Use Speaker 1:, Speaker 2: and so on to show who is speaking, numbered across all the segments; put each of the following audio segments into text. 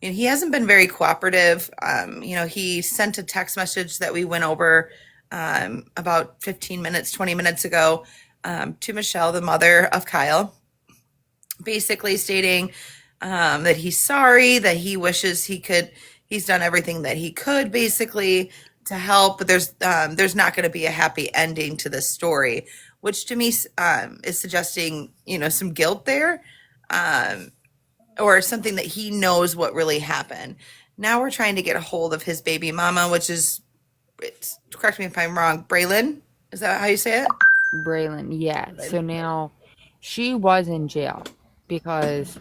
Speaker 1: And he hasn't been very cooperative. He sent a text message that we went over about 15 minutes, 20 minutes ago to Michelle, the mother of Kyle, basically stating that he's sorry, that he wishes he's done everything that he could basically to help, but there's not going to be a happy ending to this story, which to me is suggesting, some guilt there, um, or something that he knows what really happened. Now we're trying to get a hold of his baby mama, which is, correct me if I'm wrong, Braylon. Is that how you say it?
Speaker 2: Braylon, yeah. So now she was in jail because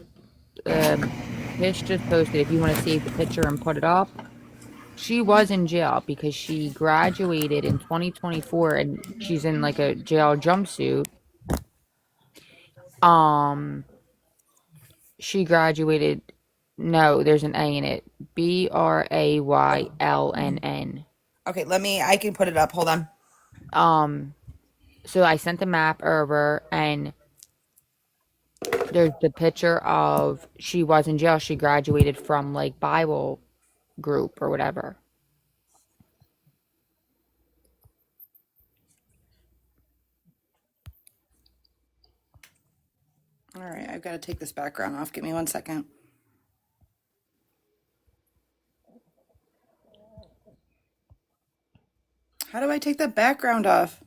Speaker 2: Fish just posted, if you want to save the picture and put it up, she was in jail because she graduated in 2024 and she's in like a jail jumpsuit. Um, she graduated, no, there's an A in it. Brayln.
Speaker 1: Okay, I can put it up. Hold on.
Speaker 2: Um, so I sent the map over and there's the picture of she was in jail. She graduated from like Bible group or whatever.
Speaker 1: All right, I've got to take this background off. Give me 1 second. How do I take the background off?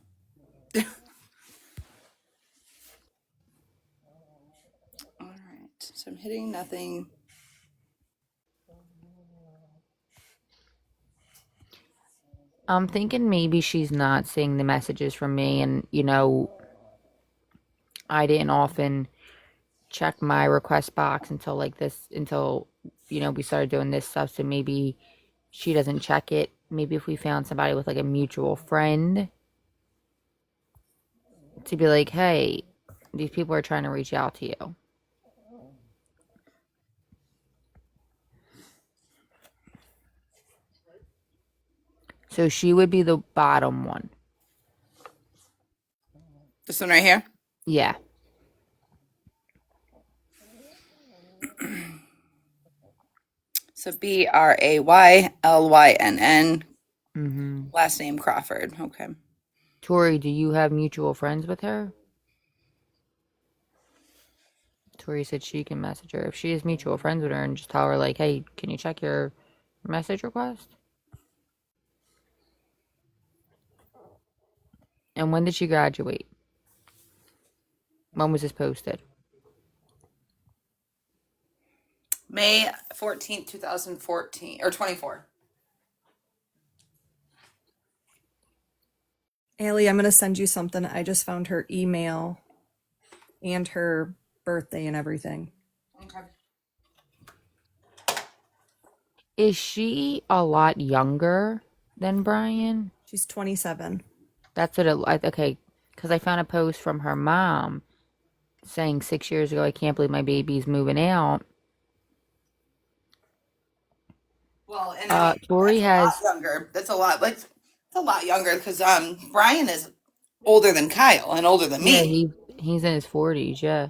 Speaker 1: All right, so I'm hitting nothing.
Speaker 2: I'm thinking maybe she's not seeing the messages from me, and I didn't often check my request box until we started doing this stuff. So maybe she doesn't check it. Maybe if we found somebody with like a mutual friend to be like, hey, these people are trying to reach out to you. So she would be the bottom one.
Speaker 1: This one right here.
Speaker 2: Yeah.
Speaker 1: So Braylynn,
Speaker 2: Mm-hmm.
Speaker 1: last name Crawford. Okay.
Speaker 2: Tori, do you have mutual friends with her? Tori said she can message her. If she has mutual friends with her and just tell her, like, hey, can you check your message request? And when did she graduate? When was this posted?
Speaker 1: May 14th, 2014 or 24.
Speaker 3: Allie, I'm going to send you something. I just found her email and her birthday and everything.
Speaker 1: Okay.
Speaker 2: Is she a lot younger than Brian?
Speaker 3: She's 27.
Speaker 2: That's what okay, because I found a post from her mom saying 6 years ago, I can't believe my baby's moving out.
Speaker 1: Well, and I mean
Speaker 2: Tori
Speaker 1: that's a lot
Speaker 2: has,
Speaker 1: younger. That's a lot. Like it's a lot younger because Brian is older than Kyle and older than
Speaker 2: yeah,
Speaker 1: me.
Speaker 2: he's in his 40s, yeah.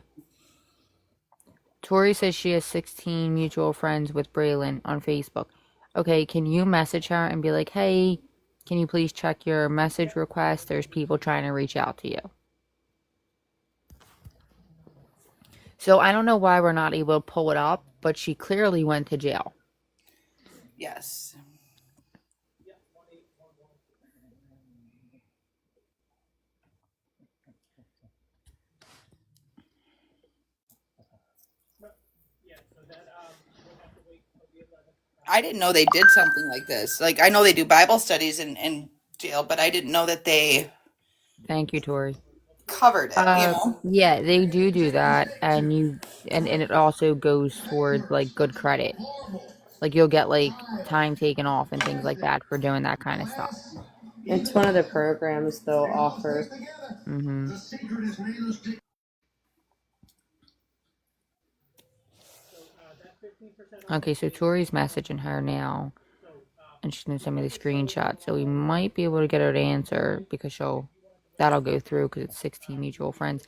Speaker 2: Tori says she has 16 mutual friends with Braylon on Facebook. Okay, can you message her and be like, hey, can you please check your message request? There's people trying to reach out to you. So I don't know why we're not able to pull it up, but she clearly went to jail.
Speaker 1: Yes. I didn't know they did something like this. Like I know they do Bible studies in jail, but I didn't know that they
Speaker 2: Thank you, Tori.
Speaker 1: covered it.
Speaker 2: Yeah, they do that, and and it also goes towards like good credit. Like you'll get like time taken off and things like that for doing that kind of stuff.
Speaker 4: It's one of the programs they'll offer.
Speaker 2: Mm-hmm. Okay, so Tori's messaging her now, and she's gonna send me the screenshot. So we might be able to get her to answer because that'll go through because it's 16 mutual friends.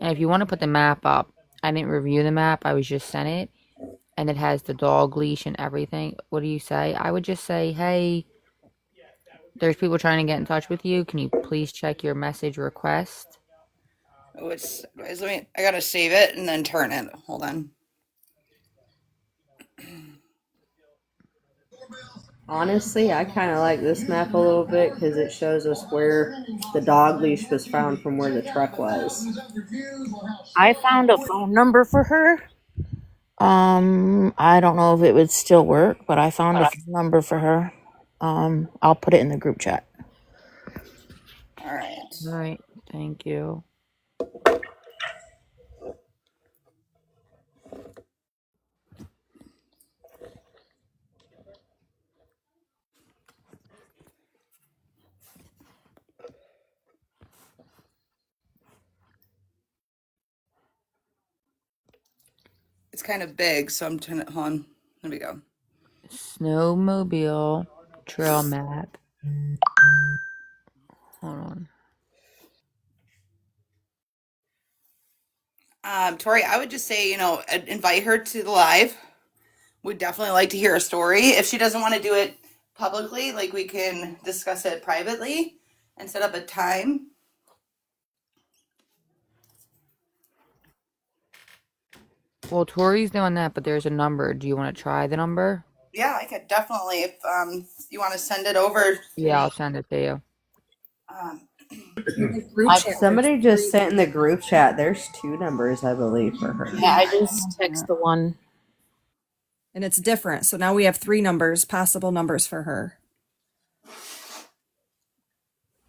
Speaker 2: And if you want to put the map up, I didn't review the map. I was just sent it. and it has the dog leash and everything, what do you say? I would just say, hey, there's people trying to get in touch with you. Can you please check your message request?
Speaker 1: Oh, it's let me. I gotta save it and then turn it. Hold on.
Speaker 4: Honestly, I kind of like this map a little bit because it shows us where the dog leash was found from where the truck was.
Speaker 5: I found a phone number for her. I don't know if it would still work, but I found a phone number for her. I'll put it in the group chat.
Speaker 1: All right.
Speaker 2: All right, thank you.
Speaker 1: It's kind of big, so I'm trying to hold on. There we go.
Speaker 2: Snowmobile trail map. Hold on.
Speaker 1: Tori, I would just say, invite her to the live. We'd definitely like to hear a story. If she doesn't want to do it publicly, like we can discuss it privately and set up a time.
Speaker 2: Well, Tori's doing that, but there's a number. Do you want to try the number?
Speaker 1: Yeah, I could definitely. If you want to send it over to
Speaker 2: Yeah,
Speaker 1: me.
Speaker 2: I'll send it to you.
Speaker 3: In the group chat,
Speaker 4: Somebody just sent in the group chat. There's 2 numbers, I believe, for her.
Speaker 5: Yeah, I just text the one.
Speaker 3: and it's different. So now we have 3 numbers, possible numbers for her.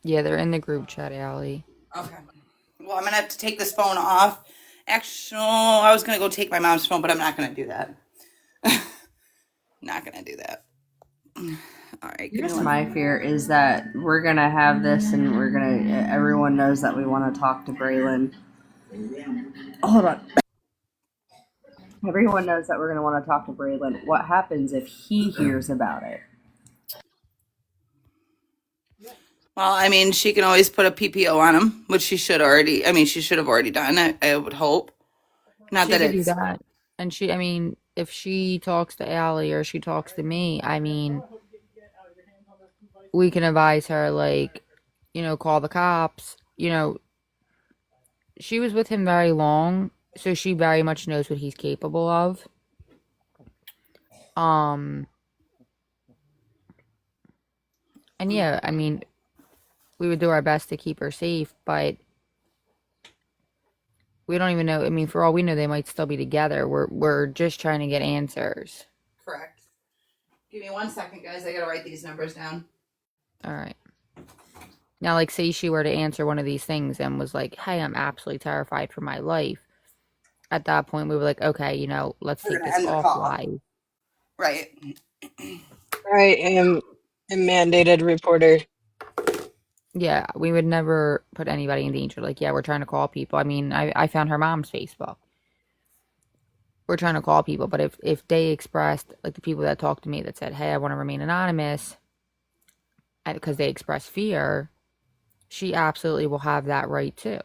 Speaker 2: Yeah, they're in the group chat, Allie.
Speaker 1: Okay. Well, I'm gonna have to take this phone off. Actually, I was gonna go take my mom's phone, but I'm not gonna do that. Not gonna do that. All right.
Speaker 4: Here's my fear is that we're gonna have this, and everyone knows that we want to talk to Braylon. Hold on. Everyone knows that we're gonna want to talk to Braylon. What happens if he hears about it?
Speaker 1: Well, I mean, she can always put a PPO on him, which she should already. I mean, she should have already done. I would hope. Not
Speaker 2: She
Speaker 1: that
Speaker 2: could do
Speaker 1: it's
Speaker 2: that. And I mean, if she talks to Allie or she talks to me, I mean, we can advise her, like, call the cops. She was with him very long, so she very much knows what he's capable of. And yeah, I mean, we would do our best to keep her safe, but we don't even know. I mean, for all we know, they might still be together. We're just trying to get answers.
Speaker 1: correct. Give me 1 second, guys. I gotta write these numbers down.
Speaker 2: All right. Now, like, say she were to answer one of these things and was like, hey, I'm absolutely terrified for my life. At that point, we were like, okay, let's
Speaker 1: We're
Speaker 2: take
Speaker 1: gonna
Speaker 2: this
Speaker 1: end the
Speaker 2: off
Speaker 1: call.
Speaker 2: live.
Speaker 1: Right.
Speaker 6: I am a mandated reporter.
Speaker 2: Yeah, we would never put anybody in danger. Like, yeah, we're trying to call people. I mean, I found her mom's Facebook. We're trying to call people, but if they expressed, like the people that talked to me that said, hey, I want to remain anonymous, because they express fear, she absolutely will have that right too.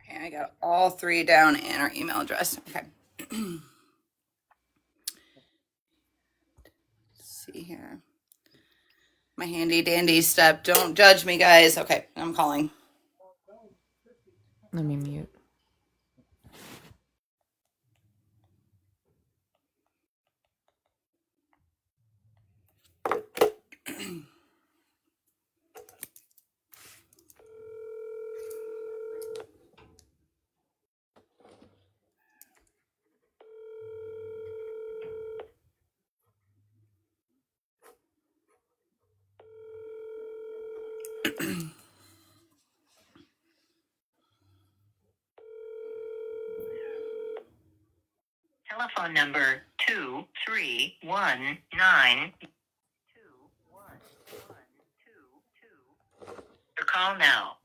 Speaker 1: Okay, I got all 3 down and our email address. Okay. Let's see here. My handy dandy step. Don't judge me, guys. Okay, I'm calling.
Speaker 2: Let me mute.
Speaker 7: Telephone number 2319. Your call now.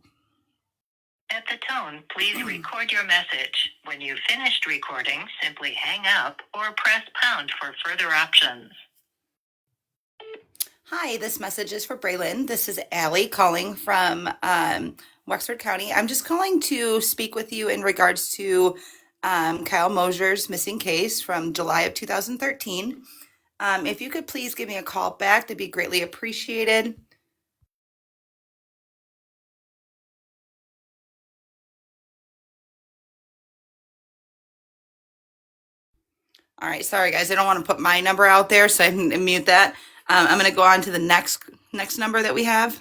Speaker 7: At the tone, please record your message. When you've finished recording, simply hang up or press pound for further options.
Speaker 1: Hi, this message is for Braylon. This is Allie calling from Wexford County. I'm just calling to speak with you in regards to Kyle Mosher's missing case from July of 2013. If you could please give me a call back, that'd be greatly appreciated. All right, sorry guys, I don't want to put my number out there, so I can mute that. I'm going to go on to the next number that we have.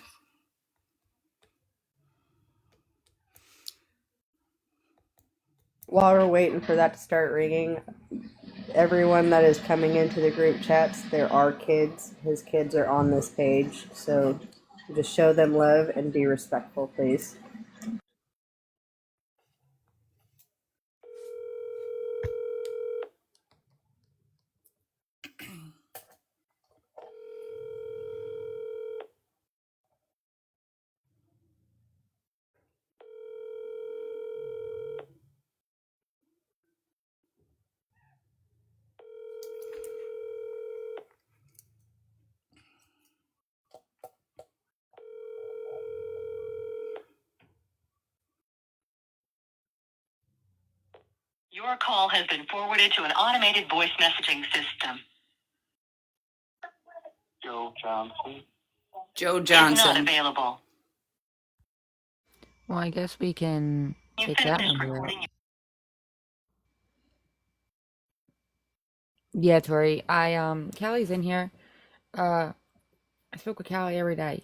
Speaker 4: While we're waiting for that to start ringing, everyone that is coming into the group chats, there are kids. His kids are on this page, so just show them love and be respectful, please.
Speaker 7: Your call has been forwarded to an automated voice messaging system. Joe Johnson.
Speaker 1: Joe
Speaker 7: Is not
Speaker 1: Johnson.
Speaker 7: available.
Speaker 2: Well, I guess we can
Speaker 7: You
Speaker 2: take that
Speaker 7: finished
Speaker 2: number out.
Speaker 7: recording.
Speaker 2: Yeah, Tori. Callie's in here. I spoke with Callie every day.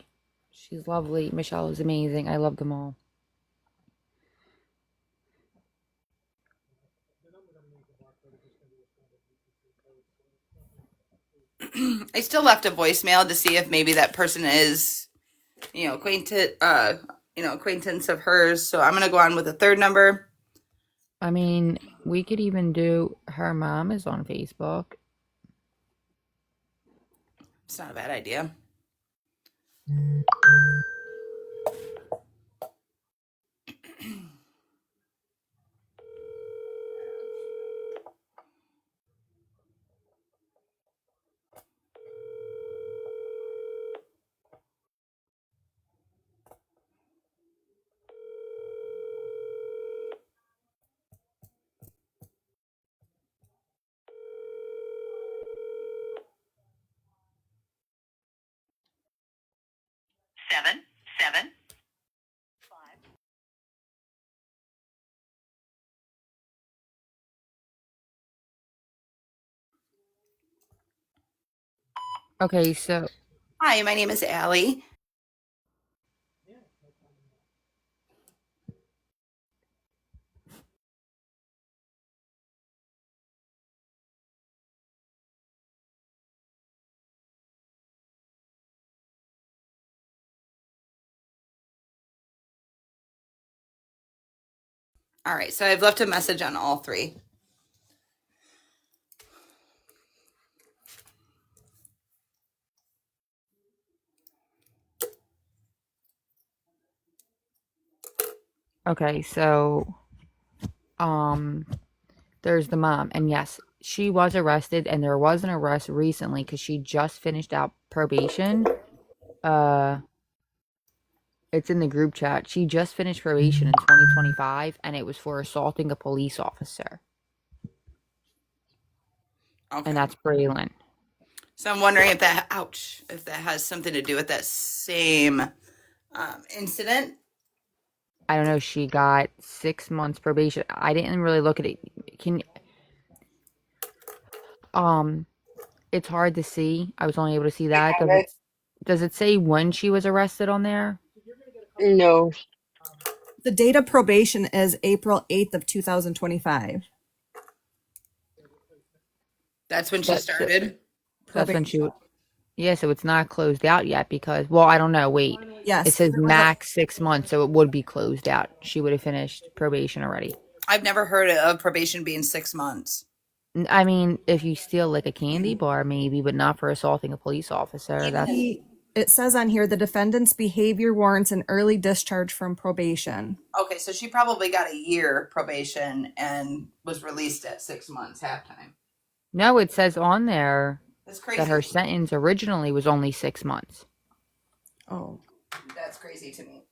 Speaker 2: She's lovely. Michelle is amazing. I love them all.
Speaker 1: I still left a voicemail to see if maybe that person is, acquaintance of hers. So I'm gonna go on with a third number.
Speaker 2: I mean, we could even do her mom is on Facebook.
Speaker 1: It's not a bad idea.
Speaker 7: Seven.
Speaker 2: Okay, so
Speaker 1: Hi, my name is Allie. All right, so I've left a message on all three.
Speaker 2: okay, so there's the mom, and yes, she was arrested, and there was an arrest recently because she just finished out probation. Uh, it's in the group chat. She just finished probation in 2025, and it was for assaulting a police officer,
Speaker 1: Okay.
Speaker 2: and that's Braylon.
Speaker 1: So I'm wondering if that, if that has something to do with that same incident.
Speaker 2: I don't know. She got 6 months probation. I didn't really look at it. Um, it's hard to see. I was only able to see that. Does it say when she was arrested on there?
Speaker 6: No.
Speaker 3: The date of probation is April 8th of 2025.
Speaker 1: That's when she started.
Speaker 2: That's when she.
Speaker 3: Probation.
Speaker 2: Yeah, so it's not closed out yet because, well, I don't know. Wait,
Speaker 3: Yes.
Speaker 2: it says
Speaker 3: there was a-
Speaker 2: max 6 months, so it would be closed out. She would have finished probation already.
Speaker 1: I've never heard of probation being 6 months.
Speaker 2: I mean, if you steal like a candy bar, maybe, but not for assaulting a police officer.
Speaker 3: It says on here the defendant's behavior warrants an early discharge from probation.
Speaker 1: Okay, so she probably got a year probation and was released at 6 months halftime.
Speaker 2: No, it says on there
Speaker 1: That's
Speaker 2: that her
Speaker 1: crazy.
Speaker 2: sentence originally was only 6 months.
Speaker 3: Oh,
Speaker 1: That's crazy to me.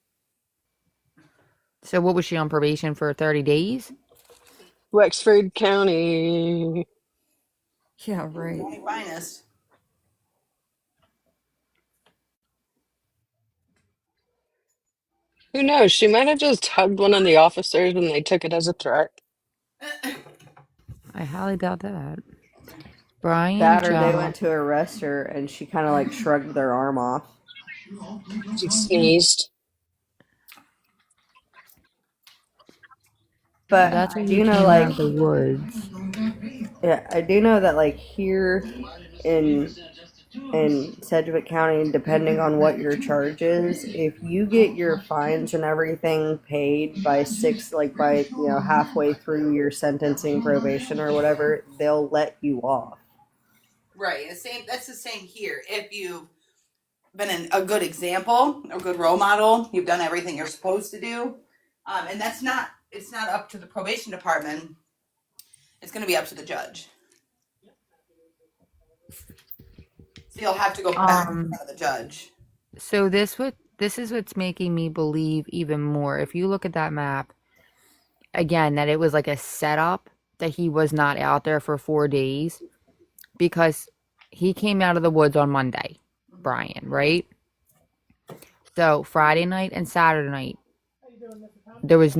Speaker 2: So what was she on probation for 30 days?
Speaker 6: Wexford County.
Speaker 3: yeah, right.
Speaker 1: County finest.
Speaker 6: Who knows? She might have just hugged one of the officers and they took it as a threat.
Speaker 2: I highly doubt that. Brian
Speaker 4: That or they
Speaker 2: Job.
Speaker 4: went to arrest her and she kind of like shrugged their arm off.
Speaker 6: She sneezed.
Speaker 4: But
Speaker 2: That's
Speaker 4: I
Speaker 2: why he
Speaker 4: do know,
Speaker 2: came out
Speaker 4: like,
Speaker 2: of the woods.
Speaker 4: yeah, I do know that, like, here in Sedgwick County, depending on what your charge is, if you get your fines and everything paid by halfway through your sentencing probation or whatever, they'll let you off.
Speaker 1: Right. The same. That's the same here. If you've been a good example, a good role model, you've done everything you're supposed to do, and that's not. It's not up to the probation department. It's going to be up to the judge. So you'll have to go back in
Speaker 2: Um,
Speaker 1: front of the judge.
Speaker 2: so this is what's making me believe even more. If you look at that map, again, that it was like a setup, that he was not out there for 4 days, because he came out of the woods on Monday, Brian, right? So Friday night and Saturday night, there was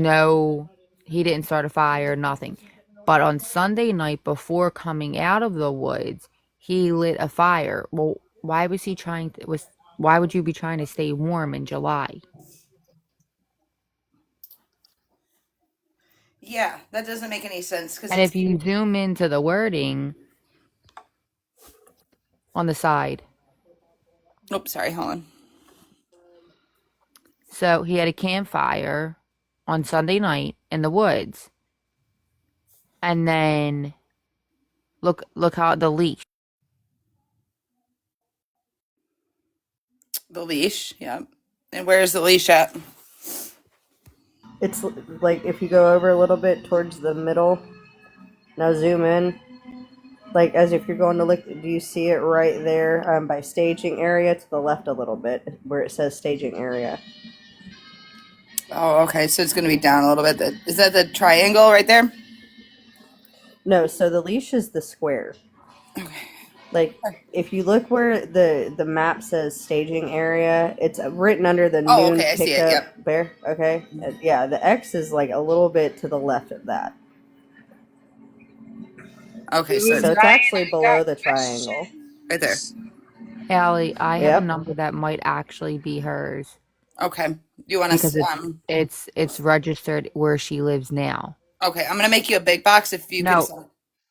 Speaker 2: he didn't start a fire, nothing. But on Sunday night before coming out of the woods, he lit a fire. Well, why would you be trying to stay warm in July?
Speaker 1: Yeah, that doesn't make any sense because
Speaker 2: And
Speaker 1: it's.
Speaker 2: if you zoom into the wording on the side,
Speaker 1: Oops, sorry. Hold on.
Speaker 2: so he had a campfire on Sunday night in the woods. And then look how the leash.
Speaker 1: The leash. Yeah. And where's the leash at?
Speaker 4: It's like if you go over a little bit towards the middle, now zoom in, like as if you're going to look. Do you see it right there by staging area to the left a little bit where it says staging area?
Speaker 1: Oh, okay. So it's going to be down a little bit. Is that the triangle right there?
Speaker 4: No, so the leash is the square. Like if you look where the map says staging area, it's written under the
Speaker 1: Oh,
Speaker 4: noon
Speaker 1: okay. I see it.
Speaker 4: pickup
Speaker 1: Yep.
Speaker 4: there. Okay, yeah, the X is like a little bit to the left of that,
Speaker 1: Okay.
Speaker 6: It
Speaker 1: So
Speaker 6: was
Speaker 1: it's
Speaker 4: so it's
Speaker 6: Brian
Speaker 4: actually
Speaker 6: that got
Speaker 4: below the triangle.
Speaker 1: right there.
Speaker 6: questions.
Speaker 2: Allie, I have a
Speaker 4: Yep.
Speaker 2: number that might actually be hers
Speaker 1: Okay. You want
Speaker 2: because
Speaker 1: to?
Speaker 2: it's registered where she lives now.
Speaker 1: Okay. I'm going to make you a big box if you can.
Speaker 2: No,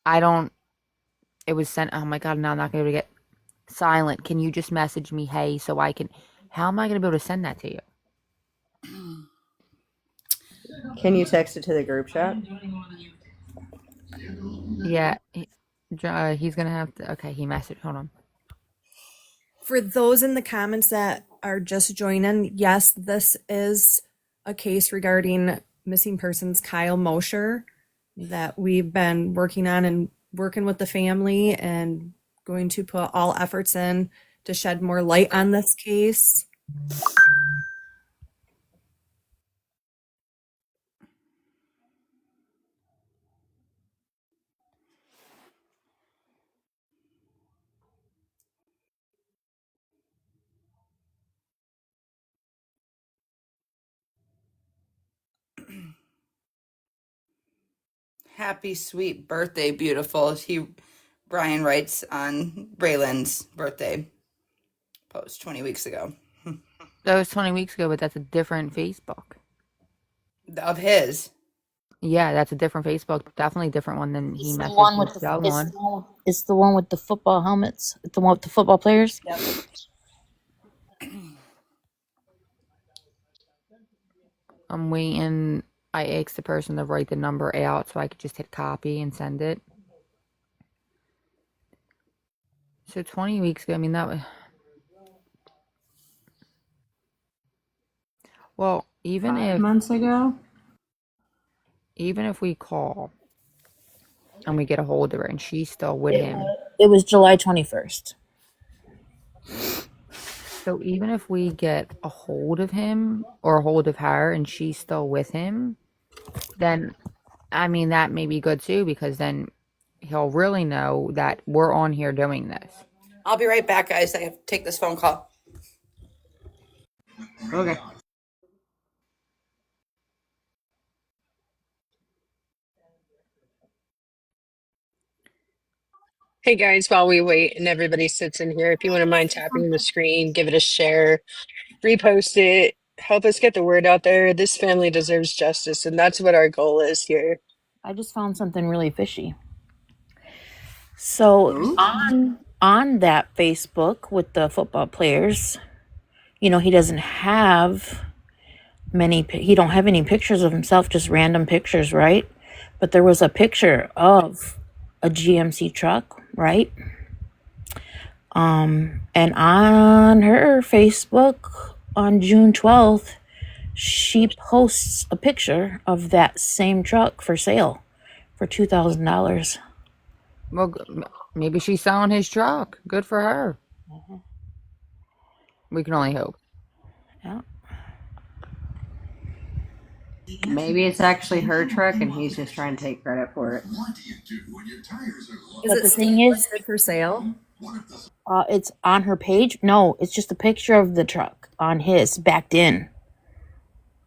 Speaker 2: I don't. It was sent. Oh my God! Now I'm not going to be able to get silent. Can you just message me, hey, so I can? How am I going to be able to send that to you?
Speaker 4: Can you text it to the group chat?
Speaker 2: Yeah, he's gonna have to. Okay, he messaged. Hold on.
Speaker 3: For those in the comments that are just joining, yes, this is a case regarding missing persons Kyle Mosher that we've been working on and working with the family and going to put all efforts in to shed more light on this case.
Speaker 1: Happy sweet birthday, beautiful. Brian writes on Braylon's birthday post 20 weeks ago
Speaker 2: That was 20 weeks ago, but that's a different Facebook.
Speaker 1: of his.
Speaker 2: Yeah, that's a different Facebook. Definitely a different one than he
Speaker 5: It's the
Speaker 2: messaged
Speaker 5: one
Speaker 2: with
Speaker 5: with the
Speaker 2: the other
Speaker 5: it's the
Speaker 2: one.
Speaker 5: one with, it's the one with the football helmets. It's the one with the football players.
Speaker 1: Yep.
Speaker 2: I'm waiting. I asked the person to write the number out so I could just hit copy and send it. So 20 weeks ago, I mean, that was. Well,
Speaker 8: Months ago.
Speaker 2: even if we call and we get a hold of her and she's still with him,
Speaker 5: It was July 21st.
Speaker 2: So even if we get a hold of him or a hold of her and she's still with him, then I mean that may be good too, because then he'll really know that we're on here doing this.
Speaker 1: I'll be right back, guys. I have to take this phone call.
Speaker 4: Okay.
Speaker 6: Hey guys, while we wait and everybody sits in here, if you wouldn't mind tapping the screen, give it a share, repost it, help us get the word out there. This family deserves justice, and that's what our goal is here.
Speaker 5: I just found something really fishy. So on that Facebook with the football players, he doesn't have he don't have any pictures of himself, just random pictures, right? But there was a picture of a GMC truck, right? And on her Facebook on June 12th, she posts a picture of that same truck for sale for $2,000.
Speaker 2: Well, maybe she's selling his truck. Good for her. We can only hope.
Speaker 5: Yeah.
Speaker 4: Maybe it's actually her truck and he's just trying to take credit for it.
Speaker 3: Is
Speaker 5: But
Speaker 3: it
Speaker 5: the
Speaker 3: still
Speaker 5: thing is,
Speaker 3: listed for sale?
Speaker 5: it's on her page. No, it's just a picture of the truck on his backed in.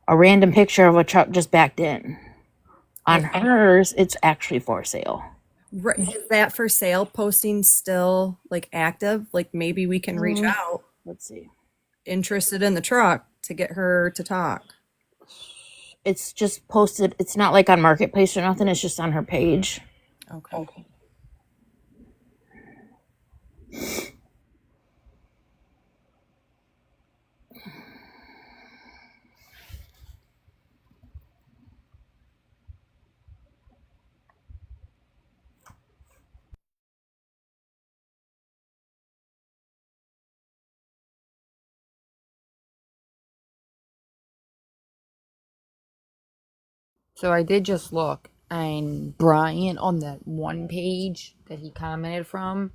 Speaker 5: A random picture of a truck just backed in. On hers, it's actually for sale.
Speaker 3: Right. Is that for sale posting still like active? Like maybe we can reach out
Speaker 5: Let's see.
Speaker 3: interested in the truck to get her to talk.
Speaker 5: It's just posted. It's not like on Marketplace or nothing. It's just on her page.
Speaker 3: Okay.
Speaker 2: So I did just look, and Brian on that one page that he commented from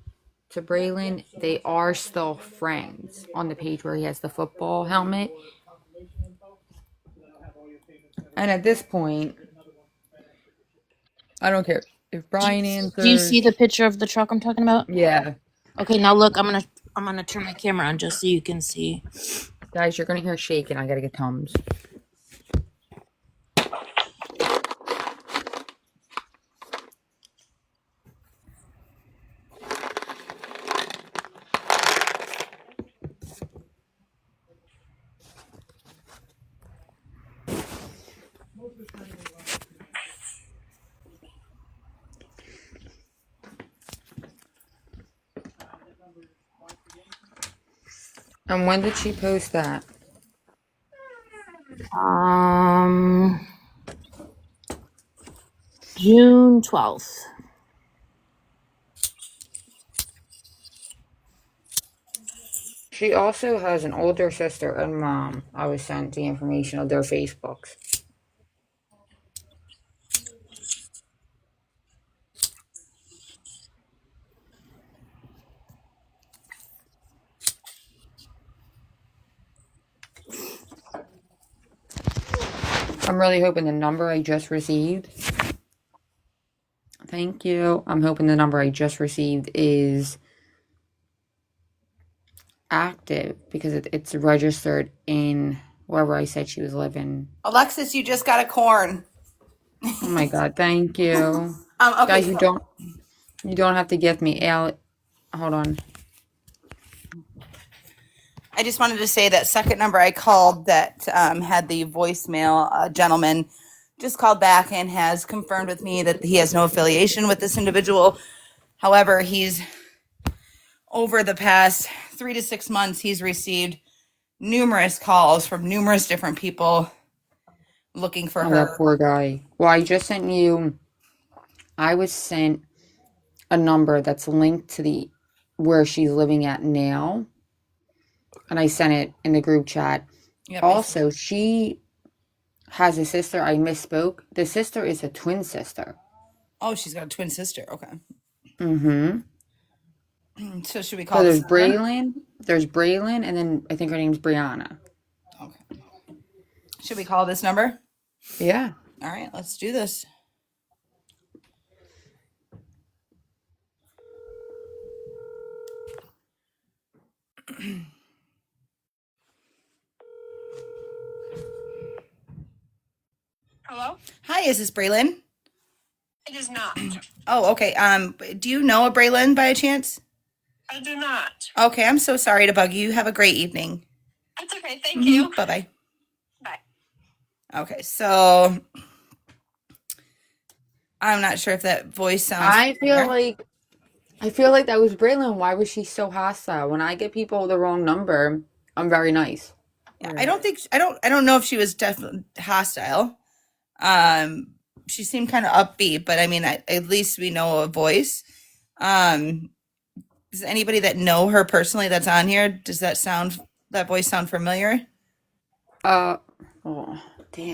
Speaker 2: to Braylon, they are still friends on the page where he has the football helmet. And at this point, I don't care if Brian
Speaker 5: Do you see
Speaker 2: answers.
Speaker 5: the picture of the truck I'm talking about?
Speaker 2: Yeah,
Speaker 5: Okay, now look. I'm gonna turn my camera on just so you can see.
Speaker 2: guys, you're gonna hear shaking. I gotta get Tums. And when did she post that?
Speaker 5: June 12th.
Speaker 2: She also has an older sister and mom. I was sent the information of their Facebooks. I'm really hoping the number I just received. Thank you. I'm hoping the number I just received is active because it's registered in wherever I said she was living.
Speaker 1: Alexis, you just got a corn.
Speaker 2: Oh my god, thank you.
Speaker 1: Okay,
Speaker 2: Guys,
Speaker 1: so
Speaker 2: you don't have to give me hold on.
Speaker 1: I just wanted to say that second number I called that had the voicemail gentleman just called back and has confirmed with me that he has no affiliation with this individual. However, he's over the past 3 to 6 months, he's received numerous calls from numerous different people looking for
Speaker 2: Oh, that
Speaker 1: her.
Speaker 2: poor guy. Well, I was sent a number that's linked to the where she's living at now, and I sent it in the group chat.
Speaker 1: Yep,
Speaker 2: Also, she has a sister. I misspoke. The sister is a twin sister.
Speaker 1: oh, she's got a twin sister. Okay.
Speaker 2: Mm-hmm.
Speaker 1: So should we
Speaker 2: So
Speaker 1: call this number?
Speaker 2: There's Braylon, and then I think her name's Brianna.
Speaker 1: Okay. Should we call this number?
Speaker 2: Yeah.
Speaker 1: All right, let's do this.
Speaker 9: Hello?
Speaker 1: Hi, is this Braylon?
Speaker 9: It is not.
Speaker 1: Oh, okay. Do you know a Braylon by a chance?
Speaker 9: I do not.
Speaker 1: Okay, I'm so sorry to bug you. Have a great evening.
Speaker 9: That's okay. Thank you.
Speaker 1: Bye-bye.
Speaker 9: Bye.
Speaker 1: Okay, so I'm not sure if that voice sounds
Speaker 2: I
Speaker 1: familiar.
Speaker 2: feel like that was Braylon. Why was she so hostile? When I get people the wrong number, I'm very nice.
Speaker 1: Yeah, I don't know if she was definitely hostile. Um, she seemed kind of upbeat, but I mean, at least we know a voice. Um, does anybody that know her personally that's on here, does that voice sound familiar?
Speaker 2: Oh,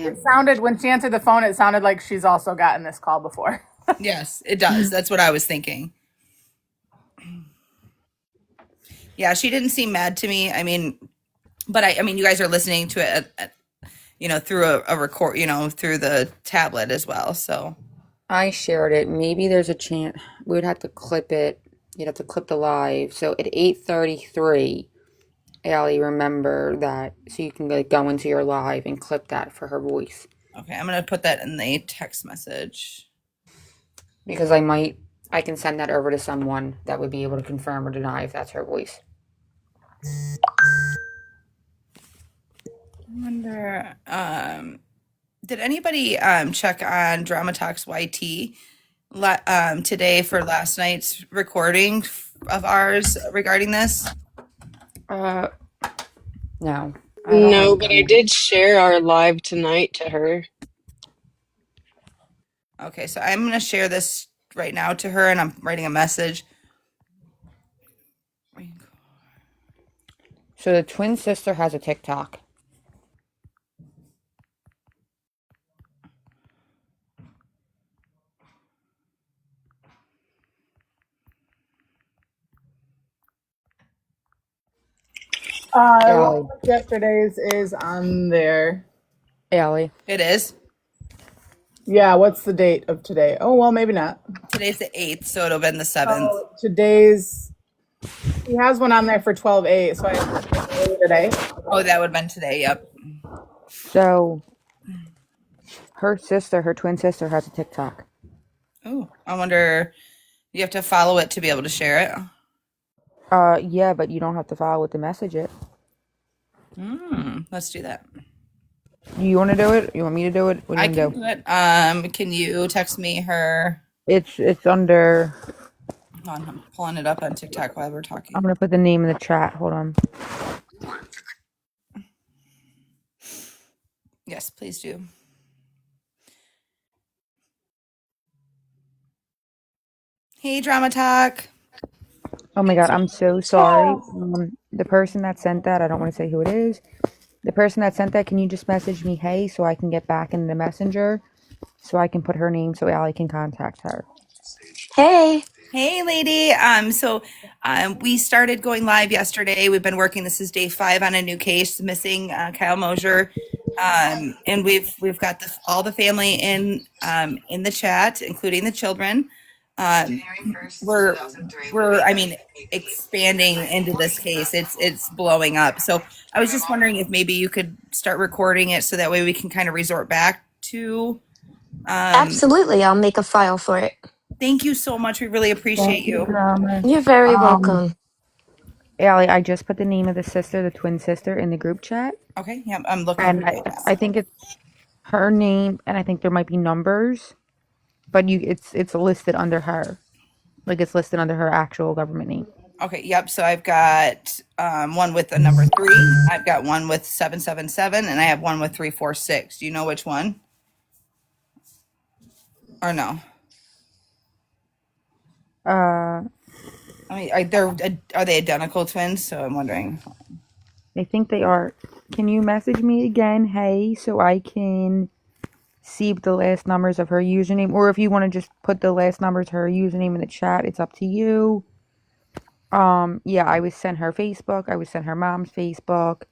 Speaker 10: It
Speaker 2: damn.
Speaker 10: sounded, when she answered the phone, it sounded like she's also gotten this call before.
Speaker 1: Yes, it does. That's what I was thinking. Yeah, she didn't seem mad to me. I mean, but I mean, you guys are listening to it, through a record, through the tablet as well. So,
Speaker 2: I shared it. Maybe there's a chance we would have to clip it. You'd have to clip the live. So at 8:33, Allie, remember that so you can like go into your live and clip that for her voice.
Speaker 1: okay, I'm gonna put that in the text message.
Speaker 2: Because I can send that over to someone that would be able to confirm or deny if that's her voice.
Speaker 1: I wonder, did anybody check on Drama Talks YT today for last night's recording of ours regarding this?
Speaker 2: No. I don't
Speaker 6: No,
Speaker 2: have
Speaker 6: but I
Speaker 2: any.
Speaker 6: did share our live tonight to her.
Speaker 1: Okay, so I'm gonna share this right now to her, and I'm writing a message.
Speaker 2: So the twin sister has a TikTok.
Speaker 10: It looks
Speaker 2: Allie.
Speaker 10: like yesterday's is on there.
Speaker 2: Allie.
Speaker 1: It is.
Speaker 10: Yeah, what's the date of today? Oh, well, maybe not.
Speaker 1: Today's the 8th, so it'll have been the 7th.
Speaker 10: Oh, today's, he has one on there for 12/8, so I have to today.
Speaker 1: Oh, that would have been today. Yep.
Speaker 2: So her twin sister, has a TikTok.
Speaker 1: Oh, I wonder. You have to follow it to be able to share it.
Speaker 2: Yeah, but you don't have to follow it to message it.
Speaker 1: Let's do that.
Speaker 2: You want to do it? You want me to do it? What do
Speaker 1: I
Speaker 2: you
Speaker 1: can
Speaker 2: do?
Speaker 1: do it. Can you text me her?
Speaker 2: It's under.
Speaker 1: Hold on, I'm pulling it up on TikTok while we're talking.
Speaker 2: I'm gonna put the name in the chat. Hold on.
Speaker 1: Yes, please do. Hey, Drama Talk.
Speaker 2: Oh my God, I'm so sorry. The person that sent that, I don't want to say who it is. The person that sent that, can you just message me, hey, so I can get back in the messenger, so I can put her name so Allie can contact her.
Speaker 9: Hey.
Speaker 1: Hey, lady. We started going live yesterday. We've been working. This is day 5 on a new case missing Kyle Mosher, and we've got all the family in the chat, including the children. We're I mean, expanding into this case. It's blowing up. So I was just wondering if maybe you could start recording it so that way we can kind of resort back to.
Speaker 9: Absolutely. I'll make a file for it.
Speaker 1: Thank you so much. We really appreciate
Speaker 2: Thank you,
Speaker 1: you.
Speaker 2: Drama.
Speaker 9: You're very welcome.
Speaker 2: Allie, I just put the name of the twin sister, in the group chat,
Speaker 1: Okay, yeah, I'm looking
Speaker 2: and
Speaker 1: for it now.
Speaker 2: I think it's her name, and I think there might be numbers, but it's listed under her, like it's listed under her actual government name.
Speaker 1: Okay, yep. So I've got one with the number 3. I've got one with 777, and I have one with 346. Do you know which one? Or no?
Speaker 2: Uh,
Speaker 1: I mean, are they identical twins? So I'm wondering.
Speaker 2: I think they are. Can you message me again, hey, so I can see the last numbers of her username, or if you want to just put the last numbers of her username in the chat, it's up to you. Yeah, I was sent her Facebook. I was sent her mom's Facebook.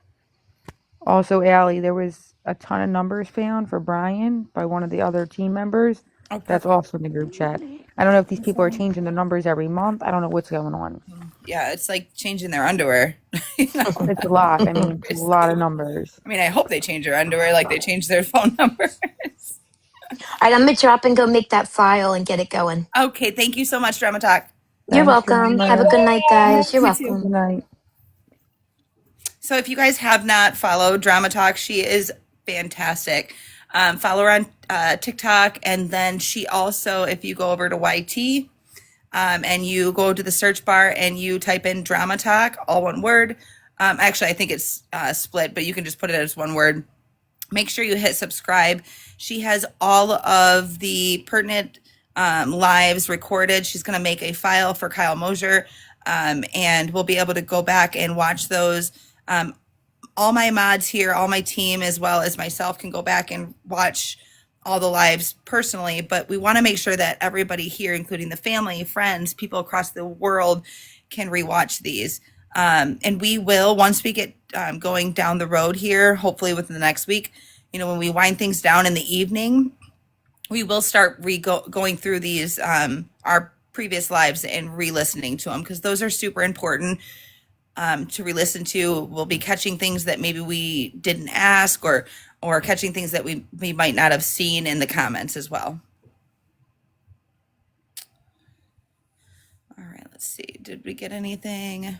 Speaker 2: Also, Allie, there was a ton of numbers found for Brian by one of the other team members.
Speaker 1: Oh,
Speaker 2: That's
Speaker 1: perfect.
Speaker 2: also in the group chat. I don't know if these people are changing the numbers every month. I don't know what's going on.
Speaker 1: Yeah, it's like changing their underwear. You know?
Speaker 2: It's a lot. I mean, it's a lot of
Speaker 1: Seriously.
Speaker 2: numbers.
Speaker 1: I mean, I hope they change their underwear like they change their phone numbers.
Speaker 9: All right, I'm gonna drop and go make that file and get it going.
Speaker 1: Okay, thank you so much, Drama Talk.
Speaker 9: You're
Speaker 2: Thanks,
Speaker 9: welcome. Have a
Speaker 2: Drama.
Speaker 9: good night, guys. You're
Speaker 1: You too.
Speaker 2: Good
Speaker 9: welcome.
Speaker 2: night.
Speaker 1: So if you guys have not followed Drama Talk, she is fantastic. Follow her on TikTok, and then she also, if you go over to YT and you go to the search bar and you type in Drama Talk, all one word. Actually, I think it's split, but you can just put it as one word. Make sure you hit subscribe. She has all of the pertinent lives recorded. She's going to make a file for Kyle Mosher, and we'll be able to go back and watch those. All my mods here, all my team, as well as myself, can go back and watch all the lives personally, but we want to make sure that everybody here, including the family, friends, people across the world, can rewatch these. And we will, once we get going down the road here, hopefully within the next week, you know, when we wind things down in the evening, we will start going through these, our previous lives and re-listening to them, because those are super important to re-listen to. We'll be catching things that maybe we didn't ask, or catching things that we might not have seen in the comments as well. All right, let's see. Did we get anything?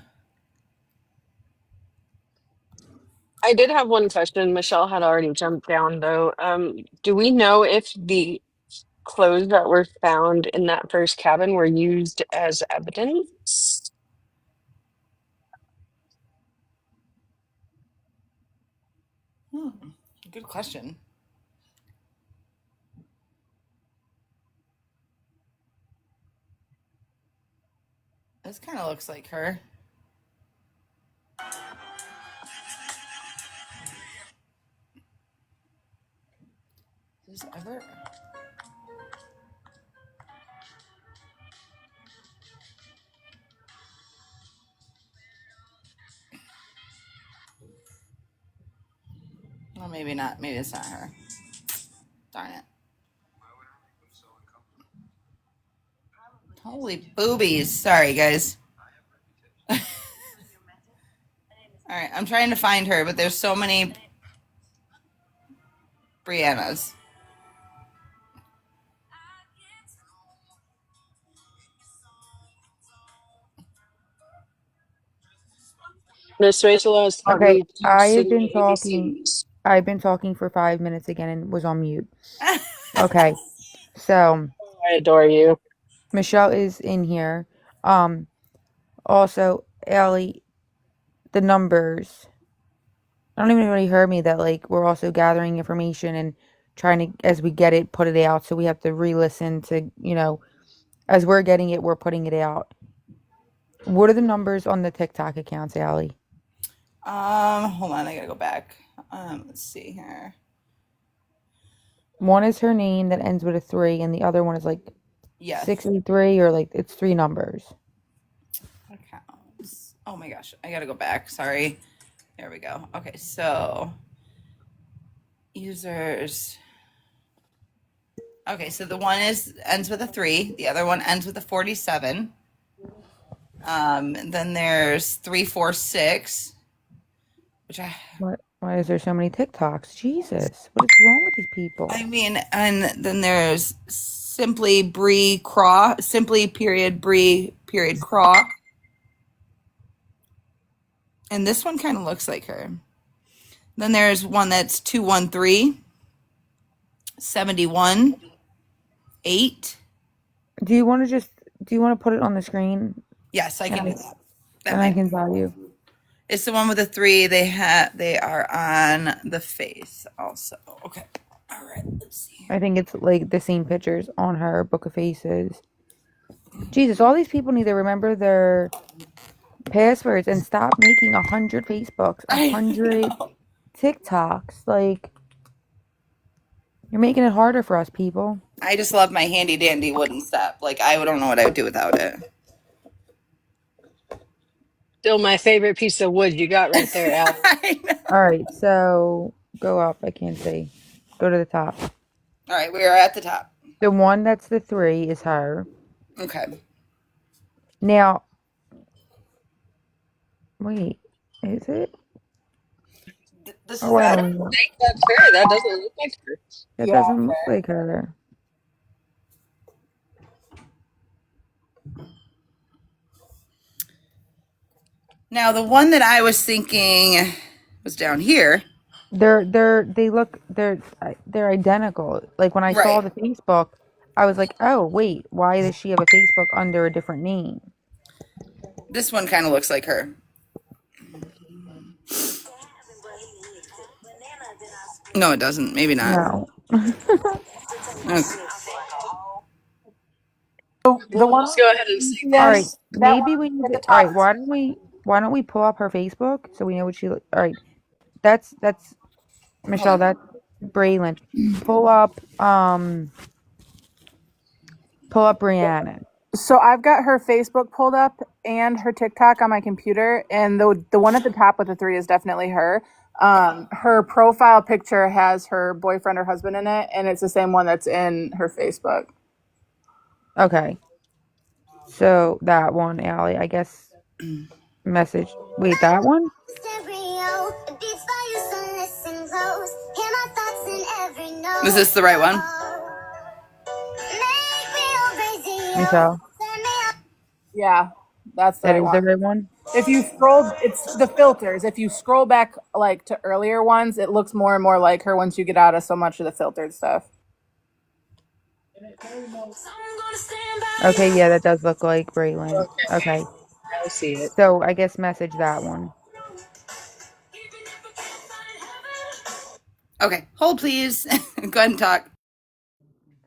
Speaker 6: I did have one question. Michelle had already jumped down though. Do we know if the clothes that were found in that first cabin were used as evidence?
Speaker 1: Good question. This kind of looks like her. Is this ever? Well, maybe not. Maybe it's not her. Darn it. Holy boobies. Sorry, guys. All right, I'm trying to find her, but there's so many Briannas.
Speaker 6: Miss Rachel has
Speaker 2: Okay,
Speaker 6: you sing the ABCs.
Speaker 2: I've been talking for 5 minutes again and was on mute. Okay, so
Speaker 6: I adore you.
Speaker 2: Michelle is in here. Also, Allie, the numbers. I don't even know if you heard me that like we're also gathering information and trying to, as we get it, put it out. So we have to re-listen to, you know, as we're getting it, we're putting it out. What are the numbers on the TikTok accounts, Allie?
Speaker 1: Hold on, I gotta go back. Let's see here.
Speaker 2: One is her name that ends with a 3, and the other one is like
Speaker 1: Yes.
Speaker 2: 63, or like it's 3 numbers.
Speaker 1: Accounts. Oh my gosh, I gotta go back. Sorry. There we go. Okay, so users. Okay, so the one ends with a 3. The other one ends with a 47. Then there's 346, which
Speaker 2: Why is there so many TikToks? Jesus, what is wrong with these people?
Speaker 1: I mean, and then there's simply Bree Craw, simply period Bree period Craw. And this one kind of looks like her. Then there's one that's 213, 71, 8.
Speaker 2: Do you want to put it on the screen?
Speaker 1: Yes, I can do that.
Speaker 2: And I can tell you.
Speaker 1: It's the one with the 3. They are on the face also. Okay. All right. Let's see.
Speaker 2: I think it's like the same pictures on her book of faces. Jesus, all these people need to remember their passwords and stop making 100 Facebooks, 100 TikToks. Like, you're making it harder for us, people.
Speaker 1: I just love my handy dandy wooden step. Like, I don't know what I would do without it.
Speaker 6: Still my favorite piece of wood you got right there, Al.
Speaker 1: I know.
Speaker 2: All right, so go up. I can't see. Go to the top.
Speaker 1: All right, we are at the top.
Speaker 2: The one that's the 3 is her.
Speaker 1: Okay.
Speaker 2: Now, wait, is it?
Speaker 1: This is
Speaker 2: Oh, I
Speaker 6: I
Speaker 1: that.
Speaker 6: don't
Speaker 2: don't know.
Speaker 6: think that's her. That doesn't look like her.
Speaker 2: That
Speaker 10: Yeah.
Speaker 2: doesn't look like her.
Speaker 1: Now, the one that I was thinking was down here.
Speaker 2: They're identical. Like when I saw
Speaker 1: Right.
Speaker 2: the Facebook, I was like, oh wait, why does she have a Facebook under a different name?
Speaker 1: This one kind of looks like her. No, it doesn't. Maybe not.
Speaker 2: No.
Speaker 1: Okay.
Speaker 10: The
Speaker 6: We'll
Speaker 10: one
Speaker 6: just go ahead and
Speaker 10: with
Speaker 6: say
Speaker 2: All right,
Speaker 6: pass.
Speaker 10: BTS, that one
Speaker 2: maybe we need
Speaker 10: at the
Speaker 2: to. All right,
Speaker 10: top.
Speaker 2: why don't we pull up her Facebook so we know what she look. All right, that's
Speaker 1: Hold
Speaker 2: Michelle.
Speaker 1: on.
Speaker 2: That's Braylon. Pull up pull up Brianna.
Speaker 10: So I've got her Facebook pulled up and her TikTok on my computer, and the one at the top with the 3 is definitely her. Her profile picture has her boyfriend or husband in it, and it's the same one that's in her Facebook.
Speaker 2: Okay, so that one, Allie. I guess message. Wait, that one.
Speaker 1: Is this the right one?
Speaker 2: Michelle.
Speaker 10: Yeah, that's the
Speaker 2: That
Speaker 10: right
Speaker 2: is the
Speaker 10: one.
Speaker 2: right one.
Speaker 10: If you scroll, it's the filters. If you scroll back like to earlier ones, it looks more and more like her once you get out of so much of the filtered stuff.
Speaker 2: Okay, yeah, that does look like Braylon.
Speaker 6: Okay,
Speaker 2: Okay,
Speaker 6: I see it.
Speaker 2: so I guess message that one.
Speaker 1: Okay. Hold, please. Go ahead and talk.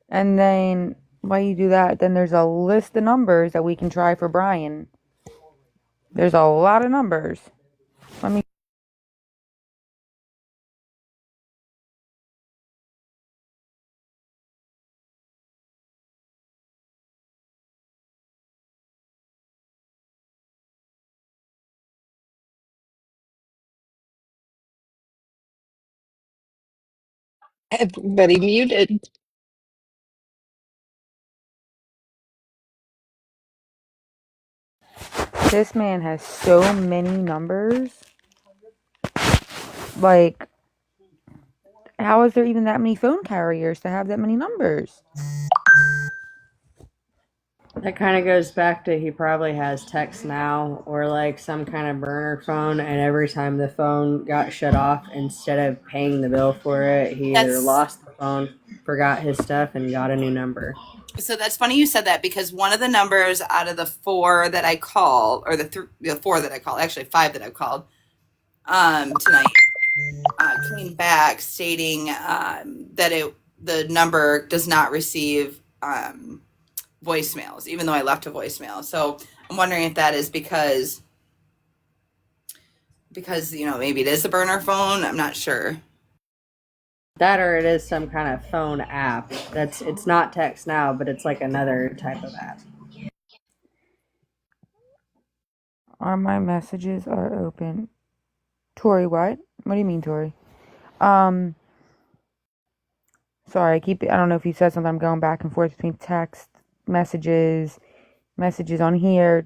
Speaker 2: And then while you do that, then there's a list of numbers that we can try for Brian. There's a lot of numbers. Let me.
Speaker 6: Everybody muted.
Speaker 2: This man has so many numbers. Like, how is there even that many phone carriers to have that many numbers?
Speaker 4: That kind of goes back to he probably has text now or like some kind of burner phone, and every time the phone got shut off, instead of paying the bill for it, he either
Speaker 1: That's
Speaker 4: lost the phone, forgot his stuff, and got a new number.
Speaker 1: so that's funny you said that because one of the numbers out of the 4 that I called, or the 4 that I called, actually 5 that I've called tonight, came back stating that the number does not receive voicemails, even though I left a voicemail. So I'm wondering if that is because maybe it is a burner phone. I'm not sure.
Speaker 4: That or it is some kind of phone app. It's not text now, but it's like another type of app.
Speaker 2: All my messages are open. Tori, what? What do you mean, Tori? Um, sorry, I don't know if you said something. I'm going back and forth between text, messages, messages on here.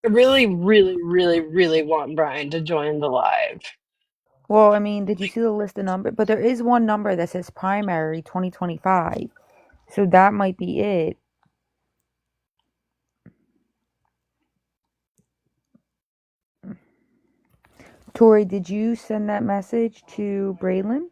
Speaker 6: I really, really, really, really want Brian to join the live.
Speaker 2: Well, I mean, did you see the list of numbers? But there is one number that says primary 2025. So that might be it. Tori, did you send that message to Braylon?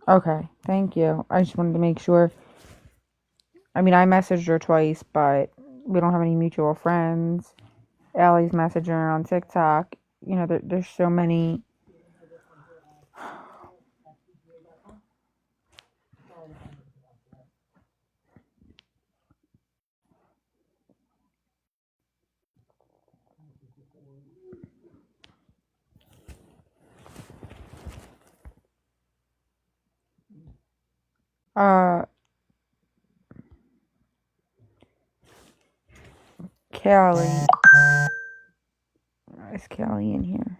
Speaker 2: Okay, thank you. I just wanted to make sure. I mean, I messaged her twice, but we don't have any mutual friends. Allie's messaging her on TikTok. You know, there's so many. Uh, Callie. Is Callie in here?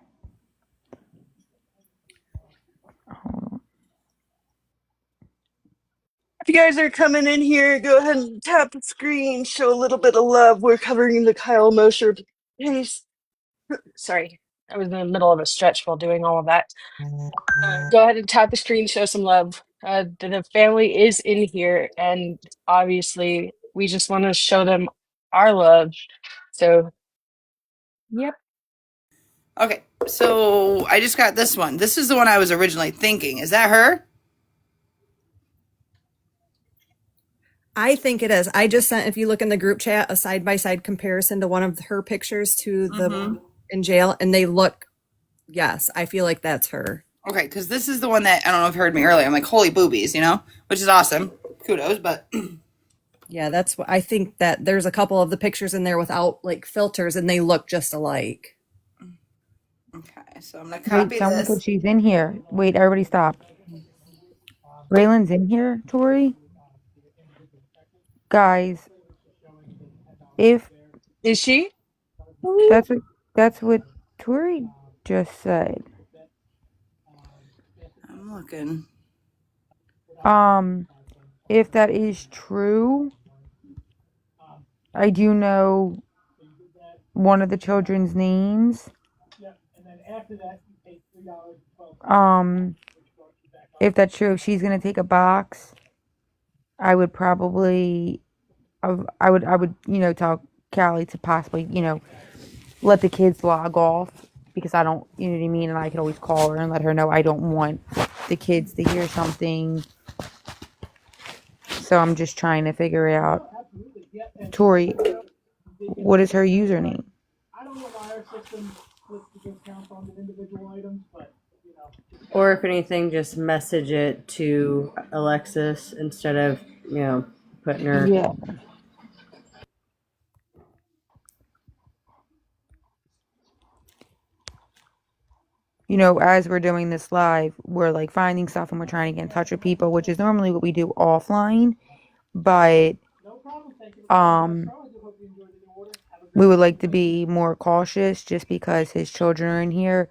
Speaker 2: Hold on.
Speaker 6: If you guys are coming in here, go ahead and tap the screen, show a little bit of love. We're covering the Kyle Mosher case. Sorry, I was in the middle of a stretch while doing all of that. Go ahead and tap the screen, show some love. The family is in here, and obviously, we just want to show them our love. So, yep.
Speaker 1: Okay, so I just got this one. This is the one I was originally thinking. Is that her?
Speaker 3: I think it is. I just sent, if you look in the group chat, a side by side comparison to one of her pictures to the one in jail, and they look, yes, I feel like that's her.
Speaker 1: Okay, because this is the one that I don't know if you heard me earlier. I'm like, holy boobies, you know, which is awesome. Kudos, but
Speaker 3: Yeah, that's what I think, that there's a couple of the pictures in there without like filters and they look just alike.
Speaker 1: okay. So I'm gonna
Speaker 2: Wait,
Speaker 1: copy
Speaker 2: someone
Speaker 1: this.
Speaker 2: said she's in here. Wait, everybody stop. Raylan's in here, Tori? Guys, if
Speaker 6: Is she?
Speaker 2: that's what Tori just said.
Speaker 1: I'm looking.
Speaker 2: If that is true, I do know one of the children's names. If that's true, if she's gonna take a box, I would probably, I would, tell Callie to possibly, let the kids log off because I don't, you know what I mean, and I could always call her and let her know I don't want the kids to hear something. So I'm just trying to figure out, Tori, what is her username?
Speaker 4: Or if anything, just message it to Alexis instead of, putting her.
Speaker 2: Yeah. As we're doing this live, we're like finding stuff and we're trying to get in touch with people, which is normally what we do offline. But we would like to be more cautious just because his children are in here.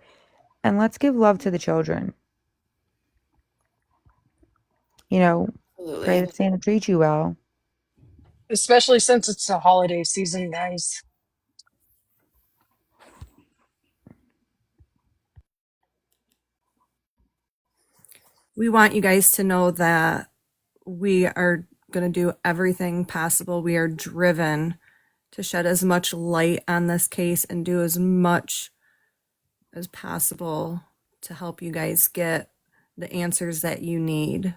Speaker 2: And let's give love to the children. Pray
Speaker 1: Absolutely.
Speaker 2: that Santa treats you well.
Speaker 6: Especially since it's the holiday season, guys.
Speaker 3: We want you guys to know that we are going to do everything possible. We are driven to shed as much light on this case and do as much as possible to help you guys get the answers that you need.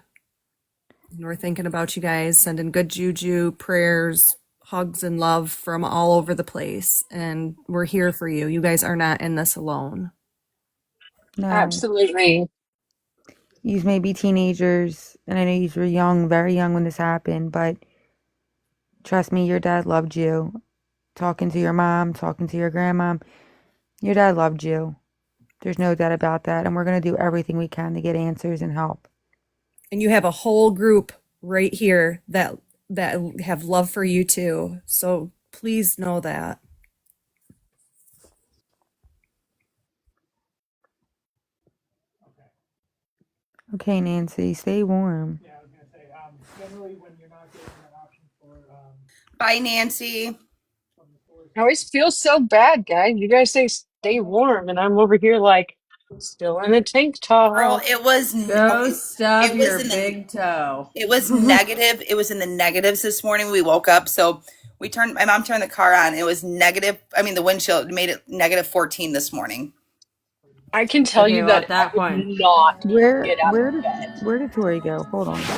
Speaker 3: And we're thinking about you guys, sending good juju, prayers, hugs, and love from all over the place. And we're here for you. You guys are not in this alone.
Speaker 2: No.
Speaker 6: Absolutely.
Speaker 2: You may be teenagers, and I know you were young, very young when this happened, but trust me, your dad loved you. Talking to your mom, talking to your grandma, your dad loved you. There's no doubt about that, and we're going to do everything we can to get answers and help.
Speaker 3: And you have a whole group right here that have love for you too. So please know that.
Speaker 2: Okay, Nancy, stay warm.
Speaker 1: Bye, Nancy.
Speaker 6: I always feel so bad, guys. You guys say stay warm, and I'm over here like still in a tank
Speaker 1: Girl,
Speaker 6: top.
Speaker 1: it was
Speaker 4: Go
Speaker 1: okay.
Speaker 4: stub
Speaker 1: It was
Speaker 4: your
Speaker 1: in the
Speaker 4: big toe.
Speaker 1: it was negative. It was in the negatives this morning. We woke up, so my mom turned the car on. It was negative. I mean, the windshield made it negative 14 this morning.
Speaker 6: I can tell
Speaker 4: Okay,
Speaker 6: you
Speaker 4: well,
Speaker 6: that
Speaker 4: at
Speaker 6: I
Speaker 4: that
Speaker 6: would
Speaker 4: point,
Speaker 6: not
Speaker 2: Where
Speaker 6: get out
Speaker 2: where
Speaker 6: of
Speaker 2: did
Speaker 6: bed.
Speaker 2: where did Tori go? Hold on.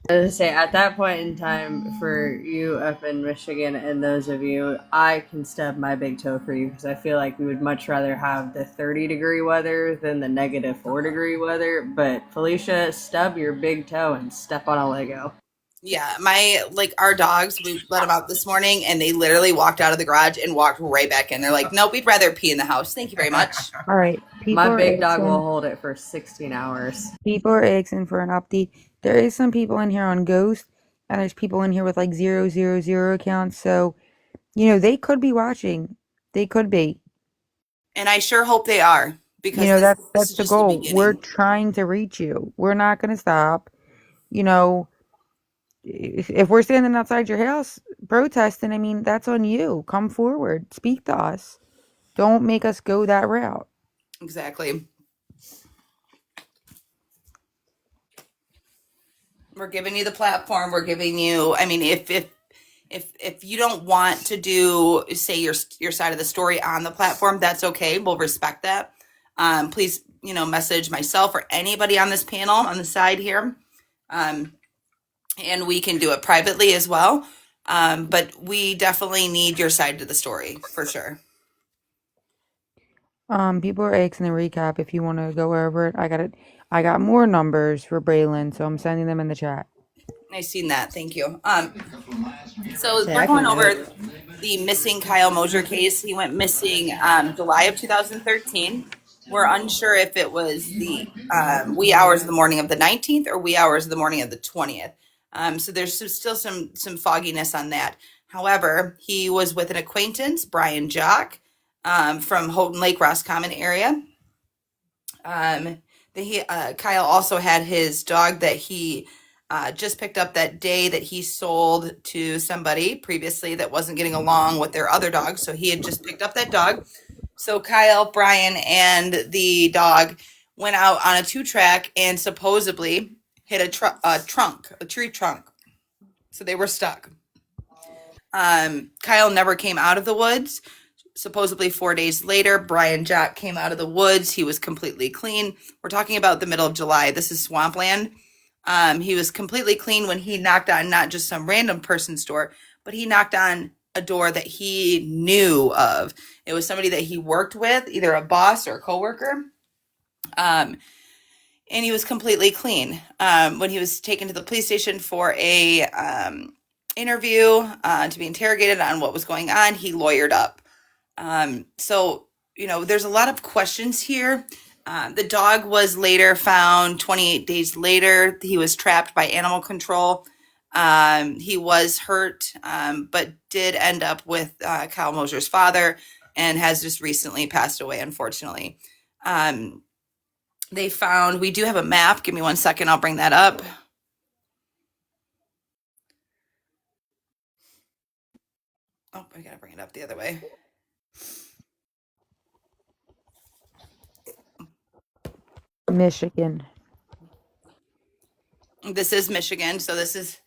Speaker 4: I was to say, at that point in time, for you up in Michigan and those of you, I can stub my big toe for you because I feel like we would much rather have the 30-degree weather than the negative 4-degree weather. But Felicia, stub your big toe and step on a Lego.
Speaker 1: Yeah, our dogs, we let them out this morning and they literally walked out of the garage and walked right back in. They're like, nope, we'd rather pee in the house. Thank you very much.
Speaker 2: All right,
Speaker 4: My big dog will hold it for 16 hours.
Speaker 2: people are asking for an update. There is some people in here on Ghost, and there's people in here with like 000 accounts. So, they could be watching. They could be.
Speaker 1: And I sure hope they are because this
Speaker 2: That's
Speaker 1: is
Speaker 2: the
Speaker 1: just the
Speaker 2: goal. We're
Speaker 1: beginning.
Speaker 2: trying to reach you. We're not going to stop. You know, if we're standing outside your house protesting, I mean, that's on you. Come forward. Speak to us. Don't make us go that route.
Speaker 1: Exactly. We're giving you the platform. We're giving you, I mean, if you don't want to say your side of the story on the platform, that's okay. We'll respect that. Please, message myself or anybody on this panel on the side here. And we can do it privately as well. But we definitely need your side of the story for sure.
Speaker 2: People are asking the recap if you want to go over it. I got more numbers for Braylon, so I'm sending them in the chat.
Speaker 1: I seen that. Thank you. So we're going over the missing Kyle Mosher case. He went missing July of 2013. We're unsure if it was the wee hours of the morning of the 19th or wee hours of the morning of the 20th. So there's still some fogginess on that. However, he was with an acquaintance, Brian Jock, from Houghton Lake, Roscommon area. Kyle also had his dog that he just picked up that day that he sold to somebody previously that wasn't getting along with their other dog. So he had just picked up that dog. So Kyle, Brian, and the dog went out on a 2-track and supposedly hit a tree trunk. So they were stuck. Kyle never came out of the woods. Supposedly 4 days later, Brian Jack came out of the woods. He was completely clean. We're talking about the middle of July. This is swampland. He was completely clean when he knocked on not just some random person's door, but he knocked on a door that he knew of. It was somebody that he worked with, either a boss or a coworker. And he was completely clean. When he was taken to the police station for a interview to be interrogated on what was going on, he lawyered up. So, there's a lot of questions here. The dog was later found 28 days later. He was trapped by animal control. He was hurt, but did end up with Kyle Mosher's father and has just recently passed away, unfortunately. We do have a map. Give me 1 second. I'll bring that up. Oh, I gotta bring it up the other way.
Speaker 2: Michigan.
Speaker 1: This is Michigan. So this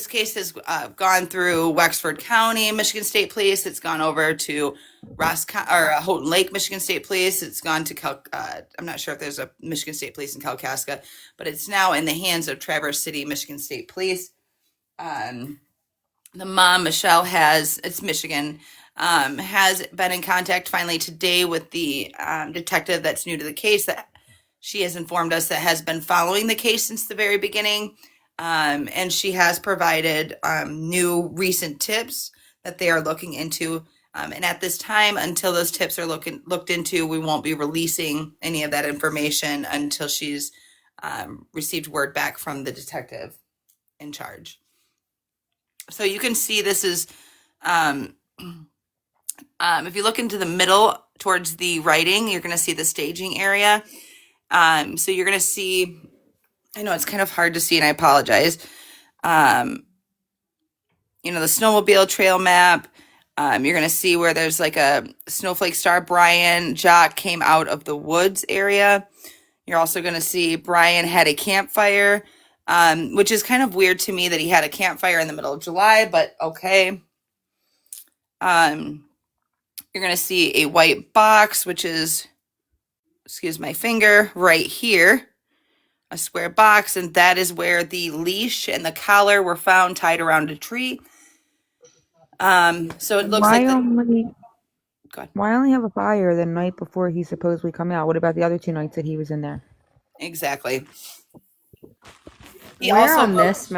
Speaker 1: case has gone through Wexford County, Michigan State Police. It's gone over to Houghton Lake, Michigan State Police. It's gone to I'm not sure if there's a Michigan State Police in Kalkaska, but it's now in the hands of Traverse City, Michigan State Police. The mom, Michelle, it's Michigan, has been in contact finally today with the detective that's new to the case that she has informed us that has been following the case since the very beginning. And she has provided new recent tips that they are looking into. And at this time, until those tips are looked into, we won't be releasing any of that information until she's received word back from the detective in charge. So you can see this is, if you look into the middle towards the writing, you're going to see the staging area. So you're going to see, I know it's kind of hard to see and I apologize. The snowmobile trail map. You're going to see where there's like a snowflake star. Brian Jock came out of the woods area. You're also going to see Brian had a campfire, which is kind of weird to me that he had a campfire in the middle of July, but okay. You're going to see a white box, which is, excuse my finger, right here. a square box, and that is where the leash and the collar were found tied around a tree. So it looks like
Speaker 2: Why only have a fire the night before he supposedly come out? What about the other 2 nights that he was in there?
Speaker 1: exactly. He
Speaker 4: Where
Speaker 1: also
Speaker 4: on this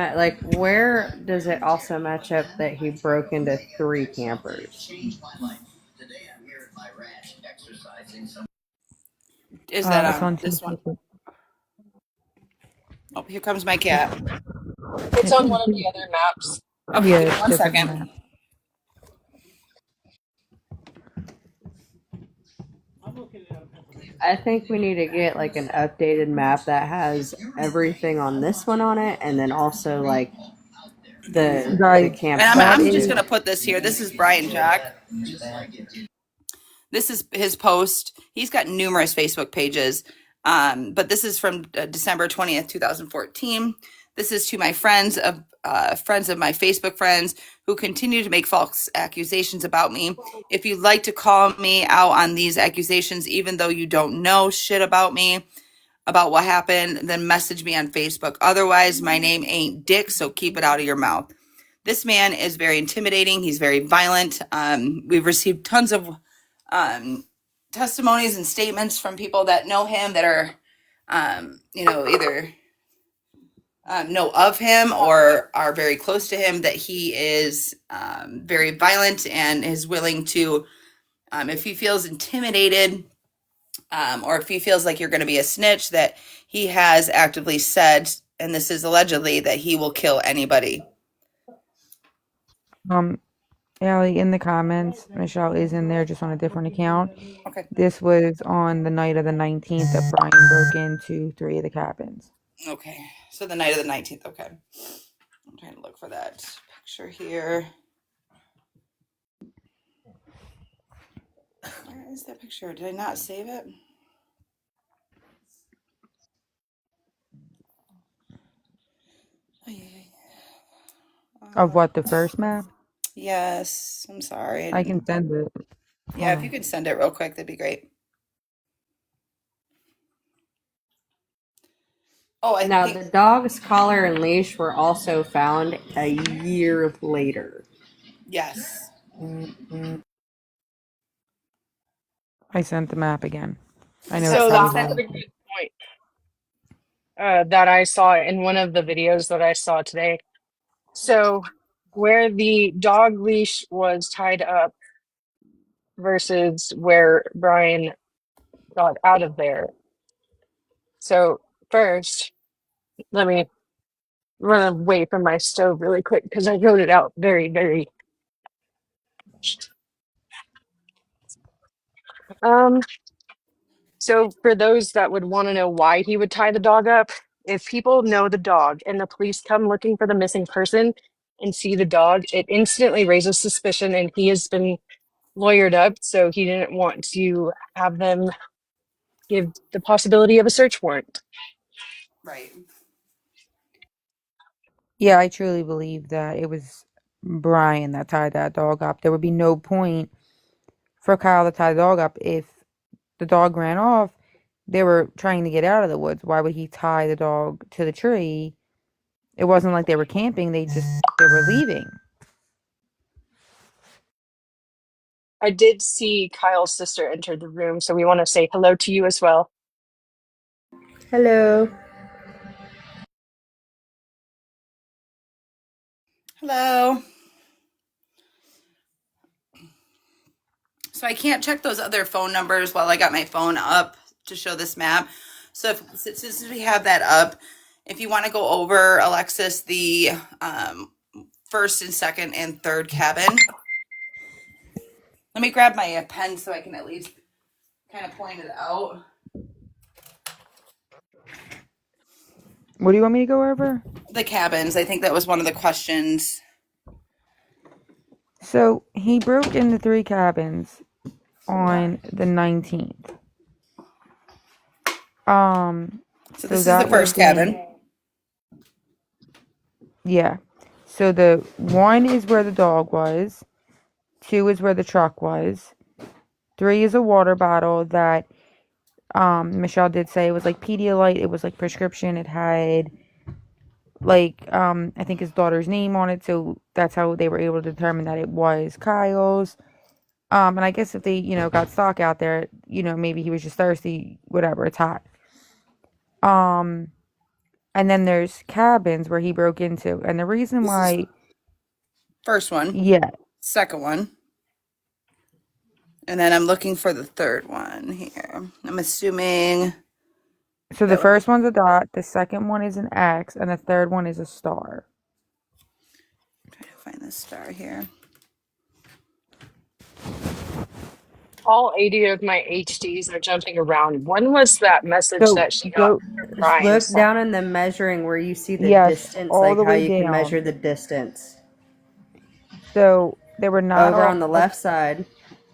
Speaker 4: where does it also match up that he broke into 3 campers?
Speaker 1: is that
Speaker 2: It's
Speaker 1: on
Speaker 2: on
Speaker 1: this one?
Speaker 2: Tuesday.
Speaker 1: Oh, here comes my cat.
Speaker 6: It's on one of the other maps.
Speaker 1: Okay,
Speaker 2: Yeah,
Speaker 1: give me
Speaker 2: it's
Speaker 1: one
Speaker 2: different than
Speaker 1: second.
Speaker 2: that.
Speaker 4: I think we need to get like an updated map that has everything on this one on it, and then also like the
Speaker 2: Guys,
Speaker 4: camp
Speaker 1: And
Speaker 2: that
Speaker 1: I'm
Speaker 4: sites
Speaker 1: just
Speaker 2: is
Speaker 4: too.
Speaker 1: gonna put this here. This is Brian Jack. This is his post. He's got numerous Facebook pages, but this is from December 20th, 2014. This is to my friends of my Facebook friends who continue to make false accusations about me. If you'd like to call me out on these accusations, even though you don't know shit about me, about what happened, then message me on Facebook. Otherwise, my name ain't Dick, so keep it out of your mouth. This man is very intimidating. He's very violent. We've received tons of testimonies and statements from people that know him that are, either know of him or are very close to him, that he is very violent and is willing to, if he feels intimidated, or if he feels like you're going to be a snitch, that he has actively said, and this is allegedly, that he will kill anybody.
Speaker 2: Allie, in the comments, Michelle is in there just on a different account.
Speaker 1: Okay.
Speaker 2: This was on the night of the 19th that Brian broke into 3 of the cabins.
Speaker 1: Okay. So the night of the 19th. Okay. I'm trying to look for that picture here. Where is that picture? Did I not save it?
Speaker 2: Of what, the first map?
Speaker 1: Yes. I'm sorry.
Speaker 2: I can send it.
Speaker 1: Yeah,
Speaker 2: Hold
Speaker 1: if you
Speaker 2: on.
Speaker 1: could send it real quick, that'd be great. Oh, I
Speaker 4: Now
Speaker 1: think
Speaker 4: the dog's collar and leash were also found a year later.
Speaker 1: yes.
Speaker 2: I sent the map again. I know it's
Speaker 6: So
Speaker 2: probably
Speaker 6: that's a
Speaker 2: long.
Speaker 6: good point that I saw in one of the videos that I saw today. So where the dog leash was tied up versus where Brian got out of there. So first, let me run away from my stove really quick because I wrote it out very, very. Um, so for those that would want to know why he would tie the dog up, if people know the dog and the police come looking for the missing person and see the dog, it instantly raises suspicion, and he has been lawyered up, so he didn't want to have them give the possibility of a search warrant.
Speaker 1: Right.
Speaker 2: Yeah, I truly believe that it was Brian that tied that dog up. There would be no point for Kyle to tie the dog up if the dog ran off. They were trying to get out of the woods. Why would he tie the dog to the tree? It wasn't like they were camping. They were leaving.
Speaker 6: I did see Kyle's sister enter the room, so we want to say hello to you as well.
Speaker 4: Hello.
Speaker 1: Hello. So I can't check those other phone numbers while I got my phone up to show this map. So since we have that up, if you want to go over, Alexis, the first and second and third cabin. Let me grab my pen so I can at least kind of point it out.
Speaker 2: What do you want me to go over?
Speaker 1: The cabins. I think that was one of the questions.
Speaker 2: So he broke into 3 cabins on the 19th.
Speaker 1: So
Speaker 2: So
Speaker 1: this is the
Speaker 2: that would
Speaker 1: first
Speaker 2: have been,
Speaker 1: cabin.
Speaker 2: yeah. So the 1 is where the dog was. 2 is where the truck was. 3 is a water bottle that Michelle did say it was like Pedialyte. It was like prescription. It had like I think his daughter's name on it, so that's how they were able to determine that it was Kyle's. And I guess if they, got stock out there, maybe he was just thirsty, whatever, it's hot. Um, and then there's cabins where he broke into. And the reason
Speaker 1: This is
Speaker 2: why,
Speaker 1: first one,
Speaker 2: yeah.
Speaker 1: second one, and then I'm looking for the third one here. I'm assuming
Speaker 2: So the
Speaker 1: that would be,
Speaker 2: first one's a dot, the second one is an X, and the third one is a star.
Speaker 1: trying to find the star here.
Speaker 6: All 80 of my HDs are jumping around. When was that message
Speaker 2: So
Speaker 6: that she got
Speaker 2: go,
Speaker 6: her
Speaker 4: Just
Speaker 6: crying?
Speaker 4: look down in the measuring where you see the
Speaker 2: yes,
Speaker 4: distance,
Speaker 2: all
Speaker 4: like
Speaker 2: the
Speaker 4: how
Speaker 2: way
Speaker 4: you can measure
Speaker 2: down.
Speaker 4: the distance.
Speaker 2: So they were not
Speaker 4: Over
Speaker 2: all
Speaker 4: on the left side.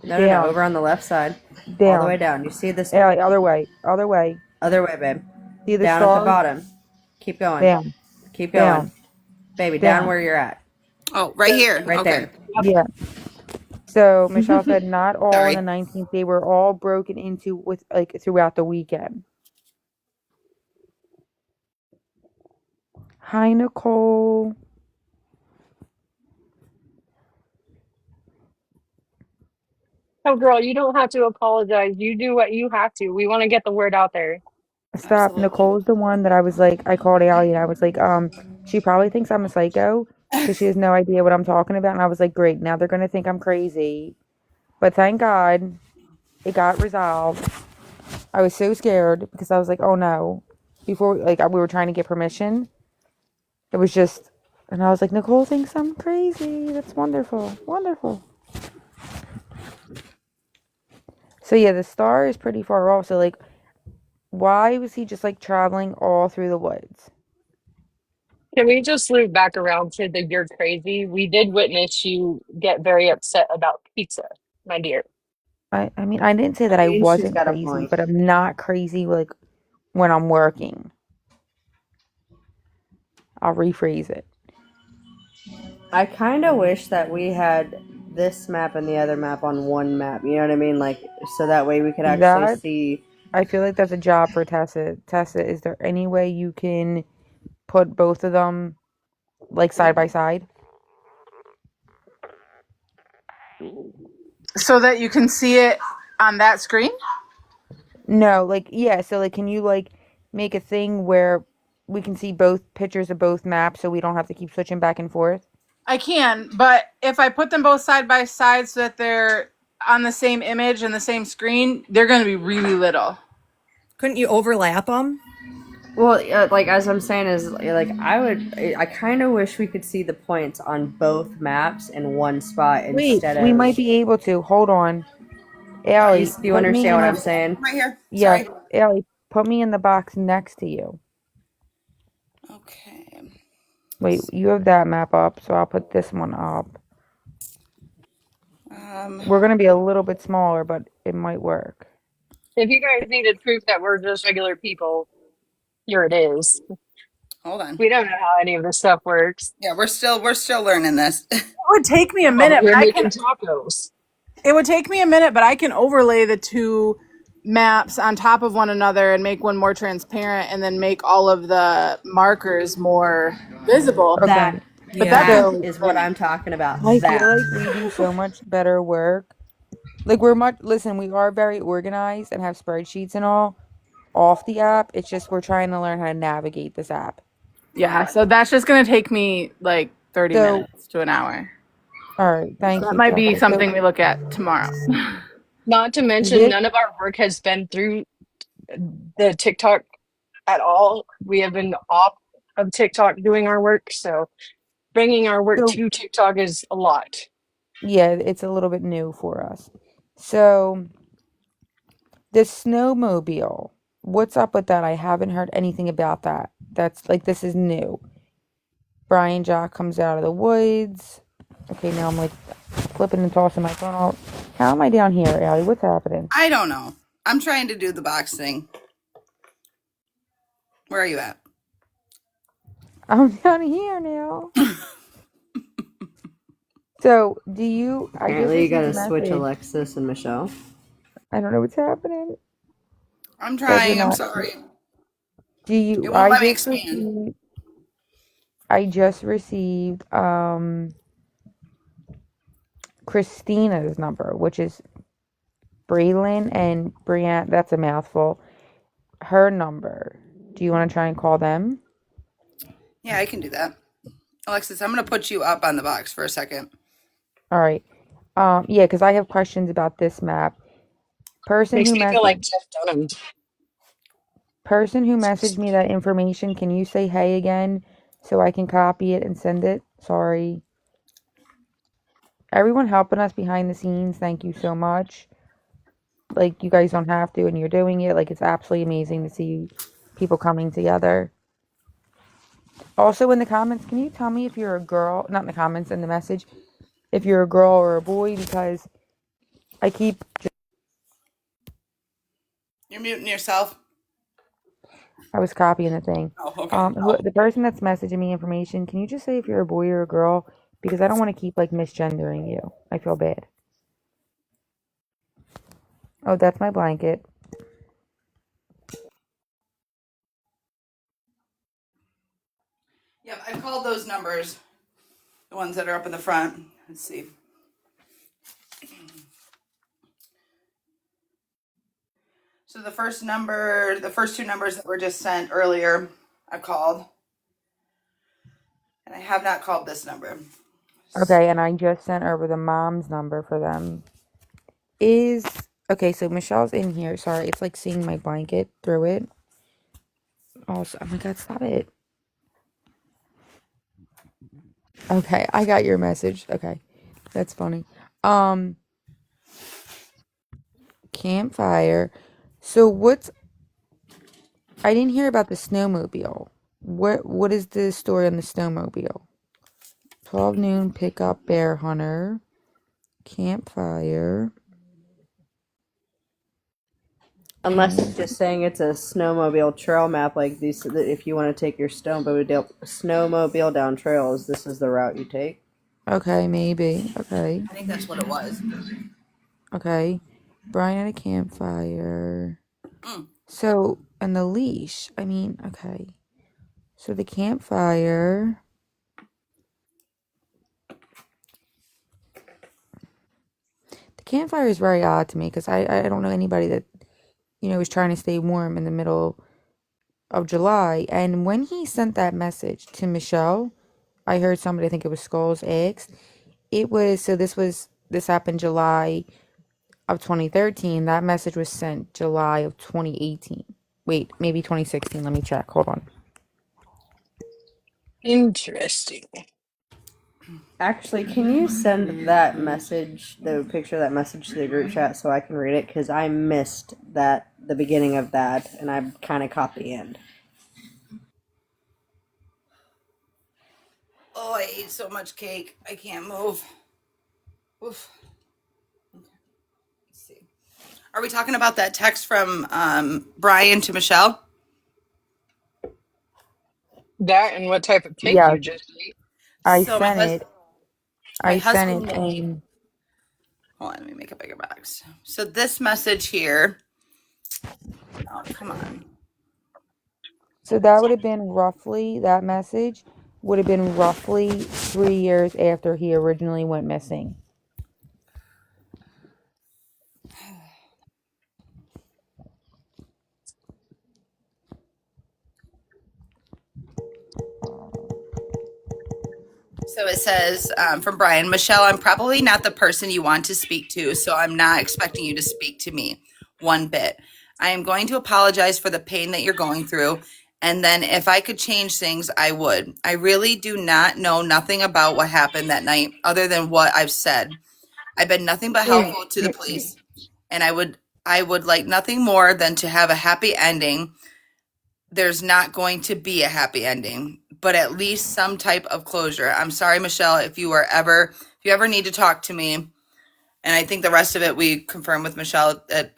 Speaker 4: No,
Speaker 2: down,
Speaker 4: over on the left side. All the way
Speaker 2: down.
Speaker 4: down. You see this
Speaker 2: Yeah, other way, other way.
Speaker 4: other way, babe.
Speaker 2: See the
Speaker 4: Down at the
Speaker 2: stars?
Speaker 4: bottom. Keep going.
Speaker 2: Down,
Speaker 4: Keep going.
Speaker 2: down,
Speaker 4: Baby, down
Speaker 2: down.
Speaker 4: where you're at.
Speaker 1: Oh, right here.
Speaker 4: Right
Speaker 1: Okay.
Speaker 4: there.
Speaker 2: Yeah. So Michelle said not all on
Speaker 1: Sorry.
Speaker 2: the 19th. They were all broken into with like throughout the weekend. Hi, Nicole.
Speaker 6: Oh, girl, you don't have to apologize. You do what you have to. We want to get the word out there.
Speaker 2: Stop.
Speaker 1: Absolutely.
Speaker 2: Nicole's the one that I was like, I called Allie and I was like, she probably thinks I'm a psycho because she has no idea what I'm talking about. And I was like, great, now they're gonna think I'm crazy. But thank God it got resolved. I was so scared because I was like, oh no. Before like we were trying to get permission. It was just and I was like, Nicole thinks I'm crazy. That's wonderful. Wonderful. So yeah, the star is pretty far off. So like why was he just like traveling all through the woods?
Speaker 6: Can we just loop back around to the you're crazy? We did witness you get very upset about pizza, my dear.
Speaker 2: I mean, I didn't say
Speaker 4: I
Speaker 2: that I
Speaker 4: mean, she's
Speaker 2: wasn't
Speaker 4: got a
Speaker 2: crazy,
Speaker 4: point.
Speaker 2: but I'm not crazy like when I'm working. I'll rephrase it.
Speaker 4: I kind of wish that we had this map and the other map on one map. You know what I mean? Like, so that way we could actually
Speaker 2: That
Speaker 4: see.
Speaker 2: I feel like that's a job for Tessa. Tessa, is there any way you can put both of them like side by side?
Speaker 10: So that you can see it on that screen?
Speaker 2: No, like yeah, so like can you like make a thing where we can see both pictures of both maps so we don't have to keep switching back and forth?
Speaker 10: I can, but if I put them both side by side so that they're on the same image and the same screen, they're going to be really little.
Speaker 3: Couldn't you overlap them?
Speaker 4: Well, like as I'm saying is like I kind of wish we could see the points on both maps in one spot
Speaker 2: Wait,
Speaker 4: instead
Speaker 2: we
Speaker 4: of.
Speaker 2: might be able to. Hold on.
Speaker 4: You,
Speaker 2: Allie,
Speaker 4: you
Speaker 2: put me
Speaker 4: understand
Speaker 2: in
Speaker 4: what
Speaker 2: the
Speaker 4: I'm saying?
Speaker 1: Right here.
Speaker 2: yes,
Speaker 1: Sorry.
Speaker 2: Allie, put me in the box next to you.
Speaker 1: Okay.
Speaker 2: Wait, you have that map up, so I'll put this one up. We're gonna be a little bit smaller, but it might work.
Speaker 6: If you guys needed proof that we're just regular people, here it is.
Speaker 1: Hold on.
Speaker 6: We don't know how any of this stuff works.
Speaker 1: Yeah, we're still learning this.
Speaker 10: It would take me a
Speaker 6: Well,
Speaker 10: minute,
Speaker 6: we're
Speaker 10: but I
Speaker 6: making
Speaker 10: can.
Speaker 6: tacos.
Speaker 10: It would take me a minute, but I can overlay the two maps on top of one another and make one more transparent, and then make all of the markers more visible.
Speaker 2: Okay.
Speaker 4: That
Speaker 10: But that
Speaker 3: Yeah.
Speaker 10: takes
Speaker 2: So
Speaker 10: me
Speaker 4: is
Speaker 10: a
Speaker 4: what
Speaker 10: minute.
Speaker 4: I'm talking about.
Speaker 2: I feel
Speaker 4: That.
Speaker 2: like we do so much better work. Like listen, we are very organized and have spreadsheets and all off the app. It's just we're trying to learn how to navigate this app.
Speaker 10: Yeah, so that's just going to take me like 30
Speaker 2: So,
Speaker 10: minutes to an hour.
Speaker 2: all right, thank
Speaker 10: That
Speaker 2: you,
Speaker 10: might be
Speaker 2: Tessa. So
Speaker 10: something we look at tomorrow.
Speaker 6: Not to mention,
Speaker 2: this
Speaker 6: none of our work has been through the TikTok at all. We have been off of TikTok doing our work, so bringing our work
Speaker 2: so
Speaker 6: to TikTok is a lot.
Speaker 2: yeah, it's a little bit new for us. So the snowmobile, what's up with that? I haven't heard anything about that. That's like this is new. Brian Jock comes out of the woods. Okay, now I'm like flipping and tossing my phone out. How am I down here, Allie? What's happening?
Speaker 1: I don't know. I'm trying to do the box thing. Where are you at?
Speaker 2: I'm down here now. So, I just
Speaker 4: Apparently, you
Speaker 2: received a
Speaker 4: gotta switch
Speaker 2: message.
Speaker 4: Alexis and Michelle.
Speaker 2: I don't know what's happening.
Speaker 1: I'm
Speaker 2: Says you're
Speaker 1: trying. I'm
Speaker 2: not.
Speaker 1: sorry.
Speaker 2: Do you?
Speaker 1: It won't let me expand.
Speaker 2: I just received Christina's number, which is Braylon and Brianne. That's a mouthful. Her number. Do you want to try and call them?
Speaker 1: Yeah, I can do that. Alexis, I'm going to put you up on the box for a second.
Speaker 2: All right. Yeah, because I have questions about this map.
Speaker 6: Makes me feel like Jeff Dunham.
Speaker 2: Person who messaged me that information, can you say hey again so I can copy it and send it? Sorry. Everyone helping us behind the scenes, thank you so much. Like, you guys don't have to, and you're doing it. Like, it's absolutely amazing to see people coming together. Also, in the comments, can you tell me if you're a girl? Not in the comments, in the message. If you're a girl or a boy, because I keep...
Speaker 1: You're muting yourself.
Speaker 2: I was copying the thing.
Speaker 1: Oh, okay.
Speaker 2: The person that's messaging me information, can you just say if you're a boy or a girl? Because I don't want to keep, like, misgendering you. I feel bad. Oh, that's my blanket.
Speaker 1: Yep, I've called those numbers. The ones that are up in the front. Let's see. So the first two numbers that were just sent earlier, I called. And I have not called this number.
Speaker 2: Okay, and I just sent over the mom's number for them. Okay, so Michelle's in here. Sorry, it's like seeing my blanket through it. Also, oh my god, stop it. Okay, I got your message. Okay, that's funny. Campfire. So I didn't hear about the snowmobile. What is the story on the snowmobile? 12 noon pickup bear hunter. Campfire.
Speaker 4: Unless it's just saying it's a snowmobile trail map, like these. If you want to take your snowmobile down trails, this is the route you take.
Speaker 2: Okay, maybe. Okay.
Speaker 1: I think that's what it was.
Speaker 2: Okay. Brian at a campfire.
Speaker 1: Mm.
Speaker 2: So, and the leash. I mean, okay. So the campfire. The campfire is very odd to me because I don't know anybody that, is trying to stay warm in the middle of July. And when he sent that message to Michelle, I heard somebody, I think it was Skulls X. This happened July of 2013. That message was sent July of 2018. Wait, maybe 2016. Let me check. Hold on.
Speaker 6: Interesting.
Speaker 4: Actually, can you send that message, the picture of that message, to the group chat so I can read it? Because I missed the beginning of that, and I kind of caught the end.
Speaker 1: Oh, I ate so much cake. I can't move. Oof. Okay. Let's see. Are we talking about that text from Brian to Michelle?
Speaker 6: That and what type of cake
Speaker 2: Yeah,
Speaker 6: you just ate.
Speaker 2: I
Speaker 1: So
Speaker 2: sent it.
Speaker 1: my
Speaker 2: I sent
Speaker 1: husband
Speaker 2: it,
Speaker 1: made.
Speaker 2: and
Speaker 1: Hold on, let me make a bigger box. So this message here. Oh, come on.
Speaker 2: so that message would have been roughly 3 years after he originally went missing.
Speaker 1: So it says from Brian, Michelle, I'm probably not the person you want to speak to, so I'm not expecting you to speak to me one bit. I am going to apologize for the pain that you're going through. And then if I could change things, I would. I really do not know nothing about what happened that night other than what I've said. I've been nothing but helpful to the police. And I would like nothing more than to have a happy ending. There's not going to be a happy ending, but at least some type of closure. I'm sorry, Michelle, if you ever need to talk to me. And I think the rest of it we confirmed with Michelle that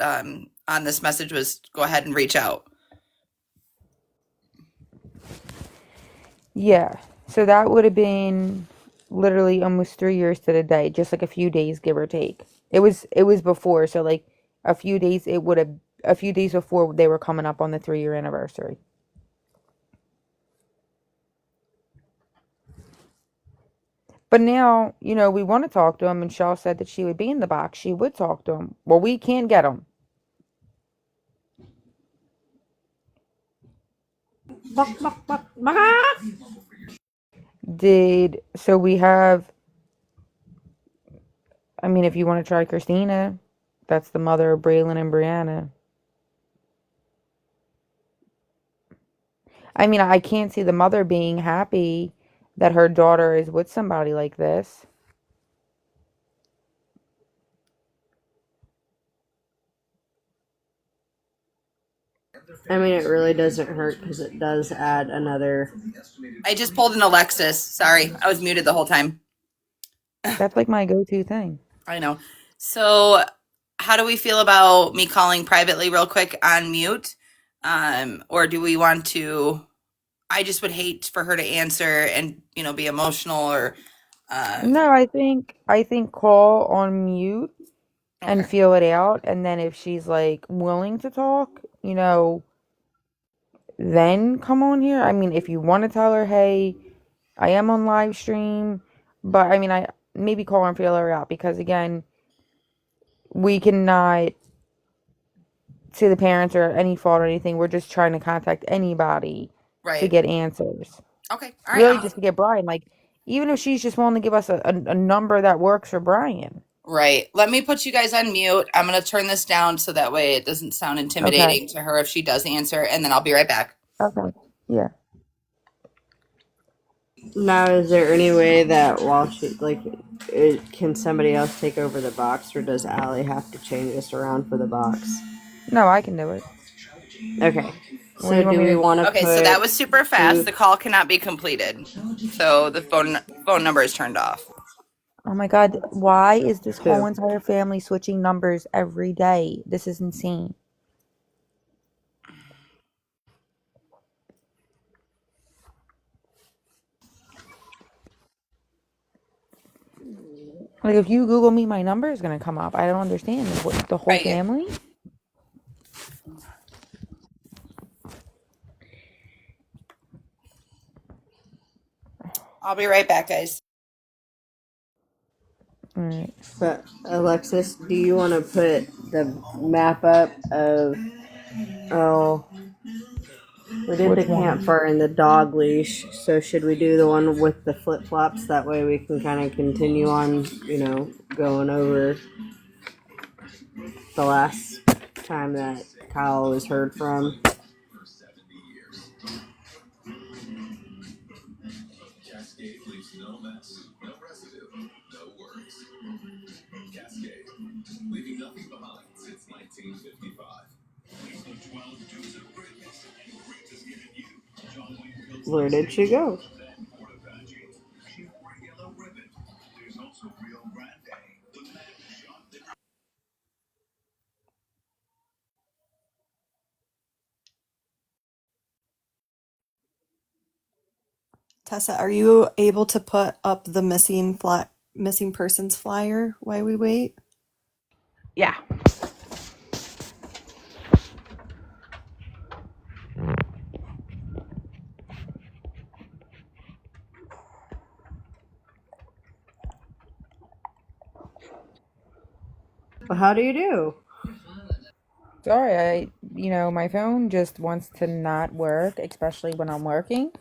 Speaker 1: on this message was go ahead and reach out.
Speaker 2: Yeah. So that would have been literally almost 3 years to the day, just like a few days, give or take. It was before, so like a few days. It would have a few days before they were coming up on the 3-year anniversary. But now, we want to talk to him, and Shaw said that she would be in the box. She would talk to him. Well, we can't get him. So we have, I mean, if you want to try Christina, that's the mother of Braylon and Brianna. I mean, I can't see the mother being happy that her daughter is with somebody like this.
Speaker 4: I mean, it really doesn't hurt because it does add another.
Speaker 1: I just pulled an Alexis. Sorry, I was muted the whole time.
Speaker 2: That's like my go-to thing.
Speaker 1: I know. So, how do we feel about me calling privately real quick on mute? Or do we want to? I just would hate for her to answer and be emotional or.
Speaker 2: No, I think call on mute and
Speaker 1: Okay.
Speaker 2: feel it out, and then if she's like willing to talk, then come on here. I mean, if you want to tell her, hey, I am on live stream, but I mean, I maybe call her and feel her out because again, we cannot say the parents or any fault or anything. We're just trying to contact anybody to
Speaker 1: Right.
Speaker 2: get answers.
Speaker 1: Okay. All right.
Speaker 2: Really, just to get Brian. Like, even if she's just willing to give us a number that works for Brian.
Speaker 1: Right. Let me put you guys on mute. I'm going to turn this down so that way it doesn't sound
Speaker 2: Okay.
Speaker 1: intimidating to her if she does answer, and then I'll be right back.
Speaker 2: Okay. Yeah.
Speaker 4: Now, is there any way that while she can somebody else take over the box, or does Allie have to change us around for the box?
Speaker 2: No, I can do it.
Speaker 4: Okay.
Speaker 2: What do you
Speaker 4: So
Speaker 2: want
Speaker 4: do
Speaker 2: me
Speaker 4: we
Speaker 2: to?
Speaker 4: want to
Speaker 1: Okay,
Speaker 4: put
Speaker 1: so that was super fast.
Speaker 4: two?
Speaker 1: The call cannot be completed. So the phone number is turned off.
Speaker 2: Oh my God! Why is this whole
Speaker 4: Two.
Speaker 2: entire family switching numbers every day? This is insane. Like, if you Google me, my number is gonna come up. I don't understand. What, the whole
Speaker 1: Right.
Speaker 2: family?
Speaker 1: I'll be right back, guys.
Speaker 2: All right.
Speaker 4: But Alexis, do you want to put the map up of? Oh, we did the
Speaker 2: Which one?
Speaker 4: campfire and the dog leash. So should we do the one with the flip flops? That way we can kind of continue on, going over the last time that Kyle was heard from. Where did she go?
Speaker 3: Tessa, are you able to put up the missing persons flyer while we wait?
Speaker 2: Yeah.
Speaker 4: Well, how do you do?
Speaker 2: Sorry, my phone just wants to not work, especially when I'm working.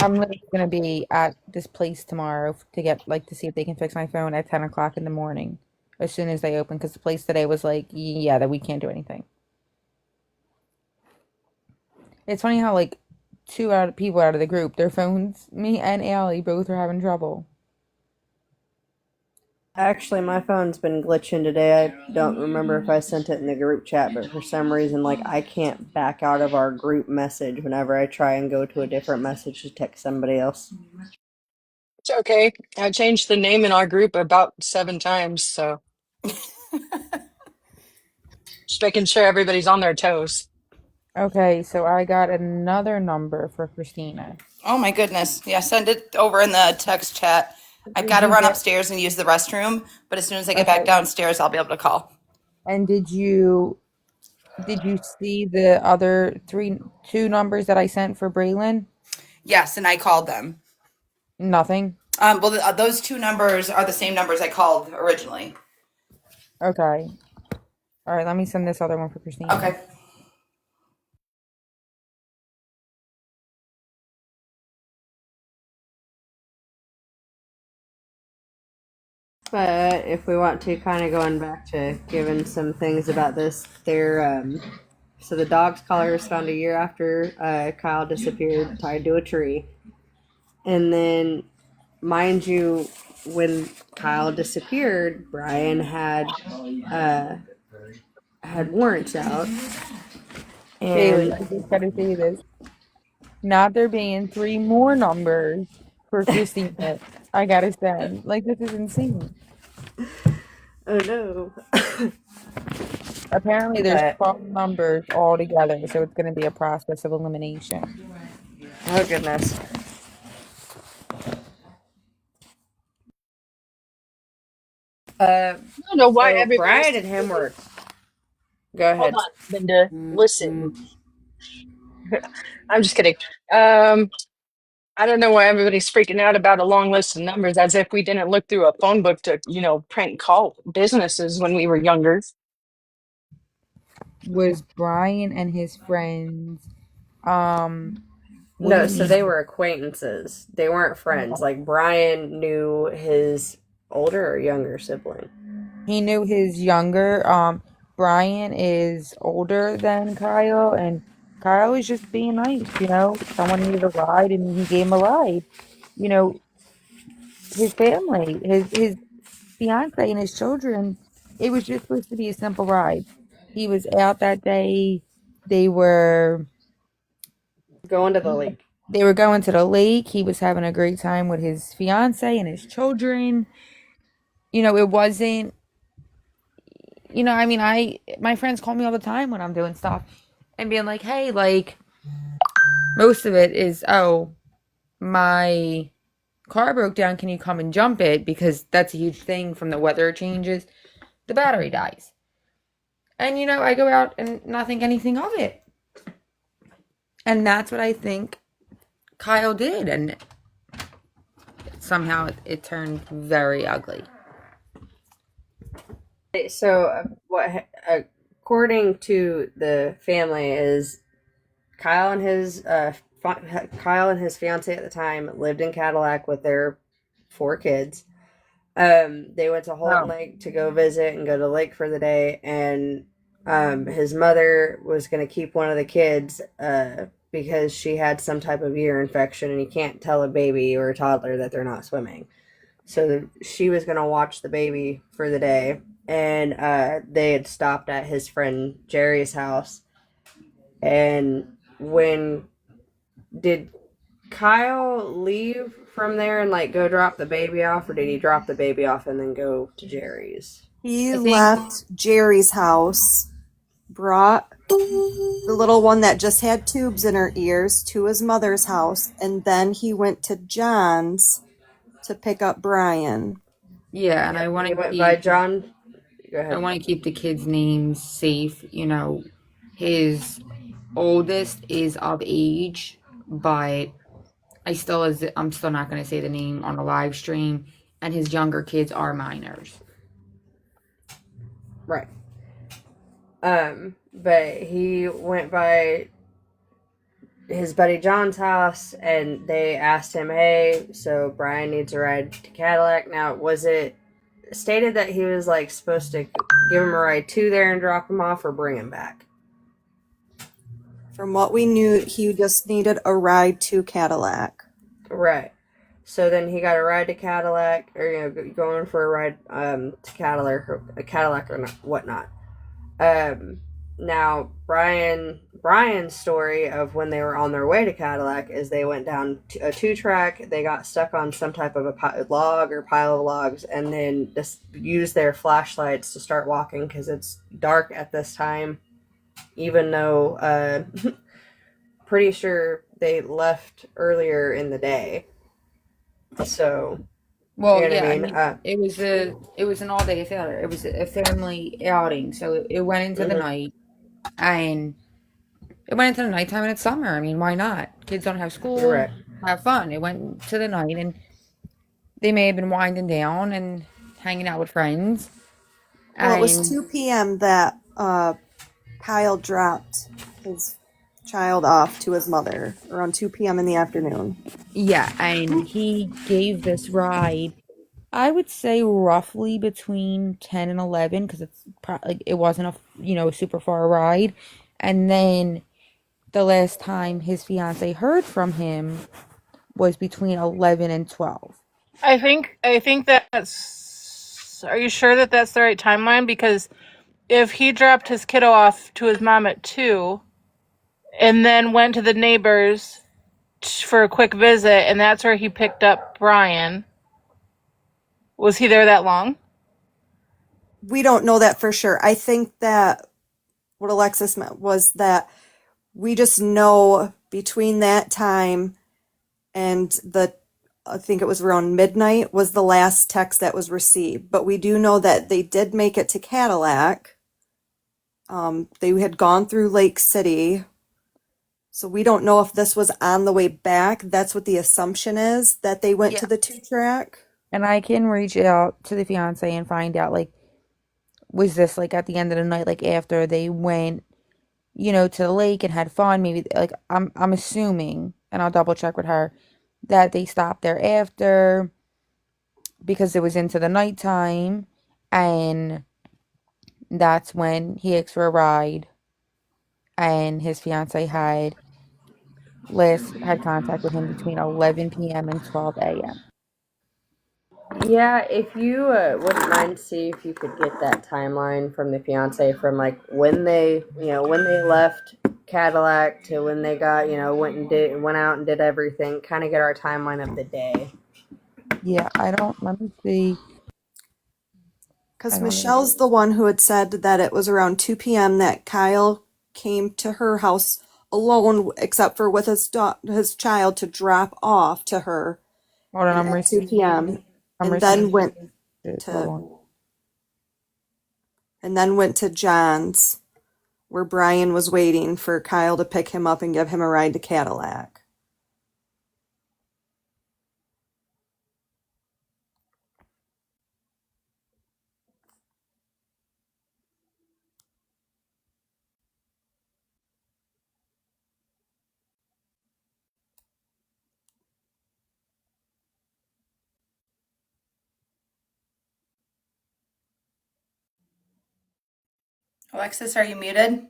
Speaker 2: I'm literally gonna be at this place tomorrow to get to see if they can fix my phone at 10 o'clock in the morning, as soon as they open, because the place today was like, yeah, that we can't do anything. It's funny how people out of the group, their phones, me and Allie, both are having trouble.
Speaker 4: Actually, my phone's been glitching today. I don't remember if I sent it in the group chat, but for some reason, I can't back out of our group message whenever I try and go to a different message to text somebody else.
Speaker 6: It's okay. I changed the name in our group about 7 times, so just making sure everybody's on their toes.
Speaker 2: Okay, so I got another number for Christina.
Speaker 1: Oh my goodness. Yeah, send it over in the text chat. I've got
Speaker 2: Did
Speaker 1: to
Speaker 2: you
Speaker 1: run
Speaker 2: get?
Speaker 1: upstairs and use the restroom, but as soon as I get back
Speaker 2: Okay,
Speaker 1: downstairs, I'll be able to call.
Speaker 2: And did you see the other two numbers that I sent for Braylon?
Speaker 1: Yes, and I called them.
Speaker 2: Nothing.
Speaker 1: Well, those two numbers are the same numbers I called originally.
Speaker 2: Okay. All right, let me send this other one for Christina.
Speaker 1: Okay.
Speaker 4: But if we want to kind of going back to giving some things about this, so the dog's collar was found a year after Kyle disappeared, tied to a tree, and then, mind you, when Kyle disappeared, Brian had warrants out,
Speaker 2: Bailey,
Speaker 4: and
Speaker 2: I just gotta say this. Not there being three more numbers for Christina. I gotta send. Like, this is insane.
Speaker 4: oh no,
Speaker 2: Apparently, there's
Speaker 4: but
Speaker 2: 12 numbers all together, so it's gonna be a process of elimination.
Speaker 4: oh goodness.
Speaker 6: I don't know why
Speaker 4: So
Speaker 6: everybody's
Speaker 4: Brian and him were. Go
Speaker 6: hold
Speaker 4: ahead.
Speaker 6: on, Linda. Listen, I'm just kidding. Um, I don't know why everybody's freaking out about a long list of numbers as if we didn't look through a phone book to, prank call businesses when we were younger.
Speaker 2: Was Brian and his friends, what do
Speaker 4: No,
Speaker 2: you
Speaker 4: so
Speaker 2: mean?
Speaker 4: they were acquaintances. They weren't friends. Like Brian knew his older or younger sibling.
Speaker 2: He knew his younger. Brian is older than Kyle, and Kyle was just being nice, Someone needed a ride, and he gave him a ride. You know, his family, his fiance and his children. It was just supposed to be a simple ride. He was out that day. They were
Speaker 4: Going to the lake.
Speaker 2: they were going to the lake. He was having a great time with his fiance and his children. It wasn't. I mean, my friends call me all the time when I'm doing stuff and being like, "Hey, like most of it is, oh, my car broke down. Can you come and jump it? Because that's a huge thing from the weather changes. The battery dies." And I go out and not think anything of it. And that's what I think Kyle did, and somehow it turned very ugly.
Speaker 4: So, according to the family, is Kyle and Kyle and his fiance at the time lived in Cadillac with their 4 kids. They went to Holton
Speaker 2: Oh,
Speaker 4: Lake to go visit and go to the lake for the day, and his mother was going to keep one of the kids because she had some type of ear infection, and you can't tell a baby or a toddler that they're not swimming. So she was going to watch the baby for the day, and they had stopped at his friend Jerry's house. And when did Kyle leave from there and like go drop the baby off, or did he drop the baby off and then go to Jerry's?
Speaker 3: He
Speaker 2: I think,
Speaker 3: left Jerry's house, brought the little one that just had tubes in her ears to his mother's house, and then he went to John's to pick up Brian.
Speaker 2: yeah, and
Speaker 4: Yep, he went by John. Go
Speaker 2: I
Speaker 4: ahead.
Speaker 2: want to keep the kids' names safe. His oldest is of age, but I'm still not going to say the name on a live stream, and his younger kids are minors.
Speaker 4: Right. But he went by his buddy John's house, and they asked him, "Hey, so Brian needs a ride to Cadillac." Now, was it stated that he was like supposed to give him a ride to there and drop him off, or bring him back?
Speaker 3: From what we knew, he just needed a ride to Cadillac.
Speaker 4: Right. So then he got a ride to Cadillac, or going for a ride to Cadillac or not, whatnot. Now Brian's story of when they were on their way to Cadillac is they went down a 2-track. They got stuck on some type of a log or pile of logs, and then just used their flashlights to start walking because it's dark at this time. Even though pretty sure they left earlier in the day. So You
Speaker 2: Well,
Speaker 4: know what I
Speaker 2: yeah, I
Speaker 4: mean?
Speaker 2: mean, it was an all day affair. It was a family outing, so it went into the
Speaker 4: Mhm.
Speaker 2: night, and it went into the nighttime, and it's summer. I mean, why not? Kids don't have
Speaker 4: You're
Speaker 2: school,
Speaker 4: right.
Speaker 2: have fun. It went to the night, and they may have been winding down and hanging out with friends,
Speaker 3: Well, it was
Speaker 2: and
Speaker 3: 2 p.m. that Kyle dropped his child off to his mother around 2 p.m. in the afternoon.
Speaker 2: yeah, and he gave this ride. I would say roughly between 10 and 11 because like it wasn't a super far ride. And then the last time his fiance heard from him was between 11 and 12.
Speaker 10: I think that's. Are you sure that that's the right timeline? Because if he dropped his kiddo off to his mom at 2 and then went to the neighbors for a quick visit, and that's where he picked up Brian, was he there that long?
Speaker 3: We don't know that for sure. I think that what Alexis meant was that we just know between that time and I think it was around midnight was the last text that was received. But we do know that they did make it to Cadillac. They had gone through Lake City. So we don't know if this was on the way back. That's what the assumption is, that they went to
Speaker 2: Yeah.
Speaker 3: the 2-track.
Speaker 2: And I can reach out to the fiance and find out, like, was this like at the end of the night, like after they went, to the lake and had fun? Maybe like I'm assuming, and I'll double check with her, that they stopped there after because it was into the nighttime, and that's when he asked for a ride, and his fiance had contact with him between 11 p.m. and 12 a.m.
Speaker 4: Yeah, if you wouldn't mind, see if you could get that timeline from the fiance from like when they left Cadillac to when they got, went out and did everything. Kind of get our timeline of the day.
Speaker 2: Yeah, I don't. Let me see. I
Speaker 3: Because
Speaker 2: don't know.
Speaker 3: Michelle's the one who had said that it was around 2 p.m. that Kyle came to her house alone, except for with his child to drop off to her
Speaker 2: Hold on,
Speaker 3: and at 2 p.m.
Speaker 2: I'm
Speaker 3: and
Speaker 2: receiving
Speaker 3: then went
Speaker 2: it. Hold
Speaker 3: to
Speaker 2: on.
Speaker 3: John's, where Brian was waiting for Kyle to pick him up and give him a ride to Cadillac.
Speaker 1: Alexis, are you muted?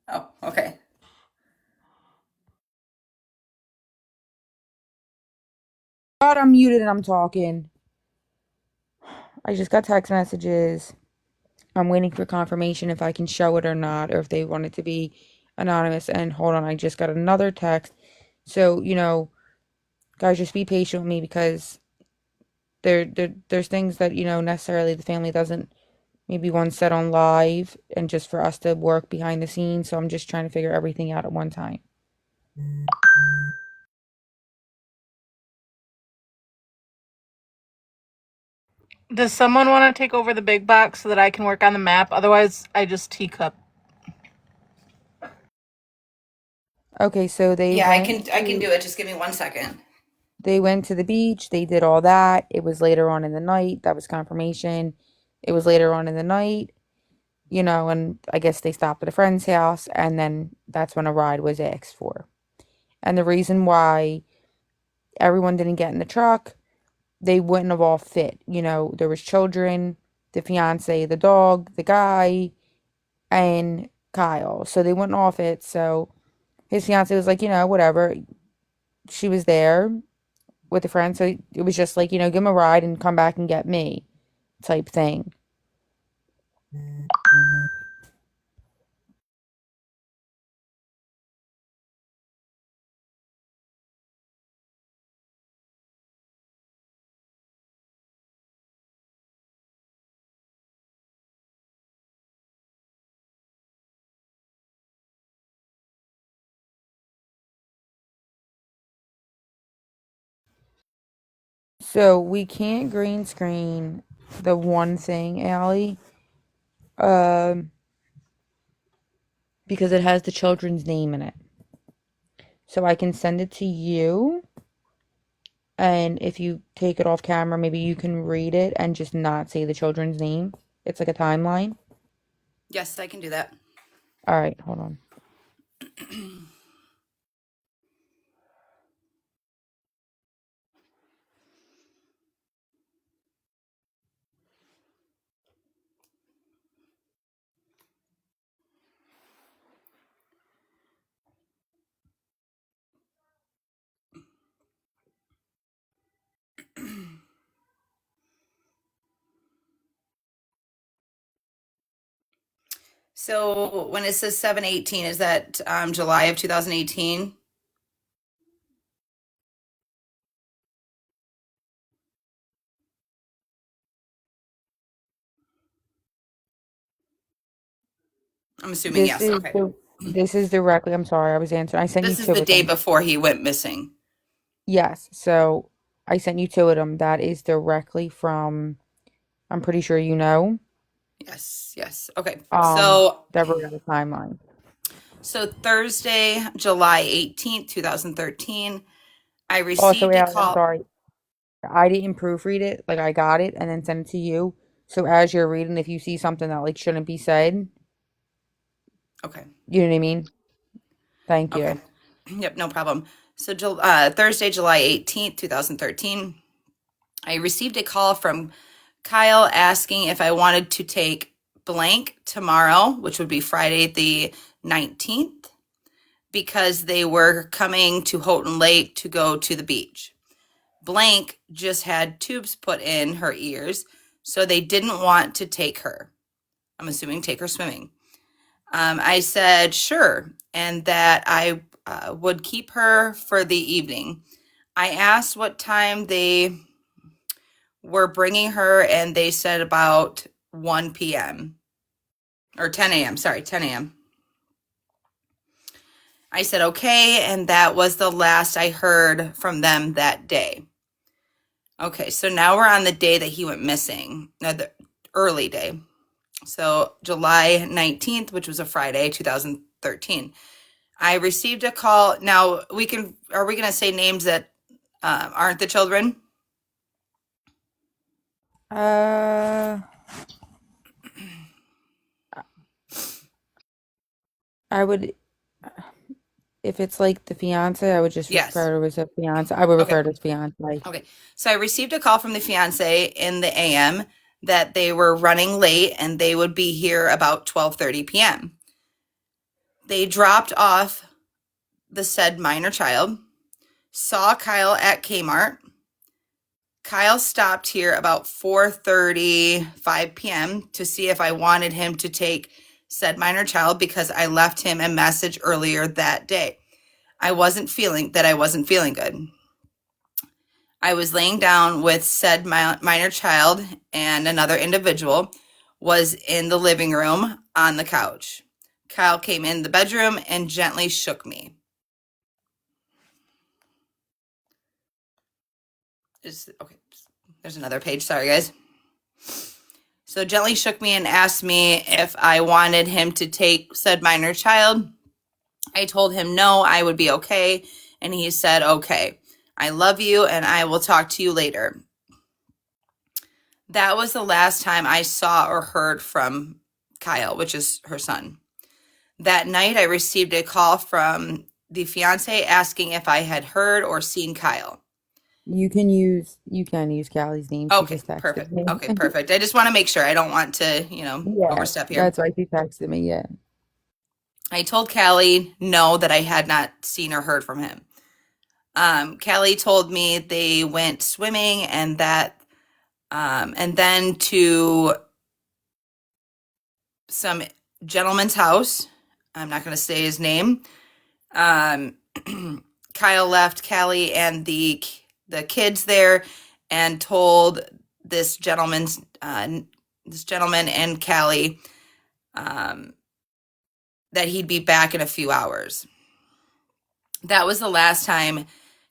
Speaker 1: Oh, okay.
Speaker 2: God, I'm muted and I'm talking. I just got text messages. I'm waiting for confirmation if I can show it or not, or if they want it to be anonymous. And hold on, I just got another text. So, guys, just be patient with me because there's things that, necessarily the family doesn't maybe want said on live and just for us to work behind the scenes. So I'm just trying to figure everything out at one time.
Speaker 10: Does someone want to take over the big box so that I can work on the map? Otherwise, I just teacup.
Speaker 2: Okay, so
Speaker 1: Yeah, I can do it. Just give me 1 second.
Speaker 2: they went to the beach, they did all that. It was later on in the night. That was confirmation. It was later on in the night, and I guess they stopped at a friend's house, and then that's when a ride was asked for. And the reason why everyone didn't get in the truck, they wouldn't have all fit. There was children, the fiance, the dog, the guy, and Kyle. So they wouldn't all fit. So his fiance was like, whatever. She was there with a friend, so it was just like, give him a ride and come back and get me type thing. So we can't green screen the one thing, Allie, um, because it has the children's name in it. So I can send it to you, and if you take it off camera, maybe you can read it and just not say the children's name. It's like a timeline.
Speaker 1: Yes, I can do that.
Speaker 2: All right, hold on.
Speaker 1: So when it says 7/18, is that July of 2018? I'm assuming
Speaker 2: This
Speaker 1: yes.
Speaker 2: is
Speaker 1: Okay.
Speaker 2: the this is directly. I'm sorry, I was answering. I sent you
Speaker 1: This is
Speaker 2: two
Speaker 1: the
Speaker 2: of
Speaker 1: day
Speaker 2: them.
Speaker 1: before he went missing.
Speaker 2: Yes, so I sent you two of them. That is directly from. I'm pretty sure you know.
Speaker 1: Yes, yes. Okay.
Speaker 2: Um, that wrote out a timeline.
Speaker 1: So Thursday, July 18th, 2013, I
Speaker 2: Also,
Speaker 1: received a
Speaker 2: Allie, I'm
Speaker 1: call.
Speaker 2: sorry. I didn't proofread it. Like I got it and then sent it to you. So as you're reading, if you see something that like shouldn't be said,
Speaker 1: Okay.
Speaker 2: you know what I mean? Thank
Speaker 1: Okay.
Speaker 2: you.
Speaker 1: Yep, no problem. So Thursday, July 18th, 2013, I received a call from Kyle asking if I wanted to take blank tomorrow, which would be Friday the 19th, because they were coming to Houghton Lake to go to the beach. Blank just had tubes put in her ears, so they didn't want to take her. I'm assuming take her swimming. I said sure, and that I would keep her for the evening. I asked what time they were bringing her, and they said about 1 p.m. or 10 a.m. Sorry, 10 a.m. I said okay, and that was the last I heard from them that day. Okay, so now we're on the day that he went missing, the early day. So July 19th, which was a Friday, 2013. I received a call. Now are we going to say names that aren't the children?
Speaker 2: Uh, I would, if it's like the fiance, I would just
Speaker 1: Yes.
Speaker 2: refer to it as a fiance. I would
Speaker 1: Okay.
Speaker 2: refer to it as fiance.
Speaker 1: Okay. So I received a call from the fiance in the AM that they were running late and they would be here about 12:30 p.m. They dropped off the said minor child, saw Kyle at Kmart. Kyle stopped here about 4:35 p.m. to see if I wanted him to take said minor child because I left him a message earlier that day. I wasn't feeling good. I was laying down with said minor child, and another individual was in the living room on the couch. Kyle came in the bedroom and gently shook me. Okay, there's another page. Sorry, guys. So gently shook me and asked me if I wanted him to take said minor child. I told him no, I would be okay. And he said, okay, I love you and I will talk to you later. That was the last time I saw or heard from Kyle, which is her son. That night, I received a call from the fiance asking if I had heard or seen Kyle.
Speaker 2: You can use Callie's name. She
Speaker 1: Okay,
Speaker 2: just texted
Speaker 1: perfect.
Speaker 2: me.
Speaker 1: Okay, perfect. I just want to make sure. I don't want to,
Speaker 2: Yeah,
Speaker 1: overstep here.
Speaker 2: that's why she texted me. Yeah.
Speaker 1: I told Callie no, that I had not seen or heard from him. Callie told me they went swimming and then to some gentleman's house. I'm not going to say his name. Um, Kyle left Callie and the kids there and told this gentleman and Callie that he'd be back in a few hours. That was the last time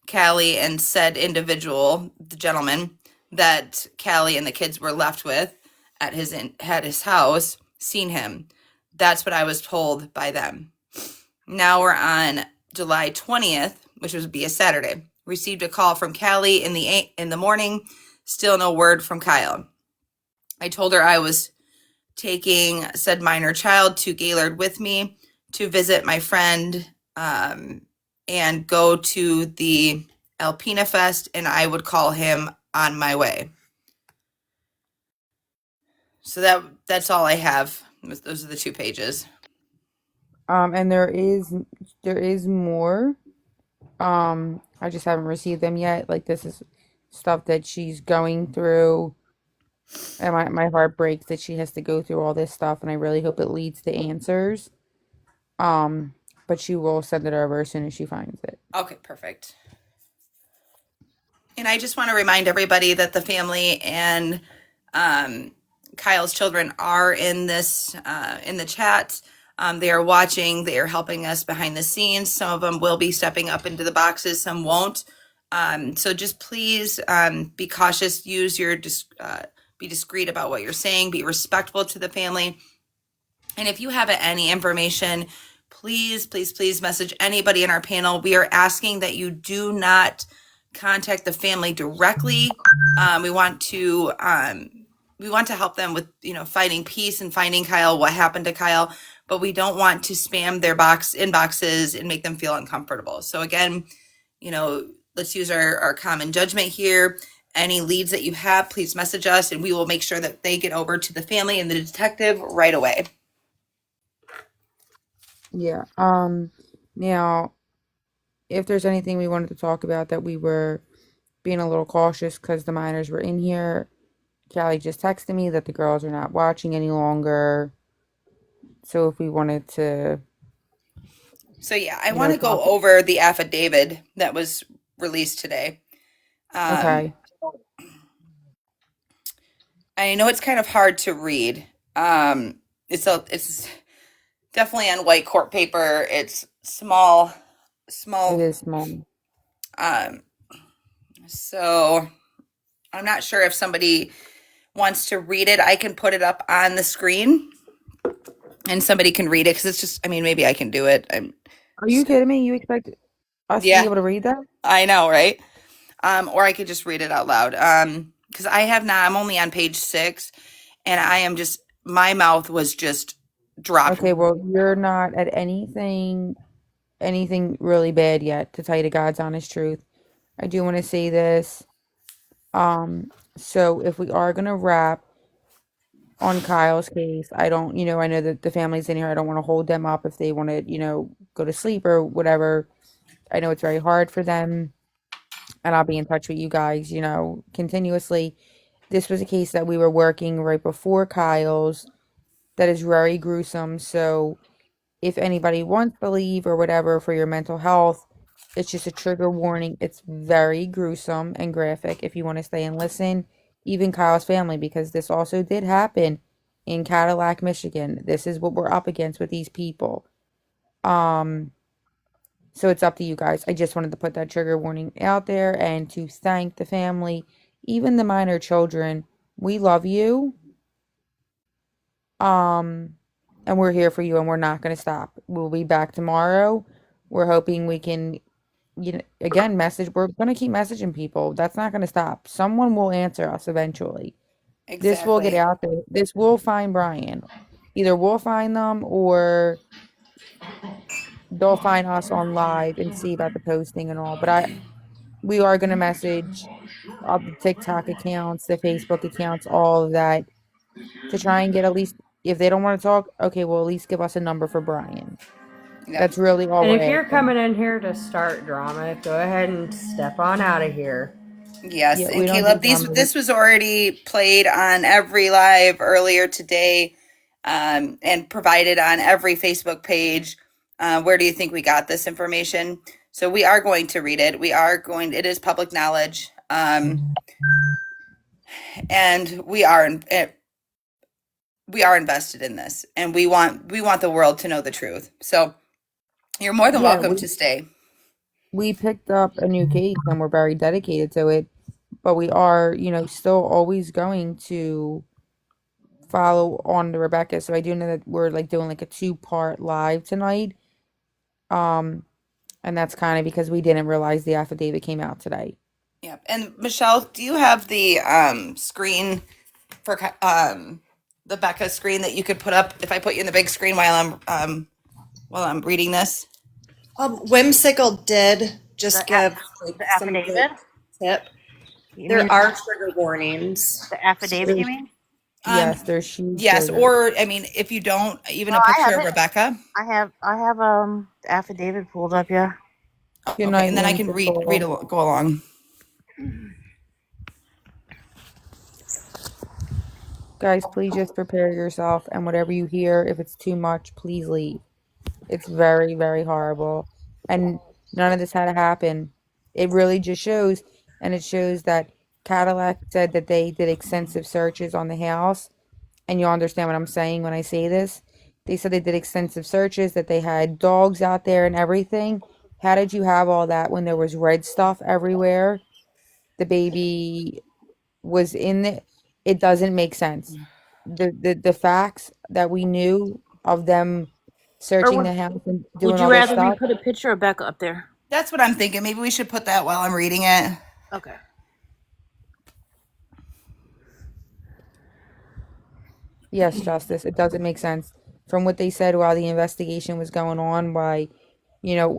Speaker 1: Callie and said individual, the gentleman that Callie and the kids were left with at his house, seen him. That's what I was told by them. Now we're on July 20th, which would be a Saturday. Received a call from Callie in the morning. Still no word from Kyle. I told her I was taking said minor child to Gaylord with me to visit my friend and go to the Alpina Fest, and I would call him on my way. So that's all I have. Those are the 2 pages.
Speaker 2: And there is more. I just haven't received them yet. Like, this is stuff that she's going through, and my heart breaks that she has to go through all this stuff, and I really hope it leads to answers. But she will send it over as soon as she finds it.
Speaker 1: Okay, perfect. And I just want to remind everybody that the family and Kyle's children are in this in the chat. They are watching. They are helping us behind the scenes. Some of them will be stepping up into the boxes. Some won't. So just please be cautious. Use your be discreet about what you're saying. Be respectful to the family. And if you have any information, please, please, please message anybody in our panel. We are asking that you do not contact the family directly. We want to help them with, finding peace and finding Kyle, what happened to Kyle, but we don't want to spam their inboxes and make them feel uncomfortable. So again, let's use our common judgment here. Any leads that you have, please message us, and we will make sure that they get over to the family and the detective right away.
Speaker 2: Yeah. Now, if there's anything we wanted to talk about that we were being a little cautious because the minors were in here, Callie just texted me that the girls are not watching any longer. So if we wanted to...
Speaker 1: So yeah, I want to go over the affidavit that was released today.
Speaker 2: Okay.
Speaker 1: I know it's kind of hard to read. It's definitely on white court paper. It's small.
Speaker 2: It is small.
Speaker 1: So I'm not sure if somebody wants to read it. I can put it up on the screen and somebody can read it because it's just, maybe I can do it.
Speaker 2: Are you kidding me? You expect us to be able to read that?
Speaker 1: I know, right? Or I could just read it out loud. Because I'm only on page 6 and I am just, my mouth was just dropped.
Speaker 2: Okay, well, you're not at anything really bad yet, to tell you the God's honest truth. I do want to say this. So if we are gonna wrap on Kyle's case, I know that the family's in here. I don't want to hold them up if they want to, go to sleep or whatever. I know it's very hard for them, and I'll be in touch with you guys, continuously. This was a case that we were working right before Kyle's that is very gruesome. So if anybody wants to leave or whatever for your mental health, it's just a trigger warning. It's very gruesome and graphic if you want to stay and listen. Even Kyle's family, because this also did happen in Cadillac, Michigan. This is what we're up against with these people. So it's up to you guys. I just wanted to put that trigger warning out there and to thank the family, even the minor children. We love you. And we're here for you, and we're not going to stop. We'll be back tomorrow. We're hoping we can, again, we're going to keep messaging people. That's not going to stop. Someone will answer us eventually.
Speaker 1: Exactly.
Speaker 2: This will get out there. This will find Brian. Either we'll find them or they'll find us on live and see about the posting and all. But we are going to message the TikTok accounts, the Facebook accounts, all of that, to try and get at least, if they don't want to talk, okay, well, at least give us a number for Brian. Yep. That's really all
Speaker 4: And
Speaker 2: we're
Speaker 4: if you're
Speaker 2: asking.
Speaker 4: coming in here to start drama, go ahead and step on out of here.
Speaker 1: Yes, yeah, and Caleb, this was already played on every live earlier today, and provided on every Facebook page. Where do you think we got this information? So we are going to read it. It is public knowledge. And we are invested in this, and we want the world to know the truth. So you're more than welcome to stay.
Speaker 2: we picked up a new case and we're very dedicated to it, but we are, still always going to follow on to Rebecca. So I do know that we're like doing like a two-part live tonight. Um, and that's kind of because we didn't realize the affidavit came out today.
Speaker 1: Yep. And Michelle, do you have the screen for the Becca screen that you could put up if I put you in the big screen while I'm reading this?
Speaker 3: Whimsical did just
Speaker 5: The
Speaker 3: give like
Speaker 5: the
Speaker 3: some good
Speaker 5: affidavit?
Speaker 3: tip.
Speaker 5: You mean
Speaker 3: There are trigger warnings.
Speaker 5: the affidavit?
Speaker 2: There's,
Speaker 5: You mean?
Speaker 2: yes, there's shoe
Speaker 1: Yes,
Speaker 2: triggers.
Speaker 1: or I mean, if you don't, even
Speaker 5: No,
Speaker 1: a
Speaker 5: I
Speaker 1: picture
Speaker 5: have
Speaker 1: of
Speaker 5: it.
Speaker 1: Rebecca.
Speaker 5: I have the affidavit pulled up. Yeah.
Speaker 2: Good
Speaker 1: Okay,
Speaker 2: night,
Speaker 1: and then I
Speaker 2: Lynn
Speaker 1: can
Speaker 2: Nicole.
Speaker 1: go along.
Speaker 2: Guys, please just prepare yourself, and whatever you hear, if it's too much, please leave. It's very, very horrible. And none of this had to happen. It really just shows, and it shows that Cadillac said that they did extensive searches on the house. And you'll understand what I'm saying when I say this. They said they did extensive searches, that they had dogs out there and everything. How did you have all that when there was red stuff everywhere? The baby was in it. It doesn't make sense. The facts that we knew of them
Speaker 5: Or
Speaker 2: searching the house and
Speaker 5: would
Speaker 2: doing
Speaker 5: you
Speaker 2: all this
Speaker 5: rather me
Speaker 2: stuff.
Speaker 5: put a picture of Becca up there?
Speaker 1: That's what I'm thinking. Maybe we should put that while I'm reading it.
Speaker 5: Okay.
Speaker 2: Yes, Justice, it doesn't make sense. From what they said while the investigation was going on, why,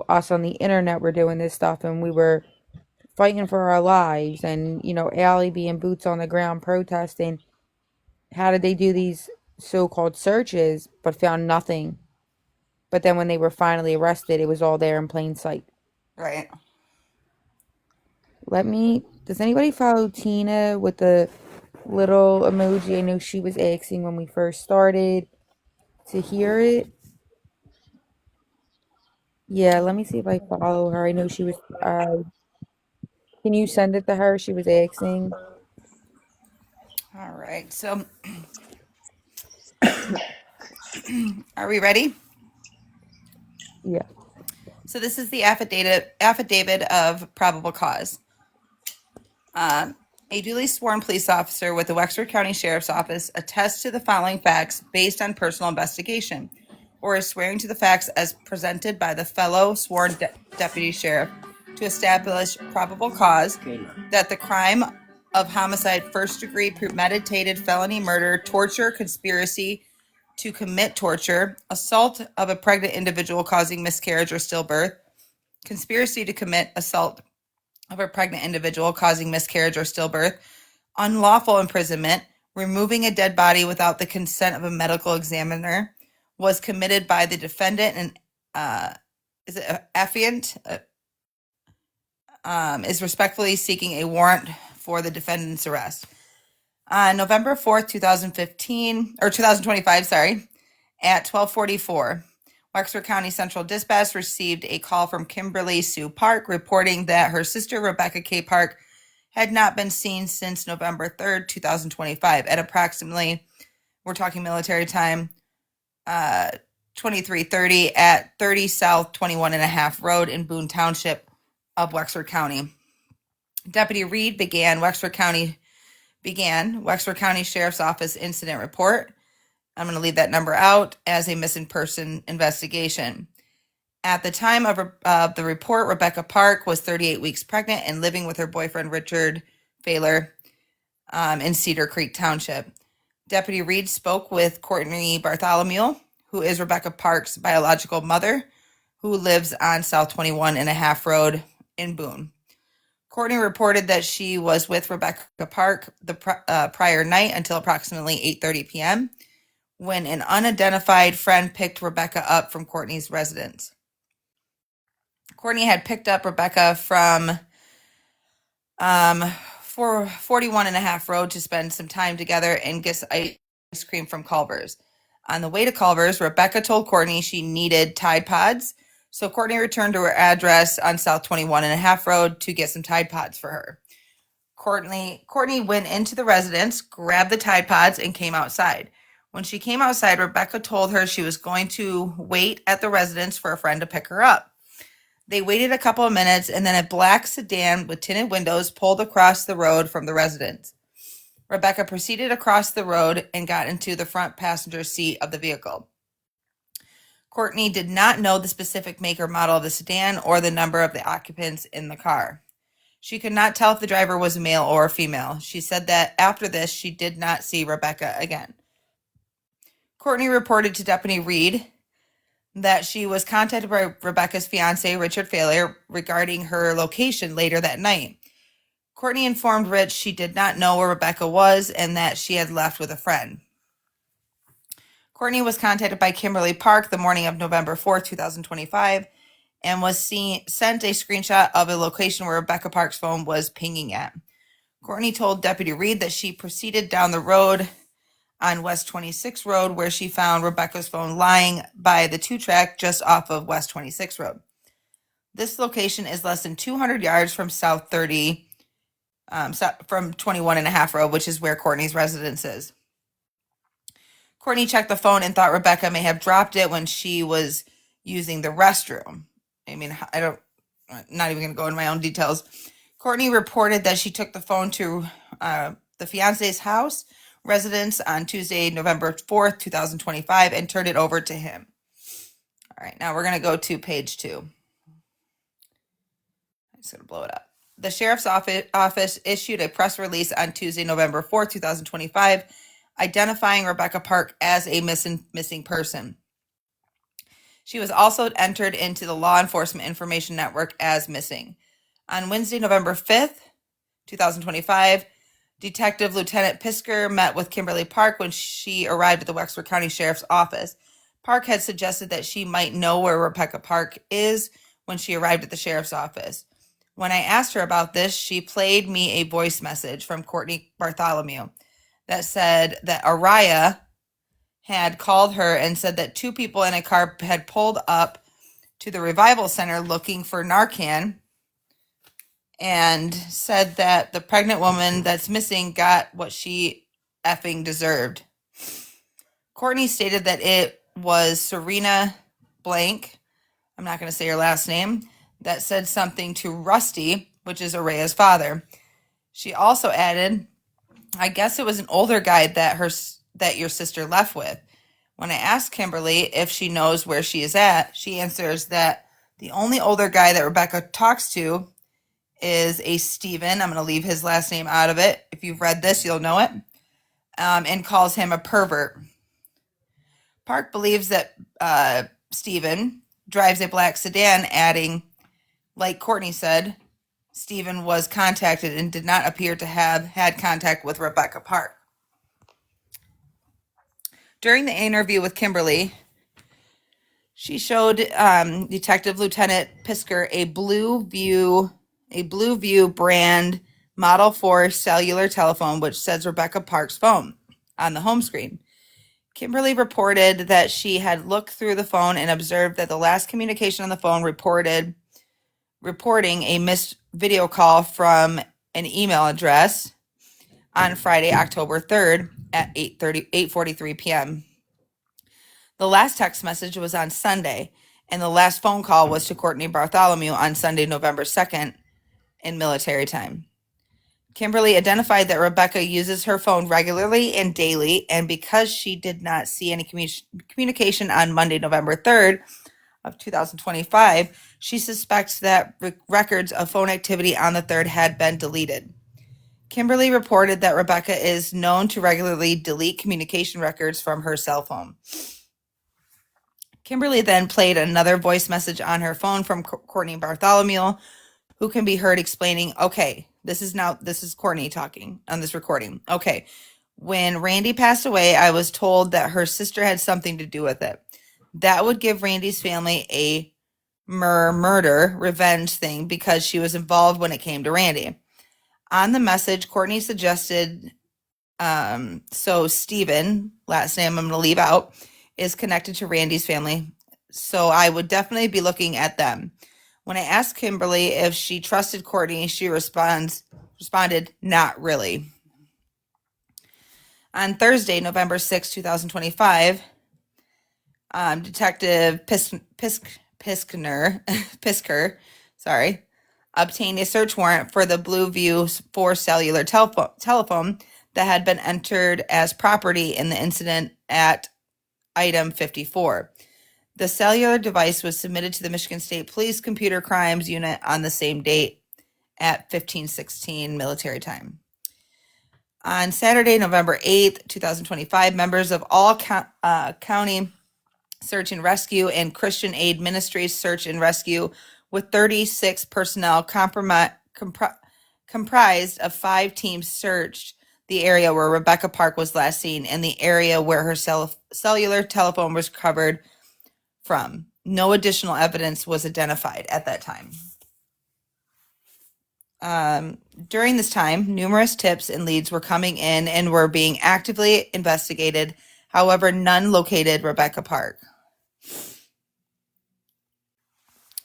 Speaker 2: us on the internet were doing this stuff and we were fighting for our lives, and, Allie being boots on the ground protesting. How did they do these so-called searches but found nothing? But then when they were finally arrested, it was all there in plain sight.
Speaker 1: Right.
Speaker 2: Does anybody follow Tina with the little emoji? I know she was asking when we first started to hear it. Yeah, let me see if I follow her. I know she was, can you send it to her? She was asking.
Speaker 1: All right. So, are we ready?
Speaker 2: Yeah.
Speaker 1: So this is the affidavit of probable cause. A duly sworn police officer with the Wexford County Sheriff's Office attests to the following facts based on personal investigation, or is swearing to the facts as presented by the fellow sworn deputy sheriff to establish probable cause that the crime of homicide, first degree premeditated felony murder, torture, conspiracy to commit torture, assault of a pregnant individual causing miscarriage or stillbirth, conspiracy to commit assault of a pregnant individual causing miscarriage or stillbirth, unlawful imprisonment, removing a dead body without the consent of a medical examiner, was committed by the defendant and is it affiant? Is respectfully seeking a warrant for the defendant's arrest. On November 4th, 2015, or 2025, sorry, at 12:44, Wexford County Central Dispatch received a call from Kimberly Sue Park reporting that her sister Rebecca K. Park had not been seen since November 3rd, 2025 at approximately, we're talking military time, 23:30 at 30 South 21 and a half Road in Boone Township of Wexford County. Deputy Reed began Wexford County Sheriff's Office incident report. I'm going to leave that number out as a missing person investigation. At the time of the report, Rebecca Park was 38 weeks pregnant and living with her boyfriend, Richard Failer, in Cedar Creek Township. Deputy Reed spoke with Courtney Bartholomew, who is Rebecca Park's biological mother, who lives on South 21 and a half Road in Boone. Courtney reported that she was with Rebecca Park the prior night until approximately 8:30 p.m. when an unidentified friend picked Rebecca up from Courtney's residence. Courtney had picked up Rebecca from 41 and a half Road to spend some time together and get ice cream from Culver's. On the way to Culver's, Rebecca told Courtney she needed Tide Pods, so Courtney returned to her address on South 21 and a half Road to get some Tide Pods for her. Courtney went into the residence, grabbed the Tide Pods, and came outside. When she came outside, Rebecca told her she was going to wait at the residence for a friend to pick her up. They waited a couple of minutes, and then a black sedan with tinted windows pulled across the road from the residence. Rebecca proceeded across the road and got into the front passenger seat of the vehicle. Courtney did not know the specific make or model of the sedan or the number of the occupants in the car. She could not tell if the driver was a male or a female. She said that after this, she did not see Rebecca again. Courtney reported to Deputy Reed that she was contacted by Rebecca's fiance, Richard Failure, regarding her location later that night. Courtney informed Rich she did not know where Rebecca was and that she had left with a friend. Courtney was contacted by Kimberly Park the morning of November 4th, 2025, and was sent a screenshot of a location where Rebecca Park's phone was pinging at. Courtney told Deputy Reed that she proceeded down the road on West 26th Road, where she found Rebecca's phone lying by the 2-track just off of West 26th Road. This location is less than 200 yards from South 30, from 21.5 Road, which is where Courtney's residence is. Courtney checked the phone and thought Rebecca may have dropped it when she was using the restroom. I mean, I'm not even going to go into my own details. Courtney reported that she took the phone to the fiance's house residence on Tuesday, November 4th, 2025, and turned it over to him. All right, now we're going to go to page 2. I'm just going to blow it up. The sheriff's office issued a press release on Tuesday, November 4th, 2025, identifying Rebecca Park as a missing person. She was also entered into the Law Enforcement Information Network as missing. On Wednesday, November 5th, 2025, Detective Lieutenant Pisker met with Kimberly Park when she arrived at the Wexford County Sheriff's Office. Park had suggested that she might know where Rebecca Park is when she arrived at the Sheriff's Office. When I asked her about this, she played me a voice message from Courtney Bartholomew that said that Araya had called her and said that 2 people in a car had pulled up to the Revival Center looking for Narcan, and said that the pregnant woman that's missing got what she effing deserved. Courtney stated that it was Serena Blank, I'm not going to say her last name, that said something to Rusty, which is Araya's father. She also added, I guess it was an older guy that your sister left with. When I asked Kimberly if she knows where she is at, she answers that the only older guy that Rebecca talks to is a Steven. I'm going to leave his last name out of it. If you've read this, you'll know it. And calls him a pervert. Park believes that Steven drives a black sedan, adding, like Courtney said, Steven was contacted and did not appear to have had contact with Rebecca Park. During the interview with Kimberly, she showed Detective Lieutenant Pisker a Blue View brand Model 4 cellular telephone, which says Rebecca Park's phone on the home screen. Kimberly reported that she had looked through the phone and observed that the last communication on the phone reporting a missed video call from an email address on Friday, October 3rd at 8:43 p.m. The last text message was on Sunday, and the last phone call was to Courtney Bartholomew on Sunday, November 2nd in military time. Kimberly identified that Rebecca uses her phone regularly and daily, and because she did not see any communication on Monday, November 3rd of 2025, she suspects that records of phone activity on the 3rd had been deleted. Kimberly reported that Rebecca is known to regularly delete communication records from her cell phone. Kimberly then played another voice message on her phone from Courtney Bartholomew, who can be heard explaining, okay, this is Courtney talking on this recording. Okay, when Randy passed away, I was told that her sister had something to do with it. That would give Randy's family a murder revenge thing because she was involved when it came to Randy. On the message, Courtney suggested, so Steven, last name I'm going to leave out, is connected to Randy's family. So I would definitely be looking at them. When I asked Kimberly if she trusted Courtney, she responded, not really. On Thursday, November 6, 2025, Detective Pisker, sorry, obtained a search warrant for the Blue View 4 cellular telephone that had been entered as property in the incident at item 54. The cellular device was submitted to the Michigan State Police Computer Crimes Unit on the same date at 15:16 military time. On Saturday, November 8th, 2025, members of all county search and rescue and Christian Aid Ministries search and rescue with 36 personnel comprised of 5 teams searched the area where Rebecca Park was last seen and the area where her cellular telephone was recovered from. No additional evidence was identified at that time. During this time, numerous tips and leads were coming in and were being actively investigated. However, none located Rebecca Park.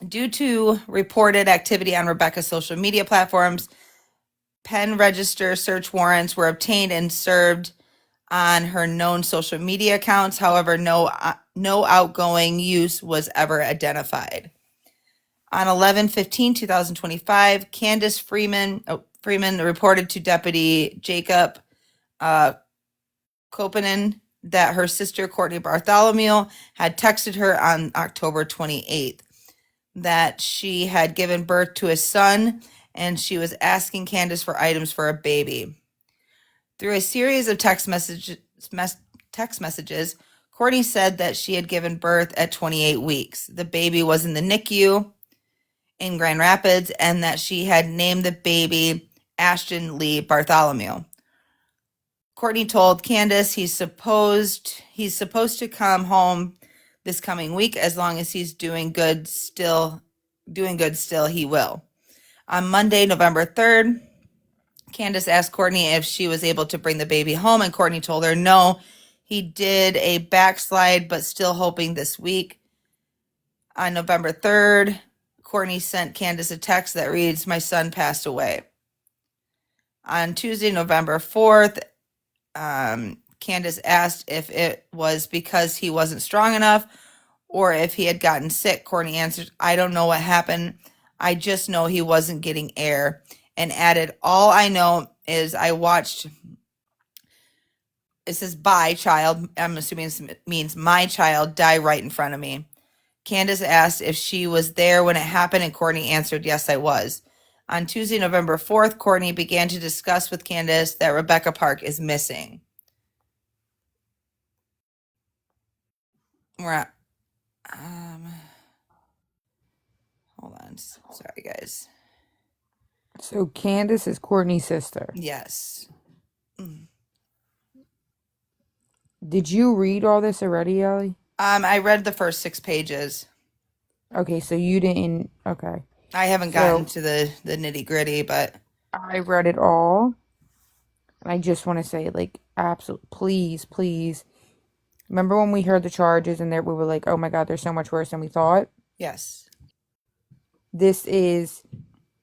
Speaker 1: Due to reported activity on Rebecca's social media platforms, pen register search warrants were obtained and served on her known social media accounts. However, no outgoing use was ever identified. On 11/15/2025, Candace Freeman reported to Deputy Jacob Kopanen that her sister Courtney Bartholomew had texted her on October 28th that she had given birth to a son and she was asking Candace for items for a baby. Through a series of text messages, Courtney said that she had given birth at 28 weeks. The baby was in the NICU in Grand Rapids and that she had named the baby Ashton Lee Bartholomew. Courtney told Candace he's supposed to come home this coming week as long as he's doing good still, he will. On Monday, November 3rd, Candace asked Courtney if she was able to bring the baby home, and Courtney told her no. He did a backslide, but still hoping this week. On November 3rd, Courtney sent Candace a text that reads, "My son passed away." On Tuesday, November 4th, Candace asked if it was because he wasn't strong enough or if he had gotten sick. Courtney answered, "I don't know what happened. I just know he wasn't getting air," and added, "All I know is I watched," it says "by child," I'm assuming this means my child, "die right in front of me." Candace asked if she was there when it happened, and Courtney answered, "Yes, I was." On Tuesday, November 4th, Courtney began to discuss with Candace that Rebecca Park is missing. We're at, hold on. Sorry, guys.
Speaker 2: So Candace is Courtney's sister.
Speaker 1: Yes.
Speaker 2: Did you read all this already, Ellie?
Speaker 1: I read the first 6 pages.
Speaker 2: Okay, so you didn't. Okay.
Speaker 1: I haven't gotten to the nitty gritty, but
Speaker 2: I read it all. And I just want to say, like, absolutely, please. Remember when we heard the charges and we were like, oh my God, they're so much worse than we thought?
Speaker 1: yes.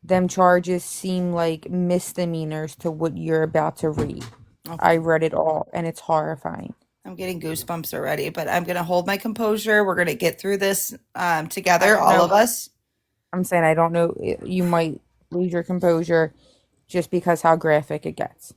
Speaker 2: Them charges seem like misdemeanors to what you're about to read.
Speaker 1: Okay.
Speaker 2: I read it all and it's horrifying.
Speaker 1: I'm getting goosebumps already, but I'm going to hold my composure. We're going to get through this together, all of us.
Speaker 2: I'm saying I don't know. You might lose your composure just because how graphic it gets.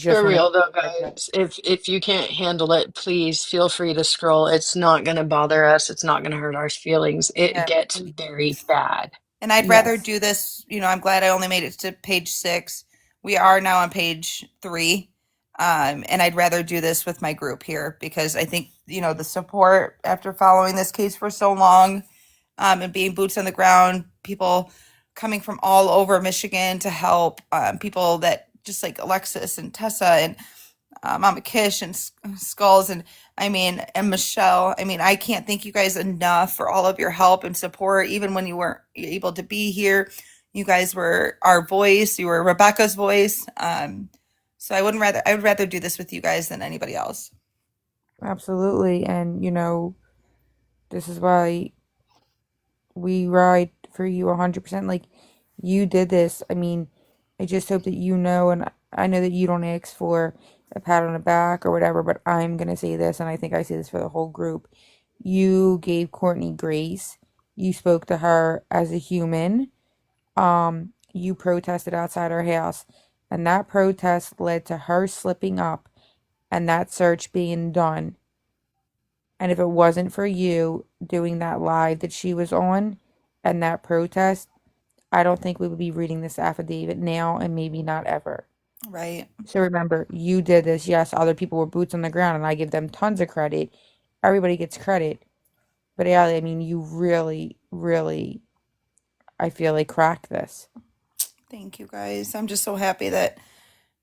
Speaker 6: For real though, guys, if you can't handle it, please feel free to scroll. It's not going to bother us. It's not going to hurt our feelings. It gets very bad.
Speaker 1: And I'd rather do this, I'm glad I only made it to page 6. We are now on page 3. And I'd rather do this with my group here because I think, the support after following this case for so long, and being boots on the ground, people coming from all over Michigan to help, people that just like Alexis and Tessa and Mama Kish and Skulls and Michelle. I can't thank you guys enough for all of your help and support. Even when you weren't able to be here, you guys were our voice. You were Rebecca's voice. So I would rather do this with you guys than anybody else.
Speaker 2: Absolutely. And, this is why we ride for you 100%. Like, you did this. I just hope that and I know that you don't ask for a pat on the back or whatever, but I'm going to say this, and I think I say this for the whole group. You gave Courtney grace. You spoke to her as a human. You protested outside her house, and that protest led to her slipping up and that search being done. And if it wasn't for you doing that live that she was on and that protest, I don't think we would be reading this affidavit now and maybe not ever.
Speaker 1: Right.
Speaker 2: So remember, you did this. Yes, other people were boots on the ground, and I give them tons of credit. Everybody gets credit. But Allie, I mean, you really, really, I feel like cracked this.
Speaker 1: Thank you guys. I'm just so happy that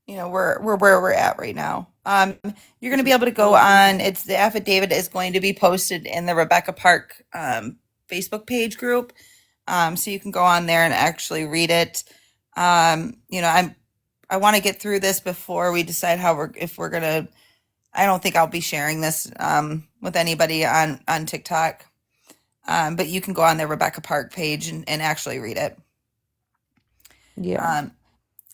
Speaker 1: we're where we're at right now. You're going to be able to go on. It's the affidavit is going to be posted in the Rebecca Park Facebook page group, so you can go on there and actually read it. I want to get through this before we decide if we're gonna. I don't think I'll be sharing this with anybody on TikTok, but you can go on the Rebecca Park page and actually read it.
Speaker 2: Yeah.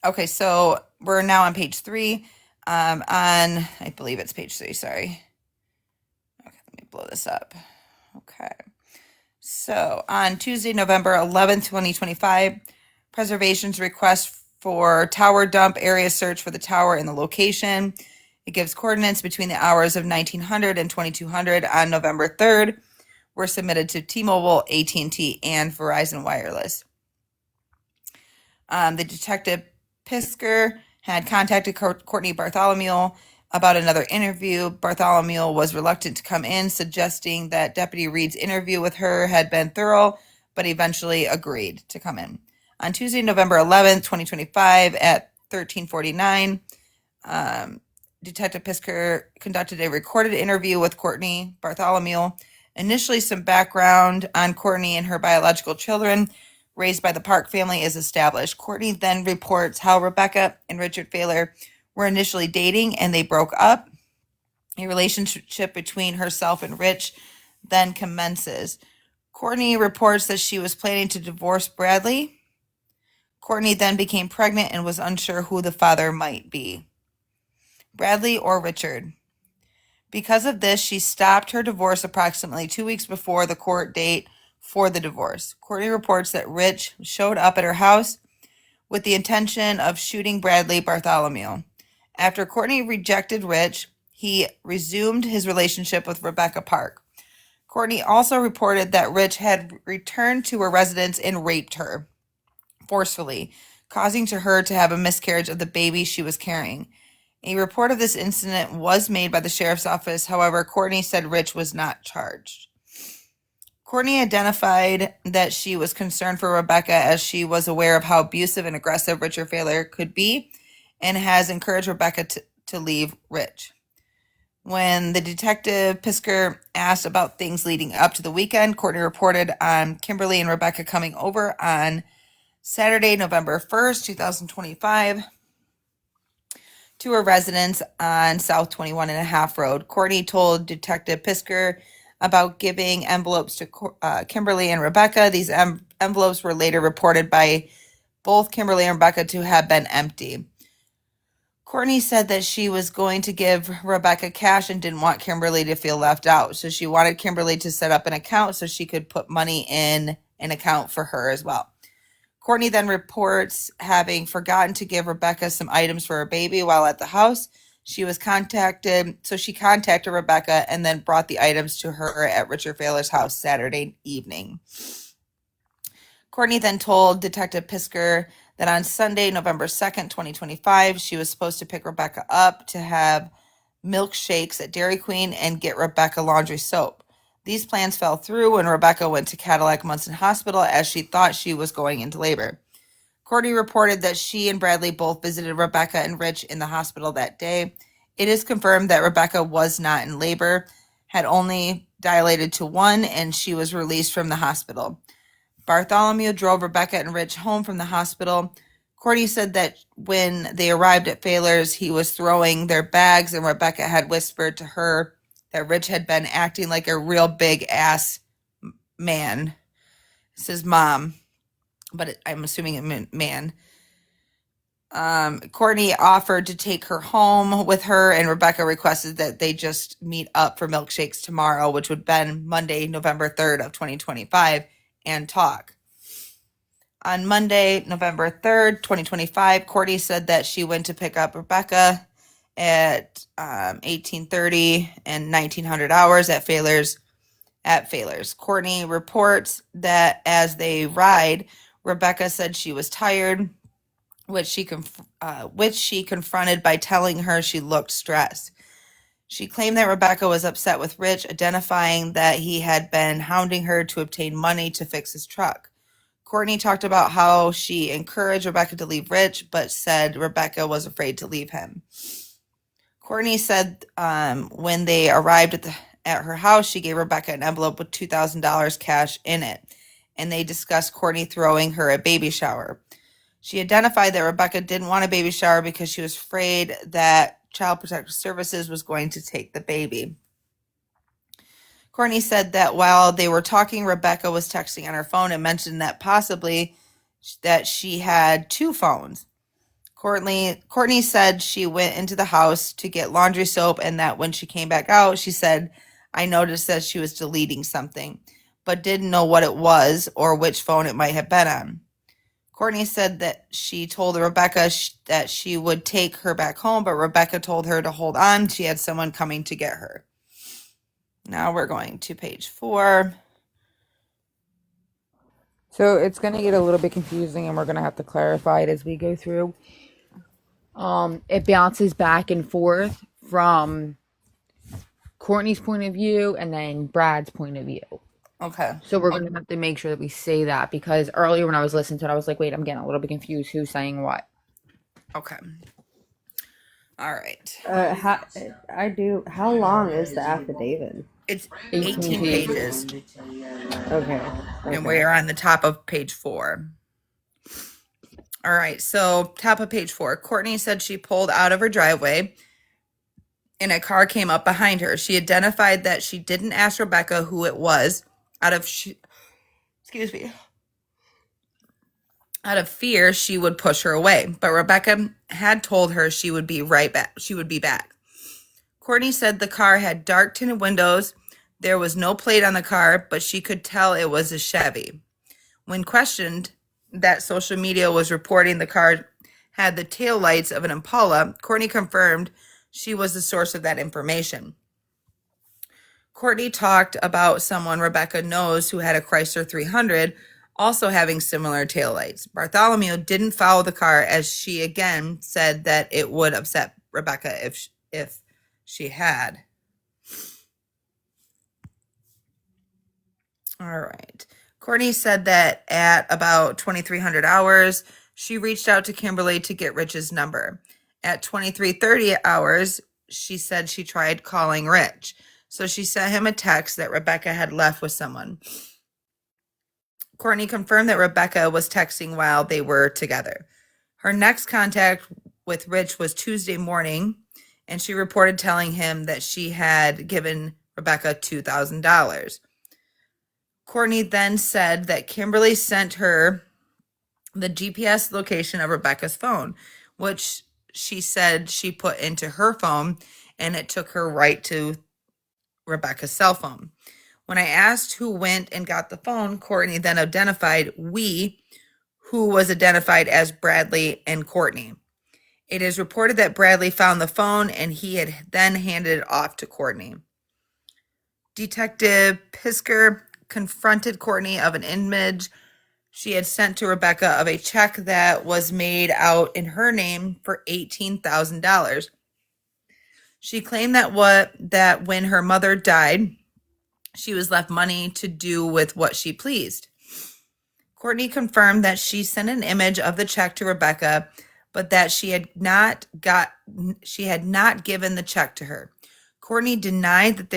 Speaker 1: Okay, so we're now on page 3. I believe it's page 3. Sorry. Okay, let me blow this up. Okay. So on Tuesday, November 11th, 2025, preservation's request for tower dump area search for the tower and the location. It gives coordinates between the hours of 1900 and 2200 on November 3rd. Were submitted to T-Mobile, AT&T, and Verizon Wireless. The detective Pisker had contacted Courtney Bartholomew about another interview. Bartholomew was reluctant to come in, suggesting that Deputy Reed's interview with her had been thorough, but eventually agreed to come in. On Tuesday, November 11th, 2025 at 13:49, Detective Pisker conducted a recorded interview with Courtney Bartholomew. Initially, some background on Courtney and her biological children raised by the Park family is established. Courtney then reports how Rebecca and Richard Fahler were initially dating and they broke up. A relationship between herself and Rich then commences. Courtney reports that she was planning to divorce Bradley. Courtney then became pregnant and was unsure who the father might be, Bradley or Richard. Because of this, she stopped her divorce approximately 2 weeks before the court date for the divorce. Courtney reports that Rich showed up at her house with the intention of shooting Bradley Bartholomew. After Courtney rejected Rich, he resumed his relationship with Rebecca Park. Courtney also reported that Rich had returned to her residence and raped her forcefully, causing her to have a miscarriage of the baby she was carrying. A report of this incident was made by the sheriff's office. However, Courtney said Rich was not charged. Courtney identified that she was concerned for Rebecca as she was aware of how abusive and aggressive Richard Fahler could be and has encouraged Rebecca to leave Rich. When the detective Pisker asked about things leading up to the weekend, Courtney reported on Kimberly and Rebecca coming over on Saturday, November 1st, 2025, to her residence on South 21 and a half Road. Courtney told Detective Pisker about giving envelopes to Kimberly and Rebecca. These envelopes were later reported by both Kimberly and Rebecca to have been empty. Courtney said that she was going to give Rebecca cash and didn't want Kimberly to feel left out. So she wanted Kimberly to set up an account so she could put money in an account for her as well. Courtney then reports having forgotten to give Rebecca some items for her baby while at the house. She contacted Rebecca and then brought the items to her at Richard Fahler's house Saturday evening. Courtney then told Detective Pisker that on Sunday, November 2nd, 2025, she was supposed to pick Rebecca up to have milkshakes at Dairy Queen and get Rebecca laundry soap. These plans fell through when Rebecca went to Cadillac Munson Hospital as she thought she was going into labor. Courtney reported that she and Bradley both visited Rebecca and Rich in the hospital that day. It is confirmed that Rebecca was not in labor, had only dilated to 1, and she was released from the hospital. Bartholomew drove Rebecca and Rich home from the hospital. Courtney said that when they arrived at Fahler's, he was throwing their bags, and Rebecca had whispered to her that Rich had been acting like a real big ass man. It's his mom, but I'm assuming it meant man. Courtney offered to take her home with her, and Rebecca requested that they just meet up for milkshakes tomorrow, which would have been Monday, November 3rd of 2025, and talk. On Monday, November 3rd, 2025, Courtney said that she went to pick up Rebecca at 1830 and 1900 hours at Failers. Courtney reports that as they ride, Rebecca said she was tired, which she confronted by telling her she looked stressed. She claimed that Rebecca was upset with Rich, identifying that he had been hounding her to obtain money to fix his truck. Courtney talked about how she encouraged Rebecca to leave Rich, but said Rebecca was afraid to leave him. Courtney said when they arrived at her house, she gave Rebecca an envelope with $2,000 cash in it, and they discussed Courtney throwing her a baby shower. She identified that Rebecca didn't want a baby shower because she was afraid that Child Protective Services was going to take the baby. Courtney said that while they were talking, Rebecca was texting on her phone and mentioned that possibly that she had two phones. Courtney said she went into the house to get laundry soap and that when she came back out, she said, I noticed that she was deleting something, but didn't know what it was or which phone it might have been on. Courtney said that she told Rebecca that she would take her back home, but Rebecca told her to hold on. She had someone coming to get her. Now we're going to page 4.
Speaker 2: So it's going to get a little bit confusing, and we're going to have to clarify it as we go through. It bounces back and forth from Courtney's point of view and then Brad's point of view.
Speaker 1: Okay.
Speaker 2: So we're going to have to make sure that we say that, because earlier when I was listening to it, I was like, wait, I'm getting a little bit confused. Who's saying what?
Speaker 1: Okay. All right.
Speaker 4: How long is the affidavit?
Speaker 1: It's
Speaker 2: 18
Speaker 1: 18 pages.
Speaker 4: Okay.
Speaker 1: And we're on the top of page 4. All right, so top of page 4. Courtney said she pulled out of her driveway and a car came up behind her. She identified that she didn't ask Rebecca who it was out of fear she would push her away, but Rebecca had told her she would be right back. She would be back. Courtney said the car had dark tinted windows. There was no plate on the car, but she could tell it was a Chevy. When questioned, that social media was reporting the car had the taillights of an Impala, Courtney confirmed she was the source of that information. Courtney talked about someone Rebecca knows who had a Chrysler 300, also having similar taillights. Bartholomew didn't follow the car, as she again said that it would upset Rebecca if she had. All right. Courtney said that at about 2300 hours, she reached out to Kimberly to get Rich's number. At 2330 hours, she said she tried calling Rich. So she sent him a text that Rebecca had left with someone. Courtney confirmed that Rebecca was texting while they were together. Her next contact with Rich was Tuesday morning, and she reported telling him that she had given Rebecca $2,000. Courtney then said that Kimberly sent her the GPS location of Rebecca's phone, which she said she put into her phone, and it took her right to Rebecca's cell phone. When I asked who went and got the phone, Courtney then identified who was identified as Bradley and Courtney. It is reported that Bradley found the phone and he had then handed it off to Courtney. Detective Pisker confronted Courtney of an image she had sent to Rebecca of a check that was made out in her name for $18,000. She claimed that when her mother died, she was left money to do with what she pleased. Courtney confirmed that she sent an image of the check to Rebecca, but that she had not given the check to her. Courtney denied that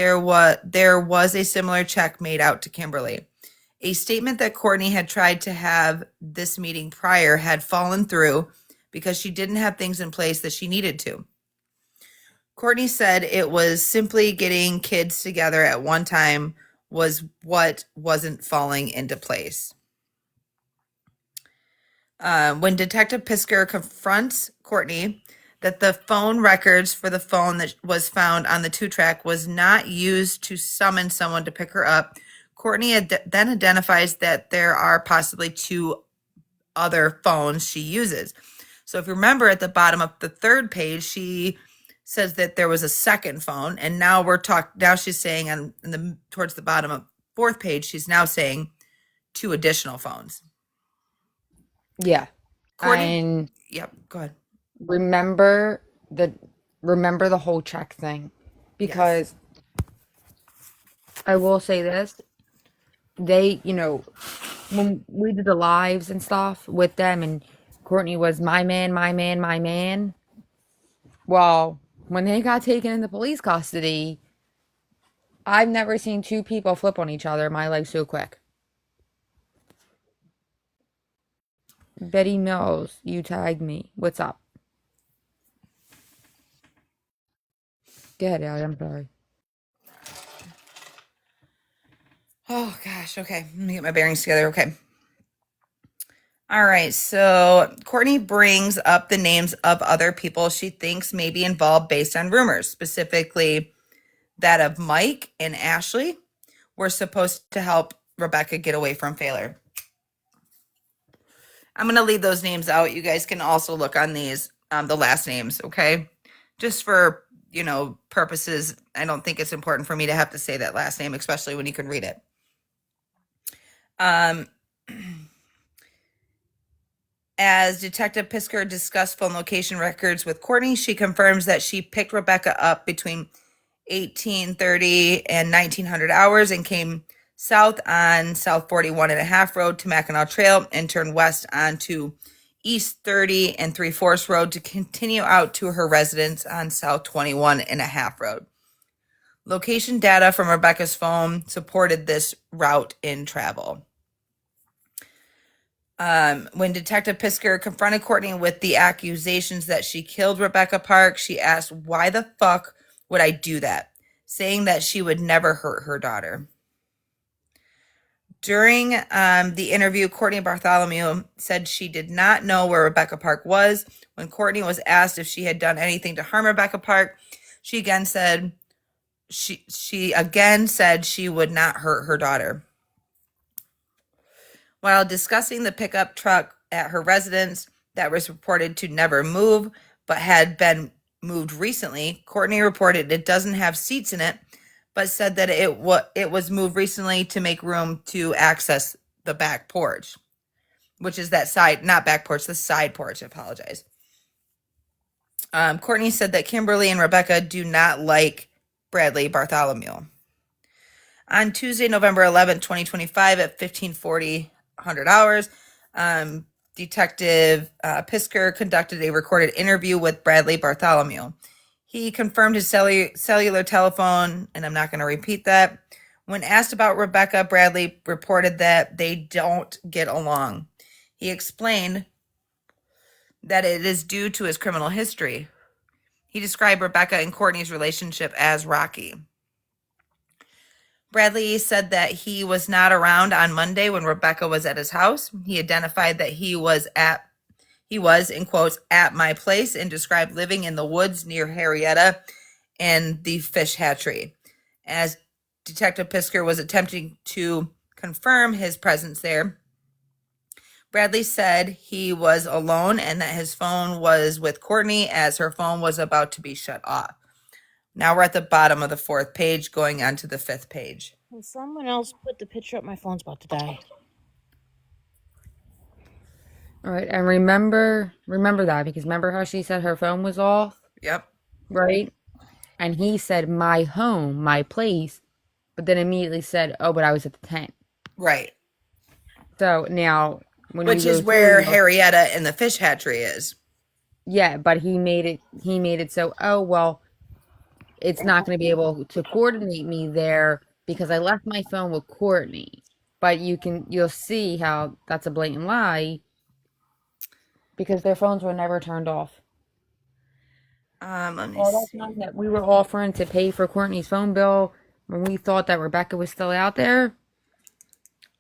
Speaker 1: there was a similar check made out to Kimberly. A statement that Courtney had tried to have this meeting prior had fallen through because she didn't have things in place that she needed to. Courtney said it was simply getting kids together at one time was what wasn't falling into place. When Detective Pisker confronts Courtney that the phone records for the phone that was found on the 2-track was not used to summon someone to pick her up, Courtney then identifies that there are possibly 2 other phones she uses. So if you remember at the bottom of the 3rd page, she says that there was a second phone, and now now she's saying towards the bottom of 4th page, she's now saying 2 additional phones.
Speaker 2: Yeah.
Speaker 1: Courtney,
Speaker 2: And
Speaker 1: yep, go ahead.
Speaker 2: remember the whole check thing, because I will say this, they, when we did the lives and stuff with them, and Courtney was my man, my man, my man. Well, when they got taken into police custody, I've never seen 2 people flip on each other in my life so quick. Betty Mills, you tagged me. What's up? Go ahead, Allie. I'm sorry.
Speaker 1: Oh gosh, okay. Let me get my bearings together. Okay. All right, so Courtney brings up the names of other people she thinks may be involved based on rumors, specifically that of Mike and Ashley were supposed to help Rebecca get away from Failer. I'm going to leave those names out. You guys can also look on these, the last names, okay? Just for, purposes. I don't think it's important for me to have to say that last name, especially when you can read it. As Detective Pisker discussed phone location records with Courtney, she confirms that she picked Rebecca up between 1830 and 1900 hours and came south on South 41 and a half Road to Mackinac Trail and turned west onto East 30 and 3/4 Road to continue out to her residence on South 21 and a half Road. Location data from Rebecca's phone supported this route in travel. When Detective Pisker confronted Courtney with the accusations that she killed Rebecca Park, she asked, "Why the fuck would I do that?" saying that she would never hurt her daughter. During the interview, Courtney Bartholomew said she did not know where Rebecca Park was. When Courtney was asked if she had done anything to harm Rebecca Park, she again said she would not hurt her daughter. While discussing the pickup truck at her residence that was reported to never move but had been moved recently, Courtney reported it doesn't have seats in it, but said that it was moved recently to make room to access the back porch, which is that side, not back porch, the side porch. I apologize. Courtney said that Kimberly and Rebecca do not like Bradley Bartholomew. On Tuesday, November 11th, 2025 at 15:40 hours, Detective Pisker conducted a recorded interview with Bradley Bartholomew. He confirmed his cellular telephone, and I'm not going to repeat that. When asked about Rebecca, Bradley reported that they don't get along. He explained that it is due to his criminal history. He described Rebecca and Courtney's relationship as rocky. Bradley said that he was not around on Monday when Rebecca was at his house. He identified that he was, in quotes, at my place, and described living in the woods near Harrietta and the fish hatchery. As Detective Pisker was attempting to confirm his presence there, Bradley said he was alone and that his phone was with Courtney as her phone was about to be shut off. Now we're at the bottom of the 4th page, going on to the 5th page.
Speaker 5: Can someone else put the picture up? My phone's about to die.
Speaker 2: All right, and remember that, because remember how she said her phone was off?
Speaker 1: Yep.
Speaker 2: Right? And he said, my home, my place, but then immediately said, oh, but I was at the tent.
Speaker 1: Right.
Speaker 2: So now,
Speaker 1: which is where Harrietta and the fish hatchery is.
Speaker 2: Yeah, but he made it so, oh, well, it's not going to be able to coordinate me there because I left my phone with Courtney. But you'll see how that's a blatant lie, because their phones were never turned off.
Speaker 1: Let me
Speaker 2: All that
Speaker 1: see.
Speaker 2: time that we were offering to pay for Courtney's phone bill when we thought that Rebecca was still out there,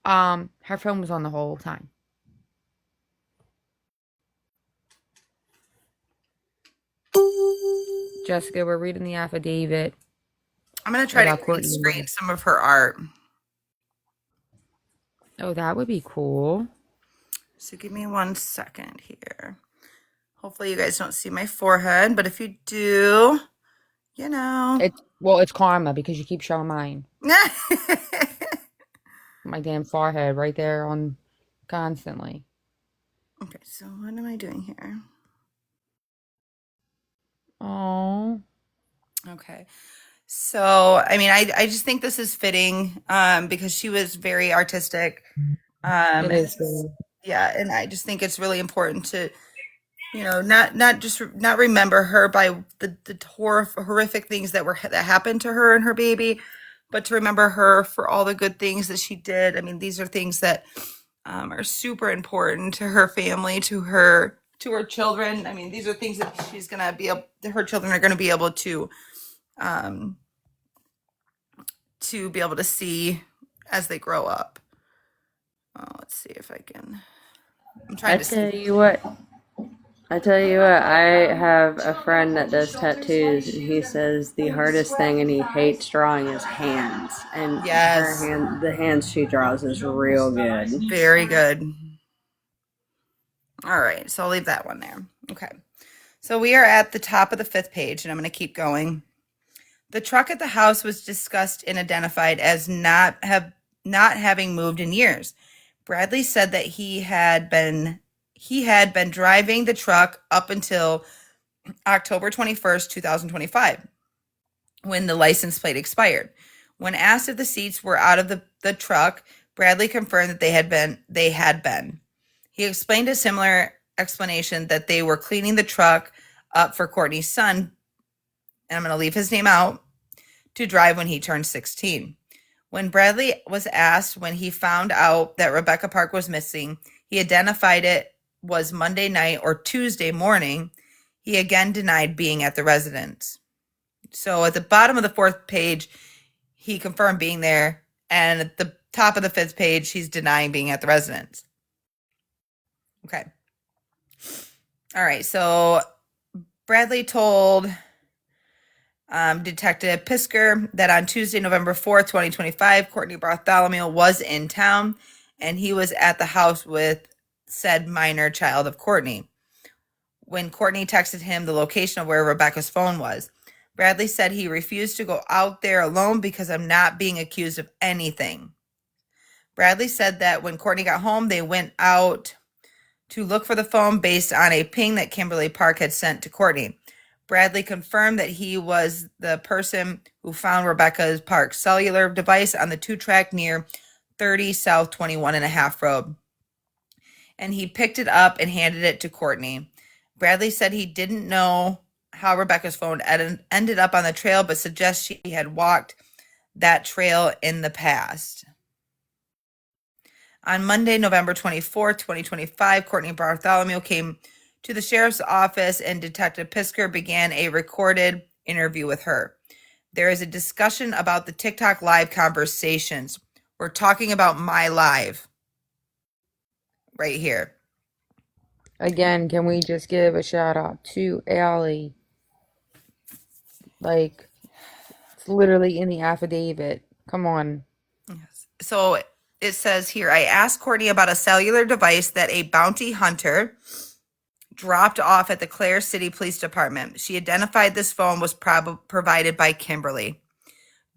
Speaker 2: her phone was on the whole time. Jessica, we're reading the affidavit.
Speaker 1: I'm going to try to green screen some of her art.
Speaker 2: Oh, that would be cool.
Speaker 1: So give me 1 second here. Hopefully you guys don't see my forehead, but if you do, you know.
Speaker 2: It's karma because you keep showing mine. My damn forehead right there on constantly.
Speaker 1: Okay, so what am I doing here?
Speaker 2: Oh,
Speaker 1: Okay. So, I mean, I just think this is fitting because she was very artistic.
Speaker 2: it is good.
Speaker 1: Yeah, and I just think it's really important to, not remember her by the horrific things that happened to her and her baby, but to remember her for all the good things that she did. I mean, these are things that are super important to her family, to her children. I mean, these are things that her children are gonna be able um, to be able to see as they grow up. Let's see if I can. I'm
Speaker 4: I
Speaker 1: trying to
Speaker 4: tell
Speaker 1: see.
Speaker 4: you what. I tell you what. I have a friend that does tattoos, and he says the hardest thing, and he hates drawing, is hands. And
Speaker 1: Yes,
Speaker 4: the hands she draws is real good.
Speaker 1: very good. All right, so I'll leave that one there. Okay. So we are at the top of the 5th page, and I'm going to keep going. The truck at the house was discussed and identified as not having moved in years. Bradley said that he had been driving the truck up until October 21st, 2025, when the license plate expired. When asked if the seats were out of the truck, Bradley confirmed that they had been. He explained a similar explanation that they were cleaning the truck up for Courtney's son, and I'm going to leave his name out, to drive when he turned 16. When Bradley was asked when he found out that Rebecca Park was missing, he identified it was Monday night or Tuesday morning. He again denied being at the residence. So at the bottom of the 4th page, he confirmed being there, and at the top of the 5th page, he's denying being at the residence. Okay. All right. So Bradley told Detective Pisker that on Tuesday, November 4th, 2025, Courtney Bartholomew was in town, and he was at the house with said minor child of Courtney. When Courtney texted him the location of where Rebecca's phone was, Bradley said he refused to go out there alone because I'm not being accused of anything. Bradley said that when Courtney got home, they went out to look for the phone based on a ping that Kimberly Park had sent to Courtney. Bradley confirmed that he was the person who found Rebecca Park's cellular device on the 2-track near 30 South 21 and a half Road. And he picked it up and handed it to Courtney. Bradley said he didn't know how Rebecca's phone ended up on the trail, but suggests she had walked that trail in the past. On Monday, November 24th, 2025, Courtney Bartholomew came to the sheriff's office and Detective Pisker began a recorded interview with her. There is a discussion about the TikTok live conversations. We're talking about my live right here.
Speaker 2: Again, can we just give a shout out to Allie? Like, it's literally in the affidavit. Come on.
Speaker 1: Yes. So it says here, I asked Courtney about a cellular device that a bounty hunter dropped off at the Clare City Police Department. She identified this phone was provided by Kimberly.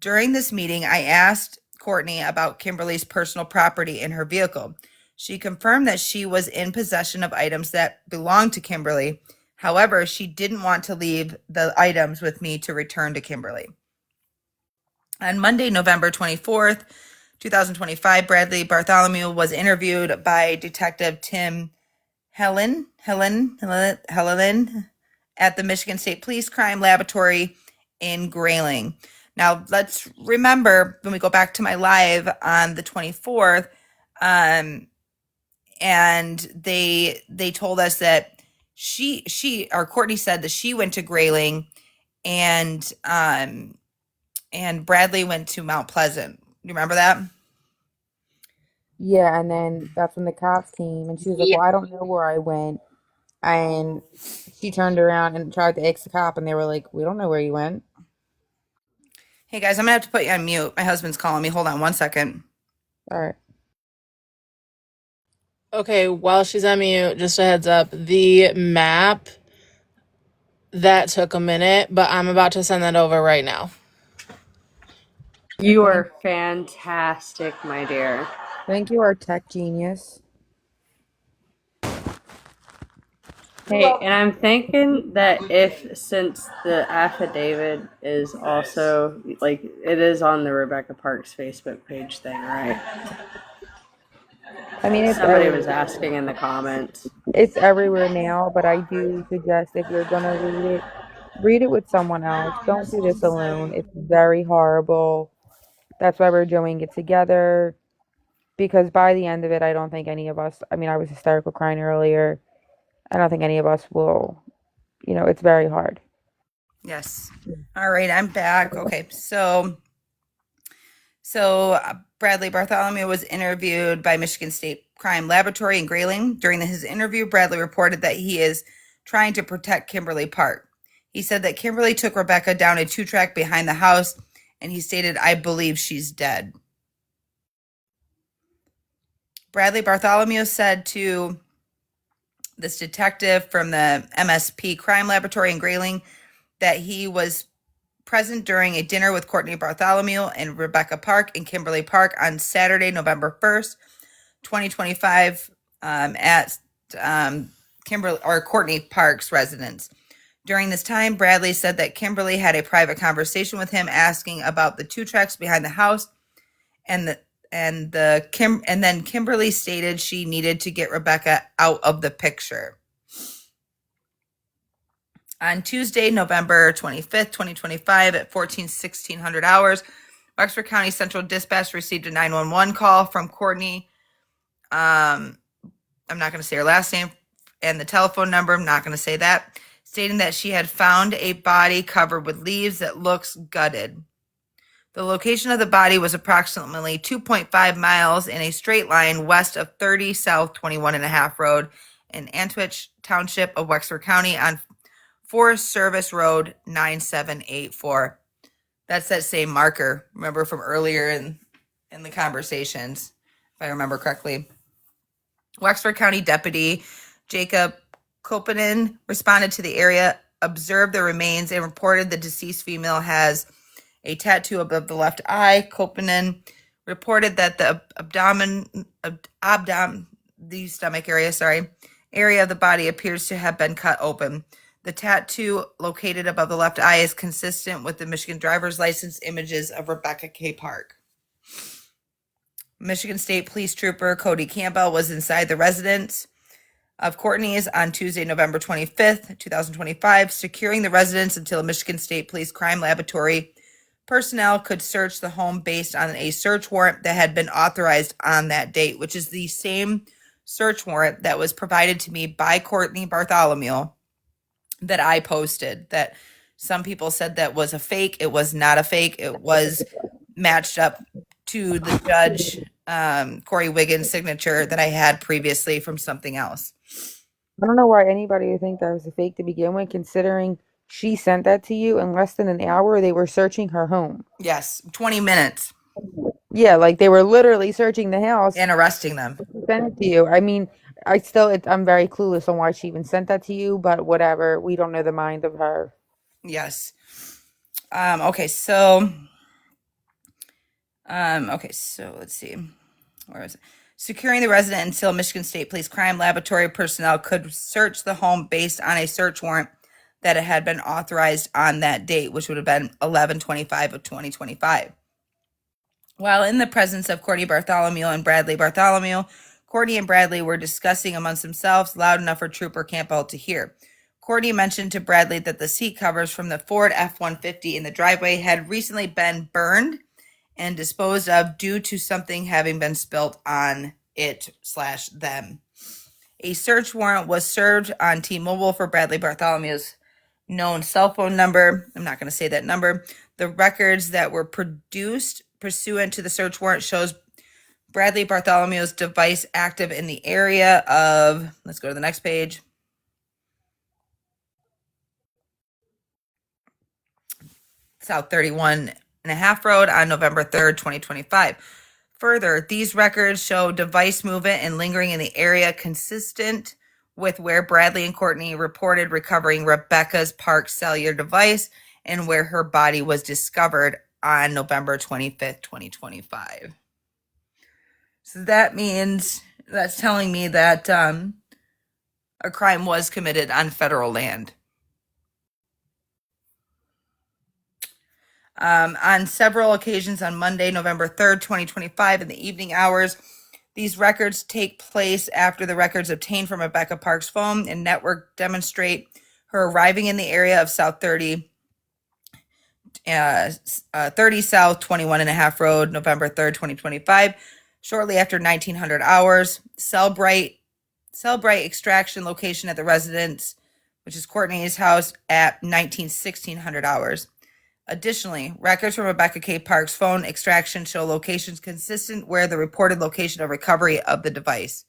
Speaker 1: During this meeting, I asked Courtney about Kimberly's personal property in her vehicle. She confirmed that she was in possession of items that belonged to Kimberly. However, she didn't want to leave the items with me to return to Kimberly. On Monday, November 24th, 2025, Bradley Bartholomew was interviewed by Detective Tim Helen at the Michigan State Police Crime Laboratory in Grayling. Now, let's remember when we go back to my live on the 24th, and they told us that Courtney said that she went to Grayling, and Bradley went to Mount Pleasant. You remember that?
Speaker 2: Yeah, and then that's when the cops came, and she was like,
Speaker 6: Yeah.
Speaker 2: "Well, I don't know where I went." And she turned around and tried to ask the cop, and they were like, "We don't know where you went."
Speaker 1: Hey guys, I'm gonna have to put you on mute. My husband's calling me. Hold on 1 second.
Speaker 2: All right.
Speaker 10: Okay, while she's on mute, just a heads up, the map that took a minute, but I'm about to send that over right now.
Speaker 4: You
Speaker 2: Thank,
Speaker 4: are fantastic, my dear.
Speaker 2: thank you, our tech genius.
Speaker 4: Hey, and I'm thinking that if, since the affidavit is also, like, it is on the Rebecca Parks Facebook page thing, right?
Speaker 2: I mean,
Speaker 4: Somebody was asking in the comments.
Speaker 2: it's everywhere now, but I do suggest if you're gonna read it with someone else. Don't do this alone. It's very horrible. That's why we're doing it together. Because by the end of it, I don't think any of us, I mean, I was hysterical crying earlier. I don't think any of us will, it's very hard.
Speaker 1: Yes. All right, I'm back. Okay, so Bradley Bartholomew was interviewed by Michigan State Crime Laboratory in Grayling. During his interview, Bradley reported that he is trying to protect Kimberly Park. He said that Kimberly took Rebecca down a 2-track behind the house, and he stated, "I believe she's dead." Bradley Bartholomew said to this detective from the MSP Crime Laboratory in Grayling that he was present during a dinner with Courtney Bartholomew and Rebecca Park in Kimberly Park on Saturday, November 1st, 2025, at Kimberly or Courtney Park's residence. During this time, Bradley said that Kimberly had a private conversation with him asking about the 2-tracks behind the house, and then Kimberly stated she needed to get Rebecca out of the picture. On Tuesday, November 25th, 2025 at 1600 hours, Wexford County Central Dispatch received a 911 call from Courtney. I'm not going to say her last name and the telephone number. I'm not going to say that. Stating that she had found a body covered with leaves that looks gutted. The location of the body was approximately 2.5 miles in a straight line west of 30 South 21 and a half Road in Antwich Township of Wexford County on Forest Service Road 9784. That's that same marker, remember from earlier in the conversations, if I remember correctly. Wexford County Deputy Jacob Kopinen responded to the area, observed the remains, and reported the deceased female has a tattoo above the left eye. Kopinen reported that the the stomach area of the body appears to have been cut open. The tattoo located above the left eye is consistent with the Michigan driver's license images of Rebecca K. Park. Michigan State Police Trooper Cody Campbell was inside the residence of Courtney's on Tuesday, November 25th, 2025, securing the residence until Michigan State Police Crime Laboratory personnel could search the home based on a search warrant that had been authorized on that date, which is the same search warrant that was provided to me by Courtney Bartholomew that I posted. That some people said that was a fake. It was not a fake. It was matched up to the judge, Corey Wiggins' signature that I had previously from something else.
Speaker 2: I don't know why anybody would think that was a fake to begin with, considering she sent that to you in less than an hour. They were searching her home.
Speaker 1: Yes, 20 minutes.
Speaker 2: Yeah, like they were literally searching the house
Speaker 1: and arresting them.
Speaker 2: Sent it to you. I mean, I'm very clueless on why she even sent that to you, but whatever. We don't know the mind of her.
Speaker 1: Yes. Okay, so let's see. Where is it? Securing the resident until Michigan State Police Crime Laboratory personnel could search the home based on a search warrant that it had been authorized on that date, which would have been 11/25 of 2025. While in the presence of Courtney Bartholomew and Bradley Bartholomew, Courtney and Bradley were discussing amongst themselves loud enough for Trooper Campbell to hear. Courtney mentioned to Bradley that the seat covers from the Ford F-150 in the driveway had recently been burned and disposed of due to something having been spilt on it/them. A search warrant was served on T-Mobile for Bradley Bartholomew's known cell phone number. I'm not going to say that number. The records that were produced pursuant to the search warrant shows Bradley Bartholomew's device active in the area of, let's go to the next page, South 31 and a half Road on November 3rd, 2025. Further, these records show device movement and lingering in the area consistent with where Bradley and Courtney reported recovering Rebecca's Park cellular device and where her body was discovered on November 25th, 2025. So that means, that's telling me that a crime was committed on federal land. On several occasions on Monday, November 3rd, 2025, in the evening hours, these records take place after the records obtained from Rebecca Park's phone and network demonstrate her arriving in the area of South 30 South 21 and a half Road, November 3rd, 2025, shortly after 1900 hours. Cellbrite extraction location at the residence, which is Courtney's house, at 1600 hours. Additionally, records from Rebecca K. Park's phone extraction show locations consistent where the reported location of recovery of the device.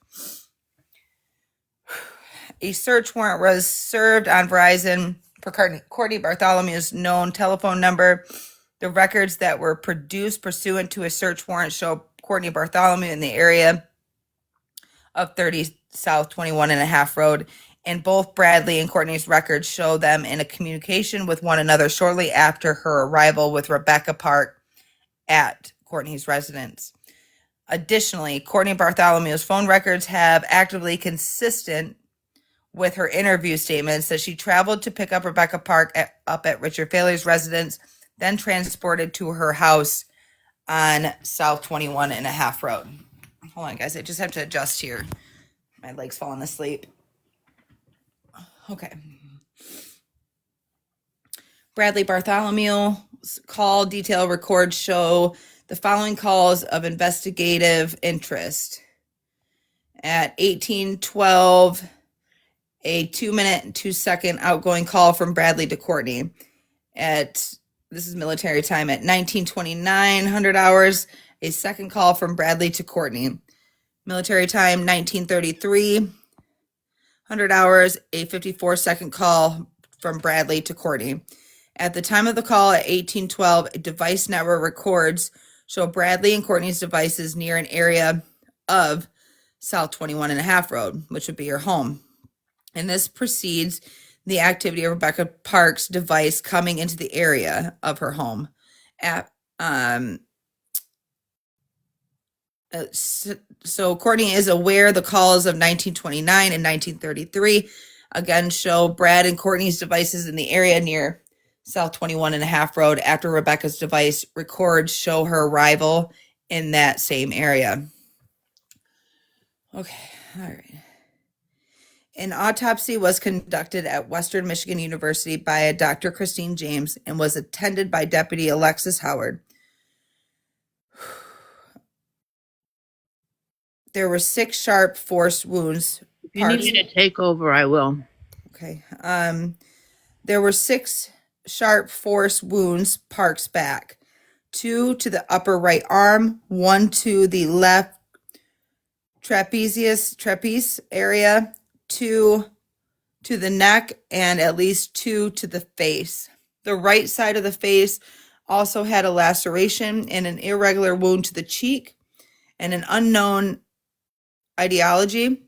Speaker 1: A search warrant was served on Verizon for Courtney Bartholomew's known telephone number. The records that were produced pursuant to a search warrant show Courtney Bartholomew in the area of 30 South 21 and a half Road, and both Bradley and Courtney's records show them in a communication with one another shortly after her arrival with Rebecca Park at Courtney's residence. Additionally, Courtney Bartholomew's phone records have actively consistent with her interview statements that she traveled to pick up Rebecca Park up at Richard Fairley's residence, then transported to her house on South 21 and a half Road. Hold on, guys. I just have to adjust here. My leg's falling asleep. Okay. Bradley Bartholomew's call detail records show the following calls of investigative interest. At 1812, a 2-minute and 2-second outgoing call from Bradley to Courtney. This is military time, at 1929 hundred hours, a second call from Bradley to Courtney. Military time, 1933 100 hours, a 54-second call from Bradley to Courtney. At the time of the call at 1812, a device network records show Bradley and Courtney's devices near an area of South 21 and a half Road, which would be her home. And this precedes the activity of Rebecca Park's device coming into the area of her home. So Courtney is aware the calls of 1929 and 1933 again show Brad and Courtney's devices in the area near South 21 and a half Road after Rebecca's device records show her arrival in that same area. Okay, all right. An autopsy was conducted at Western Michigan University by a Dr. Christine James and was attended by Deputy Alexis Howard. There were 6 sharp force wounds.
Speaker 5: If you need me to take over, I will.
Speaker 1: Okay. There were 6 sharp force wounds Park's back. 2 to the upper right arm, 1 to the left trapezius area, 2 to the neck, and at least 2 to the face. The right side of the face also had a laceration and an irregular wound to the cheek and an unknown etiology.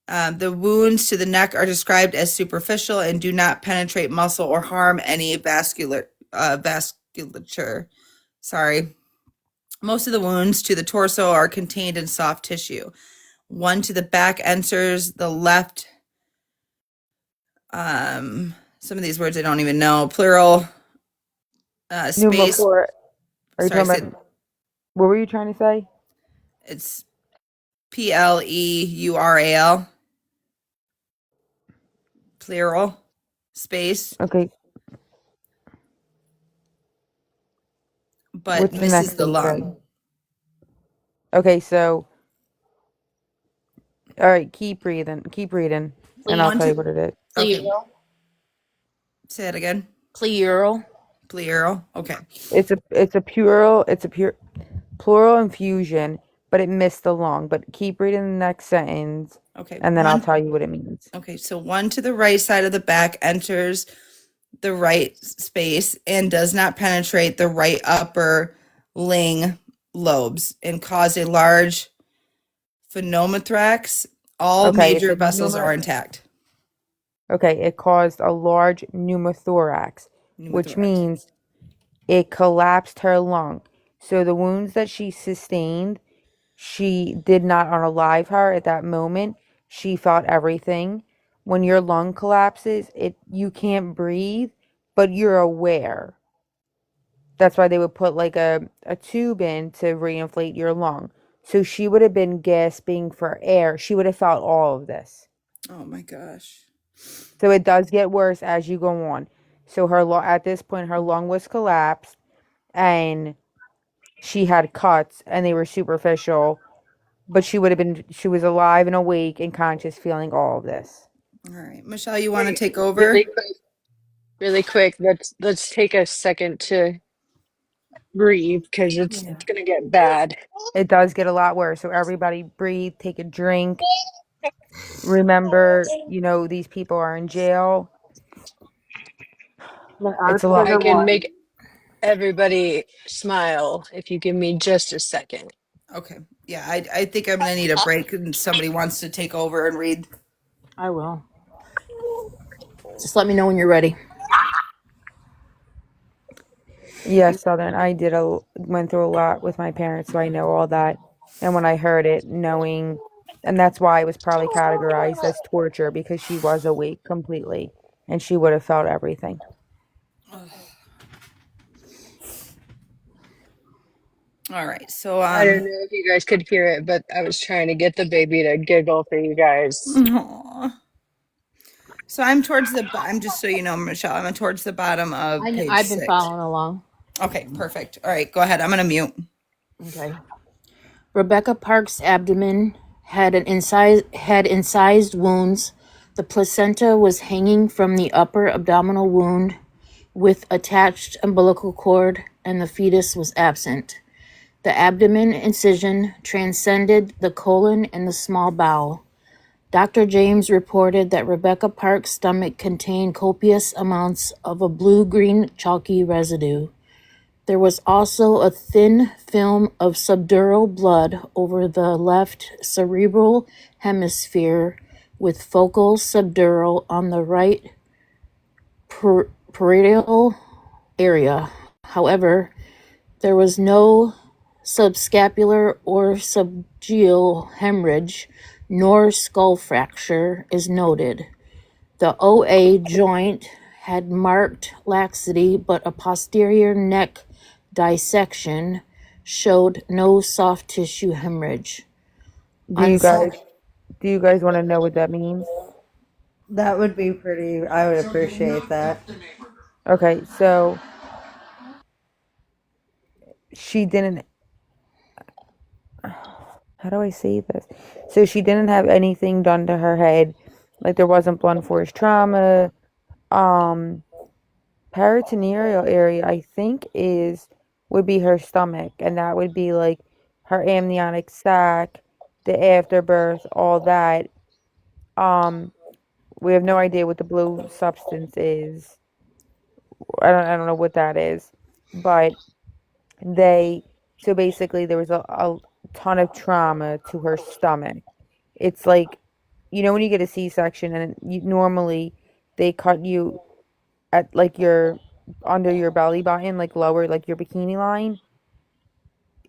Speaker 1: The wounds to the neck are described as superficial and do not penetrate muscle or harm any vasculature. Most of the wounds to the torso are contained in soft tissue. 1 to the back enters the left. Some of these words I don't even know. Plural space.
Speaker 2: Are you
Speaker 1: Sorry,
Speaker 2: talking about, what were you trying to say?
Speaker 1: It's Pleural. Plural space.
Speaker 2: Okay.
Speaker 1: But
Speaker 2: What's the
Speaker 1: misses
Speaker 2: next
Speaker 1: the
Speaker 2: thing
Speaker 1: lung.
Speaker 2: say? Okay, so all right, keep reading, and I'll tell you what it is.
Speaker 1: Okay. Say that again.
Speaker 5: Pleural.
Speaker 1: Okay.
Speaker 2: It's a plural infusion, but it missed the long. But keep reading the next sentence,
Speaker 1: Okay.
Speaker 2: and then I'll tell you what it means.
Speaker 1: Okay. So 1 to the right side of the back enters the right space and does not penetrate the right upper ling lobes and caused a large pneumothorax. All
Speaker 2: Okay, it's
Speaker 1: major
Speaker 2: a
Speaker 1: vessels are intact.
Speaker 2: okay, it caused a large pneumothorax, which
Speaker 1: Pneumothorax.
Speaker 2: means it collapsed her lung. So the wounds that she sustained, she did not unalive her at that moment. She felt everything. When your lung collapses, it you can't breathe, but you're aware. That's why they would put like a tube in to reinflate your lung. So she would have been gasping for air. She would have felt all of this.
Speaker 1: Oh my gosh.
Speaker 2: So it does get worse as you go on. So her at this point her lung was collapsed and she had cuts and they were superficial, but she was alive and awake and conscious feeling all of this.
Speaker 1: All right. Michelle, you want to
Speaker 6: Wait,
Speaker 1: take
Speaker 6: really
Speaker 1: over?
Speaker 6: quick, really quick. Let's take a second to breathe because it's
Speaker 2: Yeah.
Speaker 6: gonna get bad.
Speaker 2: It does get a lot worse. So everybody breathe, take a drink. Remember, these people are in jail. It's a lot.
Speaker 6: I can make everybody smile if you give me just a second.
Speaker 1: Okay. Yeah, I think I'm gonna need a break and somebody wants to take over and read.
Speaker 5: I will. Just let me know when you're ready.
Speaker 2: Yes, Southern. Went through a lot with my parents, so I know all that. And when I heard it, and that's why it was probably categorized as torture because she was awake completely and she would have felt everything.
Speaker 1: All right. So
Speaker 6: I don't know if you guys could hear it, but I was trying to get the baby to giggle for you guys.
Speaker 1: aw. So I'm just so you know, Michelle, I'm towards the bottom of page
Speaker 5: I've been
Speaker 1: 6.
Speaker 5: following along.
Speaker 1: Okay, perfect. All right, go ahead. I'm gonna mute.
Speaker 5: Okay. Rebecca Park's abdomen had incised wounds. The placenta was hanging from the upper abdominal wound with attached umbilical cord, and the fetus was absent. The abdomen incision transcended the colon and the small bowel. Dr. James reported that Rebecca Park's stomach contained copious amounts of a blue-green chalky residue. There was also a thin film of subdural blood over the left cerebral hemisphere with focal subdural on the right parietal area. However, there was no subscapular or subgeal hemorrhage, nor skull fracture is noted. The OA joint had marked laxity, but a posterior neck dissection showed no soft tissue hemorrhage.
Speaker 2: Do
Speaker 5: On
Speaker 2: you guys do you guys want to know what that means?
Speaker 4: That would be pretty. I would appreciate that.
Speaker 2: Okay, so she didn't how do I say this? So she didn't have anything done to her head. Like there wasn't blunt force trauma. Um Peritoneal area, I think, is would be her stomach, and that would be like her amniotic sac, the afterbirth, all that. Um, we have no idea what the blue substance is. I don't know what that is, but they so basically there was a ton of trauma to her stomach. It's like when you get a C-section and normally they cut you at like your under your belly button, like lower, like your bikini line.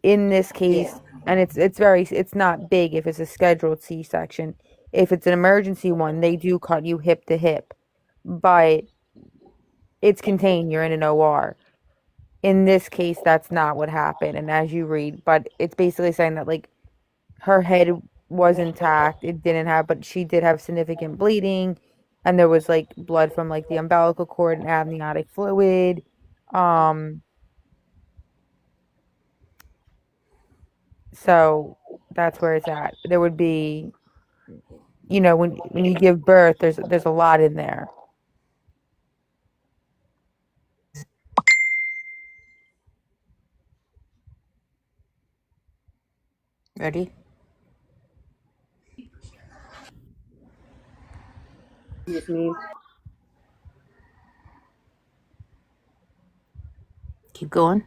Speaker 2: In this
Speaker 4: Yeah.
Speaker 2: case, and it's not big if it's a scheduled C-section. If it's an emergency one, they do cut you hip to hip, but it's contained. You're in an OR. In this case, that's not what happened. And as you read, but it's basically saying that like her head was intact. It didn't have, but she did have significant bleeding, and there was like blood from like the umbilical cord and amniotic fluid. Um, so that's where it's at. There would be, when you give birth, there's a lot in there.
Speaker 5: ready?
Speaker 4: Excuse me.
Speaker 5: Keep going.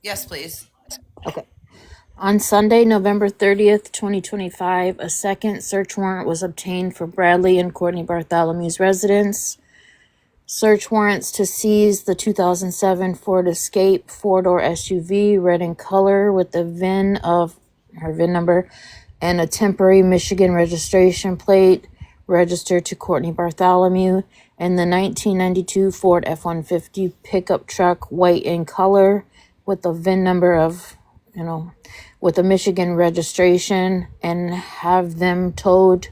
Speaker 1: Yes, please.
Speaker 5: Okay. On Sunday, November 30th, 2025, a second search warrant was obtained for Bradley and Courtney Bartholomew's residence. Search warrants to seize the 2007 Ford Escape four-door SUV, red in color, with the VIN number and a temporary Michigan registration plate registered to Courtney Bartholomew, and the 1992 Ford F-150 pickup truck, white in color, with the VIN number of, with a Michigan registration, and have them towed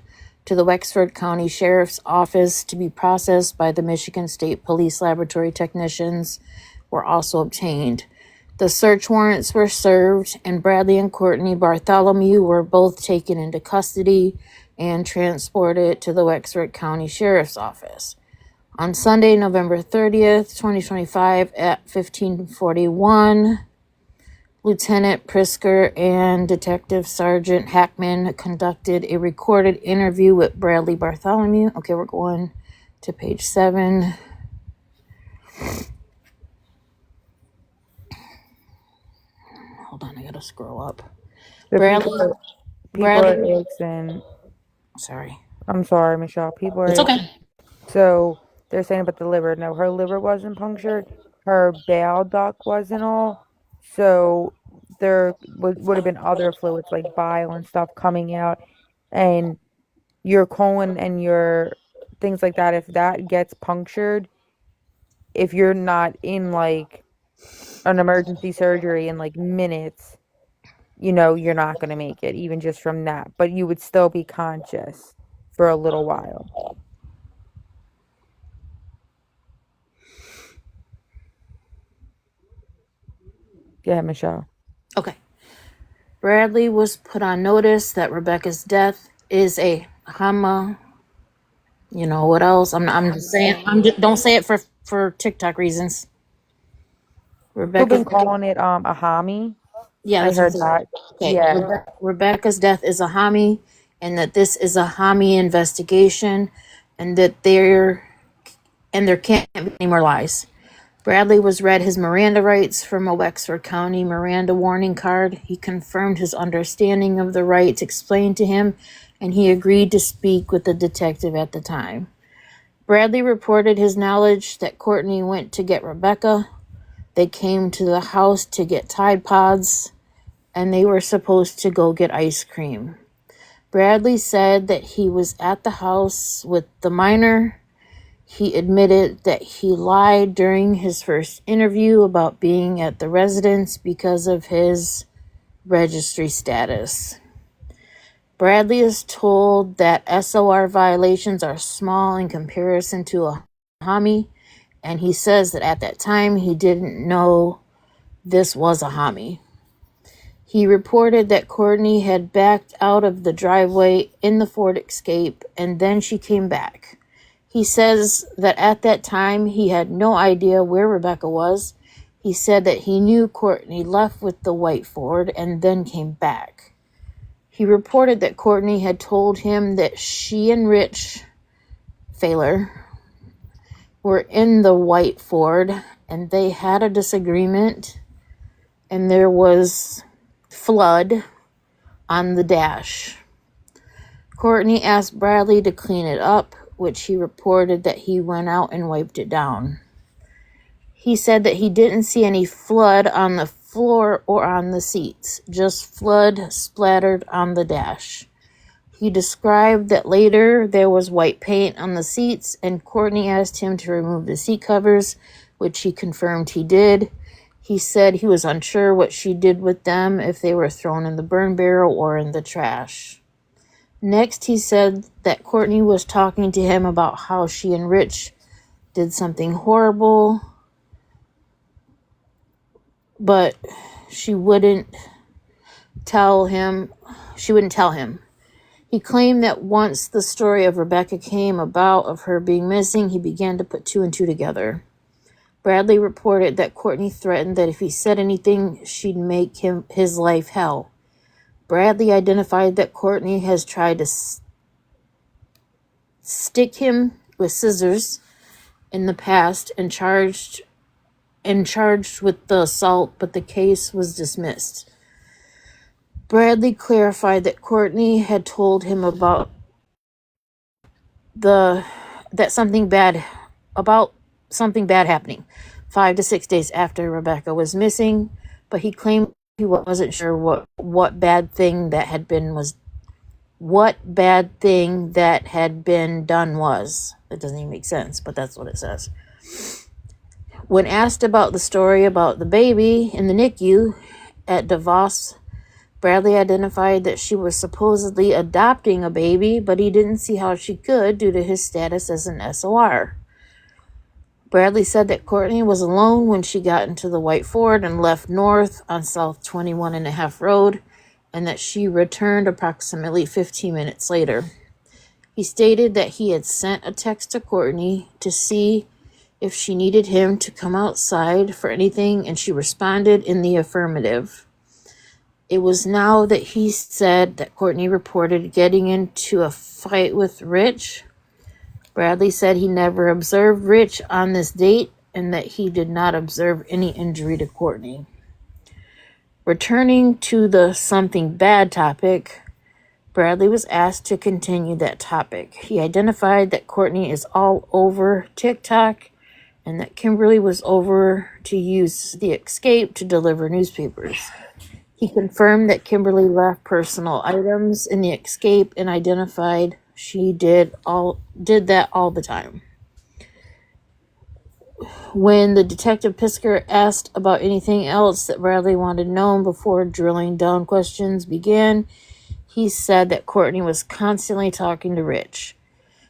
Speaker 5: to the Wexford County Sheriff's Office to be processed by the Michigan State Police Laboratory technicians were also obtained. The search warrants were served, and Bradley and Courtney Bartholomew were both taken into custody and transported to the Wexford County Sheriff's Office. On Sunday, November 30th, 2025 at 1541, Lieutenant Prisker and Detective Sergeant Hackman conducted a recorded interview with Bradley Bartholomew. Okay, we're going to page 7. Hold on, I gotta scroll up.
Speaker 2: So
Speaker 5: Bradley.
Speaker 2: people are asking.
Speaker 5: Sorry.
Speaker 2: I'm sorry, Michelle. People are
Speaker 5: It's
Speaker 2: asking.
Speaker 5: okay.
Speaker 2: So they're saying about the liver. No, her liver wasn't punctured. Her bile duct wasn't all. So there would have been other fluids like bile and stuff coming out. And your colon and your things like that, if that gets punctured, if you're not in like an emergency surgery in like minutes, you're not going to make it, even just from that. But you would still be conscious for a little while. Yeah, Michelle.
Speaker 5: Okay. Bradley was put on notice that Rebecca's death is a hama. You know what else? I'm just saying. Don't say it for TikTok reasons.
Speaker 2: People
Speaker 5: Rebecca's
Speaker 2: been calling it a hami.
Speaker 5: Yeah,
Speaker 2: I
Speaker 5: that's what I'm
Speaker 2: heard
Speaker 5: saying.
Speaker 2: that.
Speaker 5: Okay,
Speaker 2: Yeah.
Speaker 5: Rebecca's death is a hami, and that this is a hami investigation, and that there can't be any more lies. Bradley was read his Miranda rights from a Wexford County Miranda warning card. He confirmed his understanding of the rights explained to him, and he agreed to speak with the detective at the time. Bradley reported his knowledge that Courtney went to get Rebecca. They came to the house to get Tide Pods, and they were supposed to go get ice cream. Bradley said that he was at the house with the minor. He admitted that he lied during his first interview about being at the residence because of his registry status. Bradley is told that SOR violations are small in comparison to a hami, and he says that at that time he didn't know this was a hami. He reported that Courtney had backed out of the driveway in the Ford Escape, and then she came back. He says that at that time he had no idea where Rebecca was. He said that he knew Courtney left with the white Ford and then came back. He reported that Courtney had told him that she and Rich Failer were in the white Ford and they had a disagreement, and there was flood on the dash. Courtney asked Bradley to clean it up, which he reported that he went out and wiped it down. He said that he didn't see any flood on the floor or on the seats, just flood splattered on the dash. He described that later there was white paint on the seats, and Courtney asked him to remove the seat covers, which he confirmed he did. He said he was unsure what she did with them, if they were thrown in the burn barrel or in the trash. Next, he said that Courtney was talking to him about how she and Rich did something horrible, but she wouldn't tell him. He claimed that once the story of Rebecca came about of her being missing, he began to put two and two together. Bradley reported that Courtney threatened that if he said anything, she'd make his life hell. Bradley identified that Courtney has tried to stick him with scissors in the past and charged and charged with the assault, but the case was dismissed. Bradley clarified that Courtney had told him about something bad happening 5 to 6 days after Rebecca was missing, but he claimed he wasn't sure what bad thing that had been done was. It doesn't even make sense, but that's what it says. When asked about the story about the baby in the NICU at DeVos, Bradley identified that she was supposedly adopting a baby, but he didn't see how she could due to his status as an SOR. Bradley said that Courtney was alone when she got into the white Ford and left north on South 21.5 Road, and that she returned approximately 15 minutes later. He stated that he had sent a text to Courtney to see if she needed him to come outside for anything, and she responded in the affirmative. It was now that he said that Courtney reported getting into a fight with Rich. Bradley said he never observed Rich on this date and that he did not observe any injury to Courtney. Returning to the something bad topic, Bradley was asked to continue that topic. He identified that Courtney is all over TikTok and that Kimberly was over to use the escape to deliver newspapers. He confirmed that Kimberly left personal items in the escape and identified she did that all the time. When the detective Pisker asked about anything else that Bradley wanted known before drilling down questions began, he said that Courtney was constantly talking to Rich.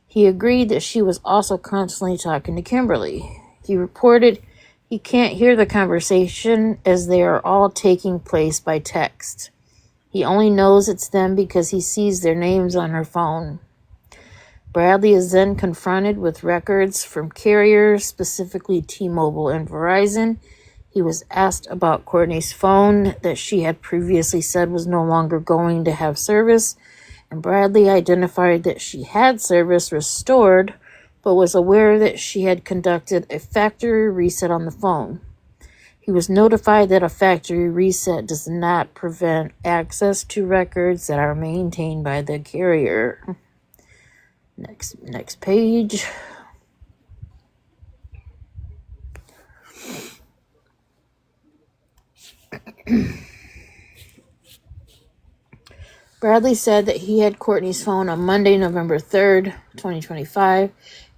Speaker 5: He agreed that she was also constantly talking to Kimberly. He reported he can't hear the conversation as they are all taking place by text. He only knows it's them because he sees their names on her phone. Bradley is then confronted with records from carriers, specifically T-Mobile and Verizon. He was asked about Courtney's phone that she had previously said was no longer going to have service, and Bradley identified that she had service restored, but was aware that she had conducted a factory reset on the phone. He was notified that a factory reset does not prevent access to records that are maintained by the carrier. Next page. Bradley said that he had Courtney's phone on Monday, November 3rd, 2025.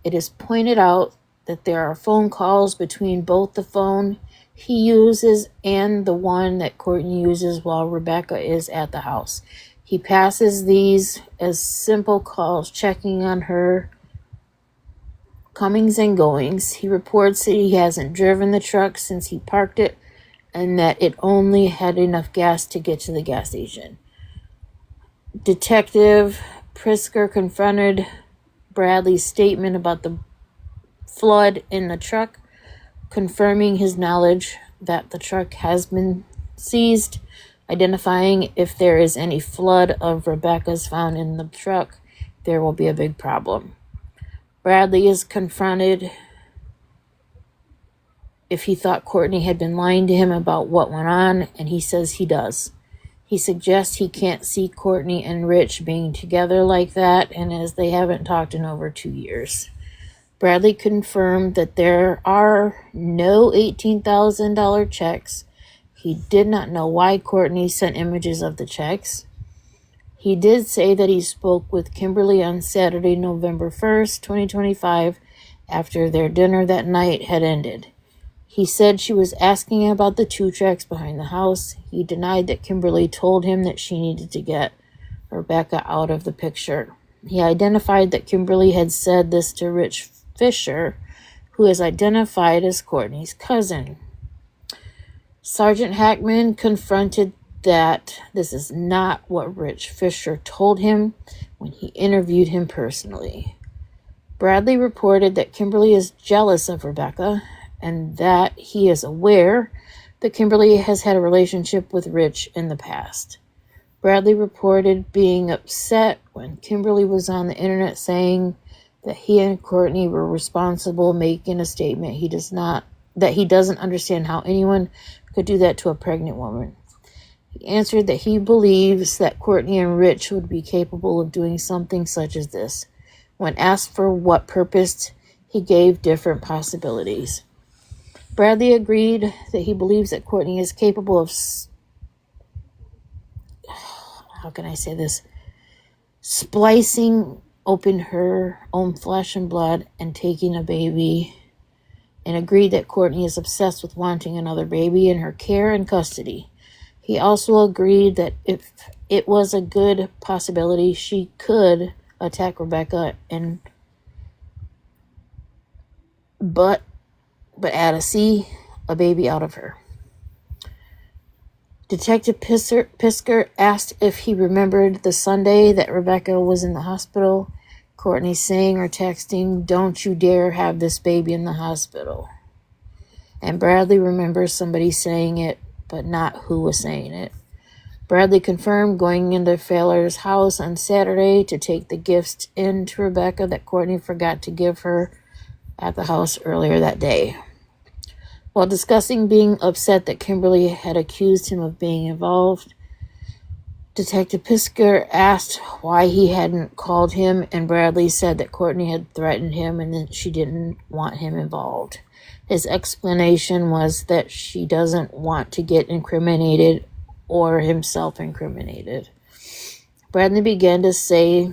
Speaker 5: It is pointed out that there are phone calls between both the phone he uses and the one that Courtney uses while Rebecca is at the house. He passes these as simple calls checking on her comings and goings. He reports that he hasn't driven the truck since he parked it and that it only had enough gas to get to the gas station. Detective Prisker confronted Bradley's statement about the flood in the truck, confirming his knowledge that the truck has been seized, identifying if there is any flood of Rebecca's found in the truck, there will be a big problem. Bradley is confronted if he thought Courtney had been lying to him about what went on, and he says he does. He suggests he can't see Courtney and Rich being together like that, and as they haven't talked in over 2 years. Bradley confirmed that there are no $18,000 checks. He did not know why Courtney sent images of the checks. He did say that he spoke with Kimberly on Saturday, November 1st, 2025, after their dinner that night had ended. He said she was asking about the 2 checks behind the house. He denied that Kimberly told him that she needed to get Rebecca out of the picture. He identified that Kimberly had said this to Rich Fisher, who is identified as Courtney's cousin. Sergeant Hackman confronted that this is not what Rich Fisher told him when he interviewed him personally. Bradley reported that Kimberly is jealous of Rebecca and that he is aware that Kimberly has had a relationship with Rich in the past. Bradley reported being upset when Kimberly was on the internet saying that he and Courtney were responsible, making a statement he does not that he doesn't understand how anyone could do that to a pregnant woman. He answered that he believes that Courtney and Rich would be capable of doing something such as this. When asked for what purpose, he gave different possibilities. Bradley agreed that he believes that Courtney is capable of, how can I say this, splicing open her own flesh and blood and taking a baby, and agreed that Courtney is obsessed with wanting another baby in her care and custody. He also agreed that if it was a good possibility, she could attack Rebecca and but add a baby out of her. Detective Pisker asked if he remembered the Sunday that Rebecca was in the hospital. Courtney saying or texting, "Don't you dare have this baby in the hospital." And Bradley remembers somebody saying it, but not who was saying it. Bradley confirmed going into Fowler's house on Saturday to take the gifts in to Rebecca that Courtney forgot to give her at the house earlier that day. While discussing being upset that Kimberly had accused him of being involved, Detective Pisker asked why he hadn't called him, and Bradley said that Courtney had threatened him and that she didn't want him involved. His explanation was that she doesn't want to get incriminated or himself incriminated. Bradley began to say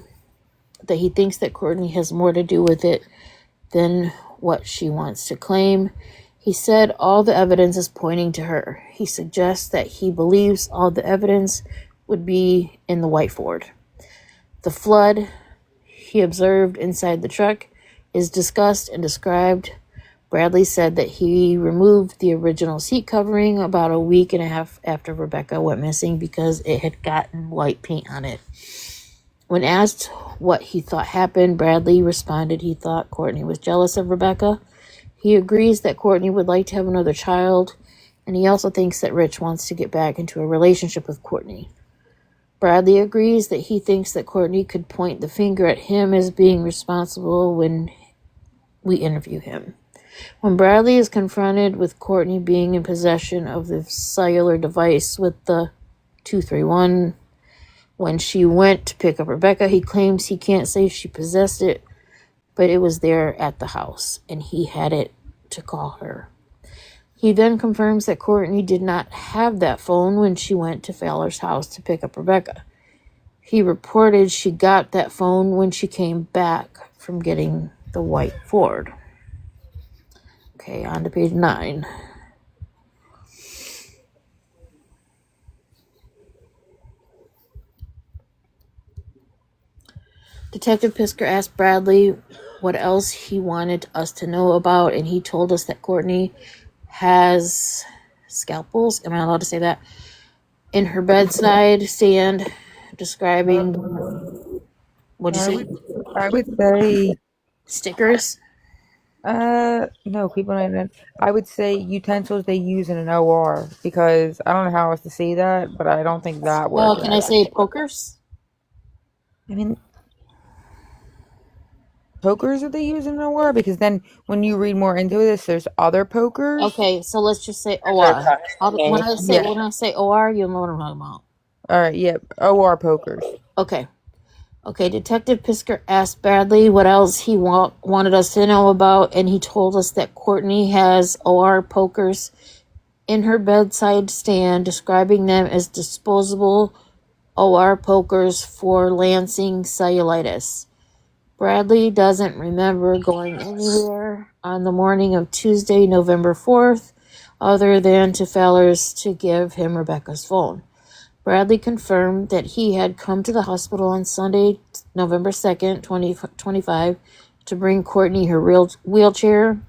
Speaker 5: that he thinks that Courtney has more to do with it than what she wants to claim. He said all the evidence is pointing to her. He suggests that he believes all the evidence would be in the white Ford. The flood he observed inside the truck is discussed and described. Bradley said that he removed the original seat covering about a week and a half after Rebecca went missing because it had gotten white paint on it. When asked what he thought happened, Bradley responded he thought Courtney was jealous of Rebecca. He agrees that Courtney would like to have another child, and he also thinks that Rich wants to get back into a relationship with Courtney. Bradley agrees that he thinks that Courtney could point the finger at him as being responsible when we interview him. When Bradley is confronted with Courtney being in possession of the cellular device with the 231 when she went to pick up Rebecca, he claims he can't say she possessed it, but it was there at the house, and he had it to call her. He then confirms that Courtney did not have that phone when she went to Fowler's house to pick up Rebecca. He reported she got that phone when she came back from getting the white Ford. Okay, on to page 9. Detective Pisker asked Bradley what else he wanted us to know about, and he told us that Courtney has scalpels, am I allowed to say that, in her bedside stand, describing, what'd you say?
Speaker 11: I would say,
Speaker 5: Stickers?
Speaker 11: no, people don't even. I would say utensils they use in an OR because I don't know how else to say that, but I don't think that works.
Speaker 5: Can I say pokers?
Speaker 11: I mean, pokers that they use in an OR because then when you read more into this, there's other pokers.
Speaker 5: Okay, so let's just say OR. When I
Speaker 11: Yeah.
Speaker 5: say OR, you'll know what I'm talking about.
Speaker 11: All right. Yeah. OR pokers.
Speaker 5: Okay. Detective Pisker asked Bradley what else he wanted us to know about, and he told us that Courtney has OR pokers in her bedside stand, describing them as disposable OR pokers for lancing cellulitis. Bradley doesn't remember going anywhere on the morning of Tuesday, November 4th, other than to Fowler's to give him Rebecca's phone. Bradley confirmed that he had come to the hospital on Sunday, November 2nd, 2025, to bring Courtney her wheelchair,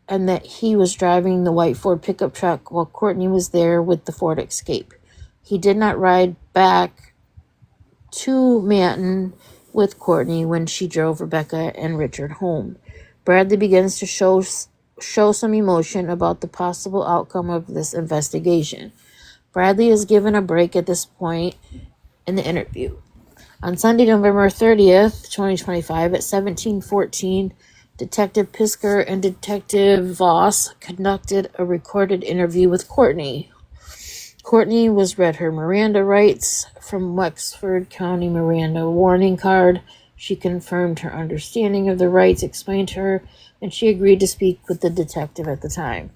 Speaker 5: and that he was driving the white Ford pickup truck while Courtney was there with the Ford Escape. He did not ride back to Manton with Courtney when she drove Rebecca and Richard home. Bradley begins to show some emotion about the possible outcome of this investigation. Bradley is given a break at this point in the interview. On Sunday, November 30th, 2025, at 17:14, Detective Pisker and Detective Voss conducted a recorded interview with Courtney. Courtney was read her Miranda rights from Wexford County Miranda warning card. She confirmed her understanding of the rights explained to her, and she agreed to speak with the detective at the time.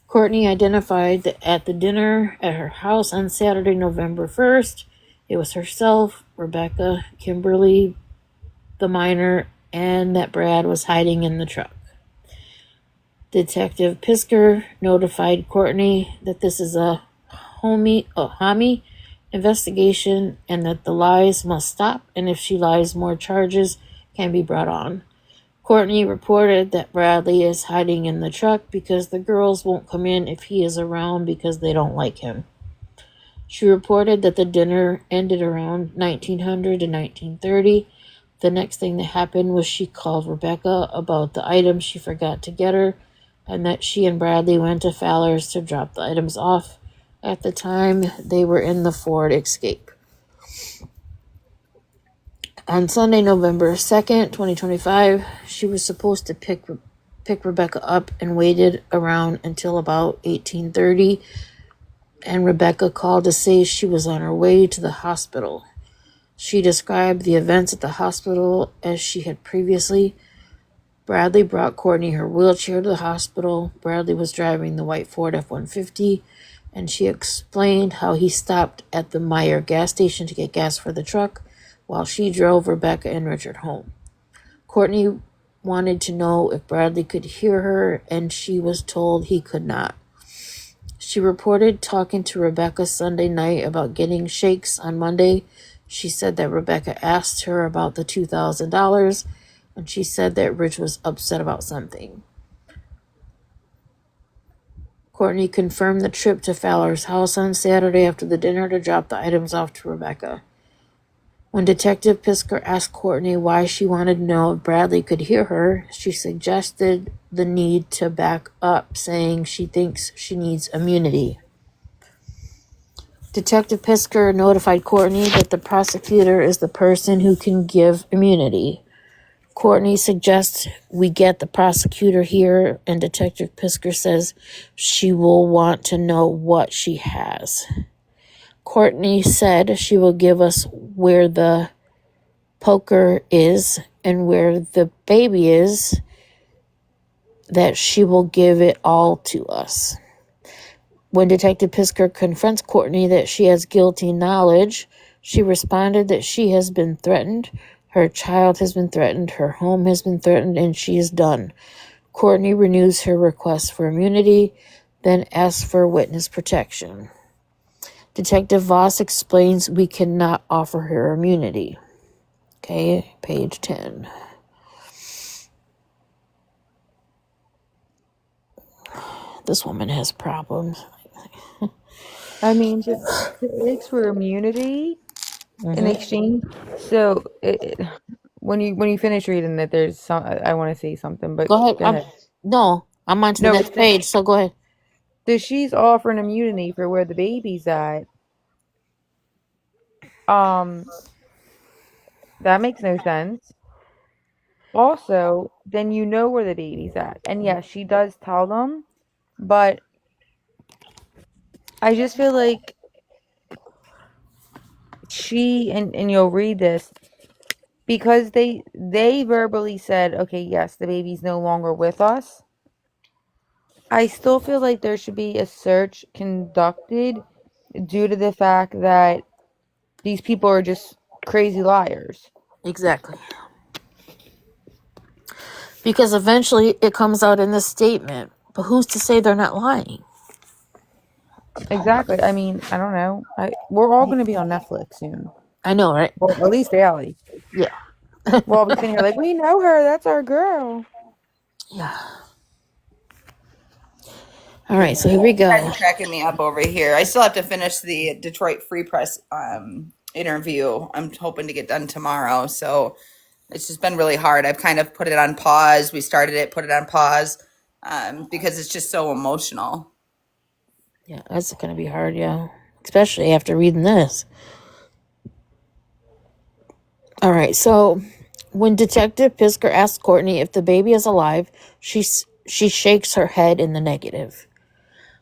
Speaker 5: Courtney identified that at the dinner at her house on Saturday, November 1st, it was herself, Rebecca, Kimberly, the minor, and that Brad was hiding in the truck. Detective Pisker notified Courtney that this is a homie investigation and that the lies must stop, and if she lies, more charges can be brought on. Courtney reported that Bradley is hiding in the truck because the girls won't come in if he is around because they don't like him. She reported that the dinner ended around 1900 to 1930. The next thing that happened was she called Rebecca about the items she forgot to get her, and that she and Bradley went to Fowler's to drop the items off. At the time, they were in the Ford Escape. On Sunday, November 2nd, 2025, she was supposed to pick Rebecca up and waited around until about 1830, and Rebecca called to say she was on her way to the hospital. She described the events at the hospital as she had previously. Bradley brought Courtney her wheelchair to the hospital. Bradley was driving the white Ford F-150, and she explained how he stopped at the Meyer gas station to get gas for the truck while she drove Rebecca and Richard home. Courtney wanted to know if Bradley could hear her, and she was told he could not. She reported talking to Rebecca Sunday night about getting shakes on Monday. She said that Rebecca asked her about the $2,000, and she said that Rich was upset about something. Courtney confirmed the trip to Fowler's house on Saturday after the dinner to drop the items off to Rebecca. When Detective Pisker asked Courtney why she wanted to know if Bradley could hear her, she suggested the need to back up, saying she thinks she needs immunity. Detective Pisker notified Courtney that the prosecutor is the person who can give immunity. Courtney suggests we get the prosecutor here, and Detective Pisker says she will want to know what she has. Courtney said she will give us where the poker is and where the baby is, that she will give it all to us. When Detective Pisker confronts Courtney that she has guilty knowledge, she responded that she has been threatened, her child has been threatened, her home has been threatened, and she is done. Courtney renews her request for immunity, then asks for witness protection. Detective Voss explains we cannot offer her immunity. Okay, page 10. This woman has problems.
Speaker 11: I mean, to ask for immunity in
Speaker 5: Mm-hmm.
Speaker 11: exchange. So when you finish reading it, there's some. I want to say something, but
Speaker 5: Go ahead.
Speaker 11: go ahead.
Speaker 5: I'm on to the
Speaker 11: No,
Speaker 5: next page, so go ahead.
Speaker 11: she's offering immunity for where the baby's at. Um, that makes no sense. Also, then you know where the baby's at, and yes, she does tell them, but I just feel like she and you'll read this because they verbally said, okay, yes, the baby's no longer with us. I still feel like there should be a search conducted due to the fact that these people are just crazy liars.
Speaker 5: Exactly. Because eventually it comes out in this statement. But who's to say they're not lying?
Speaker 11: Exactly. I mean, I don't know. We're all going to be on Netflix soon.
Speaker 5: I know, right?
Speaker 11: Well, at least Allie.
Speaker 5: Yeah.
Speaker 11: We'll all be sitting here like, we know her. That's our girl.
Speaker 5: Yeah. All right, so here we go.
Speaker 1: Guys are cracking me up over here. I still have to finish the Detroit Free Press interview. I'm hoping to get done tomorrow. So it's just been really hard. I've kind of put it on pause. We started it, put it on pause because it's just so emotional.
Speaker 5: Yeah, that's going to be hard, yeah. Especially after reading this. All right, so When Detective Pisker asks Courtney if the baby is alive, she shakes her head in the negative.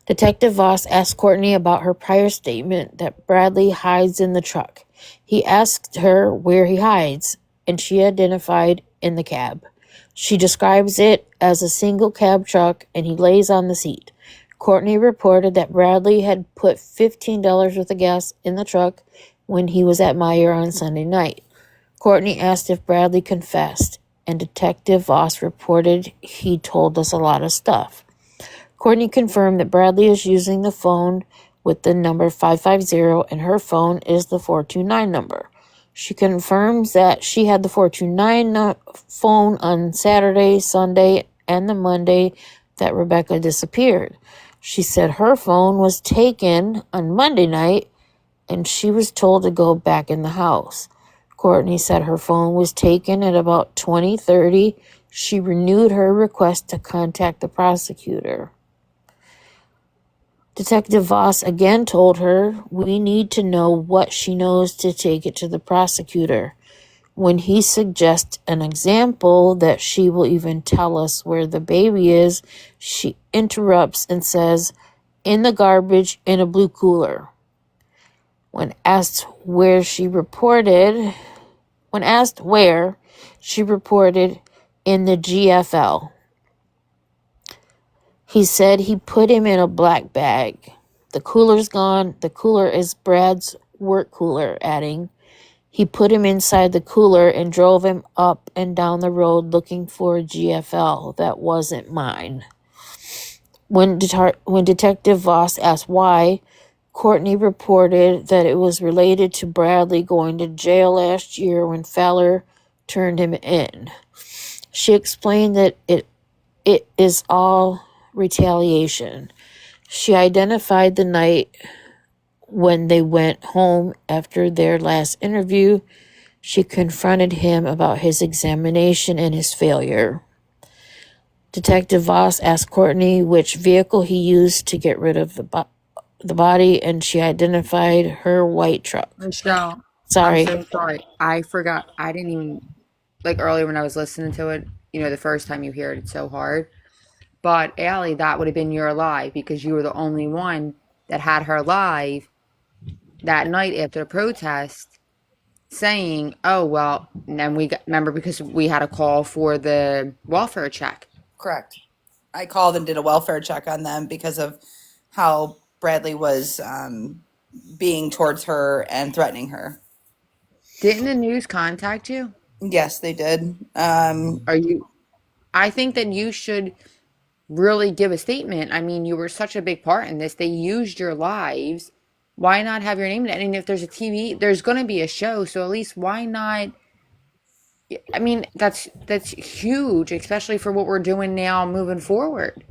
Speaker 5: Detective Voss asks Courtney about her prior statement that Bradley hides in the truck. He asked her where he hides, and she identified in the cab. She describes it as a single cab truck, and he lays on the seat. Courtney reported that Bradley had put $15 worth of gas in the truck when he was at Meyer on Sunday night. Courtney asked if Bradley confessed, and Detective Voss reported he told us a lot of stuff. Courtney confirmed that Bradley is using the phone with the number 550 and her phone is the 429 number. She confirms that she had the 429 phone on Saturday, Sunday, and the Monday that Rebecca disappeared. She said her phone was taken on Monday night and she was told to go back in the house. Courtney said her phone was taken at about 20:30. She renewed her request to contact the prosecutor. Detective Voss again told her, "We need to know what she knows to take it to the prosecutor." When he suggests an example that she will even tell us where the baby is, she interrupts and says, "In the garbage in a blue cooler." When asked where, she reported in the GFL. He said he put him in a black bag. The cooler's gone. The cooler is Brad's work cooler, adding, he put him inside the cooler and drove him up and down the road looking for a GFL. That wasn't mine. When Detective Voss asked why, Courtney reported that it was related to Bradley going to jail last year when Fowler turned him in. She explained that it is all retaliation. She identified the night when they went home after their last interview. She confronted him about his examination and his failure. Detective Voss asked Courtney which vehicle he used to get rid of the body, and she identified her white truck.
Speaker 2: Michelle,
Speaker 5: Sorry.
Speaker 2: I'm so sorry. I forgot. I didn't even, like earlier when I was listening to it, the first time you hear it, it's so hard. But Allie, that would have been your live because you were the only one that had her live that night after the protest saying, oh, well, and then remember because we had a call for the welfare check.
Speaker 1: Correct. I called and did a welfare check on them because of how Bradley was being towards her and threatening her.
Speaker 2: Didn't the news contact you?
Speaker 1: Yes, they did.
Speaker 2: I think that you should really give a statement. I mean, you were such a big part in this. They used your lives. Why not have your name in it? And if there's a TV, there's going to be a show. So at least why not? I mean, that's huge, especially for what we're doing now moving forward.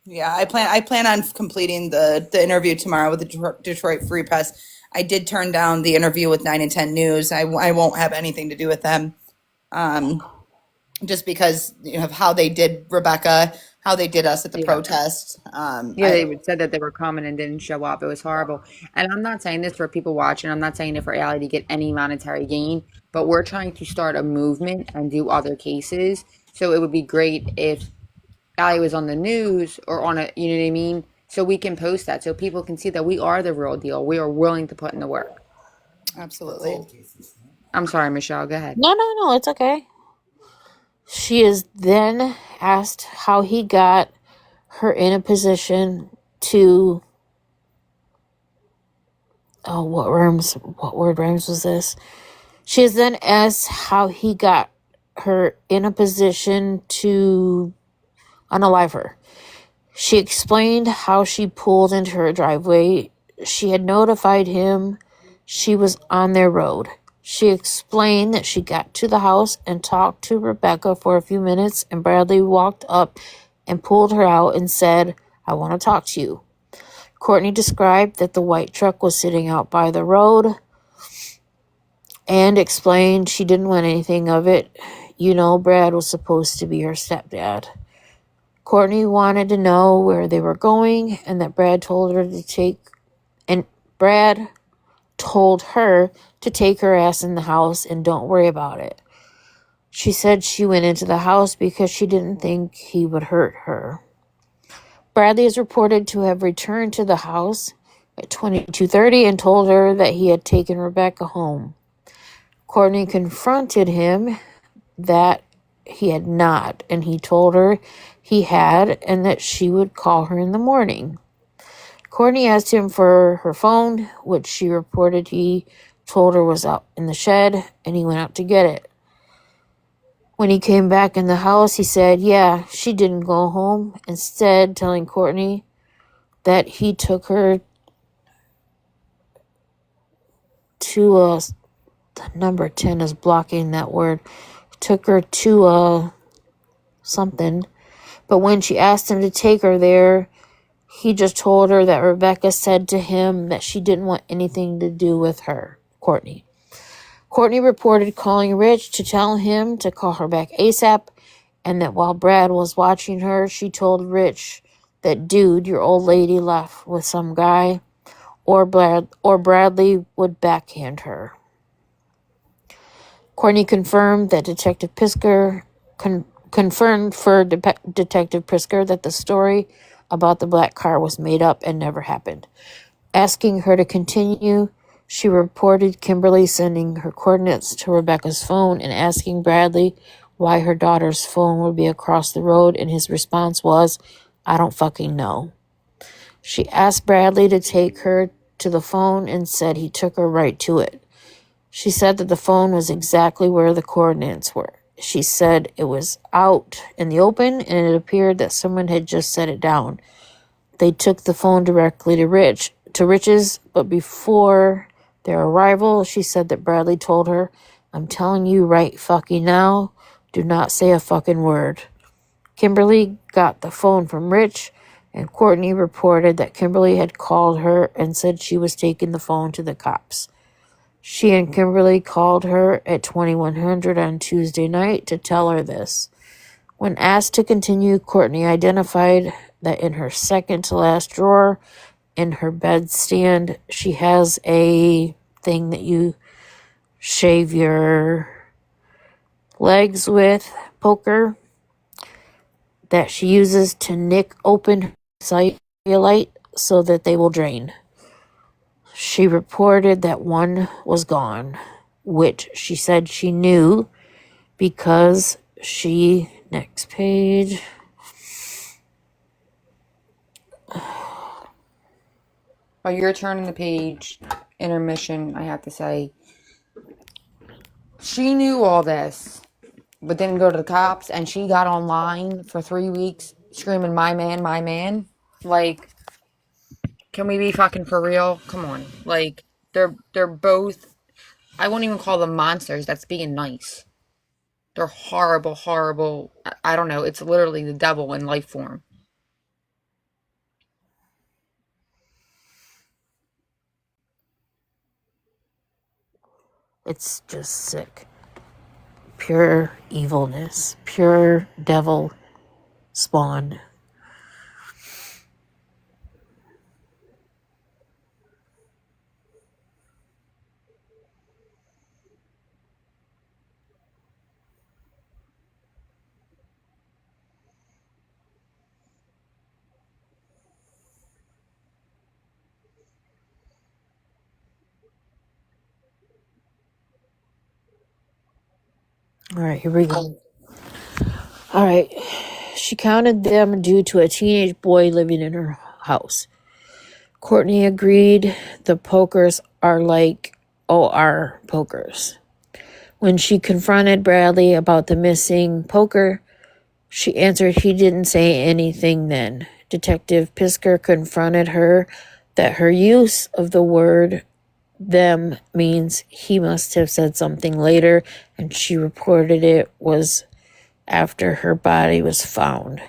Speaker 1: Yeah, I plan on completing the interview tomorrow with the Detroit Free Press. I did turn down the interview with 9 and 10 News. I won't have anything to do with them. Just because of how they did Rebecca, how they did us at the protest.
Speaker 2: They said that they were coming and didn't show up. It was horrible. And I'm not saying this for people watching. I'm not saying it for Allie to get any monetary gain, but we're trying to start a movement and do other cases. So it would be great if Allie was on the news or on a, you know what I mean? So we can post that so people can see that we are the real deal. We are willing to put in the work.
Speaker 1: Absolutely.
Speaker 2: I'm sorry, Michelle. Go ahead.
Speaker 5: No, it's okay. She is then asked how he got her in a position to. Oh, what word rhymes was this? She is then asked how he got her in a position to unalive her. She explained how she pulled into her driveway. She had notified him she was on their road. She explained that she got to the house and talked to Rebecca for a few minutes, and Bradley walked up and pulled her out and said, "I want to talk to you." Courtney described that the white truck was sitting out by the road and explained she didn't want anything of it. Brad was supposed to be her stepdad. Courtney wanted to know where they were going and that Brad told her to take her ass in the house and don't worry about it. She said she went into the house because she didn't think he would hurt her. Bradley is reported to have returned to the house at 22:30 and told her that he had taken Rebecca home. Courtney confronted him that he had not, and he told her he had and that she would call her in the morning. Courtney asked him for her phone, which she reported he told her was out in the shed, and he went out to get it. When he came back in the house, he said, yeah, she didn't go home, instead telling Courtney that he took her to a, number 10 is blocking that word, took her to a something, but when she asked him to take her there, he just told her that Rebecca said to him that she didn't want anything to do with her, Courtney. Courtney reported calling Rich to tell him to call her back ASAP, and that while Brad was watching her, she told Rich that, dude, your old lady left with some guy, or Bradley would backhand her. Courtney confirmed that Detective Pisker confirmed for Detective Pisker that the story about the black car was made up and never happened. Asking her to continue, she reported Kimberly sending her coordinates to Rebecca's phone and asking Bradley why her daughter's phone would be across the road, and his response was, I don't fucking know. She asked Bradley to take her to the phone and said he took her right to it. She said that the phone was exactly where the coordinates were. She said it was out in the open, and it appeared that someone had just set it down. They took the phone directly to Rich's, but before their arrival, she said that Bradley told her, I'm telling you right fucking now, do not say a fucking word. Kimberly got the phone from Rich, and Courtney reported that Kimberly had called her and said she was taking the phone to the cops. She and Kimberly called her at 2100 on Tuesday night to tell her this. When asked to continue, Courtney identified that in her second to last drawer in her bedstand, she has a thing that you shave your legs with, poker, that she uses to nick open her cellulite so that they will drain. She reported that one was gone, which she said she knew because she, next page,
Speaker 11: While you're turning the page, intermission, I have to say, she knew all this, but didn't go to the cops, and she got online for 3 weeks screaming, my man, my man. Like, can we be fucking for real? Come on. Like, they're both, I won't even call them monsters. That's being nice. They're horrible, horrible. I don't know. It's literally the devil in life form.
Speaker 5: it's just sick. Pure evilness, pure devil spawn. All right, here we go. All right. She counted them due to a teenage boy living in her house. Courtney agreed the pokers are like OR pokers. When she confronted Bradley about the missing poker, she answered he didn't say anything then. Detective Pisker confronted her that her use of the word them means he must have said something later, and she reported it was after her body was found.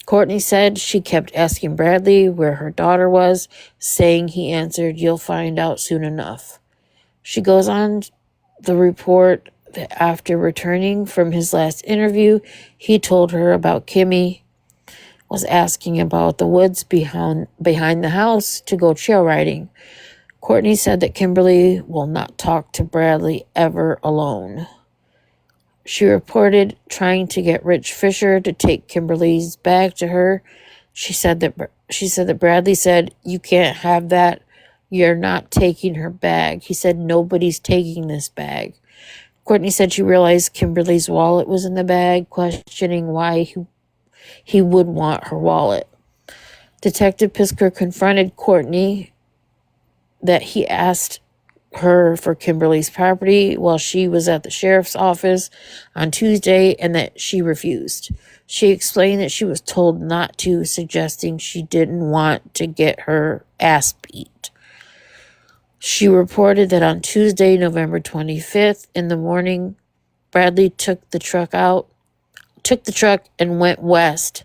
Speaker 5: Courtney said she kept asking Bradley where her daughter was, saying he answered, you'll find out soon enough. She goes on the report that after returning from his last interview, he told her about Kimmy was asking about the woods behind the house to go trail riding. Courtney said that Kimberly will not talk to Bradley ever alone. She reported trying to get Rich Fisher to take Kimberly's bag to her. She said that Bradley said, "You can't have that. You're not taking her bag." He said, "Nobody's taking this bag." Courtney said she realized Kimberly's wallet was in the bag, questioning why he would want her wallet. Detective Pisker confronted Courtney that he asked her for Kimberly's property while she was at the sheriff's office on Tuesday and that she refused. She explained that she was told not to, suggesting she didn't want to get her ass beat. She reported that on Tuesday, November 25th in the morning, Bradley took the truck and went west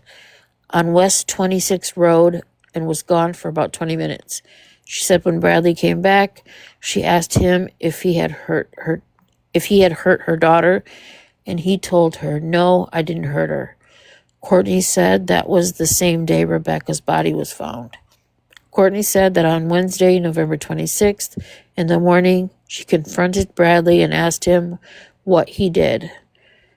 Speaker 5: on West 26th Road and was gone for about 20 minutes. She said when Bradley came back, she asked him if he had hurt her daughter, and he told her, "No, I didn't hurt her." Courtney said that was the same day Rebecca's body was found. Courtney said that on Wednesday, November 26th, in the morning, she confronted Bradley and asked him what he did.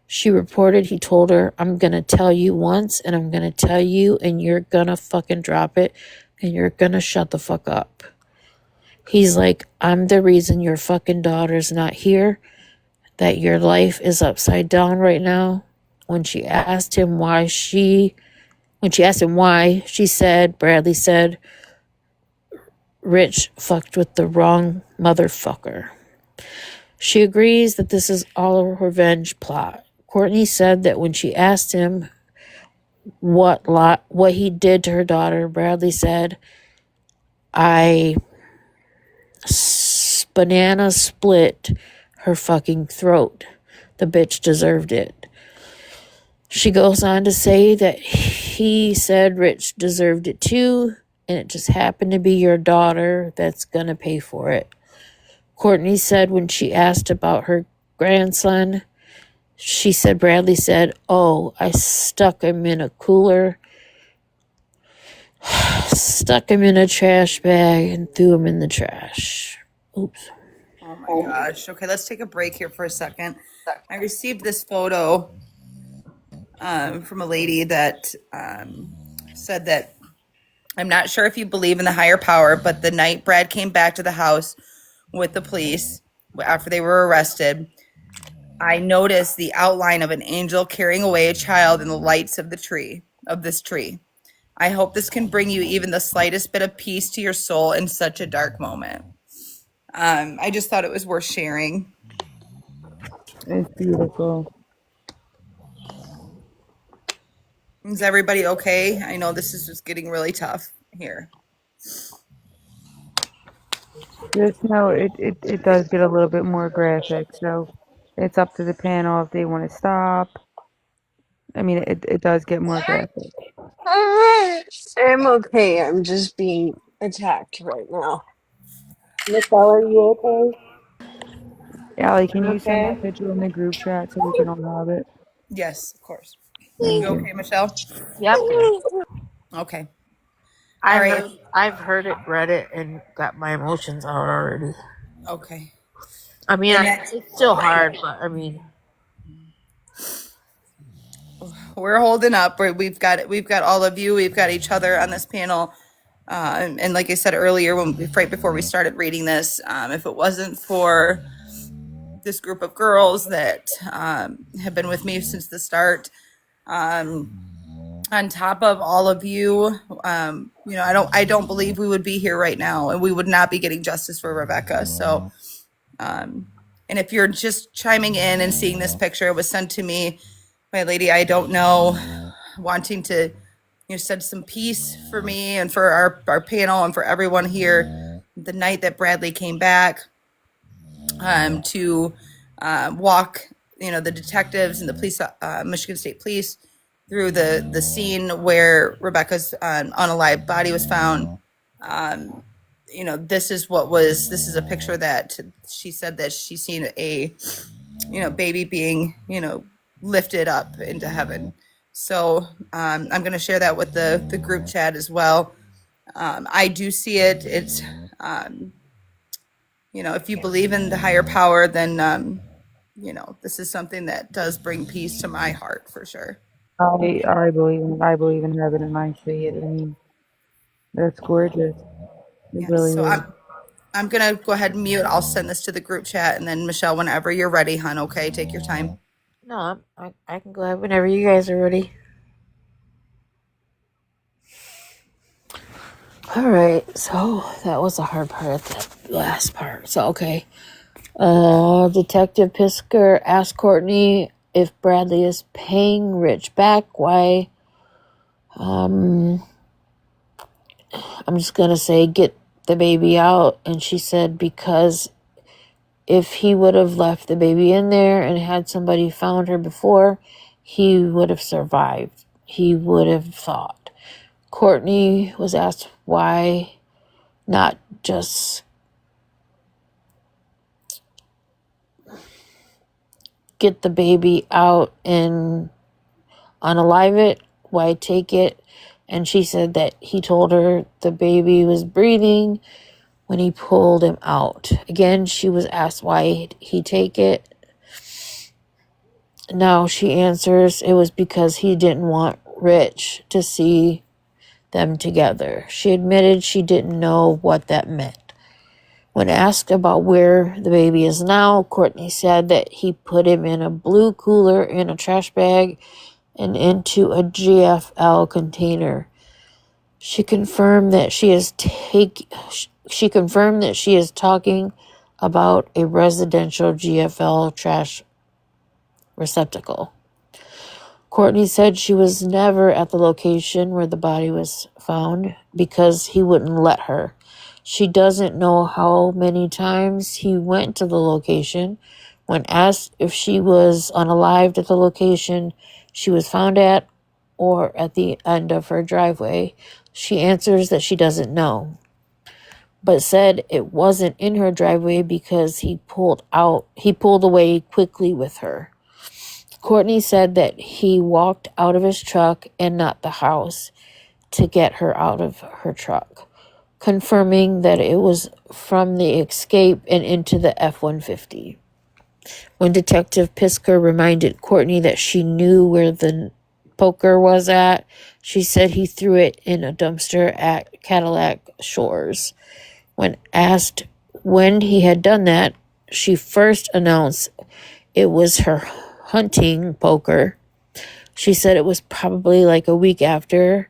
Speaker 5: She reported he told her, "I'm going to tell you once and I'm going to tell you and you're going to fucking drop it and you're going to shut the fuck up." He's like, "I'm the reason your fucking daughter's not here, that your life is upside down right now." When she asked him why, she said, Bradley said, "Rich fucked with the wrong motherfucker." She agrees that this is all a revenge plot. Courtney said that when she asked him what he did to her daughter, Bradley said, "I banana split her fucking throat. The bitch deserved it." She goes on to say that he said Rich deserved it too, and it just happened to be your daughter that's gonna pay for it. Courtney said when she asked about her grandson, she said Bradley said, "Oh, I stuck him in a cooler, stuck him in a trash bag, and threw him in the trash." Oops.
Speaker 1: Oh my gosh. Okay, let's take a break here for a second. I received this photo from a lady that said that, "I'm not sure if you believe in the higher power, but the night Brad came back to the house with the police after they were arrested, I noticed the outline of an angel carrying away a child in the lights of this tree. I hope this can bring you even the slightest bit of peace to your soul in such a dark moment." I just thought it was worth sharing.
Speaker 11: It's beautiful.
Speaker 1: Is everybody okay? I know this is just getting really tough here.
Speaker 11: Just know it does get a little bit more graphic, so it's up to the panel if they want to stop. I mean, it does get more graphic.
Speaker 6: I'm okay. I'm just being attacked right now.
Speaker 4: Michelle, are you okay?
Speaker 11: Allie, can you send
Speaker 4: Okay.
Speaker 11: that picture in the group chat so we can all have it?
Speaker 1: Yes, of course.
Speaker 11: Thank
Speaker 1: You
Speaker 11: you.
Speaker 1: okay, Michelle?
Speaker 5: Yep.
Speaker 1: Okay. All right.
Speaker 5: I've heard it, read it, and got my emotions out already.
Speaker 1: Okay.
Speaker 5: I mean,
Speaker 1: And
Speaker 5: it's still hard, but I mean,
Speaker 1: we're holding up. We've got all of you. We've got each other on this panel. And like I said earlier, right before we started reading this, if it wasn't for this group of girls that have been with me since the start, on top of all of you, I don't believe we would be here right now, and we would not be getting justice for Rebecca. So, and if you're just chiming in and seeing this picture, it was sent to me by a lady I don't know, wanting to send some peace for me and for our panel and for everyone here. The night that Bradley came back to walk, the detectives and the police, Michigan State Police, through the scene where Rebecca's unalive body was found. This is a picture that she said that she's seen a, baby being, lifted up into heaven. So I'm going to share that with the group chat as well. I do see it. It's, if you believe in the higher power, then this is something that does bring peace to my heart for sure.
Speaker 11: I believe in heaven and I see it. I mean, that's gorgeous. It
Speaker 1: Yes.
Speaker 11: really
Speaker 1: So
Speaker 11: is.
Speaker 1: I'm gonna go ahead and mute. I'll send this to the group chat, and then Michelle, whenever you're ready, hon. Okay, take your time.
Speaker 5: No, I can go ahead whenever you guys are ready. All right, so that was the hard part of the last part. So, okay. Detective Pisker asked Courtney if Bradley is paying Rich back. Why? I'm just gonna say get the baby out. And she said because if he would have left the baby in there and had somebody found her before, he would have survived. He would have thought. Courtney was asked why not just get the baby out and unalive it, why take it? And she said that he told her the baby was breathing when he pulled him out. Again, she was asked why he take it. Now she answers it was because he didn't want Rich to see them together. She admitted she didn't know what that meant. When asked about where the baby is now, Courtney said that he put him in a blue cooler in a trash bag and into a GFL container. She confirmed that she is talking about a residential GFL trash receptacle. Courtney said she was never at the location where the body was found because he wouldn't let her. She doesn't know how many times he went to the location. When asked if she was unalived at the location she was found at or at the end of her driveway, she answers that she doesn't know, but said it wasn't in her driveway because he pulled away quickly with her. Courtney said that he walked out of his truck and not the house to get her out of her truck, confirming that it was from the escape and into the F-150. When Detective Pisker reminded Courtney that she knew where the poker was at, she said he threw it in a dumpster at Cadillac Shores. When asked when he had done that, she first announced it was her hunting poker. She said it was probably like a week after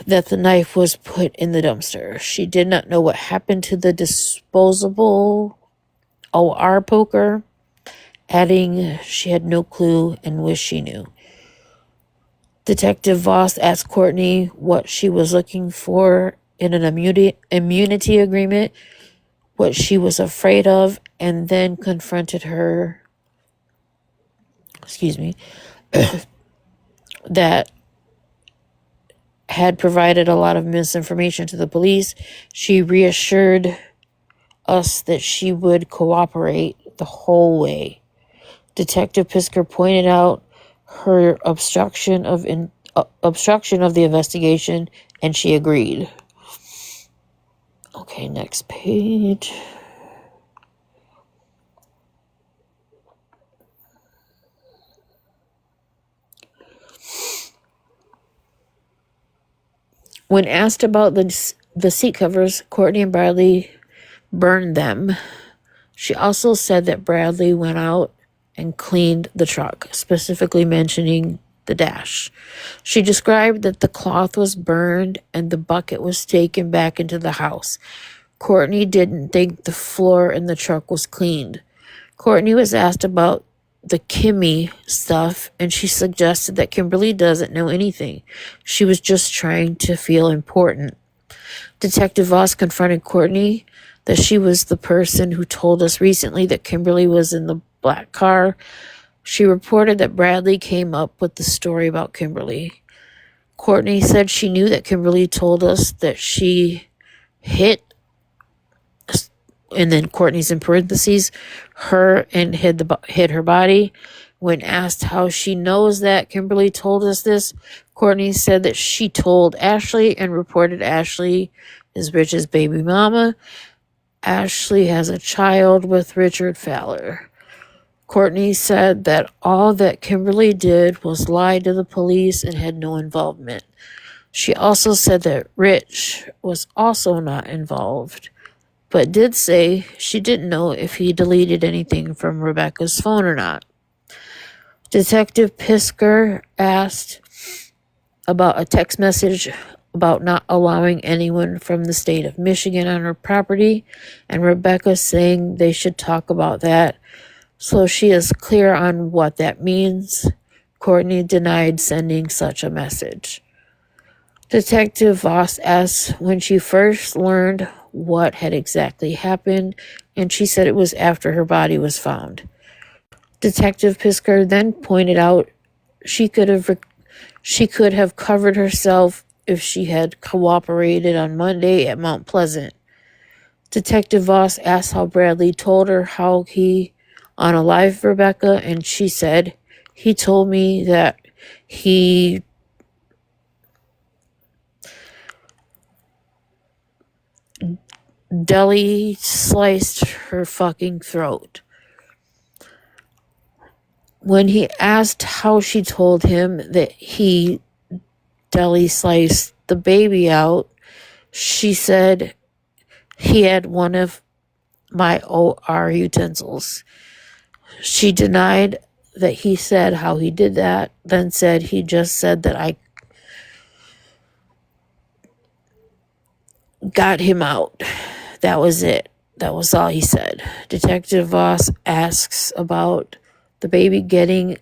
Speaker 5: that the knife was put in the dumpster. She did not know what happened to the disposable OR poker, adding she had no clue and wished she knew. Detective Voss asked Courtney what she was looking for in an immunity agreement, what she was afraid of, and then confronted her that had provided a lot of misinformation to the police. She reassured us that she would cooperate the whole way. Detective Pisker pointed out her obstruction of the investigation, and she agreed. Okay, next page. When asked about the seat covers, Courtney and Bradley burned them. She also said that Bradley went out and cleaned the truck, specifically mentioning the dash. She described that the cloth was burned and the bucket was taken back into the house. Courtney didn't think the floor in the truck was cleaned. Courtney was asked about the Kimmy stuff, and she suggested that Kimberly doesn't know anything. She was just trying to feel important. Detective Voss confronted Courtney that she was the person who told us recently that Kimberly was in the black car. She reported that Bradley came up with the story about Kimberly. Courtney said she knew that Kimberly told us that she hit, and then Courtney's in parentheses, her and hit her body. When asked how she knows that Kimberly told us this, Courtney said that she told Ashley and reported Ashley is Rich's baby mama. Ashley has a child with Richard Fowler. Courtney said that all that Kimberly did was lie to the police and had no involvement. She also said that Rich was also not involved, but did say she didn't know if he deleted anything from Rebecca's phone or not. Detective Pisker asked about a text message about not allowing anyone from the state of Michigan on her property, and Rebecca saying they should talk about that so she is clear on what that means. Courtney denied sending such a message. Detective Voss asked when she first learned what had exactly happened, and she said it was after her body was found. Detective Pisker then pointed out she could have covered herself if she had cooperated on Monday at Mount Pleasant. Detective Voss asked how Bradley told her how he unalived Rebecca, and she said, he told me that he deli sliced her fucking throat. When he asked how she told him that he deli sliced the baby out, she said he had one of my OR utensils. She denied that he said how he did that, then said he just said that I got him out. That was it. That was all he said. Detective Voss asks about the baby getting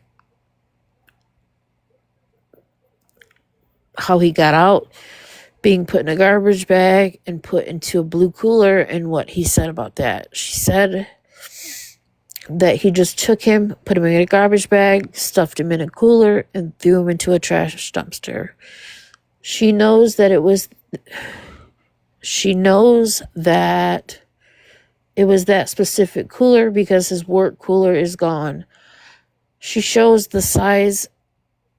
Speaker 5: how he got out, being put in a garbage bag and put into a blue cooler, and what he said about that. She said that he just took him, put him in a garbage bag, stuffed him in a cooler, and threw him into a trash dumpster. She knows that it was that specific cooler because his work cooler is gone. She shows the size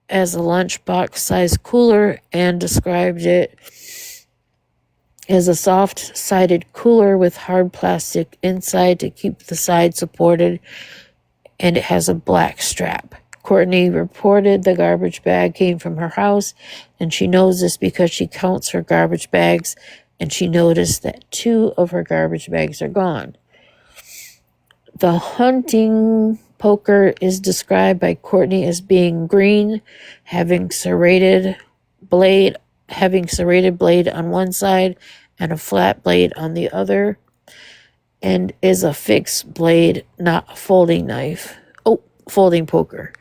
Speaker 5: as a lunchbox size cooler and described it as a soft-sided cooler with hard plastic inside to keep the side supported, and it has a black strap. Courtney reported the garbage bag came from her house, and she knows this because she counts her garbage bags, and she noticed that 2 of her garbage bags are gone. The hunting poker is described by Courtney as being green, having serrated blade on one side and a flat blade on the other, and is a fixed blade, not a folding knife. Folding poker.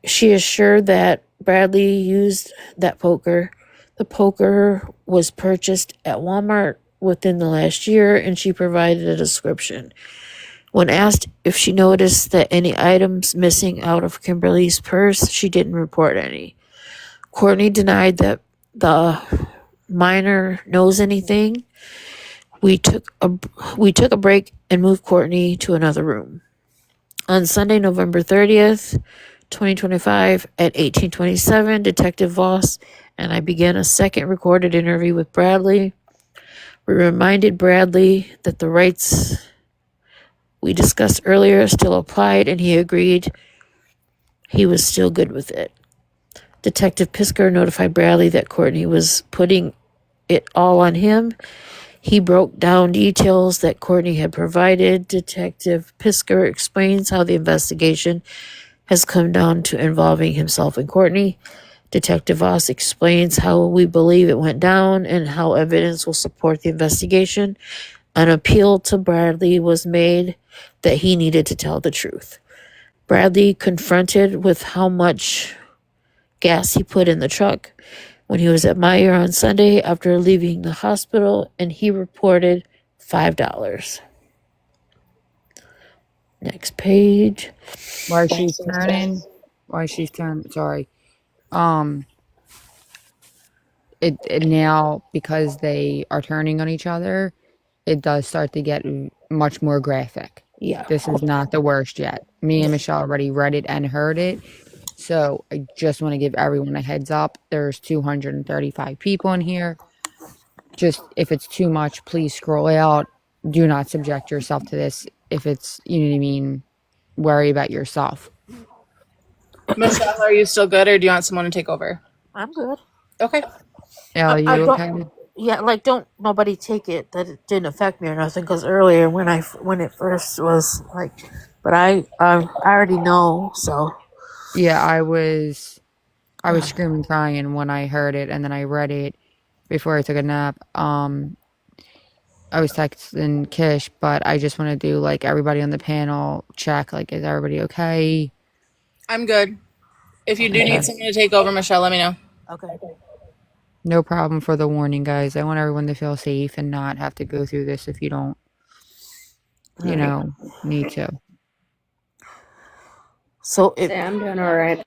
Speaker 5: She is sure that Bradley used that poker. The poker was purchased at Walmart within the last year, and she provided a description. When asked if she noticed that any items missing out of Kimberly's purse, she didn't report any. Courtney denied that the minor knows anything. We took a break and moved Courtney to another room. On Sunday, November 30th, 2025, at 1827, Detective Voss and I began a second recorded interview with Bradley. We reminded Bradley that the rights we discussed earlier still applied, and he agreed he was still good with it. Detective Pisker notified Bradley that Courtney was putting it all on him. He broke down details that Courtney had provided. Detective Pisker explains how the investigation has come down to involving himself and Courtney. Detective Voss explains how we believe it went down and how evidence will support the investigation. An appeal to Bradley was made that he needed to tell the truth. Bradley confronted with how much gas he put in the truck when he was at Meyer on Sunday after leaving the hospital, and he reported $5. Next page.
Speaker 2: While she's turning, sorry. It now, because they are turning on each other, it does start to get much more graphic.
Speaker 5: Yeah.
Speaker 2: This is not the worst yet. Me and Michelle already read it and heard it. So I just want to give everyone a heads up. There's 235 people in here. just if it's too much, please scroll out. Do not subject yourself to this. If it's, you know what I mean, worry about yourself.
Speaker 10: Michelle, are you still good, or do you want someone to take over?
Speaker 5: I'm good.
Speaker 10: Okay.
Speaker 2: Are
Speaker 5: I
Speaker 2: you
Speaker 5: don't.
Speaker 2: okay?
Speaker 5: Yeah, like don't nobody take it that it didn't affect me or nothing. Because earlier when it first was like, but I already know. So
Speaker 2: Yeah, I was screaming crying when I heard it, and then I read it before I took a nap. I was texting Kish, but I just want to do like everybody on the panel check, like, is everybody okay?
Speaker 10: I'm good. If you do
Speaker 2: Okay.
Speaker 10: need someone to take over, Michelle, let me know.
Speaker 5: okay.
Speaker 2: No problem for the warning, guys. I want everyone to feel safe and not have to go through this if you don't,
Speaker 5: All right.
Speaker 2: need to.
Speaker 5: So if
Speaker 4: Say I'm doing all right.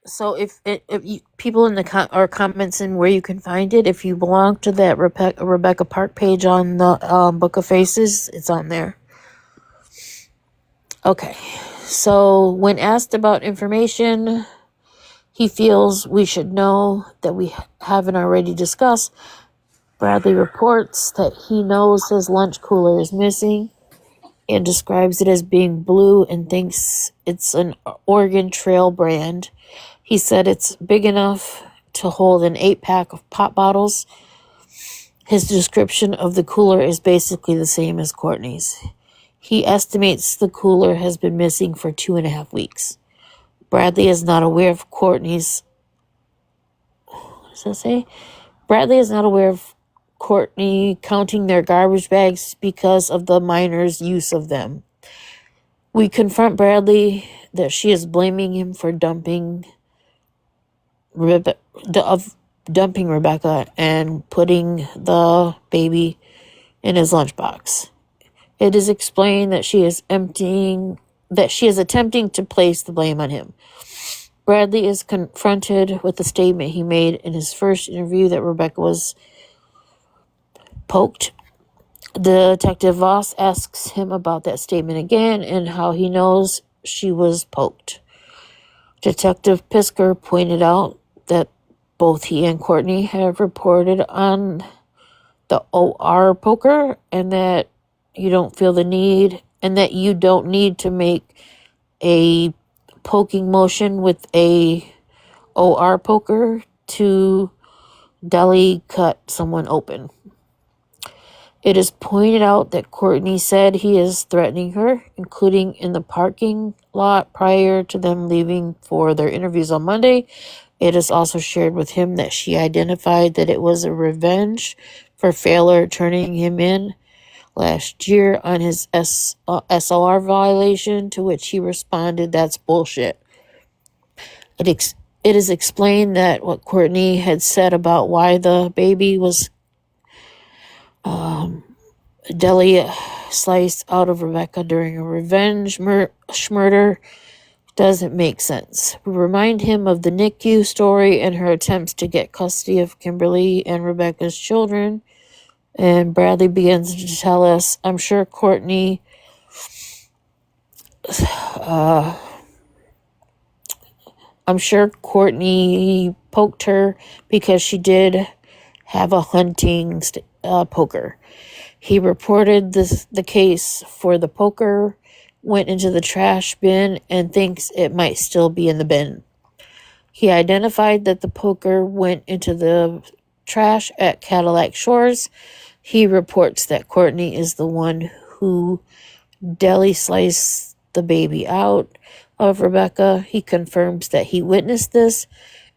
Speaker 5: so if you, people in the comments and where you can find it, if you belong to that Rebecca Park page on the Book of Faces, it's on there. Okay. So when asked about information he feels we should know that we haven't already discussed, Bradley reports that he knows his lunch cooler is missing and describes it as being blue and thinks it's an Oregon Trail brand. He said it's big enough to hold an 8-pack of pop bottles. His description of the cooler is basically the same as Courtney's. He estimates the cooler has been missing for 2.5 weeks. Bradley is not aware of Courtney's. What does that say? Bradley is not aware of Courtney counting their garbage bags because of the minors' use of them. We confront Bradley that she is blaming him for dumping Rebecca and putting the baby in his lunchbox. It is explained that she is attempting to place the blame on him. Bradley is confronted with the statement he made in his first interview that Rebecca was poked. Detective Voss asks him about that statement again and how he knows she was poked. Detective Pisker pointed out that both he and Courtney have reported on the OR poker and that you don't feel the need and that you don't need to make a poking motion with a OR poker to deli cut someone open. It is pointed out that Courtney said he is threatening her, including in the parking lot prior to them leaving for their interviews on Monday. It is also shared with him that she identified that it was a revenge for Failer turning him in last year on his SOR violation, to which he responded, "That's bullshit." It is explained that what Courtney had said about why the baby was deli sliced out of Rebecca during a revenge murder doesn't make sense. We remind him of the NICU story and her attempts to get custody of Kimberly and Rebecca's children. And Bradley begins to tell us, I'm sure Courtney poked her because she did have a hunting poker. He reported the case for the poker, went into the trash bin, and thinks it might still be in the bin. He identified that the poker went into the trash at Cadillac Shores. He reports that Courtney is the one who deli sliced the baby out of Rebecca. He confirms that he witnessed this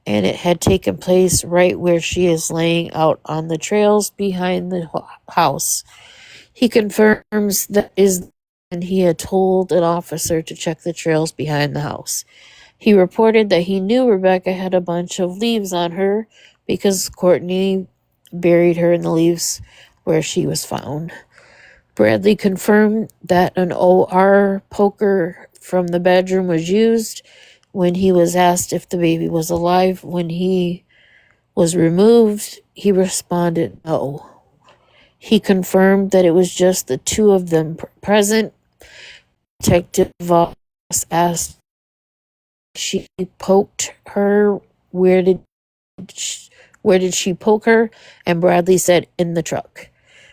Speaker 5: and it had taken place right where she is laying out on the trails behind the house. He confirms that is and he had told an officer to check the trails behind the house. He reported that he knew Rebecca had a bunch of leaves on her because Courtney buried her in the leaves where she was found. Bradley confirmed that an OR poker from the bedroom was used when he was asked if the baby was alive. When he was removed, he responded no. He confirmed that it was just the two of them present. Detective Voss asked if she poked her. Where did Where did she poke her? And Bradley said, in the truck.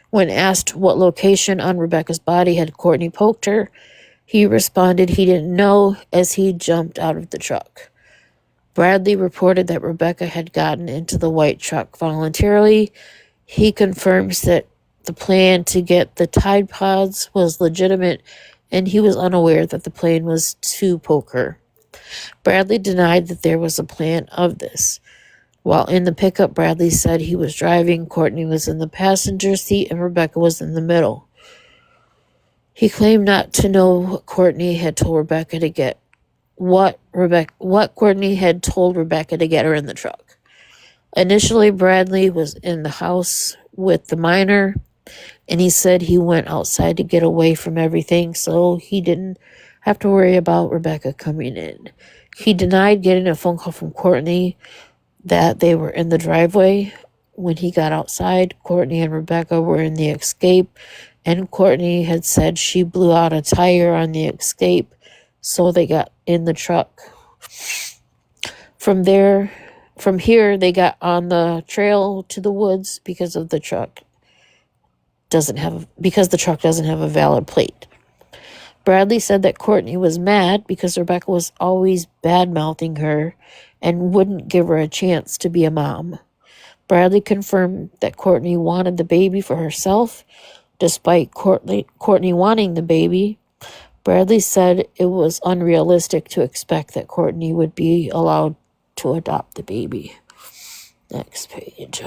Speaker 5: When asked what location on Rebecca's body had Courtney poked her, he responded he didn't know as he jumped out of the truck. Bradley reported that Rebecca had gotten into the white truck voluntarily. He confirms that the plan to get the Tide Pods was legitimate, and he was unaware that the plan was to poke her. Bradley denied that there was a plan of this. While in the pickup, Bradley said he was driving, Courtney was in the passenger seat, and Rebecca was in the middle. He claimed not to know what Courtney had told Rebecca to get what Courtney had told Rebecca to get her in the truck. Initially, Bradley was in the house with the minor, and he said he went outside to get away from everything so he didn't have to worry about Rebecca coming in. He denied getting a phone call from Courtney that they were in the driveway. When he got outside, Courtney and Rebecca were in the Escape, and Courtney had said she blew out a tire on the Escape, so they got in the truck. From here, they got on the trail to the woods because the truck doesn't have a valid plate. Bradley said that Courtney was mad because Rebecca was always bad-mouthing her and wouldn't give her a chance to be a mom. Bradley confirmed that Courtney wanted the baby for herself. Despite Courtney wanting the baby, Bradley said it was unrealistic to expect that Courtney would be allowed to adopt the baby. Next page.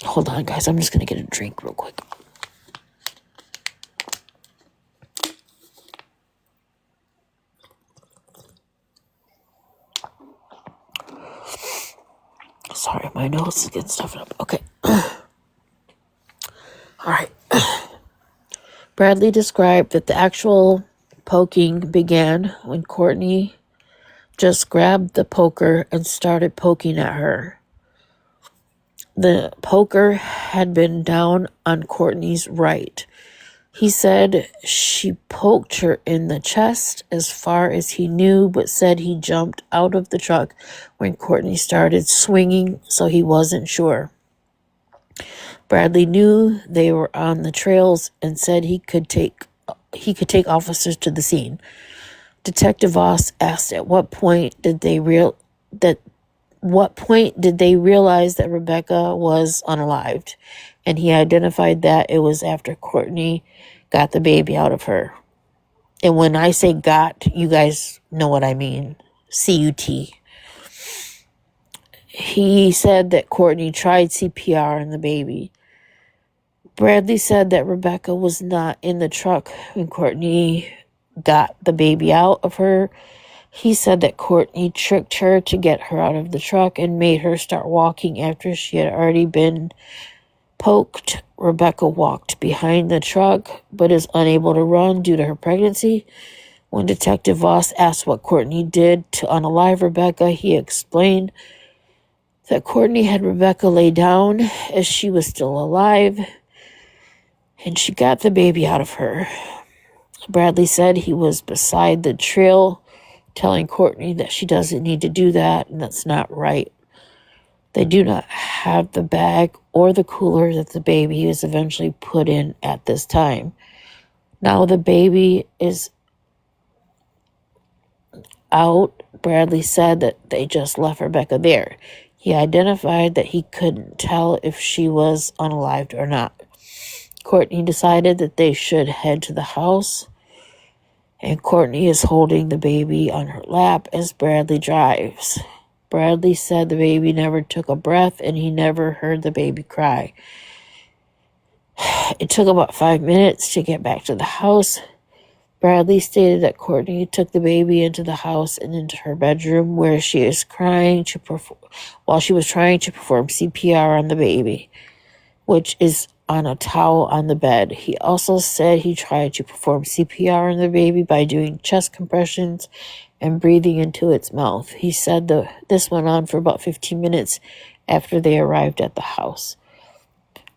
Speaker 5: Hold on, guys. I'm just going to get a drink real quick. Sorry, my nose is getting stuffed up. Okay. All right. Bradley described that the actual poking began when Courtney just grabbed the poker and started poking at her. The poker had been down on Courtney's right. He said she poked her in the chest as far as he knew, but said he jumped out of the truck when Courtney started swinging, so he wasn't sure. Bradley knew they were on the trails and said he could take officers to the scene. Detective Voss asked at what point did they realize that Rebecca was unalived, and he identified that it was after Courtney got the baby out of her. And when I say got, you guys know what I mean. C-U-T. He said that Courtney tried CPR on the baby. Bradley said that Rebecca was not in the truck when Courtney got the baby out of her. He said that Courtney tricked her to get her out of the truck and made her start walking after she had already been poked. Rebecca walked behind the truck but is unable to run due to her pregnancy. When Detective Voss asked what Courtney did to unalive Rebecca, he explained that Courtney had Rebecca lay down as she was still alive, and she got the baby out of her. Bradley said he was beside the trail, telling Courtney that she doesn't need to do that, and that's not right. They do not have the bag or the cooler that the baby was eventually put in at this time. Now the baby is out. Bradley said that they just left Rebecca there. He identified that he couldn't tell if she was unalived or not. Courtney decided that they should head to the house, and Courtney is holding the baby on her lap as Bradley drives. Bradley said the baby never took a breath and he never heard the baby cry. It took about 5 minutes to get back to the house. Bradley stated that Courtney took the baby into the house and into her bedroom where she was trying to perform CPR on the baby, which is on a towel on the bed. He also said he tried to perform CPR on the baby by doing chest compressions and breathing into its mouth. He said this went on for about 15 minutes after they arrived at the house.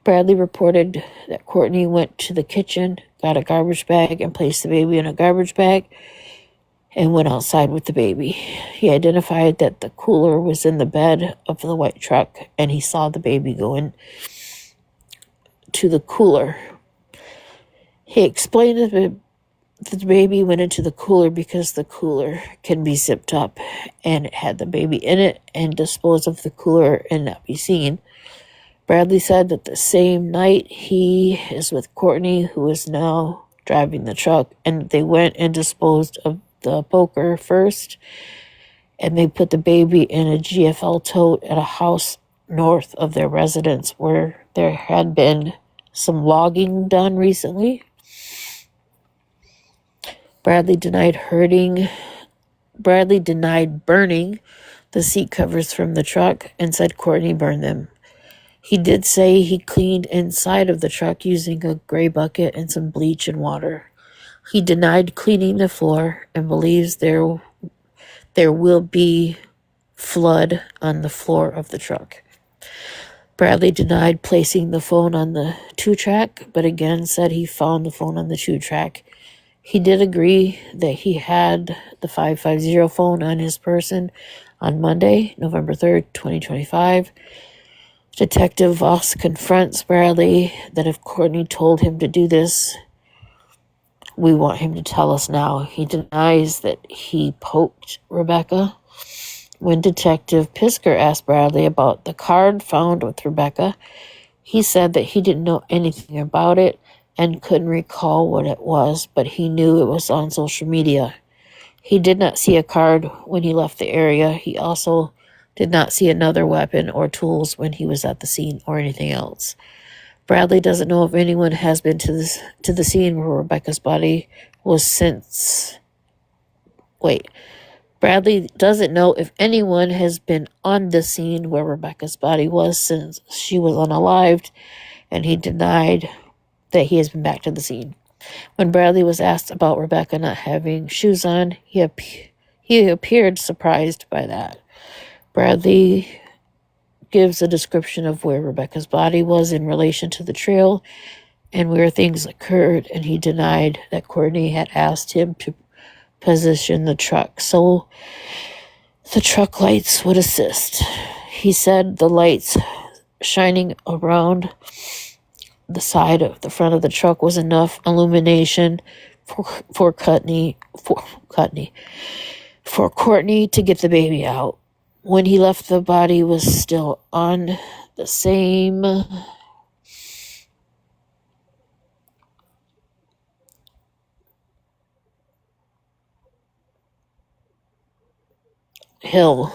Speaker 5: Bradley reported that Courtney went to the kitchen, got a garbage bag, and placed the baby in a garbage bag. and went outside with the baby. He identified that the cooler was in the bed of the white truck, and he saw the baby go in to the cooler. He explained that the baby went into the cooler because the cooler can be zipped up, and it had the baby in it, and dispose of the cooler and not be seen. Bradley said that the same night he is with Courtney, who is now driving the truck, and they went and disposed of the poker first, and they put the baby in a GFL tote at a house north of their residence where there had been some logging done recently. Bradley denied burning the seat covers from the truck and said Courtney burned them. He did say he cleaned inside of the truck using a gray bucket and some bleach and water. He denied cleaning the floor and believes there will be flood on the floor of the truck. Bradley denied placing the phone on the 2-track, but again said he found the phone on the 2-track. He did agree that he had the 550 phone on his person on Monday, November 3rd, 2025. Detective Voss confronts Bradley that if Courtney told him to do this, we want him to tell us now. He denies that he poked Rebecca. When Detective Pisker asked Bradley about the card found with Rebecca, he said that he didn't know anything about it and couldn't recall what it was, but he knew it was on social media. He did not see a card when he left the area. He also did not see another weapon or tools when he was at the scene or anything else. Bradley doesn't know if anyone has been to the scene where Rebecca's body was since... Bradley doesn't know if anyone has been on the scene where Rebecca's body was since she was unalived, and he denied that he has been back to the scene. When Bradley was asked about Rebecca not having shoes on, he appeared surprised by that. Bradley gives a description of where Rebecca's body was in relation to the trail and where things occurred, and he denied that Courtney had asked him to position the truck so the truck lights would assist. He said the lights shining around the side of the front of the truck was enough illumination for Courtney to get the baby out. When he left, the body was still on the same hill.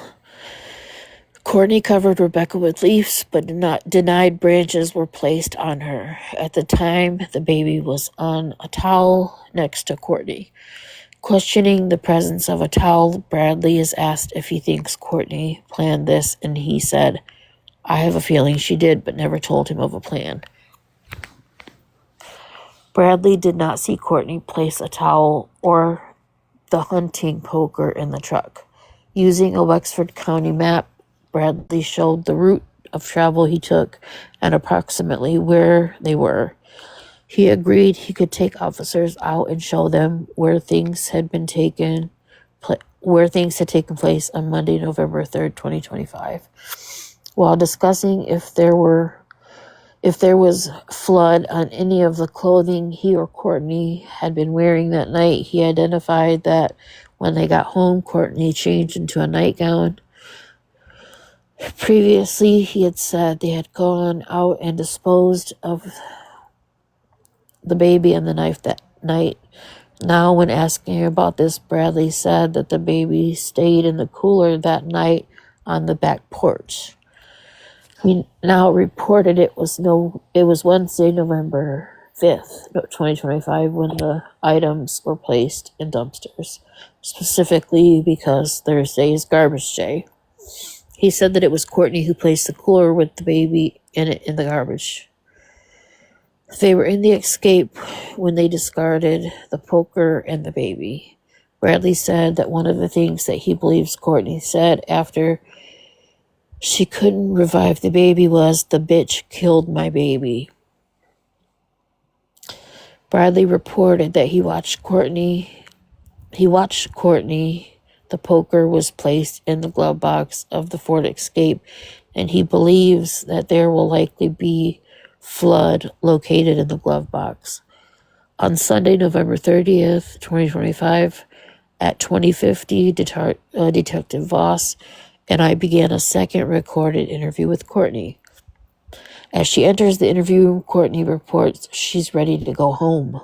Speaker 5: Courtney covered Rebecca with leaves, but denied branches were placed on her. At the time, the baby was on a towel next to Courtney. Questioning the presence of a towel, Bradley is asked if he thinks Courtney planned this, and he said, I have a feeling she did, but never told him of a plan. Bradley did not see Courtney place a towel or the hunting poker in the truck. Using a Wexford County map, Bradley showed the route of travel he took and approximately where they were. He agreed he could take officers out and show them where things had taken place on Monday, November 3rd, 2025. While discussing if there was flood on any of the clothing he or Courtney had been wearing that night, he identified that when they got home, Courtney changed into a nightgown. Previously, he had said they had gone out and disposed of the baby and the knife that night. Now, when asking about this, Bradley said that the baby stayed in the cooler that night on the back porch. He now reported it was Wednesday, November 5th, 2025, when the items were placed in dumpsters, specifically because Thursday is garbage day. He said that it was Courtney who placed the cooler with the baby in it in the garbage. They were in the escape when they discarded the poker and the baby. Bradley said that one of the things that he believes Courtney said after she couldn't revive the baby was, "The bitch killed my baby." Bradley reported that he watched Courtney He watched Courtney. The poker was placed in the glove box of the Ford Escape, and he believes that there will likely be flood located in the glove box. On Sunday, November 30th, 2025, at 2050, Detective Voss and I began a second recorded interview with Courtney. As she enters the interview room, Courtney reports she's ready to go home.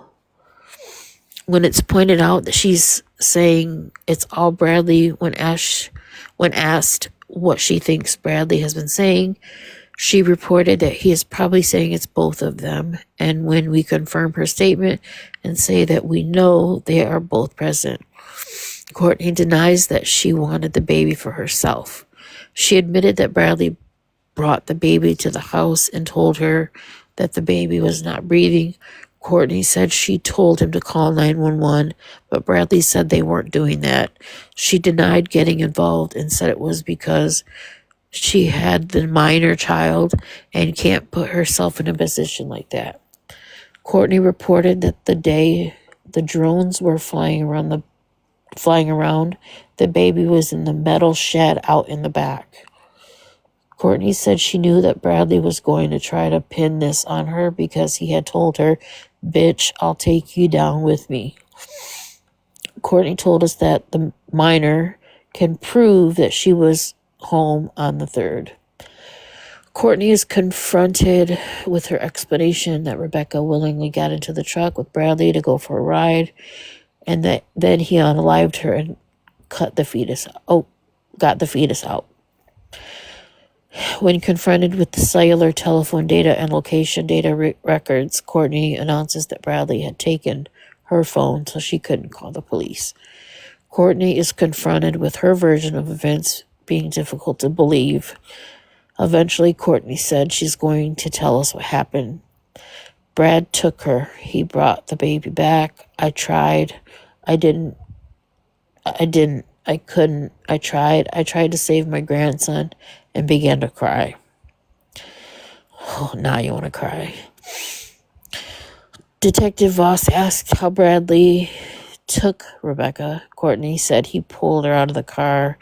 Speaker 5: When it's pointed out that she's saying it's all Bradley, when asked what she thinks Bradley has been saying, she reported that he is probably saying it's both of them. And when we confirm her statement and say that we know they are both present, Courtney denies that she wanted the baby for herself. She admitted that Bradley brought the baby to the house and told her that the baby was not breathing. Courtney said she told him to call 911, but Bradley said they weren't doing that. She denied getting involved and said it was because she had the minor child and can't put herself in a position like that. Courtney reported that the day the drones were flying around, the baby was in the metal shed out in the back. Courtney said she knew that Bradley was going to try to pin this on her because he had told her, "Bitch, I'll take you down with me." Courtney told us that the minor can prove that she was home on the 3rd. Courtney is confronted with her explanation that Rebecca willingly got into the truck with Bradley to go for a ride, and that then he unalived her and got the fetus out. When confronted with the cellular telephone data and location data records, Courtney announces that Bradley had taken her phone so she couldn't call the police. Courtney is confronted with her version of events being difficult to believe. Eventually, Courtney said she's going to tell us what happened. Brad took her. He brought the baby back. I tried. I couldn't. I tried to save my grandson and began to cry. Oh, now you want to cry. Detective Voss asked how Bradley took Rebecca. Courtney said he pulled her out of the car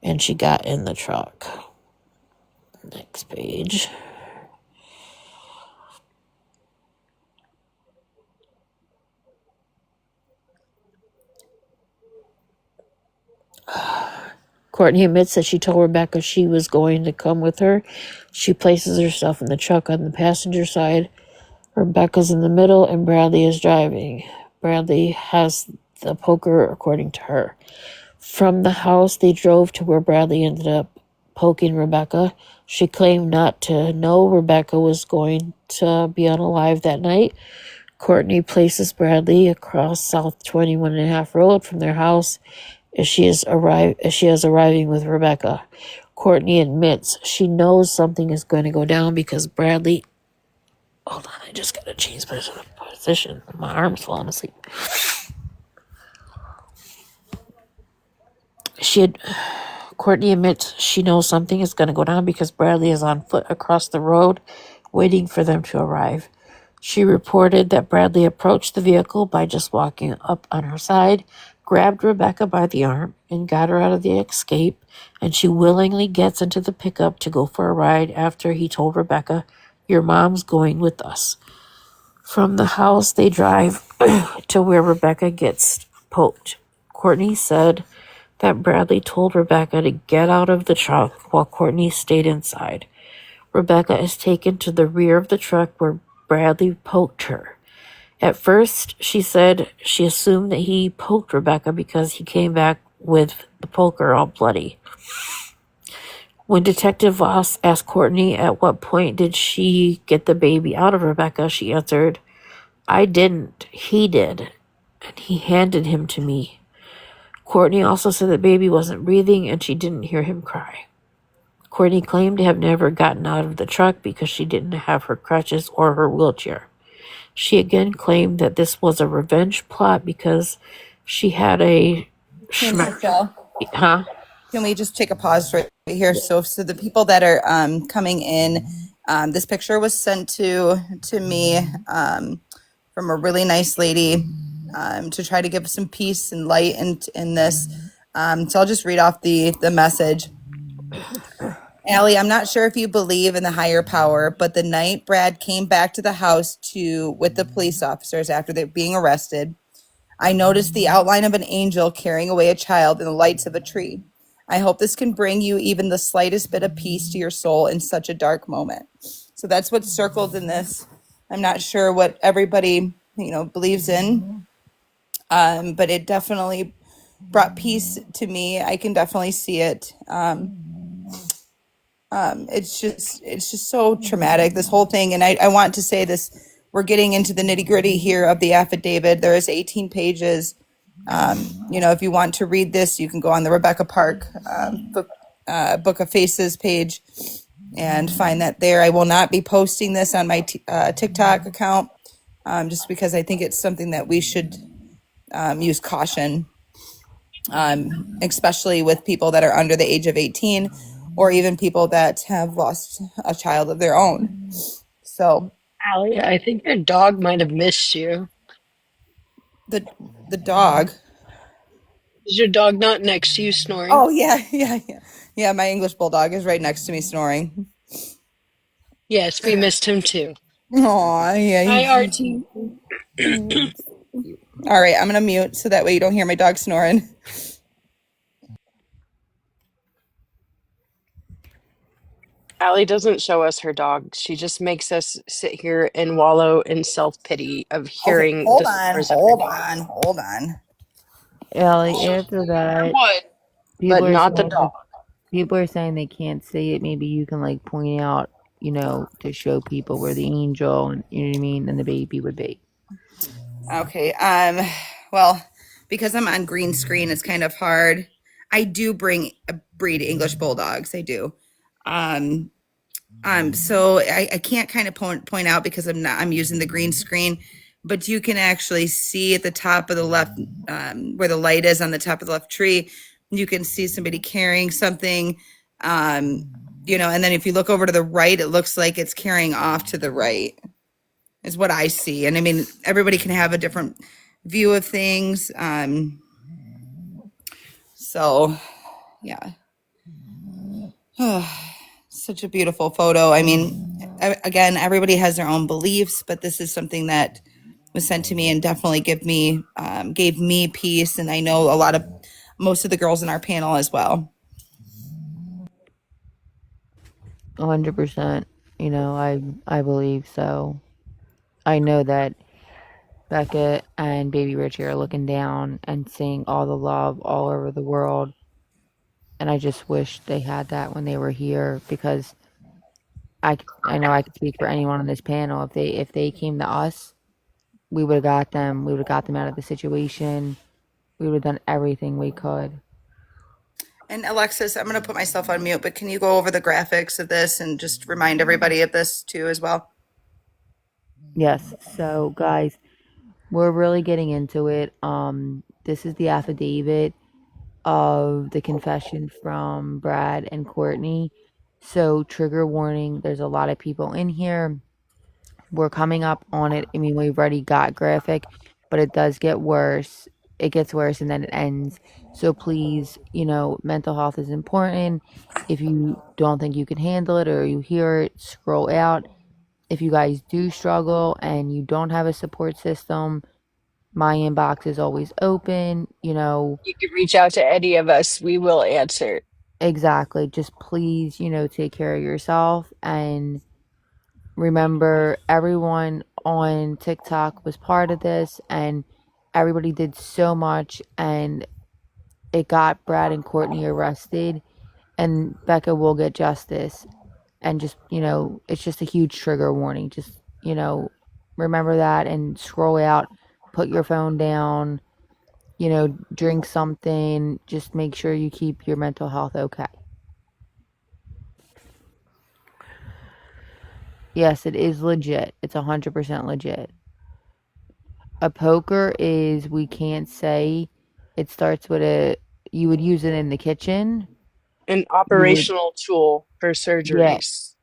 Speaker 5: and she got in the truck. Next page. Courtney admits that she told Rebecca she was going to come with her. She places herself in the truck on the passenger side. Rebecca's in the middle and Bradley is driving. Bradley has the poker, according to her. From the house, they drove to where Bradley ended up poking Rebecca. She claimed not to know Rebecca was going to be unalive that night. Courtney places Bradley across South 21.5 Road from their house as she is arriving with Rebecca. Courtney admits she knows something is going to go down because Bradley... Hold on, I just got to change my position. My arm's falling asleep. Courtney admits she knows something is going to go down because Bradley is on foot across the road waiting for them to arrive. She reported that Bradley approached the vehicle by just walking up on her side, grabbed Rebecca by the arm, and got her out of the Escape, and she willingly gets into the pickup to go for a ride after he told Rebecca, "Your mom's going with us." From the house, they drive to where Rebecca gets poked. Courtney said that Bradley told Rebecca to get out of the truck while Courtney stayed inside. Rebecca is taken to the rear of the truck where Bradley poked her. At first, she said she assumed that he poked Rebecca because he came back with the poker all bloody. When Detective Voss asked Courtney at what point did she get the baby out of Rebecca, she answered, "I didn't. He did. And he handed him to me." Courtney also said the baby wasn't breathing and she didn't hear him cry. Courtney claimed to have never gotten out of the truck because she didn't have her crutches or her wheelchair. She again claimed that this was a revenge plot because she had a...
Speaker 1: Michelle,
Speaker 5: Huh?
Speaker 1: can we just take a pause right here? So the people that are coming in, this picture was sent to me from a really nice lady to try to give some peace and light in this. So I'll just read off the message. Allie, I'm not sure if you believe in the higher power, but the night Brad came back to the house with the police officers after they being arrested, I noticed the outline of an angel carrying away a child in the lights of a tree. I hope this can bring you even the slightest bit of peace to your soul in such a dark moment. So that's what's circled in this. I'm not sure what everybody, believes in, but it definitely brought peace to me. I can definitely see it. It's just so traumatic, this whole thing. And I want to say this, we're getting into the nitty gritty here of the affidavit. There is 18 pages. If you want to read this, you can go on the Rebecca Park Book of Faces page and find that there. I will not be posting this on my TikTok account, just because I think it's something that we should use caution, especially with people that are under the age of 18, or even people that have lost a child of their own. So
Speaker 6: Allie, I think your dog might have missed you.
Speaker 1: the dog.
Speaker 6: Is your dog not next to you snoring?
Speaker 1: Oh yeah. My English bulldog is right next to me snoring.
Speaker 6: Yes, we missed him too.
Speaker 1: Oh yeah.
Speaker 6: Hi, Artie.
Speaker 1: All right, I'm gonna mute so that way you don't hear my dog snoring.
Speaker 6: Allie doesn't show us her dog. She just makes us sit here and wallow in self-pity of
Speaker 1: Okay,
Speaker 6: hearing
Speaker 1: hold
Speaker 6: the
Speaker 1: on,
Speaker 6: snores of her
Speaker 1: hold
Speaker 6: dog.
Speaker 1: on, hold on.
Speaker 11: Ellie,
Speaker 6: She'll
Speaker 11: after
Speaker 6: chew your
Speaker 11: that,
Speaker 6: wood, but
Speaker 11: people are
Speaker 6: not the
Speaker 11: saying
Speaker 6: dog.
Speaker 11: people are saying they can't see it. Maybe you can like point out, to show people where the angel and you know what I mean, and the baby would be.
Speaker 1: Okay. Well, because I'm on green screen, it's kind of hard. I do breed English bulldogs. I do. Um, so I can't kind of point out because I'm using the green screen, but you can actually see at the top of the left, where the light is on the top of the left tree, you can see somebody carrying something, and then if you look over to the right, it looks like it's carrying off to the right is what I see. And I mean, everybody can have a different view of things. So yeah. Such a beautiful photo. I mean, again, everybody has their own beliefs, but this is something that was sent to me and definitely gave me peace. And I know most of the girls in our panel as well.
Speaker 11: 100%. I believe so. I know that Becca and Baby Richie are looking down and seeing all the love all over the world. And I just wish they had that when they were here because I know I could speak for anyone on this panel. If they came to us, we would have got them. We would have got them out of the situation. We would have done everything we could.
Speaker 1: And Alexis, I'm going to put myself on mute, but can you go over the graphics of this and just remind everybody of this too as well?
Speaker 11: Yes. So guys, we're really getting into it. This is the affidavit of the confession from Brad and Courtney. So trigger warning, there's a lot of people in here. We're coming up on it. I mean, we've already got graphic, but it does get worse. It gets worse and then it ends. So please, mental health is important. If you don't think you can handle it or you hear it, scroll out. If you guys do struggle and you don't have a support system, my inbox is always open.
Speaker 6: You can reach out to any of us. We will answer.
Speaker 11: Exactly. Just please, take care of yourself and remember everyone on TikTok was part of this and everybody did so much and it got Brad and Courtney arrested and Becca will get justice and just, it's just a huge trigger warning. Just, remember that and scroll out, put your phone down, drink something, just make sure you keep your mental health okay. Yes, it is legit. It's 100% legit. A poker is, we can't say, it starts with you would use it in the kitchen.
Speaker 6: An
Speaker 11: You would,
Speaker 6: operational tool for
Speaker 11: yeah.
Speaker 6: surgeries.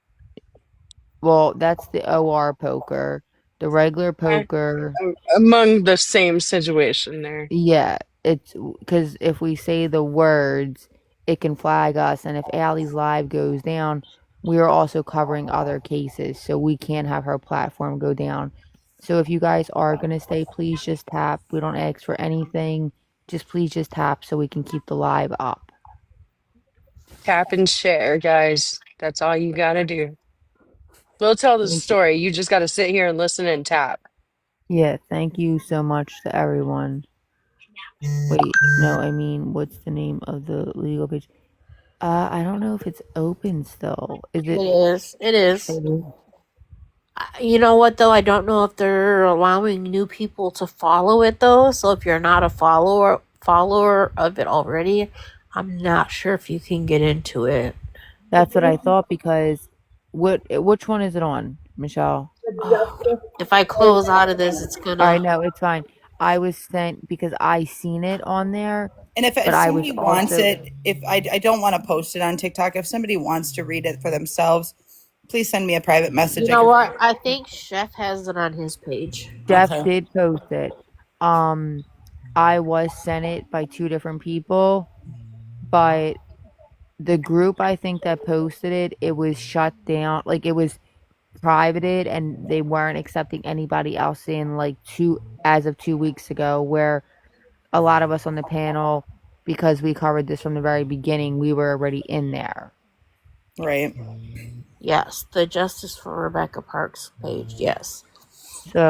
Speaker 11: Well, that's the OR poker. The regular poker.
Speaker 6: Among the same situation there.
Speaker 11: Yeah, it's because if we say the words, it can flag us. And if Allie's live goes down, we are also covering other cases. So we can't have her platform go down. So if you guys are going to stay, please just tap. We don't ask for anything. Just please just tap so we can keep the live up.
Speaker 6: Tap and share, guys. That's all you gotta do. We'll tell the
Speaker 11: Thank you.
Speaker 6: story. You just gotta sit here and listen and tap.
Speaker 11: Yeah, thank you so much to everyone. Wait, no, I mean, what's the name of the legal page? I don't know if it's open still. Is
Speaker 5: It
Speaker 11: it?
Speaker 5: is. It is.
Speaker 11: It is.
Speaker 5: You know what though? I don't know if they're allowing new people to follow it though. So if you're not a follower of it already, I'm not sure if you can get into it.
Speaker 11: That's what I thought because which one is it on, Michelle?
Speaker 5: If I close out of this, it's
Speaker 11: All right,
Speaker 5: gonna.
Speaker 11: no, it's fine. I was sent because I seen it on there,
Speaker 1: And if
Speaker 11: but I was
Speaker 1: somebody wants
Speaker 11: also
Speaker 1: it, if I don't want to post it on TikTok, if somebody wants to read it for themselves, please send me a private
Speaker 5: You
Speaker 1: message. I
Speaker 5: know
Speaker 1: can.
Speaker 5: what? I think Chef has it on his page.
Speaker 11: Jeff
Speaker 1: Okay.
Speaker 11: did post it. Um, I was sent it by two different people, but the group I think that posted it, it was shut down. Like it was privated and they weren't accepting anybody else in like as of 2 weeks ago, where a lot of us on the panel, because we covered this from the very beginning, we were already in there.
Speaker 1: Right.
Speaker 5: Yes, the Justice for Rebecca Parks page. Yes.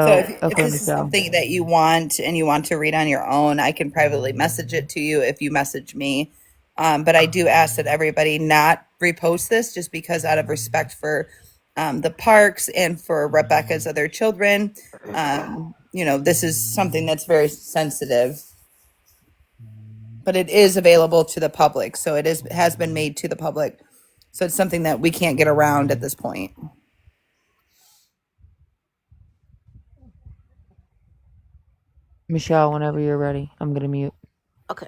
Speaker 1: So
Speaker 11: So,
Speaker 1: if
Speaker 11: okay,
Speaker 1: this is
Speaker 11: Michelle.
Speaker 1: something that you want and you want to read on your own, I can privately message it to you if you message me. But I do ask that everybody not repost this just because out of respect for the parks and for Rebecca's other children. This is something that's very sensitive, but it is available to the public. So has been made to the public. So it's something that we can't get around at this point.
Speaker 11: Michelle, whenever you're ready, I'm going to mute.
Speaker 5: Okay.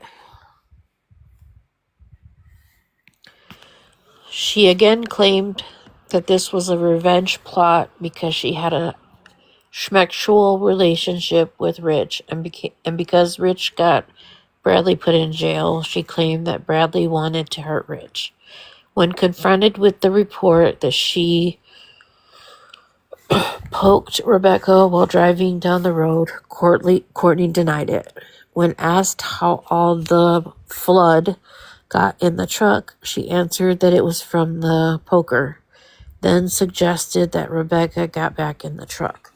Speaker 5: She again claimed that this was a revenge plot because she had a schmexual relationship with Rich, and because Rich got Bradley put in jail, she claimed that Bradley wanted to hurt Rich. When confronted with the report that she poked Rebecca while driving down the road, Courtney denied it. When asked how all the flood got in the truck, she answered that it was from the poker, then suggested that Rebecca got back in the truck.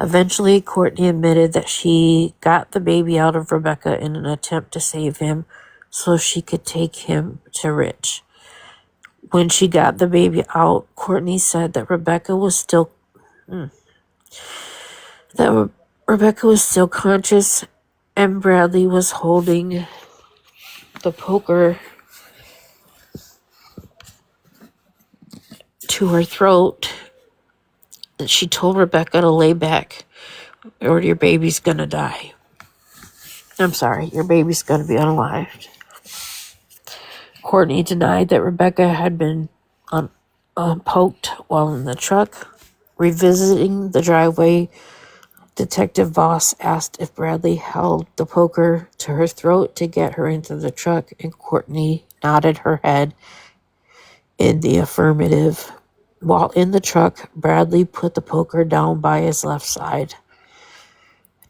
Speaker 5: Eventually, Courtney admitted that she got the baby out of Rebecca in an attempt to save him so she could take him to Rich. When she got the baby out, Courtney said that Rebecca was still conscious and Bradley was holding the poker to her throat. She told Rebecca to lay back or your baby's gonna die. I'm sorry, your baby's gonna be unalived. Courtney denied that Rebecca had been poked while in the truck. Revisiting the driveway, Detective Voss asked if Bradley held the poker to her throat to get her into the truck, and Courtney nodded her head in the affirmative. While in the truck, Bradley put the poker down by his left side.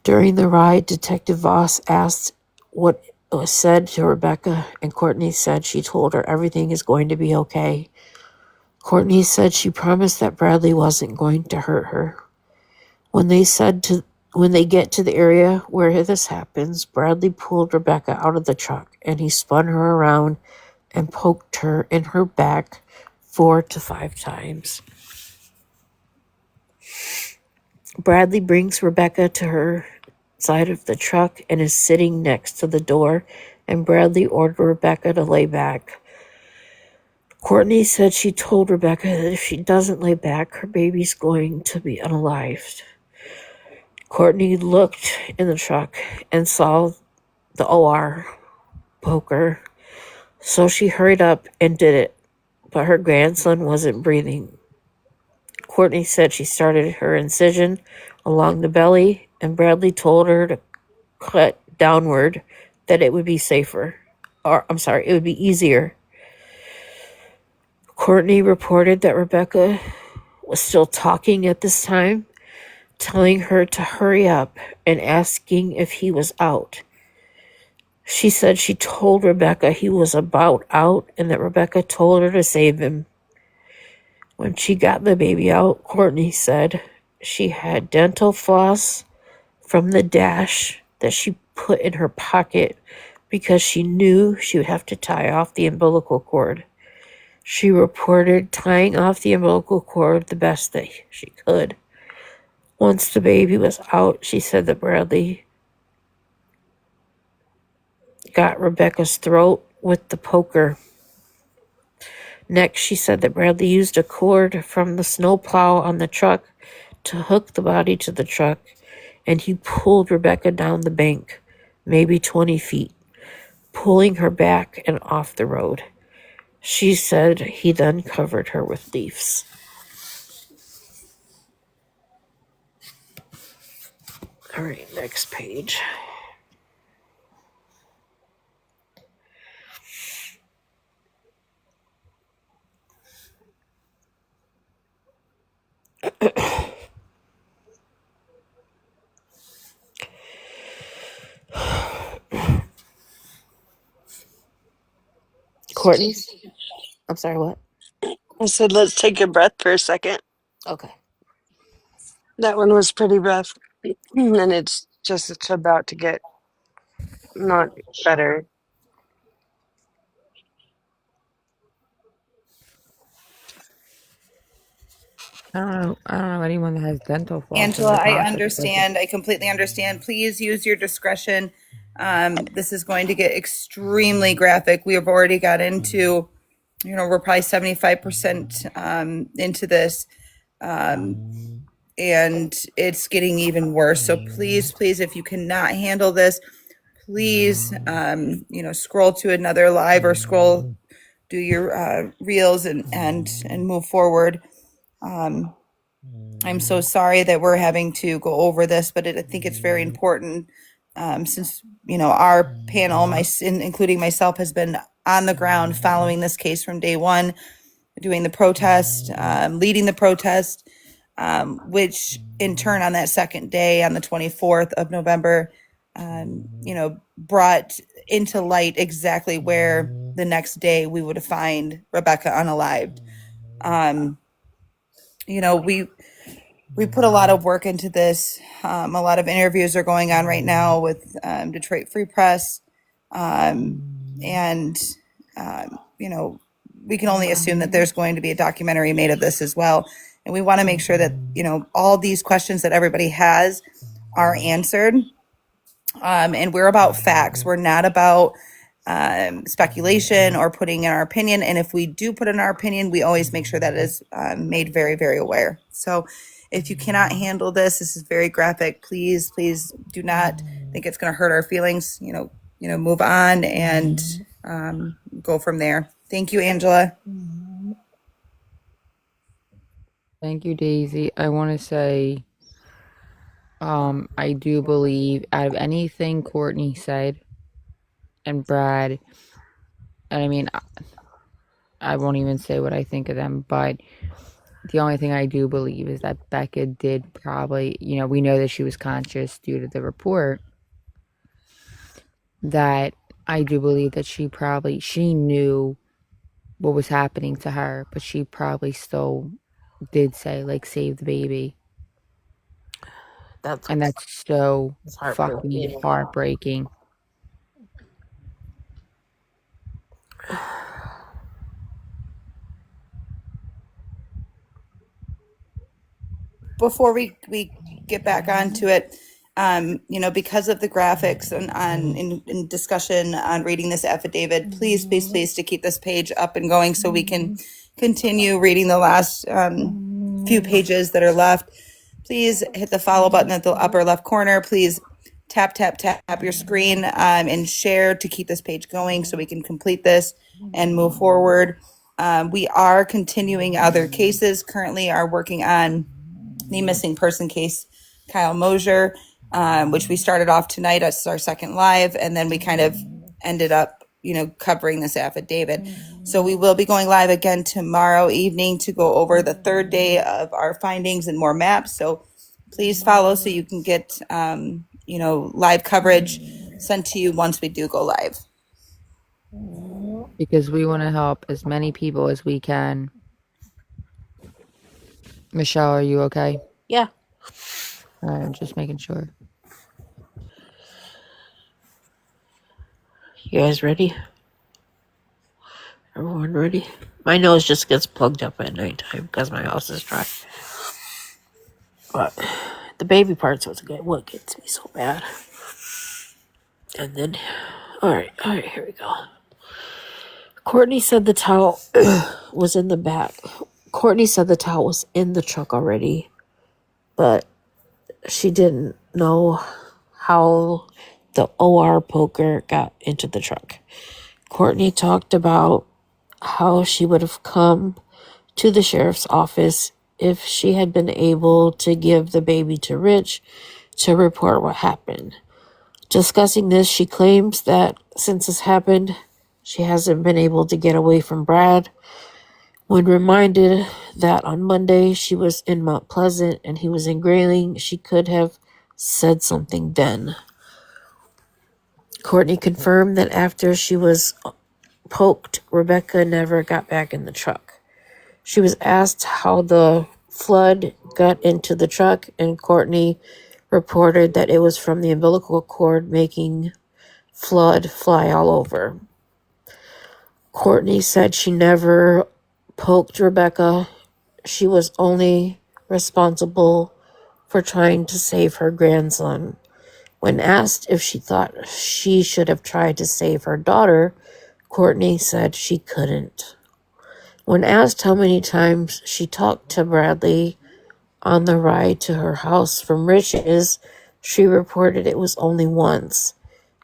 Speaker 5: During the ride, Detective Voss asked what was said to Rebecca, and Courtney said she told her everything is going to be okay. Courtney said she promised that Bradley wasn't going to hurt her. When they get to the area where this happens, Bradley pulled Rebecca out of the truck and he spun her around and poked her in her back 4 to 5 times. Bradley brings Rebecca to her side of the truck and is sitting next to the door, and Bradley ordered Rebecca to lay back. Courtney said she told Rebecca that if she doesn't lay back, her baby's going to be unalived. Courtney looked in the truck and saw the OR poker, so she hurried up and did it, but her grandson wasn't breathing. Courtney said she started her incision along the belly, and Bradley told her to cut downward, that it would be safer. Or, I'm sorry, it would be easier. Courtney reported that Rebecca was still talking at this time, telling her to hurry up and asking if he was out. She said she told Rebecca he was about out and that Rebecca told her to save him. When she got the baby out, Courtney said she had dental floss from the dash that she put in her pocket because she knew she would have to tie off the umbilical cord. She reported tying off the umbilical cord the best that she could. Once the baby was out, she said that Bradley got Rebecca's throat with the poker. Next, she said that Bradley used a cord from the snowplow on the truck to hook the body to the truck, and he pulled Rebecca down the bank, maybe 20 feet, pulling her back and off the road. She said he then covered her with leaves. All right, next page. Courtney? I'm sorry, what?
Speaker 6: I said, let's take a breath for a second.
Speaker 5: Okay.
Speaker 6: That one was pretty rough. And it's about to get not better.
Speaker 2: I don't know anyone that has dental floss in
Speaker 1: Angela,
Speaker 2: their
Speaker 1: I
Speaker 2: pocket.
Speaker 1: understand. I completely understand. Please use your discretion. This is going to get extremely graphic. We have already got into, we're probably 75% into this. And it's getting even worse. So please, please, if you cannot handle this, please, scroll to another live or do your reels and move forward. I'm so sorry that we're having to go over this, but I think it's very important since, our panel, including myself, has been on the ground following this case from day one, doing the protest, leading the protest, which in turn on that second day, on the 24th of November, brought into light exactly where the next day we would find Rebecca unalived. We put a lot of work into this. A lot of interviews are going on right now with Detroit Free Press. And we can only assume that there's going to be a documentary made of this as well. And we want to make sure that, all these questions that everybody has are answered. And we're about facts. We're not about speculation or putting in our opinion. And if we do put in our opinion, we always make sure that it is made very, very aware. So if you cannot handle this, this is very graphic. Please, please do not think it's going to hurt our feelings. Move on and go from there. Thank you, Angela.
Speaker 2: Thank you, Daisy. I want to say, I do believe out of anything Courtney said and Brad, and I mean, I won't even say what I think of them, but the only thing I do believe is that Becca did probably, we know that she was conscious due to the report, that I do believe that she knew what was happening to her, but she probably still did say, like, save the baby.
Speaker 5: That's
Speaker 2: so
Speaker 5: heartbreaking.
Speaker 2: fucking heartbreaking.
Speaker 1: Before we get back onto it, because of the graphics and in discussion on reading this affidavit, please, please, please to keep this page up and going so we can continue reading the last few pages that are left. Please hit the follow button at the upper left corner. Please tap, tap, tap your screen and share to keep this page going so we can complete this and move forward. We are continuing other cases. Currently are working on the missing person case, Kyle Mosher, which we started off tonight as our second live, and then we kind of ended up, covering this affidavit. So we will be going live again tomorrow evening to go over the third day of our findings and more maps. So please follow so you can get, live coverage sent to you once we do go live.
Speaker 2: Because we want to help as many people as we can. Michelle, are you okay?
Speaker 5: Yeah.
Speaker 2: I'm just making sure.
Speaker 5: You guys ready? Everyone ready? My nose just gets plugged up at nighttime because my house is dry. But the baby part's what gets me so bad. And then, all right, here we go. Courtney said the towel was in the back. Courtney said the towel was in the truck already, but she didn't know how the OR poker got into the truck. Courtney talked about how she would have come to the sheriff's office if she had been able to give the baby to Rich to report what happened. Discussing this, she claims that since this happened, she hasn't been able to get away from Brad. When reminded that on Monday she was in Mount Pleasant and he was in Grayling, she could have said something then. Courtney confirmed that after she was poked, Rebecca never got back in the truck. She was asked how the flood got into the truck, and Courtney reported that it was from the umbilical cord making flood fly all over. Courtney said she never poked Rebecca. She was only responsible for trying to save her grandson. When asked if she thought she should have tried to save her daughter, Courtney said she couldn't. When asked how many times she talked to Bradley on the ride to her house from Rich's, she reported it was only once.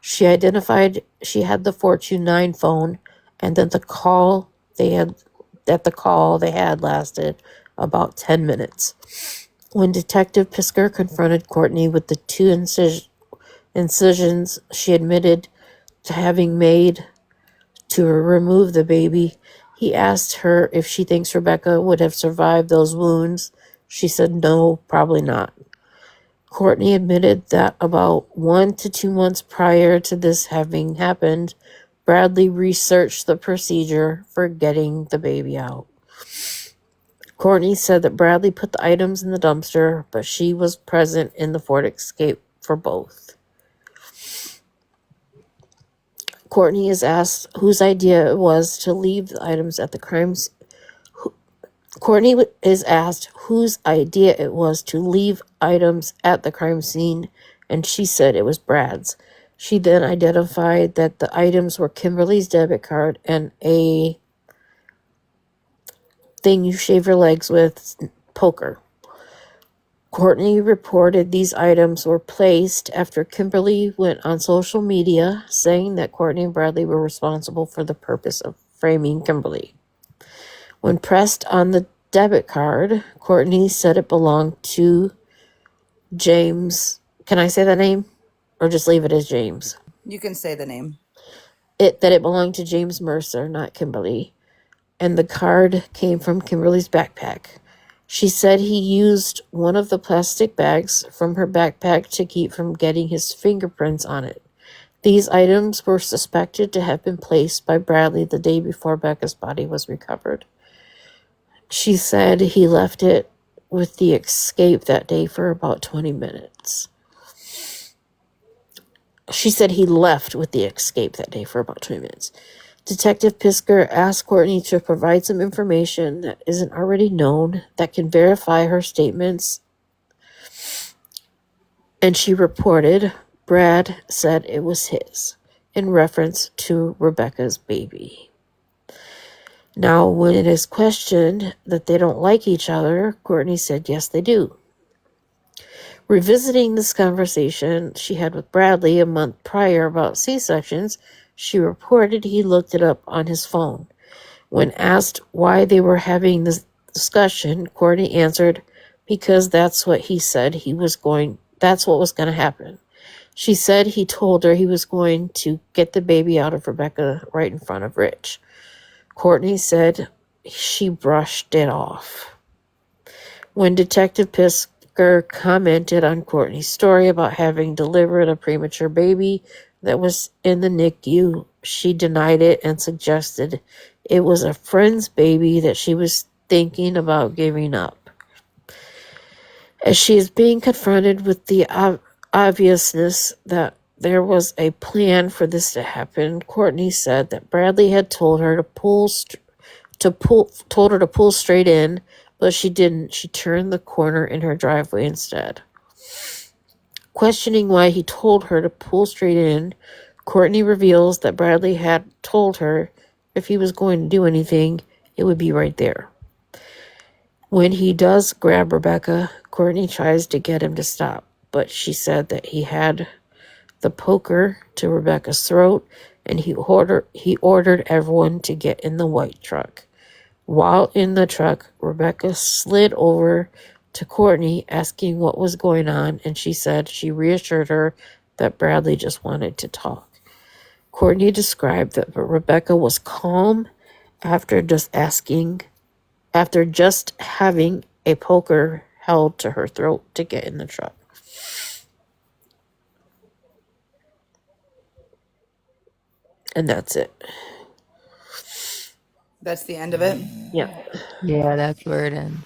Speaker 5: She identified she had the 429 phone, and that the call they had lasted about 10 minutes. When Detective Pisker confronted Courtney with the two incisions she admitted to having made to remove the baby, he asked her if she thinks Rebecca would have survived those wounds. She said no, probably not. Courtney admitted that about 1 to 2 months prior to this having happened, Bradley researched the procedure for getting the baby out. Courtney said that Bradley put the items in the dumpster, but she was present in the Ford Escape for both. Courtney is asked whose idea it was to leave the items at the crime scene. Courtney is asked whose idea it was to leave items at the crime scene, and she said it was Brad's. She then identified that the items were Kimberly's debit card and a thing you shave your legs with, poker. Courtney reported these items were placed after Kimberly went on social media saying that Courtney and Bradley were responsible for the purpose of framing Kimberly. When pressed on the debit card, Courtney said it belonged to James. Can I say that name? Or just leave it as James?
Speaker 1: You can say the name.
Speaker 5: That it belonged to James Mercer, not Kimberly. And the card came from Kimberly's backpack. She said he used one of the plastic bags from her backpack to keep from getting his fingerprints on it. These items were suspected to have been placed by Bradley the day before Becca's body was recovered. She said he left it with the escape that day for about 20 minutes. Detective Pisker asked Courtney to provide some information that isn't already known that can verify her statements, and she reported Brad said it was his, in reference to Rebecca's baby. Now, when it is questioned that they don't like each other, Courtney said yes, they do. Revisiting this conversation she had with Bradley a month prior about C-sections, she reported he looked it up on his phone. When asked why they were having this discussion, Courtney answered, because that's what he said that's what was going to happen. She said he told her he was going to get the baby out of Rebecca right in front of Rich. Courtney said she brushed it off. When Detective Pisker commented on Courtney's story about having delivered a premature baby that was in the NICU, she denied it and suggested it was a friend's baby that she was thinking about giving up. As she is being confronted with the obviousness that there was a plan for this to happen, Courtney said that Bradley had told her to pull straight in, but she didn't. She turned the corner in her driveway instead. Questioning why he told her to pull straight in, Courtney reveals that Bradley had told her if he was going to do anything, it would be right there. When he does grab Rebecca, Courtney tries to get him to stop, but she said that he had the poker to Rebecca's throat, and he ordered everyone to get in the white truck. While in the truck, Rebecca slid over to Courtney asking what was going on, and she said she reassured her that Bradley just wanted to talk. Courtney described that Rebecca was calm after just having a poker held to her throat to get in the truck. And that's it.
Speaker 1: That's the end of it.
Speaker 5: Yeah.
Speaker 2: Yeah, that's where it ends.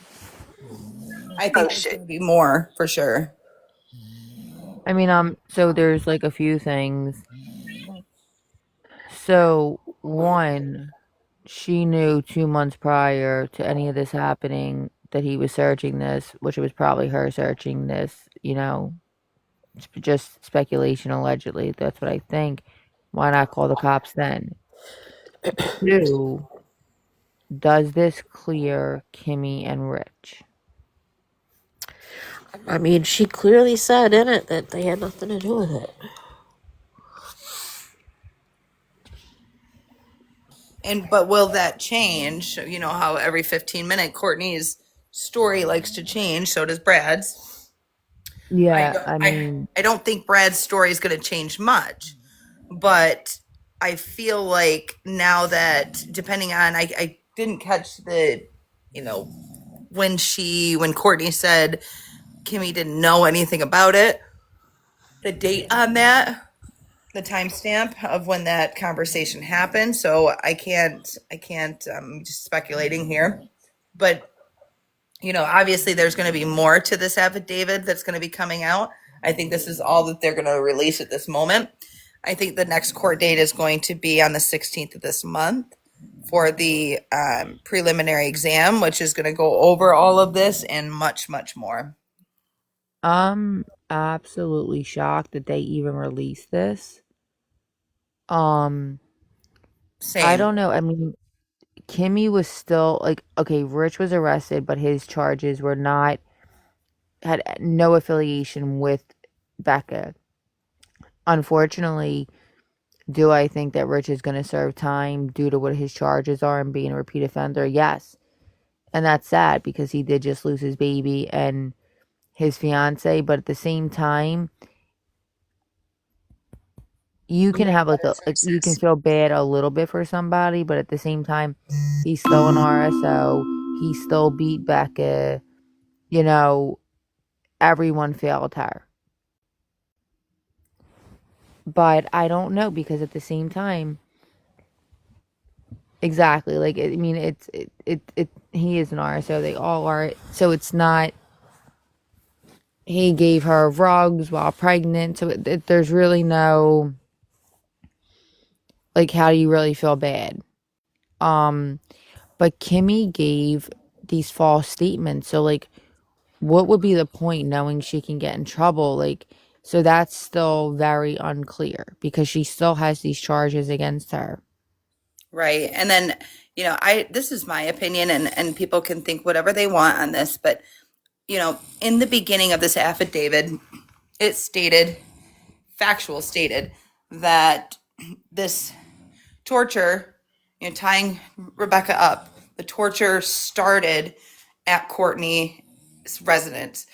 Speaker 1: I think there's going to be more for sure.
Speaker 2: I mean, so there's like a few things. So, one, she knew 2 months prior to any of this happening that he was searching this, which it was probably her searching this, it's just speculation allegedly. That's what I think. Why not call the cops then? Two, does this clear Kimmy and Rich?
Speaker 5: I mean, she clearly said in it that they had nothing to do with it.
Speaker 1: But will that change? You know how every 15 minutes Courtney's story likes to change, so does Brad's.
Speaker 2: Yeah, I mean,
Speaker 1: I don't think Brad's story is going to change much, but I feel like now that depending on I didn't catch the when Courtney said Kimmy didn't know anything about it, the date on that, the timestamp of when that conversation happened. So I can't. I'm just speculating here, but obviously there's going to be more to this affidavit that's going to be coming out. I think this is all that they're going to release at this moment. I think the next court date is going to be on the 16th of this month for the preliminary exam, which is going to go over all of this and much, much more.
Speaker 2: I'm absolutely shocked that they even released this.
Speaker 1: Same.
Speaker 2: I don't know. I mean, Kimmy was still like, okay, Rich was arrested, but his charges had no affiliation with Becca. Unfortunately, do I think that Rich is going to serve time due to what his charges are and being a repeat offender? Yes. And that's sad because he did just lose his baby and his fiance, but at the same time, you can have you can feel bad a little bit for somebody, but at the same time, he's still an RSO. He still beat Becca. Everyone failed her. But I don't know because at the same time, exactly. Like I mean, he is an RSO. They all are. So it's not. He gave her rugs while pregnant. So there's really no. Like, how do you really feel bad? But Kimmy gave these false statements. So like, what would be the point knowing she can get in trouble? Like, so that's still very unclear because she still has these charges against her.
Speaker 1: Right. And then, this is my opinion and people can think whatever they want on this, but in the beginning of this affidavit, it stated that this torture tying Rebecca up. The torture started at Courtney's residence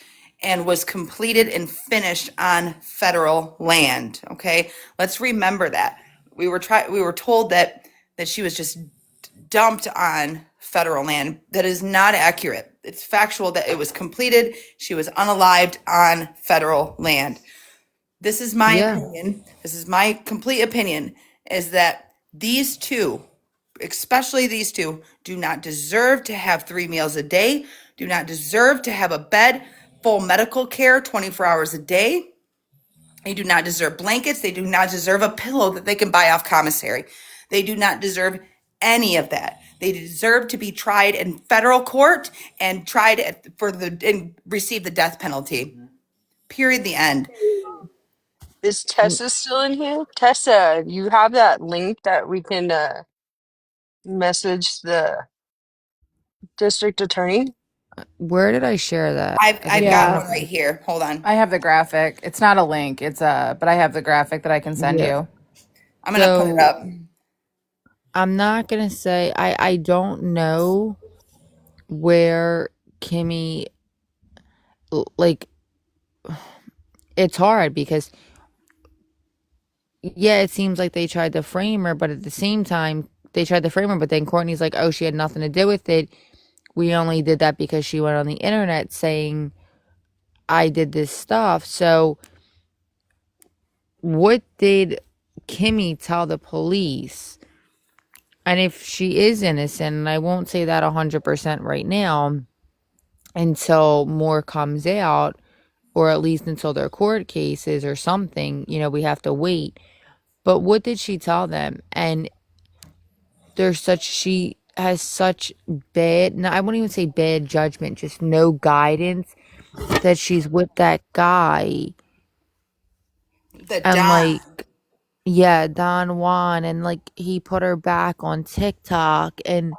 Speaker 1: and was completed and finished on federal land. Okay, let's remember that we were told that she was just dumped on federal land. That is not accurate. It's factual that it was completed. She was unalived on federal land. This is my
Speaker 2: Yeah.
Speaker 1: opinion. This is my complete opinion, is that these two, especially these two, do not deserve to have 3 meals a day, do not deserve to have a bed, full medical care 24 hours a day. They do not deserve blankets. They do not deserve a pillow that they can buy off commissary. They do not deserve any of that. They deserve to be tried in federal court and and receive the death penalty. Period. The end.
Speaker 6: Is Tessa still in here? Tessa, you have that link that we can message the district attorney?
Speaker 2: Where did I share that? I
Speaker 1: I've
Speaker 2: think I
Speaker 1: got
Speaker 10: Yeah,
Speaker 1: one
Speaker 2: must
Speaker 1: right
Speaker 2: have.
Speaker 1: here. Hold on.
Speaker 10: I have the graphic. It's not a link. But I have the graphic that I can send
Speaker 2: Yeah.
Speaker 10: you.
Speaker 1: I'm gonna put it
Speaker 2: So
Speaker 1: up.
Speaker 2: I'm not gonna say I don't know where Kimmy like it's hard because yeah, it seems like they tried to frame her, but at the same time they tried to frame her, but then Courtney's like, oh, she had nothing to do with it. We only did that because she went on the internet saying I did this stuff. So what did Kimmy tell the police? And if she is innocent, and I won't say that 100% right now until more comes out, or at least until their court cases or something, we have to wait. But what did she tell them? And she has such bad, no, I won't even say bad judgment, just no guidance that she's with that guy.
Speaker 1: The
Speaker 2: And
Speaker 1: Don.
Speaker 2: like, yeah, Don Juan, and like he put her back on TikTok. And,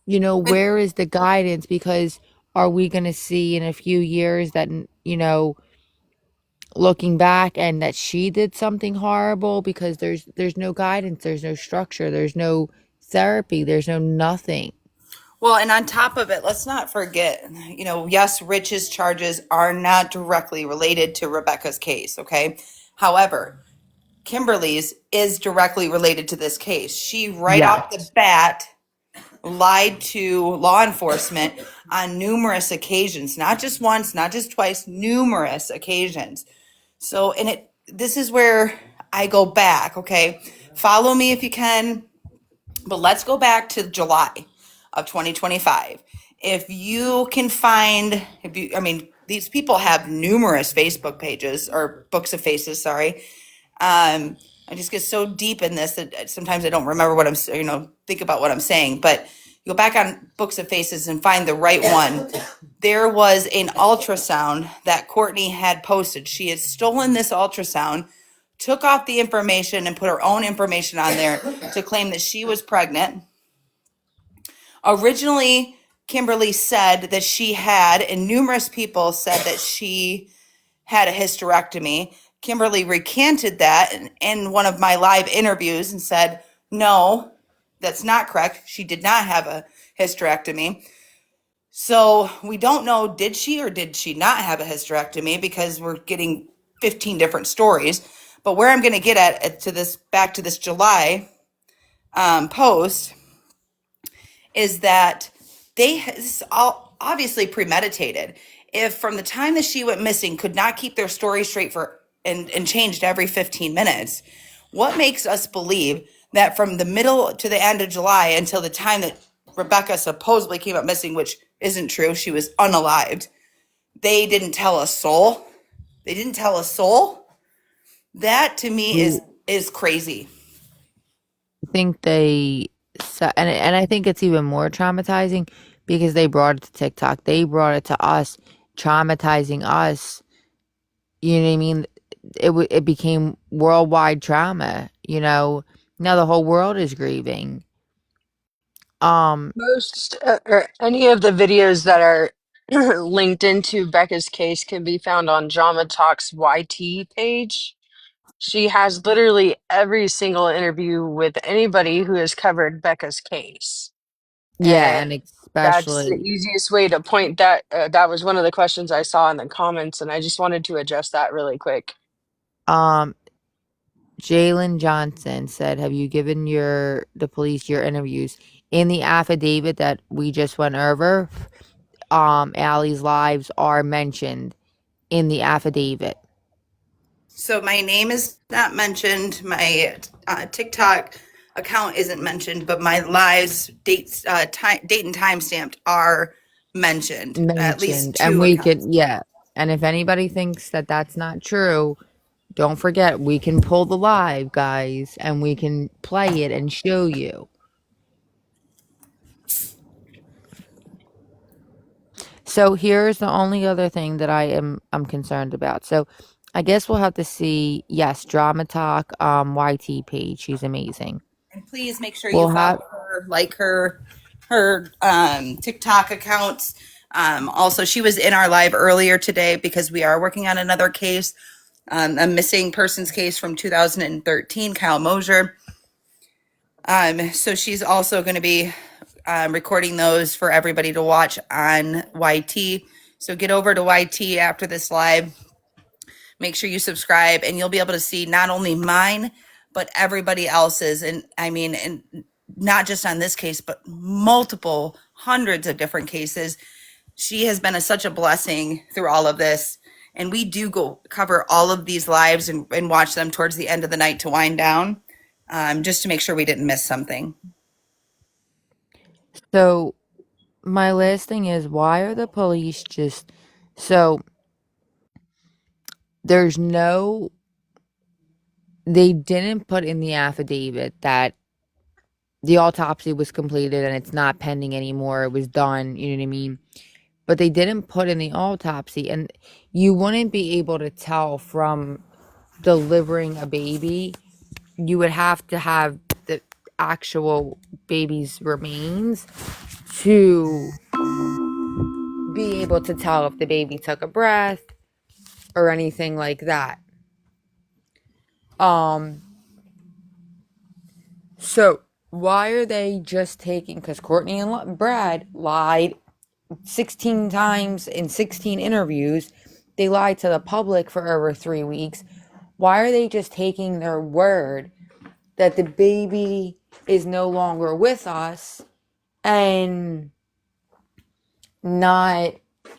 Speaker 2: where is the guidance? Because are we going to see in a few years that, looking back and that she did something horrible? Because there's no guidance, there's no structure, there's no therapy, there's no nothing.
Speaker 1: Well, and on top of it, let's not forget, yes, Rich's charges are not directly related to Rebecca's case, okay? However, Kimberly's is directly related to this case. She, right off the
Speaker 2: Yes.
Speaker 1: bat, lied to law enforcement on numerous occasions, not just once, not just twice, numerous occasions. So, this is where I go back, okay? Follow me if you can, but let's go back to July of 2025. If you can find, these people have numerous Facebook pages or books of faces, sorry. I just get so deep in this that sometimes I don't remember what think about what I'm saying. But go back on Books of Faces and find the right one. There was an ultrasound that Courtney had posted. She had stolen this ultrasound, took off the information, and put her own information on there to claim that she was pregnant. Originally, Kimberly said that she had, and numerous people said that she had a hysterectomy. Kimberly recanted that in one of my live interviews and said, no, that's not correct. She did not have a hysterectomy. So we don't know, did she or did she not have a hysterectomy, because we're getting 15 different stories. But where I'm going to get back to this July post, is that this is all obviously premeditated. If from the time that she went missing could not keep their story straight and changed every 15 minutes, what makes us believe that from the middle to the end of July until the time that Rebecca supposedly came up missing, which isn't true, she was unalived, they didn't tell a soul? They didn't tell a soul? That to me
Speaker 2: Do
Speaker 1: is crazy.
Speaker 2: you think and I think it's even more traumatizing because they brought it to TikTok. They brought it to us, traumatizing us. You know what I mean? It became worldwide trauma, Now the whole world is grieving. Um,
Speaker 6: Most or any of the videos that are linked into Becca's case can be found on Drama Talks YT page. She has literally every single interview with anybody who has covered Becca's case.
Speaker 2: Yeah,
Speaker 6: And
Speaker 2: and
Speaker 6: that's the
Speaker 2: especially
Speaker 6: easiest way to point that. That was one of the questions I saw in the comments, and I just wanted to address that really quick.
Speaker 2: um Jalen Johnson said, "Have you given the police your interviews in the affidavit that we just went over? Allie's lives are mentioned in the affidavit."
Speaker 1: So my name is not mentioned. My TikTok account isn't mentioned, but my lives, dates, date and time stamped are mentioned. At least
Speaker 2: Mentioned, and
Speaker 1: two
Speaker 2: we
Speaker 1: accounts.
Speaker 2: can, yeah. And if anybody thinks that that's not true, don't forget we can pull the live, guys, and we can play it and show you. So here's the only other thing that I'm concerned about. So I guess we'll have to see. Yes, Drama Talk, YT page. She's amazing.
Speaker 1: And please make sure you
Speaker 2: We'll have
Speaker 1: follow her, like her TikTok accounts. Also, she was in our live earlier today because we are working on another case, a missing persons case from 2013, Kyle Mosher. So she's also going to be recording those for everybody to watch on YT. So get over to YT after this live. Make sure you subscribe, and you'll be able to see not only mine, but everybody else's. And I mean, and not just on this case, but multiple hundreds of different cases. She has been such a blessing through all of this. And we do go cover all of these lives and watch them towards the end of the night to wind down, just to make sure we didn't miss something.
Speaker 2: So my last thing is, why are the police just so there's no they didn't put in the affidavit that the autopsy was completed and it's not pending anymore. It was done, you know what I mean? But they didn't put in the autopsy, and you wouldn't be able to tell from delivering a baby. You would have to have the actual baby's remains to be able to tell if the baby took a breath or anything like that. Um, so why are they just taking, because Courtney and Brad lied 16 times in 16 interviews. They lied to the public for over 3 weeks. Why are they just taking their word that the baby is no longer with us and not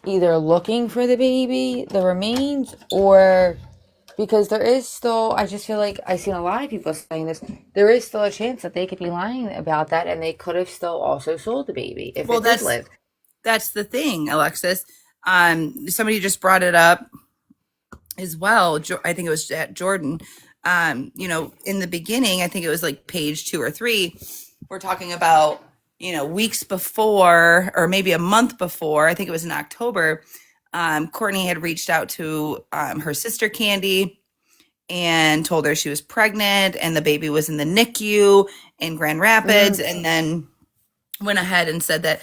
Speaker 2: either looking for the baby, the remains, or because there is still, I just feel like I've seen a lot of people saying this, there is still a chance that they could be lying about that and they could have still also sold the baby if
Speaker 1: Well,
Speaker 2: it did live.
Speaker 1: that's the thing, Alexis. Somebody just brought it up as well. I think it was at Jordan. In the beginning, I think it was like page 2 or 3. We're talking about, weeks before, or maybe a month before. I think it was in October. Courtney had reached out to her sister Candy and told her she was pregnant and the baby was in the NICU in Grand Rapids, and then went ahead and said that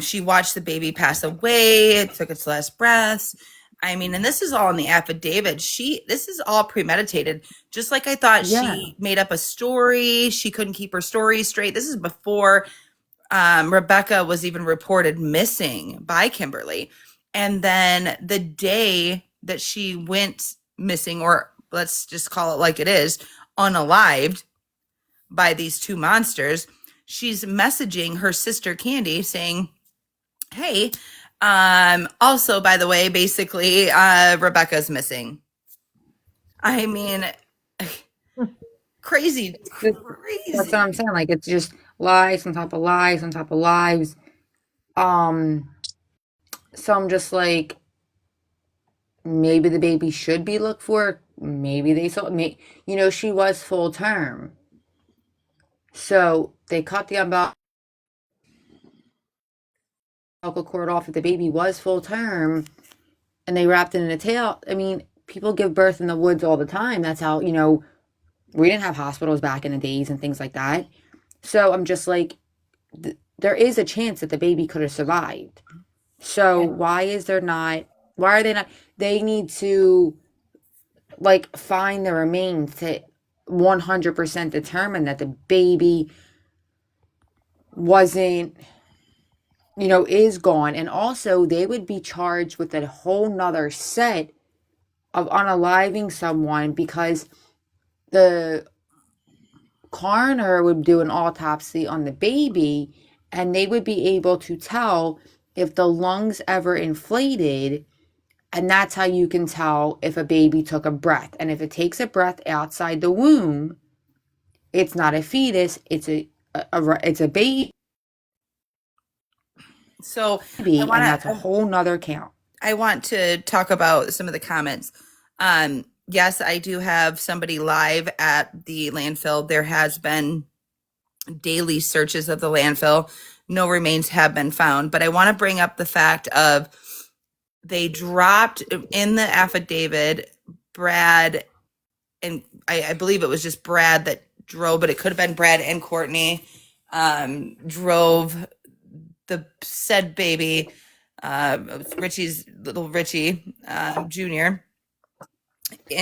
Speaker 1: she watched the baby pass away. It took its last breaths. I mean, and this is all in the affidavit. This is all premeditated. Just like I thought
Speaker 2: Yeah.
Speaker 1: she made up a story. She couldn't keep her story straight. This is before Rebecca was even reported missing by Kimberly. And then the day that she went missing, or let's just call it like it is, unalived by these two monsters, she's messaging her sister Candy saying, hey, also, by the way, basically, Rebecca's missing. I mean, crazy.
Speaker 2: That's what I'm saying. Like, it's just lies on top of lies on top of lies. So I'm just like, maybe the baby should be looked for. Maybe they saw me. She was full term. So they cut the umbilical cord off if the baby was full term and they wrapped it in a tail. I mean, people give birth in the woods all the time. That's how, we didn't have hospitals back in the days and things like that. So I'm just like, there is a chance that the baby could have survived. So why are they not, they need to
Speaker 11: like find the remains to 100% determine that the baby wasn't, is gone. And also, they would be charged with a whole nother set of unaliving someone because the coroner would do an autopsy on the baby and they would be able to tell if the lungs ever inflated. And that's how you can tell if a baby took a breath. And if it takes a breath outside the womb, it's not a fetus, it's a baby,
Speaker 1: So I want
Speaker 11: and that's a
Speaker 1: to
Speaker 11: whole nother count.
Speaker 1: I want to talk about some of the comments. Yes, I do have somebody live at the landfill. There has been daily searches of the landfill. No remains have been found, but I want to bring up the fact of they dropped in the affidavit Brad, and I believe it was just Brad that drove, but it could have been Brad and Courtney drove the said baby, Richie's little Richie Jr.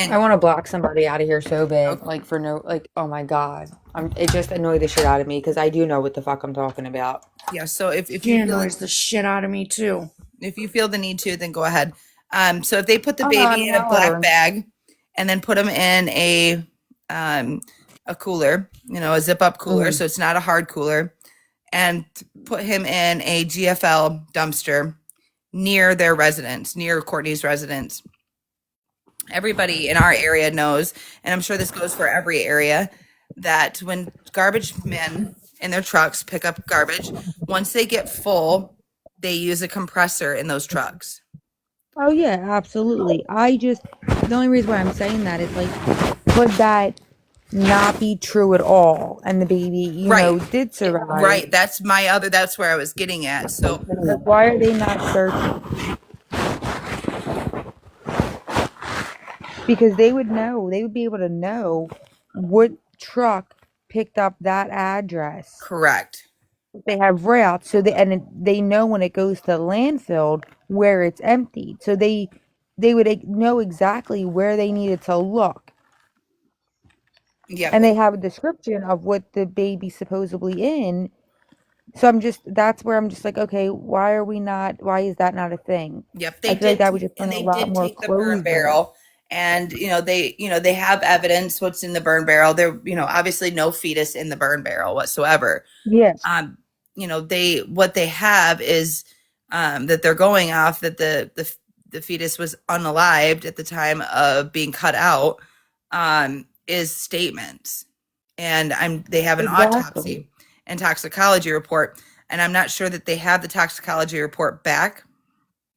Speaker 11: I
Speaker 1: And
Speaker 11: want to block somebody out of here so bad,
Speaker 1: okay,
Speaker 11: like for no, like, oh my God. It just annoyed the shit out of me because I do know what the fuck I'm talking about.
Speaker 1: yeah, so if
Speaker 9: He
Speaker 1: you feel
Speaker 9: annoys the shit out of me too.
Speaker 1: if you feel the need to, then go ahead. So if they put the
Speaker 11: Oh no, I
Speaker 1: baby
Speaker 11: mean,
Speaker 1: in a
Speaker 11: I'll let
Speaker 1: black
Speaker 11: her.
Speaker 1: bag and then put them in a cooler, a zip up cooler,
Speaker 11: Mhm.
Speaker 1: so it's not a hard cooler, and put him in a GFL dumpster near their residence, near Courtney's residence. Everybody in our area knows, and I'm sure this goes for every area, that when garbage men in their trucks pick up garbage, once they get full, they use a compressor in those trucks.
Speaker 11: Oh yeah, absolutely. The only reason why I'm saying that is like, could that not be true at all? And the baby,
Speaker 1: Right.
Speaker 11: did survive.
Speaker 1: Right. That's where I was getting at. So,
Speaker 11: Like, why are they not searching? Because they would know, they would be able to know what truck picked up that address.
Speaker 1: correct.
Speaker 11: They have routes, so they know when it goes to landfill where it's emptied. So they would know exactly where they needed to look.
Speaker 1: Yep.
Speaker 11: And they have a description of what the baby's supposedly in. So that's where I'm just like, okay, why is that not a thing?
Speaker 1: Yep.
Speaker 11: I feel like that would just
Speaker 1: And
Speaker 11: bring a
Speaker 1: they
Speaker 11: lot
Speaker 1: did
Speaker 11: more
Speaker 1: take the burn
Speaker 11: closure.
Speaker 1: barrel, and they have evidence what's in the burn barrel. There, obviously no fetus in the burn barrel whatsoever.
Speaker 11: Yes.
Speaker 1: um what they have is that they're going off that the fetus was unalived at the time of being cut out, is statements, and they have an
Speaker 11: Exactly.
Speaker 1: autopsy and toxicology report, and I'm not sure that they have the toxicology report back.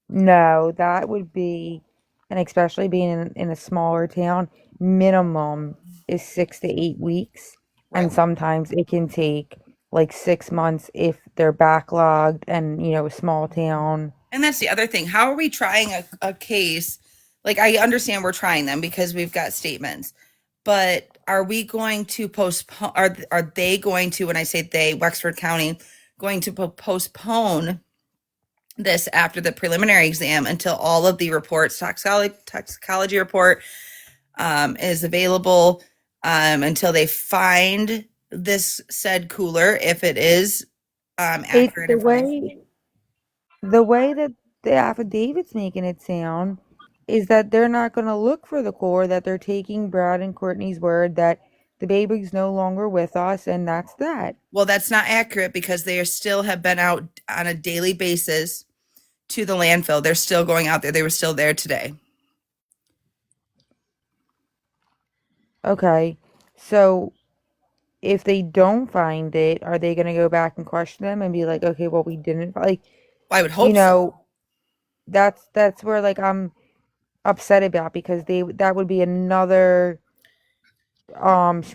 Speaker 11: No, that would be, and especially being in a smaller town, minimum is 6 to 8 weeks.
Speaker 1: Right.
Speaker 11: And sometimes it can take like 6 months if they're backlogged and, a small town.
Speaker 1: And that's the other thing. How are we trying a case? Like, I understand we're trying them because we've got statements, but are we going to postpone? Are they going to? When I say they, Wexford County, going to postpone this after the preliminary exam until all of the reports, toxicology report, is available, until they find this said cooler, if it is
Speaker 11: It's
Speaker 1: accurate information?
Speaker 11: the way that the affidavit's making it sound is that they're not going to look for the core, that they're taking Brad and Courtney's word that the baby's no longer with us, and that's that.
Speaker 1: Well, that's not accurate because they still have been out on a daily basis to the landfill. They're still going out there. They were still there today.
Speaker 11: Okay. So if they don't find it, are they going to go back and question them and be like, okay, well, we didn't like,
Speaker 1: Well, I would
Speaker 11: you
Speaker 1: hope so.
Speaker 11: know, that's where like I'm upset about because that would be another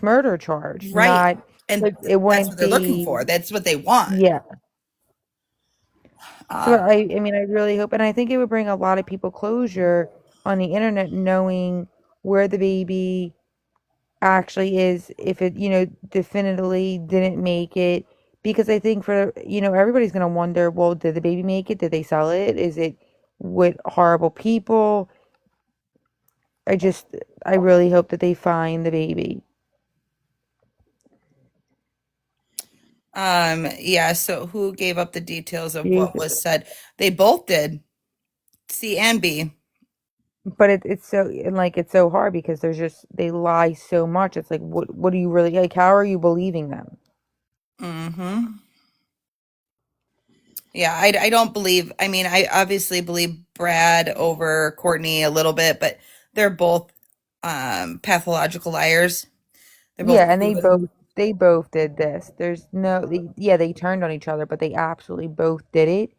Speaker 11: murder charge,
Speaker 1: Right.
Speaker 11: not
Speaker 1: And
Speaker 11: like it
Speaker 1: that's what
Speaker 11: wouldn't
Speaker 1: they're looking
Speaker 11: be.
Speaker 1: for. That's what they want.
Speaker 11: Yeah. So
Speaker 1: Um,
Speaker 11: I mean, I really hope, and I think it would bring a lot of people closure on the internet knowing where the baby actually is, if it, definitively didn't make it. Because I think everybody's going to wonder, well, did the baby make it? Did they sell it? Is it with horrible people? I just, I really hope that they find the baby.
Speaker 1: Yeah, so who gave up the details of what
Speaker 11: Jason.
Speaker 1: was said? They both did, C and B.
Speaker 11: But it's so, and like it's so hard because there's just they lie so much. It's like what do you really like? How are you believing them?
Speaker 1: Mm-hmm. Yeah, I don't believe, I mean, I obviously believe Brad over Courtney a little bit, but they're both pathological liars. They're both
Speaker 11: Yeah, and
Speaker 1: proven.
Speaker 11: they both did this. There's no yeah, they turned on each other, but they absolutely both did it.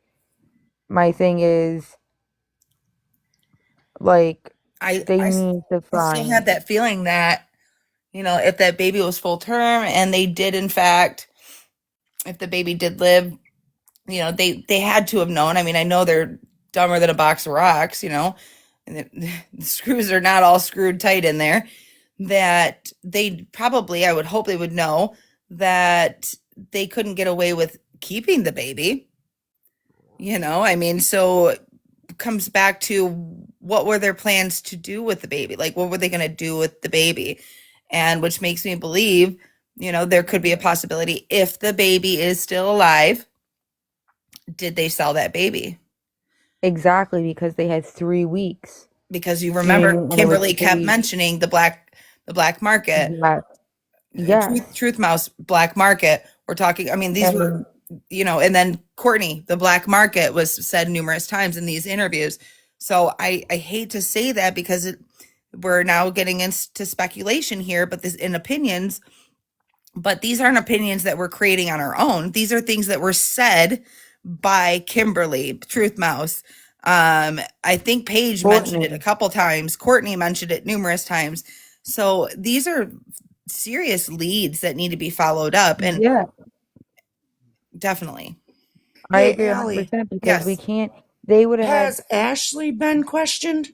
Speaker 11: My thing is like
Speaker 1: I,
Speaker 11: they
Speaker 1: I,
Speaker 11: need to
Speaker 1: I still have
Speaker 11: find
Speaker 1: that feeling that, if that baby was full term and they did, in fact, if the baby did live, they had to have known. I mean, I know they're dumber than a box of rocks, and the screws are not all screwed tight in there. That they probably, I would hope they would know that they couldn't get away with keeping the baby. I mean, so it comes back to what were their plans to do with the baby? Like, what were they going to do with the baby? And which makes me believe, there could be a possibility if the baby is still alive, did they sell that baby?
Speaker 11: exactly because they had 3 weeks.
Speaker 1: Because you
Speaker 11: You know what I
Speaker 1: remember
Speaker 11: mean? And it was
Speaker 1: Kimberly kept
Speaker 11: three
Speaker 1: mentioning the black market,
Speaker 11: yes, yes.
Speaker 1: truth mouse, black market. We're talking, I mean, these were,
Speaker 11: And
Speaker 1: and then Courtney, the black market was said numerous times in these interviews. So I hate to say that because we're now getting into speculation here, but this in opinions, but these aren't opinions that we're creating on our own. These are things that were said by Kimberly, Truth Mouse. I think Paige mentioned it a
Speaker 11: Courtney,
Speaker 1: couple times. Courtney mentioned it numerous times. So these are serious leads that need to be followed up, and
Speaker 11: yeah,
Speaker 1: definitely.
Speaker 11: I
Speaker 12: Hey,
Speaker 11: agree
Speaker 12: Allie,
Speaker 11: 100% because we
Speaker 1: Yes.
Speaker 11: can't. They would have had
Speaker 12: has Ashley been questioned?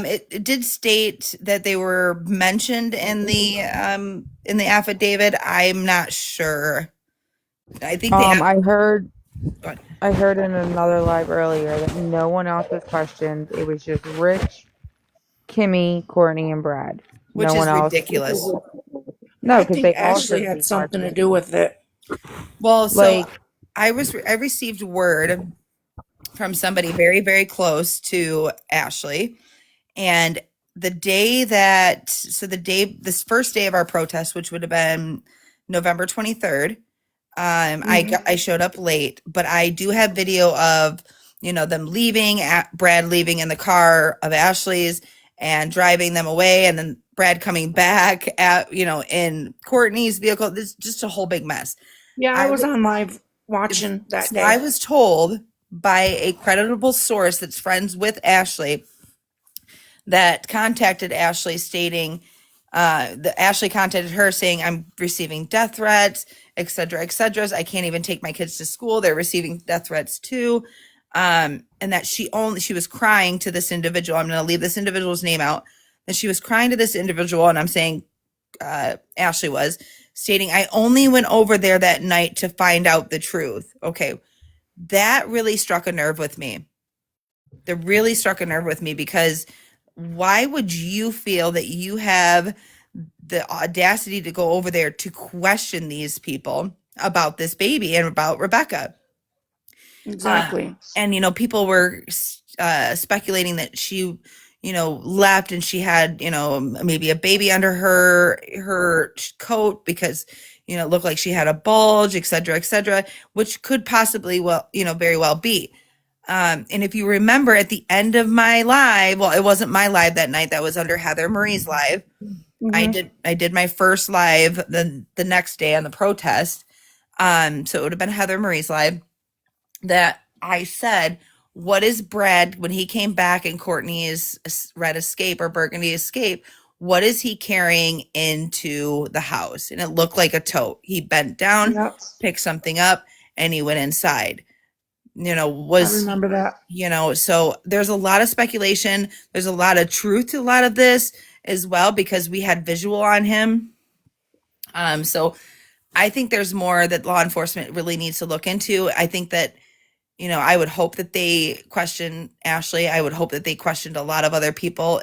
Speaker 1: It did state that they were mentioned in the affidavit. I'm not sure. I think they have.
Speaker 11: I heard
Speaker 1: Go ahead.
Speaker 11: I heard in another live earlier that no one else was questioned. It was just Rich, Kimmy, Courtney, and Brad.
Speaker 1: Which
Speaker 11: No one
Speaker 1: is
Speaker 11: else.
Speaker 1: ridiculous.
Speaker 11: No,
Speaker 12: I
Speaker 11: because
Speaker 12: think
Speaker 11: they all
Speaker 12: Ashley
Speaker 11: shouldn't be
Speaker 12: had something to
Speaker 11: questioned.
Speaker 12: do with it.
Speaker 1: Well, so
Speaker 11: Like,
Speaker 1: I received word from somebody very, very close to Ashley, and this first day of our protest, which would have been November 23rd,
Speaker 12: Hmm.
Speaker 1: I showed up late, but I do have video of, them leaving, Brad leaving in the car of Ashley's and driving them away, and then Brad coming back in Courtney's vehicle. This is just a whole big mess.
Speaker 12: Yeah, I
Speaker 1: I
Speaker 12: was
Speaker 1: w-
Speaker 12: on live watching that
Speaker 1: so I
Speaker 12: day.
Speaker 1: was told by a creditable source that's friends with Ashley that contacted Ashley stating that Ashley contacted her saying, I'm receiving death threats, et cetera, et cetera. I can't even take my kids to school. They're receiving death threats too. And that she was crying to this individual. I'm going to leave this individual's name out. That she was crying to this individual, and I'm saying Ashley was stating, I only went over there that night to find out the truth. Okay, that really struck a nerve with me. That really struck a nerve with me because why would you feel that you have the audacity to go over there to question these people about this baby and about Rebecca?
Speaker 12: Exactly.
Speaker 1: And people were speculating that she left and she had maybe a baby under her coat because it looked like she had a bulge, et cetera, which could possibly very well be. And if you remember at the end of my live, well, it wasn't my live that night, that was under Heather Marie's live.
Speaker 12: Hmm.
Speaker 1: I did my first live the next day on the protest. So it would have been Heather Marie's live that I said, what is Brad when he came back in Courtney's red escape or burgundy escape? What is he carrying into the house? And it looked like a tote. He bent down,
Speaker 12: Yep,
Speaker 1: picked something up, and he went inside.
Speaker 12: I remember that.
Speaker 1: So there's a lot of speculation. There's a lot of truth to a lot of this as well because we had visual on him. So I think there's more that law enforcement really needs to look into. I think that, I would hope that they question Ashley. I would hope that they questioned a lot of other people.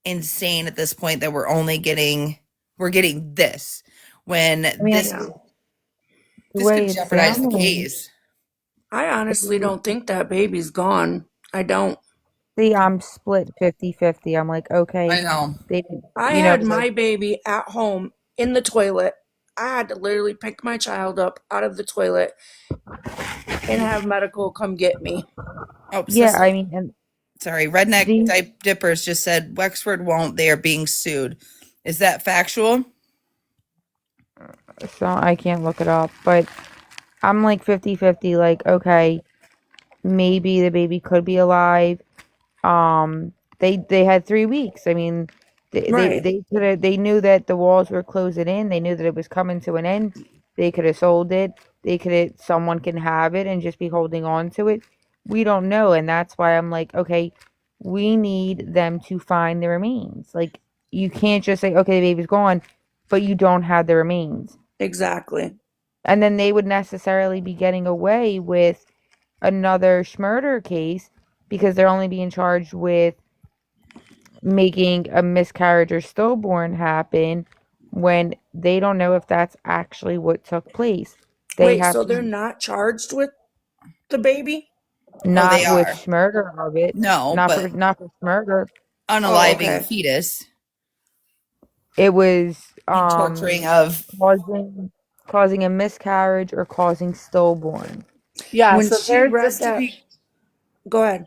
Speaker 1: insane at this point that we're getting this when
Speaker 11: I mean, the
Speaker 1: this could
Speaker 11: way it's
Speaker 1: jeopardize the
Speaker 11: sounding,
Speaker 1: case.
Speaker 12: I honestly don't think that baby's gone. I don't.
Speaker 11: see, I'm split 50-50. I'm like,
Speaker 1: I
Speaker 11: okay,
Speaker 1: know.
Speaker 11: they,
Speaker 12: I
Speaker 11: you know,
Speaker 12: had
Speaker 11: like,
Speaker 12: my baby at home in the toilet. I had to literally pick my child up out of the toilet and have medical come get me.
Speaker 1: Oh,
Speaker 11: yeah,
Speaker 1: sister,
Speaker 11: I mean, and
Speaker 1: sorry, Redneck
Speaker 11: the,
Speaker 1: Dippers just said Wexford won't. They are being sued. Is that factual?
Speaker 11: so I can't look it up, but I'm like 50-50. Like, okay, maybe the baby could be alive. They had 3 weeks. I mean,
Speaker 12: Right.
Speaker 11: they could have, they knew that the walls were closing in. They knew that it was coming to an end. They could have sold it. They could have, someone can have it and just be holding on to it. We don't know, and that's why I'm like, okay, we need them to find the remains. Like, you can't just say, okay, the baby's gone, but you don't have the remains.
Speaker 12: Exactly.
Speaker 11: And then they would necessarily be getting away with another murder case because they're only being charged with making a miscarriage or stillborn happen when they don't know if that's actually what took place. They
Speaker 12: Wait,
Speaker 11: have
Speaker 12: so they're
Speaker 11: to,
Speaker 12: not charged with the baby?
Speaker 1: Oh, they
Speaker 11: not
Speaker 1: are.
Speaker 11: with murder of it,
Speaker 1: No, but
Speaker 11: not for murder.
Speaker 12: Oh,
Speaker 1: unaliving a
Speaker 12: okay.
Speaker 1: fetus
Speaker 11: It was
Speaker 1: and torturing of.
Speaker 11: causing a miscarriage or causing stillborn.
Speaker 10: Yeah,
Speaker 12: When
Speaker 10: so
Speaker 12: she
Speaker 10: there's
Speaker 12: read
Speaker 10: just
Speaker 12: to be, go ahead.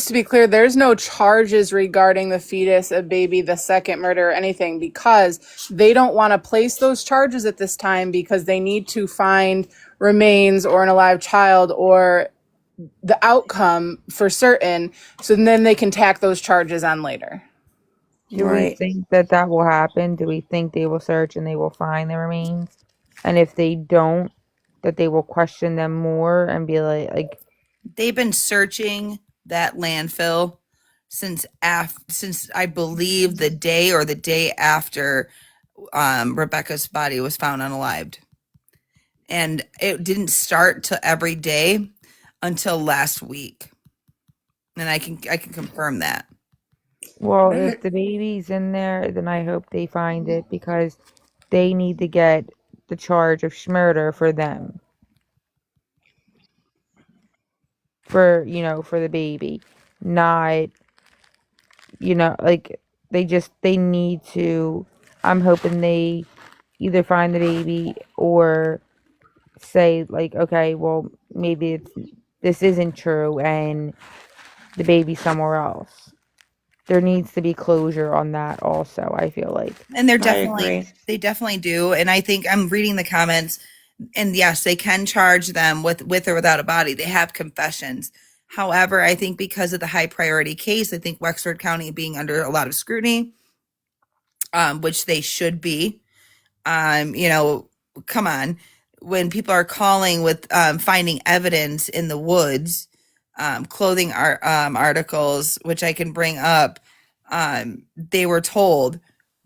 Speaker 10: to be clear, there's no charges regarding the fetus, a baby, the second murder, or anything because they don't want to place those charges at this time because they need to find remains or an alive child or the outcome for certain, so then they can tack those charges on later.
Speaker 11: Do we
Speaker 12: Right.
Speaker 11: think that that will happen? Do we think they will search and they will find the remains? And if they don't, that they will question them more and be like,
Speaker 1: They've been searching that landfill since I believe the day or the day after Rebecca's body was found unalived, and it didn't start till every day until last week, and I can confirm that.
Speaker 11: well, if
Speaker 12: And
Speaker 11: the baby's in there, then I hope they find it because they need to get the charge of murder for them, for the baby, not, like they need to. I'm hoping they either find the baby or say like, okay, well, maybe this isn't true and the baby's somewhere else. There needs to be closure on that also, I feel like.
Speaker 1: And
Speaker 12: I agree.
Speaker 1: they definitely do. And I think I'm reading the comments, and yes, they can charge them with or without a body. They have confessions. However, I think because of the high priority case, I think Wexford County being under a lot of scrutiny, which they should be. You know, come on, when people are calling with finding evidence in the woods, clothing articles, which I can bring up, they were told,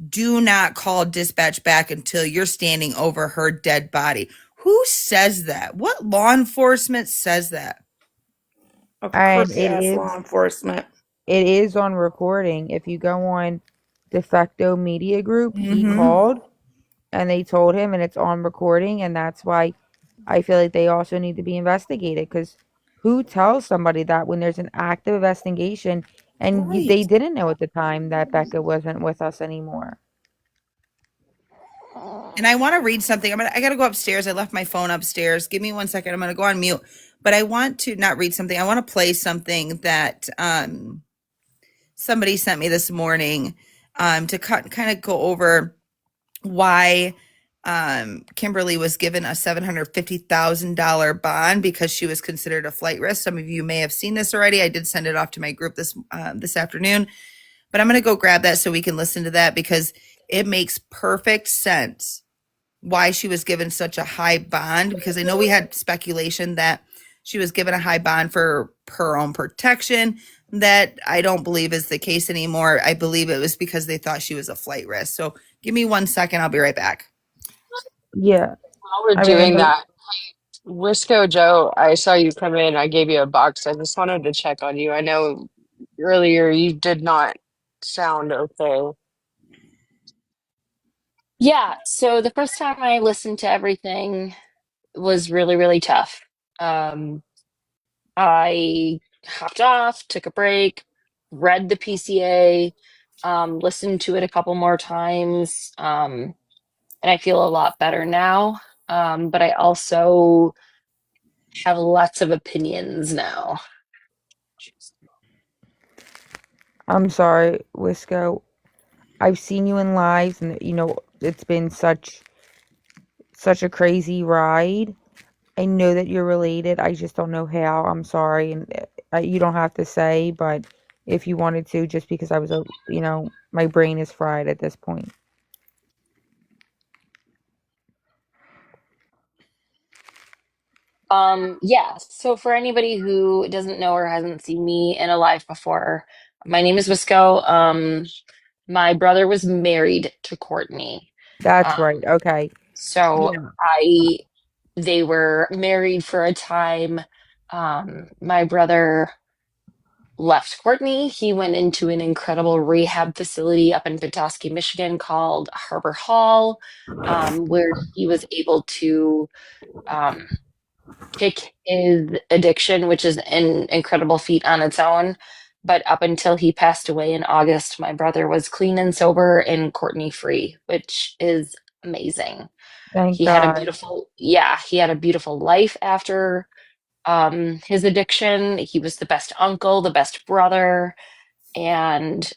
Speaker 1: do not call dispatch back until you're standing over her dead body. Who says that? What law enforcement says that?
Speaker 12: A
Speaker 11: And
Speaker 12: crook ass law enforcement.
Speaker 11: it is on recording. If you go on De facto media group, he
Speaker 1: Mm-hmm.
Speaker 11: called and they told him and it's on recording, and that's why I feel like they also need to be investigated because who tells somebody that when there's an active investigation and they
Speaker 1: Right.
Speaker 11: didn't know at the time that Becca wasn't with us anymore.
Speaker 1: And I want to read something. I gotta go upstairs. I left my phone upstairs. Give me 1 second. I'm gonna go on mute. But I want to not read something. I want to play something that somebody sent me this morning to kind of go over why Kimberly was given a $750,000 bond because she was considered a flight risk. Some of you may have seen this already. I did send it off to my group this afternoon, but I'm going to go grab that so we can listen to that because it makes perfect sense why she was given such a high bond, because I know we had speculation that she was given a high bond for her own protection. That I don't believe is the case anymore. I believe it was because they thought she was a flight risk. So give me 1 second. I'll be right back.
Speaker 11: Yeah.
Speaker 6: While we're
Speaker 11: I mean, I
Speaker 6: doing
Speaker 11: know.
Speaker 6: that, Wisco Joe, I saw you come in. I gave you a box. I just wanted to check on you. I know earlier you did not. sound okay.
Speaker 13: Yeah, so the first time I listened to everything was really, really tough. Um, I hopped off, took a break, read the PCA, listened to it a couple more times, and I feel a lot better now. But I also have lots of opinions now.
Speaker 11: I'm sorry, Wisco. I've seen you in lives, and it's been such a crazy ride. I know that you're related. I just don't know how. I'm sorry, and you don't have to say, but if you wanted to, just because I was my brain is fried at this point.
Speaker 13: Yeah, so for anybody who doesn't know or hasn't seen me in a live before, my name is Wisco. My brother was married to Courtney.
Speaker 11: That's right.
Speaker 13: Um,
Speaker 11: Okay.
Speaker 13: so
Speaker 11: Yeah.
Speaker 13: they were married for a time. My brother left Courtney. He went into an incredible rehab facility up in Petoskey, Michigan called Harbor Hall, where he was able to um, kick his addiction, which is an incredible feat on its own. But up until he passed away in August, my brother was clean and sober and Courtney free, which is amazing.
Speaker 11: Thank
Speaker 13: He had a
Speaker 11: God.
Speaker 13: beautiful, yeah, he had a beautiful life after his addiction. He was the best uncle, the best brother, and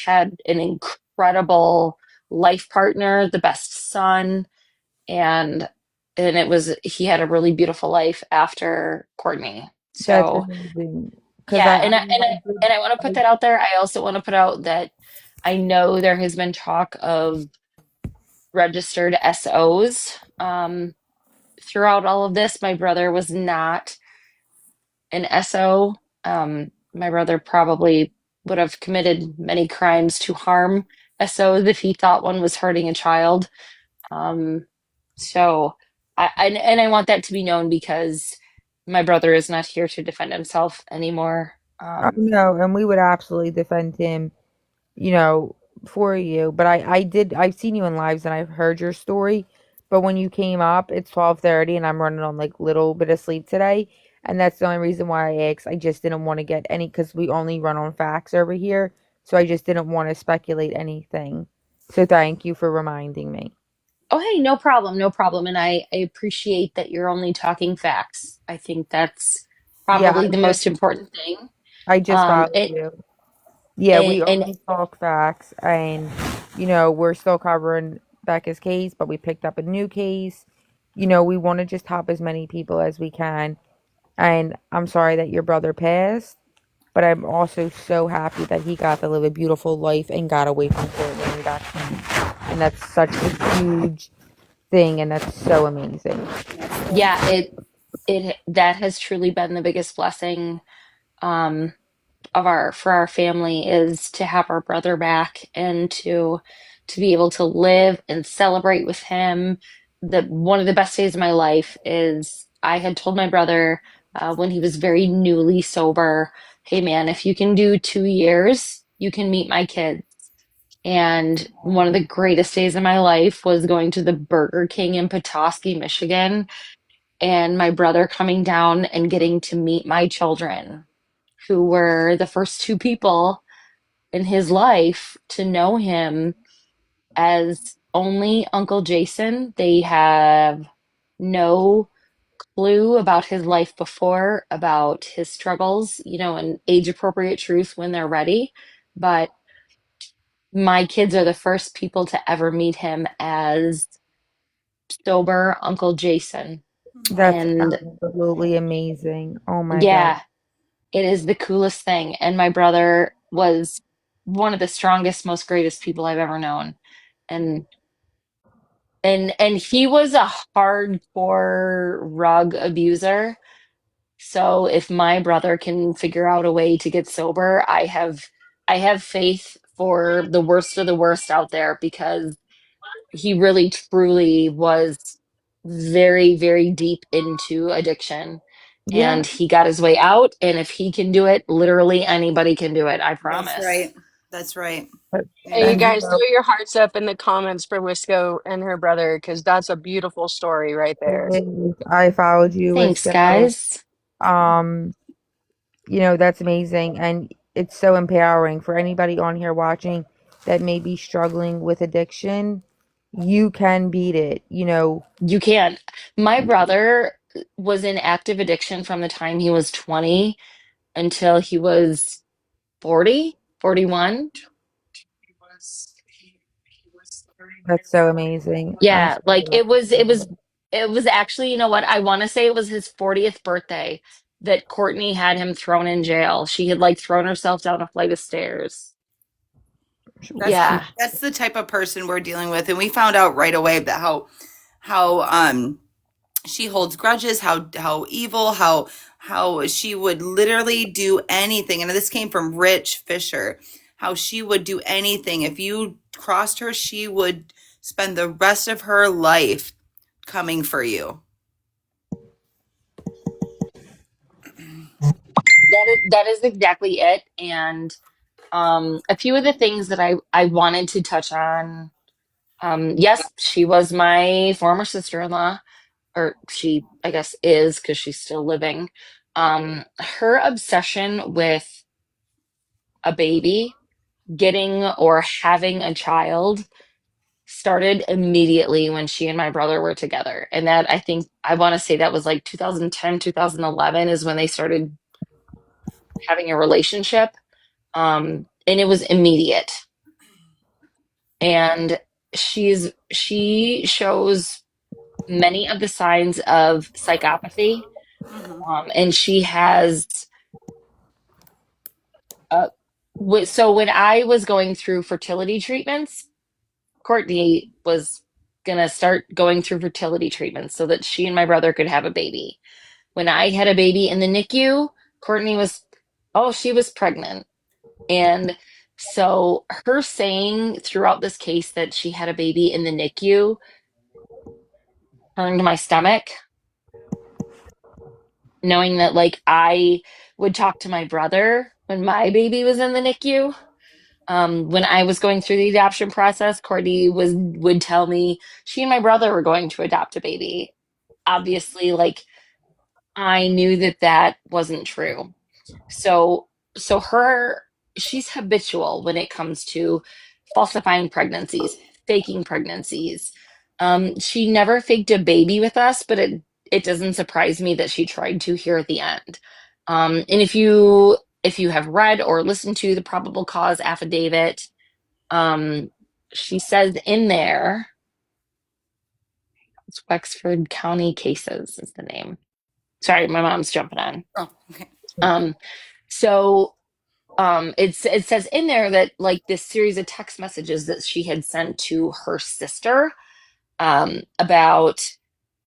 Speaker 13: had an incredible life partner, the best son, and it was he had a really beautiful life after Courtney.
Speaker 11: That's
Speaker 13: So
Speaker 11: amazing. Because
Speaker 13: yeah,
Speaker 11: I mean, I did.
Speaker 13: and I want to put that out there. I also want to put out that I know there has been talk of registered SOs throughout all of this. My brother was not an SO. My brother probably would have committed many crimes to harm SOs if he thought one was hurting a child. Um, so and I want that to be known because my brother is not here to defend himself anymore.
Speaker 11: I know, and we would absolutely defend him, you know, for you. But I've seen you in lives and I've heard your story. But when you came up, it's 12:30 and I'm running on like little bit of sleep today. And that's the only reason why I asked. I just didn't want to get any because we only run on facts over here. So I just didn't want to speculate anything. So thank you for reminding me.
Speaker 13: Oh, hey, no problem, no problem. And I appreciate that you're only talking facts. I think that's
Speaker 11: Yeah,
Speaker 13: probably the most important thing.
Speaker 11: I just followed
Speaker 13: It
Speaker 11: you. Yeah, we
Speaker 13: and
Speaker 11: only talk facts, and we're still covering Becca's case, but we picked up a new case. We want to just help as many people as we can. And I'm sorry that your brother passed, but I'm also so happy that he got to live a beautiful life and got away from Courtney and got clean. And that's such a huge thing, and that's so amazing.
Speaker 13: yeah, it that has truly been the biggest blessing um of our for our family is to have our brother back and to be able to live and celebrate with him. The one of the best days of my life is I had told my brother when he was very newly sober, hey man, if you can do 2 years, you can meet my kids. And one of the greatest days of my life was going to the Burger King in Petoskey, Michigan, and my brother coming down and getting to meet my children, who were the first two people in his life to know him as only Uncle Jason. They have no clue about his life before, about his struggles, and age appropriate truth when they're ready. But my kids are the first people to ever meet him as sober Uncle Jason.
Speaker 11: That's
Speaker 13: And
Speaker 11: absolutely amazing. Oh my God.
Speaker 13: yeah, it is the coolest thing. And my brother was one of the strongest, most greatest people I've ever known. And and he was a hardcore rug abuser. So if my brother can figure out a way to get sober, I have faith for the worst of the worst out there because he really truly was very, very deep into addiction.
Speaker 11: Yeah.
Speaker 13: And he got his way out. And if he can do it, literally anybody can do it. I
Speaker 14: That's
Speaker 13: promise.
Speaker 14: right.
Speaker 1: That's right.
Speaker 6: Hey, you
Speaker 1: Amen.
Speaker 6: guys, throw your hearts up in the comments for Wisco and her brother, because that's a beautiful story right there.
Speaker 11: I followed you,
Speaker 13: Thanks,
Speaker 11: Wisco.
Speaker 13: guys.
Speaker 11: Um, that's amazing, and it's so empowering for anybody on here watching that may be struggling with addiction. You can beat it.
Speaker 13: You can. My brother was in active addiction from the time he was 20 until he was 40, 41.
Speaker 11: That's so amazing. I'm
Speaker 13: Yeah,
Speaker 11: so
Speaker 13: like
Speaker 11: glad.
Speaker 13: it was actually, you know what? I want to say it was his 40th birthday that Courtney had him thrown in jail. She had like thrown herself down a flight of stairs.
Speaker 1: That's
Speaker 13: Yeah.
Speaker 1: that's the type of person we're dealing with, and we found out right away that how she holds grudges, how evil, how she would literally do anything. And this came from Rich Fisher. How she would do anything. If you crossed her, she would spend the rest of her life coming for you.
Speaker 13: That is exactly it. And a few of the things that I wanted to touch on. Yes, she was my former sister-in-law, or she, I guess, is because she's still living. Her obsession with a baby, getting or having a child, started immediately when she and my brother were together. And that, I think, I want to say that was like 2010, 2011 is when they started having a relationship. And it was immediate. And she shows many of the signs of psychopathy. And she has so when I was going through fertility treatments, Courtney was gonna start going through fertility treatments so that she and my brother could have a baby. When I had a baby in the NICU, Courtney was, oh, she was pregnant. And so her saying throughout this case that she had a baby in the NICU turned my stomach, knowing that like I would talk to my brother when my baby was in the NICU. When I was going through the adoption process, Courtney would tell me she and my brother were going to adopt a baby. Obviously, like I knew that that wasn't true. So so her she's habitual when it comes to falsifying pregnancies, faking pregnancies. She never faked a baby with us, but it doesn't surprise me that she tried to here at the end. And if you have read or listened to the probable cause affidavit, um, she says in there, it's Wexford County Cases is the name. Sorry, my mom's jumping on.
Speaker 1: Oh, okay.
Speaker 13: Um, so it says in there that like this series of text messages that she had sent to her sister about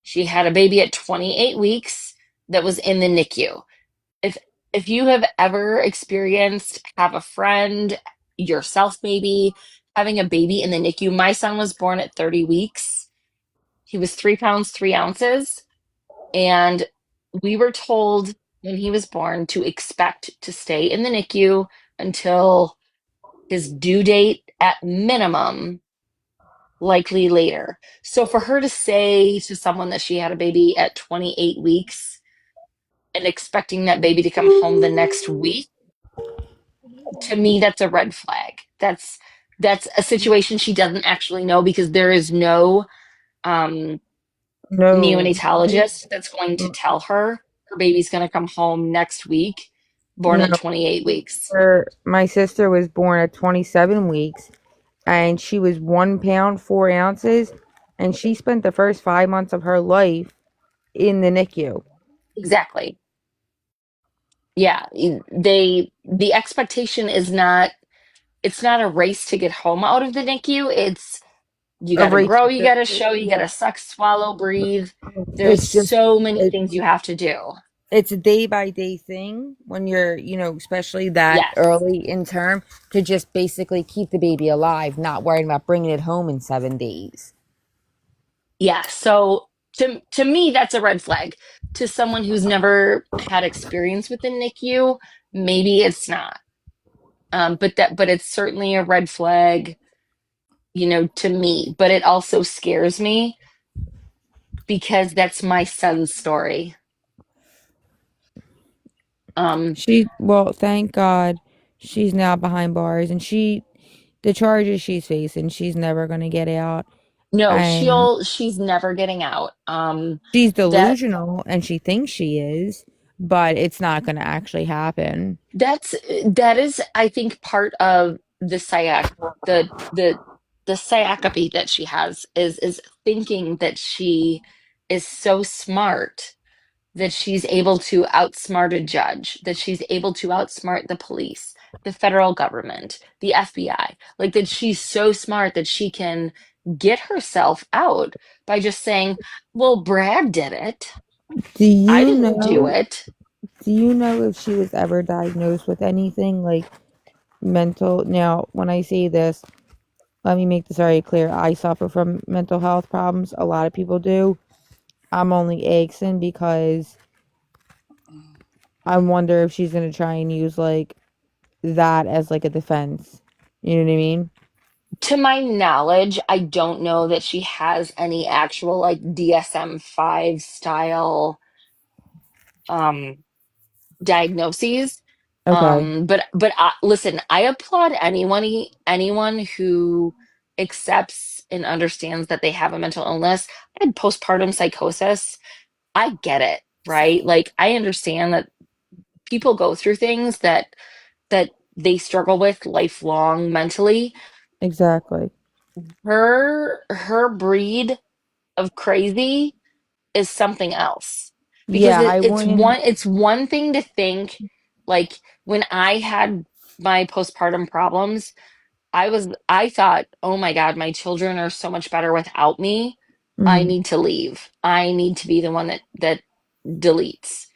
Speaker 13: she had a baby at 28 weeks that was in the NICU. If if you have ever experienced, have a friend, yourself maybe, having a baby in the NICU, my son was born at 30 weeks. He was 3 pounds, 3 ounces. And we were told when he was born to expect to stay in the NICU until his due date at minimum, likely later. So for her to say to someone that she had a baby at 28 weeks and expecting that baby to come home the next week, to me, that's a red flag. That's a situation she doesn't actually know because there is no um,
Speaker 11: No,
Speaker 13: neonatologist that's going to tell her her baby's going to come home next week, born
Speaker 11: no.
Speaker 13: at 28 weeks.
Speaker 11: My sister was born at 27 weeks, and she was 1 pound 4 ounces, and she spent the first 5 months of her life in the NICU.
Speaker 13: Exactly. Yeah, the expectation is not it's not a race to get home out of the NICU. It's you
Speaker 11: A
Speaker 13: got to
Speaker 11: race.
Speaker 13: grow, you got to show, you got to suck, swallow, breathe. There's
Speaker 11: It's just
Speaker 13: so many
Speaker 11: it,
Speaker 13: things you have to do.
Speaker 11: it's a day by day thing when you're, especially that
Speaker 13: Yes.
Speaker 11: early in term, to just basically keep the baby alive, not worrying about bringing it home in 7 days.
Speaker 13: Yeah. So to me, that's a red flag. To someone who's never had experience with the NICU, maybe it's not. But it's certainly a red flag, to me. But it also scares me because that's my son's story. Um,
Speaker 11: Well, thank God she's now behind bars, and the charges she's facing, she's never going to get out.
Speaker 13: no,
Speaker 11: And
Speaker 13: she's never getting out.
Speaker 11: she's
Speaker 13: That
Speaker 11: delusional and she thinks she is, but it's not going to actually happen.
Speaker 13: that's that is, I think, part of the the the psychopathy that she has is thinking that she is so smart that she's able to outsmart a judge, that she's able to outsmart the police, the federal government, the FBI. Like that she's so smart that she can get herself out by just saying, "Well, Brad did it.
Speaker 11: Do
Speaker 13: I
Speaker 11: you
Speaker 13: didn't do
Speaker 11: know?
Speaker 13: it."
Speaker 11: Do you know if she was ever diagnosed with anything like mental? Now, when I say this, let me make this very clear. I suffer from mental health problems. A lot of people do. I'm only asking because I wonder if she's gonna try and use like that as like a defense. You know what I mean?
Speaker 13: To my knowledge, I don't know that she has any actual like DSM-5 style um diagnoses.
Speaker 11: Okay.
Speaker 13: Listen, I applaud anyone who accepts and understands that they have a mental illness. I had postpartum psychosis. I get it, right? Like I understand that people go through things that they struggle with lifelong mentally.
Speaker 11: Exactly.
Speaker 13: Her breed of crazy is something else because
Speaker 11: Yeah, I wouldn't.
Speaker 13: it's one thing to think like when I had my postpartum problems, I thought, oh my God, my children are so much better without me. I
Speaker 11: Mhm.
Speaker 13: need to leave. I need to be the one that deletes.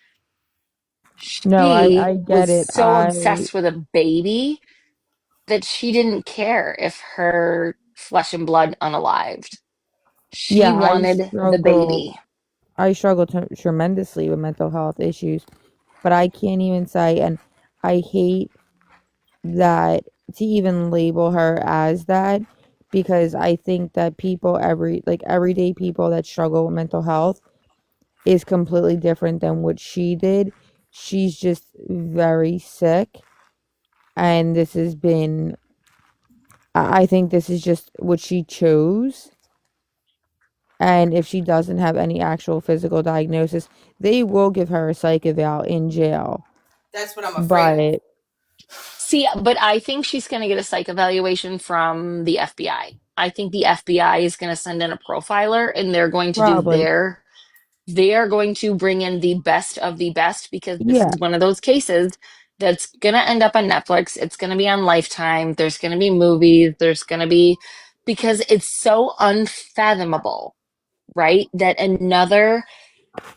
Speaker 11: No,
Speaker 13: She
Speaker 11: I
Speaker 13: was
Speaker 11: get it.
Speaker 13: so obsessed with a baby that she didn't care if her flesh and blood unalived. She
Speaker 11: Yeah,
Speaker 13: wanted the baby.
Speaker 11: I struggle tremendously with mental health issues, but I can't even say, and I hate that to even label her as that because I think that people like everyday people that struggle with mental health is completely different than what she did. She's just very sick, and this has been, I think this is just what she chose. And if she doesn't have any actual physical diagnosis, they will give her a psych eval in jail.
Speaker 1: That's what I'm afraid of.
Speaker 11: But
Speaker 13: See, but I think she's going to get a psych evaluation from the FBI. I think the FBI is going to send in a profiler and they're going to do
Speaker 11: probably,
Speaker 13: they are going to bring in the best of the best because this
Speaker 11: yeah,
Speaker 13: is one of those cases that's going to end up on Netflix. It's going to be on Lifetime. There's going to be movies. There's going to be, because it's so unfathomable, right?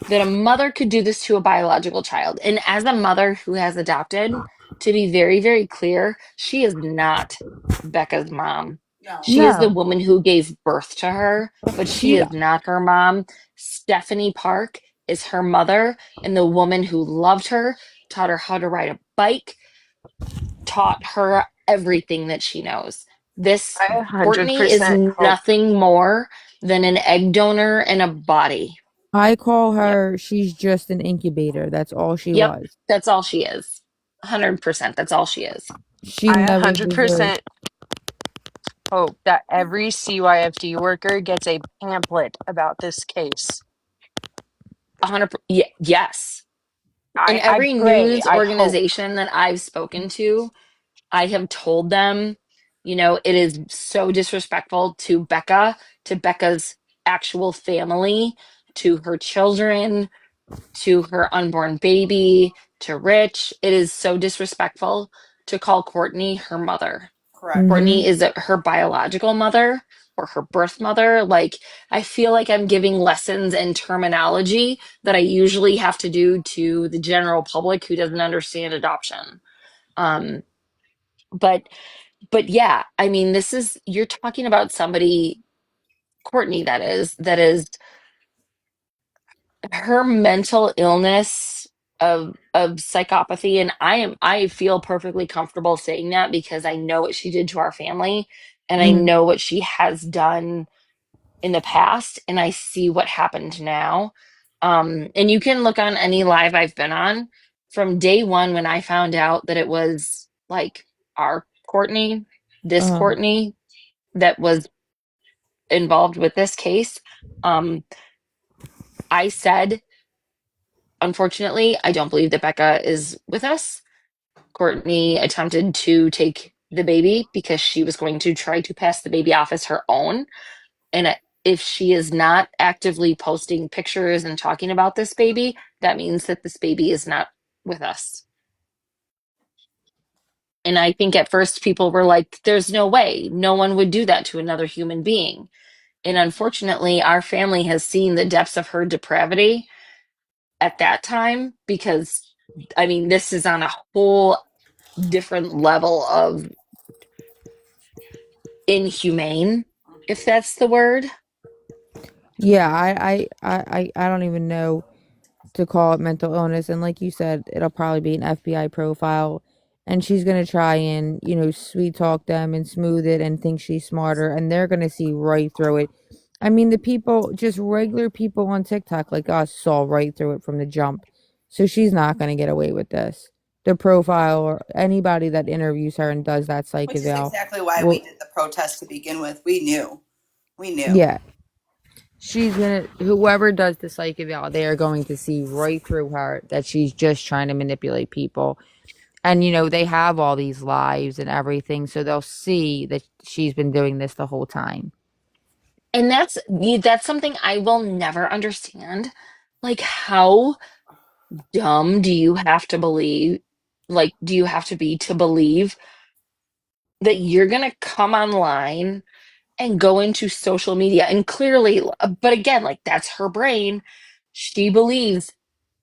Speaker 13: That a mother could do this to a biological child. And as a mother who has adopted, to be very, very clear, she is not Becca's mom.
Speaker 1: No.
Speaker 13: She is the
Speaker 11: no,
Speaker 13: woman who gave birth to her, but she
Speaker 11: she,
Speaker 13: is not her mom. Stephanie Park is her mother, and the woman who loved her, taught her how to ride a bike, taught her everything that she knows. This
Speaker 6: I
Speaker 13: Courtney is
Speaker 6: 100% hope.
Speaker 13: nothing more than an egg donor and a body.
Speaker 11: I call
Speaker 13: Yep.
Speaker 11: her, she's just an incubator. That's all she
Speaker 13: Yep,
Speaker 11: was.
Speaker 13: that's all she is. 100%, that's all she is.
Speaker 11: She
Speaker 6: I
Speaker 11: never deserved.
Speaker 6: 100% hope that every CYFD worker gets a pamphlet about this case.
Speaker 13: 100, yes. In
Speaker 6: I
Speaker 13: every
Speaker 6: pray,
Speaker 13: news
Speaker 6: I hope.
Speaker 13: organization that I've spoken to, I have told them, it is so disrespectful to Becca's actual family, to her children, to her unborn baby, to Rich. It is so disrespectful to call Courtney her mother.
Speaker 1: Correct.
Speaker 11: Mm-hmm.
Speaker 13: Courtney is her biological mother or her birth mother. Like, I feel like I'm giving lessons in terminology that I usually have to do to the general public who doesn't understand adoption. Um, but, but yeah, I mean, you're talking about somebody, Courtney, that is her mental illness. of psychopathy, and I feel perfectly comfortable saying that because I know what she did to our family, and I
Speaker 11: Mhm.
Speaker 13: know what she has done in the past, and I see what happened now. And you can look on any live I've been on from day one when I found out that it was like our Courtney, this
Speaker 11: Uh-huh.
Speaker 13: Courtney that was involved with this case. Um, I said, unfortunately, I don't believe that Becca is with us. Courtney attempted to take the baby because she was going to try to pass the baby off as her own. And if she is not actively posting pictures and talking about this baby, that means that this baby is not with us. And I think at first people were like, there's no way. No one would do that to another human being. And unfortunately, our family has seen the depths of her depravity at that time because, I mean, this is on a whole different level of inhumane, if that's the word.
Speaker 11: Yeah, I don't even know to call it mental illness. And like you said, it'll probably be an FBI profile. And she's going to try and, sweet talk them and smooth it and think she's smarter. And they're going to see right through it. I mean, the people, just regular people on TikTok like us, saw right through it from the jump. So she's not going to get away with this. The profile or anybody that interviews her and does that psych
Speaker 1: Which is
Speaker 11: eval
Speaker 1: exactly why we
Speaker 11: will,
Speaker 1: did the protest to begin with. We knew. We knew.
Speaker 11: yeah, whoever does the psych eval, they are going to see right through her that she's just trying to manipulate people. And they have all these lives and everything, so they'll see that she's been doing this the whole time.
Speaker 13: And that's something I will never understand. Like, how dumb do you have to believe? Like, do you have to be to believe that you're gonna come online and go into social media and clearly, but again, like that's her brain. She believes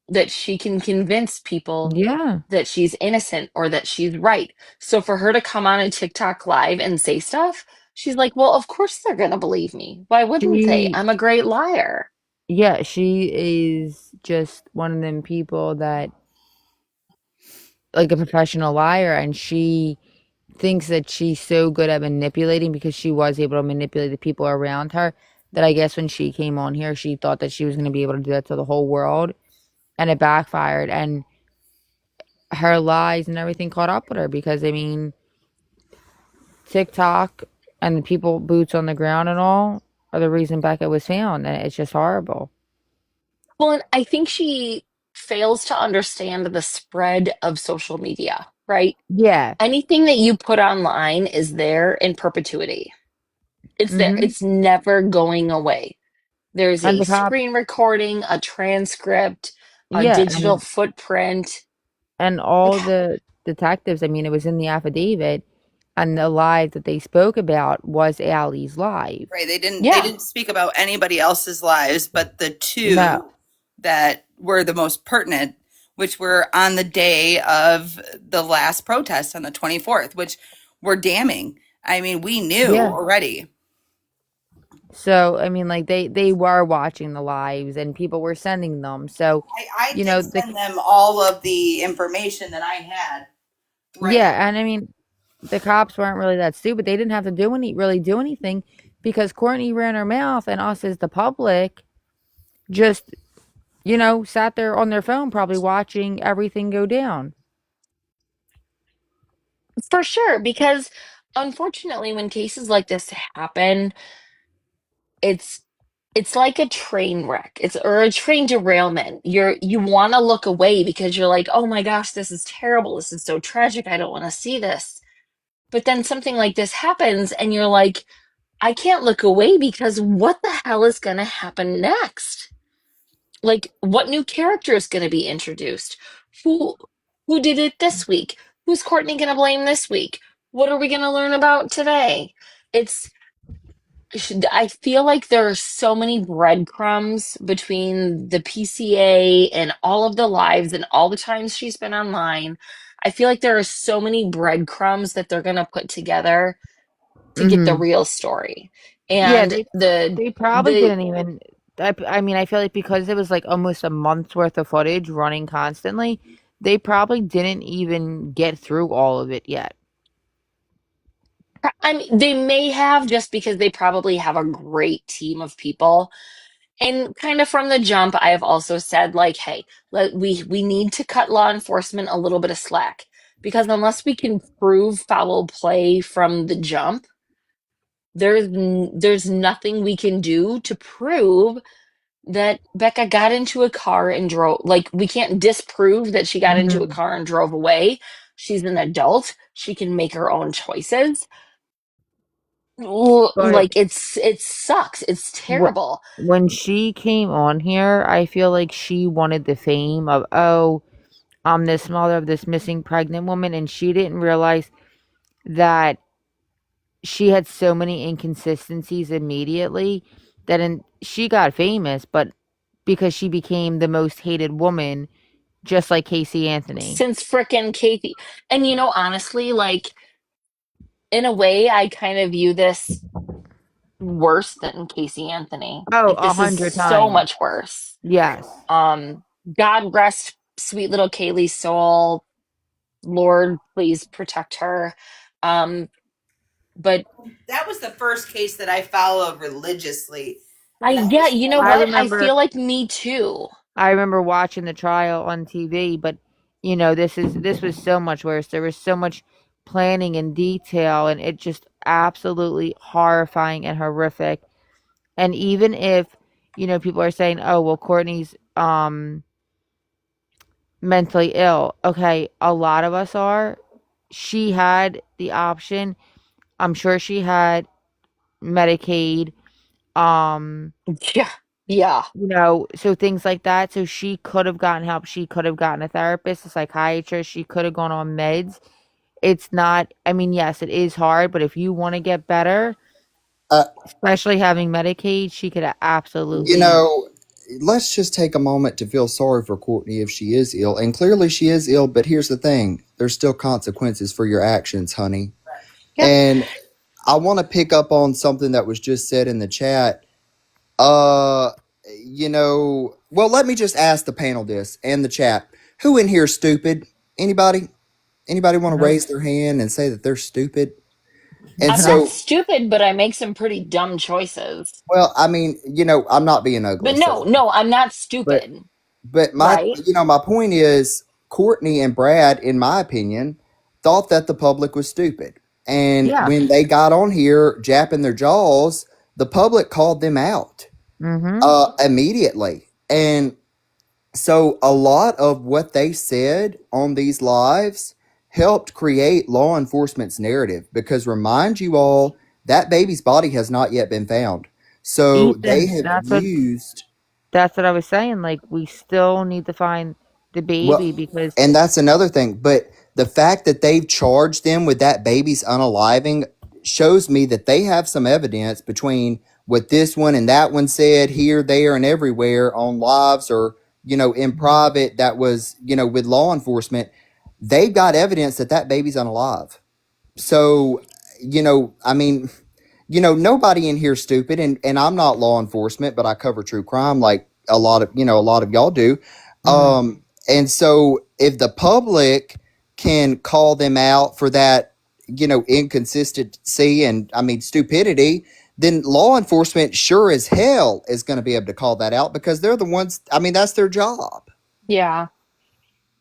Speaker 13: that she can convince people
Speaker 11: Yeah.
Speaker 13: that she's innocent or that she's right. So for her to come on a TikTok live and say stuff, she's like, well, of course they're gonna believe me. Why wouldn't they?
Speaker 11: She
Speaker 13: I'm a great liar.
Speaker 11: yeah, she is just one of them people that, like, a professional liar, and she thinks that she's so good at manipulating because she was able to manipulate the people around her, that I guess when she came on here, she thought that she was going to be able to do that to the whole world, and it backfired. And her lies and everything caught up with her because, I mean, TikTok and the people boots on the ground and all are the reason Becca was found, and it's just horrible.
Speaker 13: Well, and I think she fails to understand the spread of social media, right?
Speaker 11: Yeah.
Speaker 13: Anything that you put online is there in perpetuity. It's there.
Speaker 11: Mm-hmm.
Speaker 13: It's never going away. There's
Speaker 11: And
Speaker 13: a
Speaker 11: the cops,
Speaker 13: screen recording, a transcript, a
Speaker 11: yeah,
Speaker 13: digital footprint.
Speaker 11: and
Speaker 13: Like,
Speaker 11: all the detectives, I mean, it was in the affidavit, and the live that they spoke about was Allie's live.
Speaker 1: Right. They
Speaker 13: yeah.
Speaker 1: didn't speak about anybody else's lives, but the
Speaker 11: No.
Speaker 1: two that were the most pertinent, which were on the day of the last protest on the 24th, which were damning. I mean, we knew
Speaker 11: Yeah.
Speaker 1: already.
Speaker 11: So, I mean, like, they were watching the lives and people were sending them. So,
Speaker 1: I did
Speaker 11: the
Speaker 1: send them all of the information that I had right
Speaker 11: yeah,
Speaker 1: away.
Speaker 11: and I mean, the cops weren't really that stupid. They didn't have to really do anything because Courtney ran her mouth, and us as the public just, sat there on their phone probably watching everything go down.
Speaker 13: For sure, because unfortunately, when cases like this happen, it's it's like a train wreck. It's or a train derailment. You want to look away because you're like, "Oh my gosh, this is terrible. This is so tragic. I don't want to see this." But then something like this happens and you're like, "I can't look away because what the hell is going to happen next?" Like, what new character is going to be introduced? Who who did it this week? Who's Courtney going to blame this week? What are we going to learn about today? It's I feel like there are so many breadcrumbs between the PCA and all of the lives and all the times she's been online. I feel like there are so many breadcrumbs that they're going to put together to get the
Speaker 11: Mm-hmm.
Speaker 13: real story.
Speaker 11: Yeah,
Speaker 13: And
Speaker 11: they probably
Speaker 13: the
Speaker 11: didn't even. I mean, I feel like because it was like almost a month's worth of footage running constantly, they probably didn't even get through all of it yet.
Speaker 13: I mean, they may have just because they probably have a great team of people. And kind of from the jump, I have also said like, hey, we need to cut law enforcement a little bit of slack because unless we can prove foul play from the jump, there's nothing we can do to prove that Becca got into a car and drove. Like, we can't disprove that she got into a
Speaker 11: Mhm.
Speaker 13: car and drove away. She's an adult. She can make her own choices.
Speaker 11: But
Speaker 13: Like, it sucks. It's
Speaker 11: what
Speaker 13: terrible.
Speaker 11: when she came on here, I feel like she wanted the fame of, oh, I'm this mother of this missing pregnant woman, and she didn't realize that she had so many inconsistencies immediately she got famous, but because she became the most hated woman, just like Casey Anthony.
Speaker 13: Since frickin' Kathy. And honestly, like, in a way, I kind of view this worse than Casey Anthony.
Speaker 11: Oh,
Speaker 13: Like,
Speaker 11: a
Speaker 13: this is
Speaker 11: hundred
Speaker 13: so
Speaker 11: times.
Speaker 13: much worse.
Speaker 11: Yes.
Speaker 13: Um, God rest sweet little Kaylee's soul. Lord, please protect her. Um, but
Speaker 1: That was the first case that I followed religiously, and I
Speaker 13: yeah,
Speaker 1: was
Speaker 13: you know
Speaker 11: I
Speaker 13: what? I
Speaker 11: remember
Speaker 13: feel like me too.
Speaker 11: I remember watching the trial on TV, but this was so much worse. There was so much planning and detail, and it just absolutely horrifying and horrific. And even if, people are saying, "Oh, well, Courtney's mentally ill." Okay, a lot of us are. She had the option. I'm sure she had Medicaid, um
Speaker 13: Yeah, yeah,
Speaker 11: so things like that. So she could have gotten help. She could have gotten a therapist, a psychiatrist. She could have gone on meds. It's not, I mean, yes, it is hard, but if you want to get better,
Speaker 14: Uh,
Speaker 11: especially having Medicaid, she could
Speaker 14: you
Speaker 11: absolutely.
Speaker 14: know, let's just take a moment to feel sorry for Courtney if she is ill. And clearly she is ill, but here's the thing there's still consequences for your actions, honey.
Speaker 13: yep.
Speaker 14: And I want to pick up on something that was just said in the chat. Uh, well, let me just ask the panel this and the chat. Who in here is stupid? Anybody? Anybody want to
Speaker 11: No.
Speaker 14: raise their hand and say that they're stupid? And
Speaker 13: I'm not
Speaker 11: No.
Speaker 14: so,
Speaker 13: stupid, but I make some pretty dumb choices.
Speaker 14: well, I mean, I'm not being ugly,
Speaker 13: But
Speaker 14: so,
Speaker 13: no, I'm not
Speaker 14: but
Speaker 13: stupid,
Speaker 14: my
Speaker 13: right?
Speaker 14: my point is Courtney and Brad, in my opinion, thought that the public was stupid. And
Speaker 11: Yeah.
Speaker 14: when they got on here japping their jaws, the public called them out
Speaker 11: Mm-hmm.
Speaker 14: immediately. And so a lot of what they said on these lives helped create law enforcement's narrative because remind you all that baby's body has not yet been found. So they
Speaker 11: Ethan,
Speaker 14: have used
Speaker 11: that's what I was saying. Like, we still need to find the
Speaker 14: well,
Speaker 11: baby because
Speaker 14: and that's another thing. But the fact that they've charged them with that baby's unaliving shows me that they have some evidence between what this one and that one said here, there, and everywhere on lives or, in private that was, with law enforcement. They've got evidence that that baby's unalive. So, I mean, nobody in here is stupid, and I'm not law enforcement, but I cover true crime like a lot of y'all do.
Speaker 11: Mhm.
Speaker 14: And so if the public can call them out for that, inconsistency and I mean stupidity, then law enforcement sure as hell is going to be able to call that out because they're the ones, I mean, that's their job.
Speaker 13: Yeah.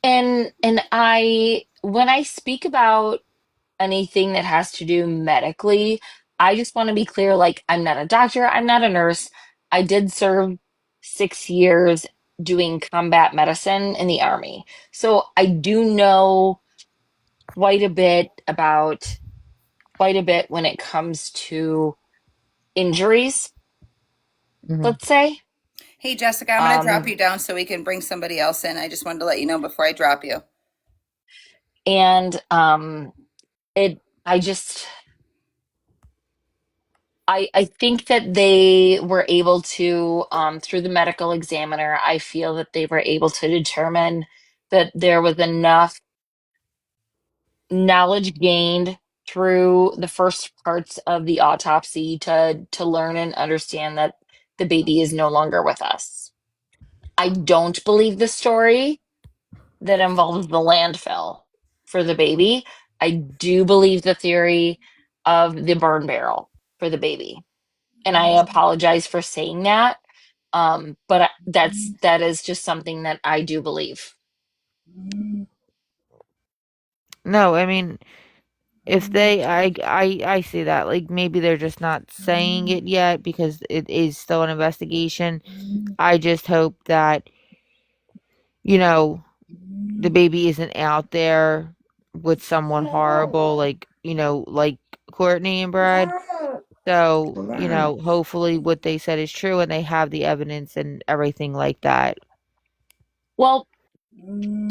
Speaker 13: And I when I speak about anything that has to do medically, I just want to be clear, like, I'm not a doctor, I'm not a nurse. I did serve 6 years doing combat medicine in the army. So I do know quite a bit about quite a bit when it comes to injuries,
Speaker 11: Mhm.
Speaker 13: let's say.
Speaker 1: Hey, Jessica, I'm going to drop
Speaker 13: Um,
Speaker 1: you down so we can bring somebody else in. I just wanted to let you know before I drop you.
Speaker 13: and it I just I think that they were able to, through the medical examiner, I feel that they were able to determine that there was enough knowledge gained through the first parts of the autopsy to learn and understand that the baby is no longer with us. I don't believe the story that involves the landfill for the baby. I do believe the theory of the burn barrel for the baby. And I apologize for saying that. But that is just something that I do believe.
Speaker 11: No, I mean, if I see that, like, maybe they're just not saying it yet because it is still an investigation. I just hope that, you know, the baby isn't out there with someone horrible, like, like Courtney and Brad. So, hopefully what they said is true and they have the evidence and everything like that.
Speaker 13: Well,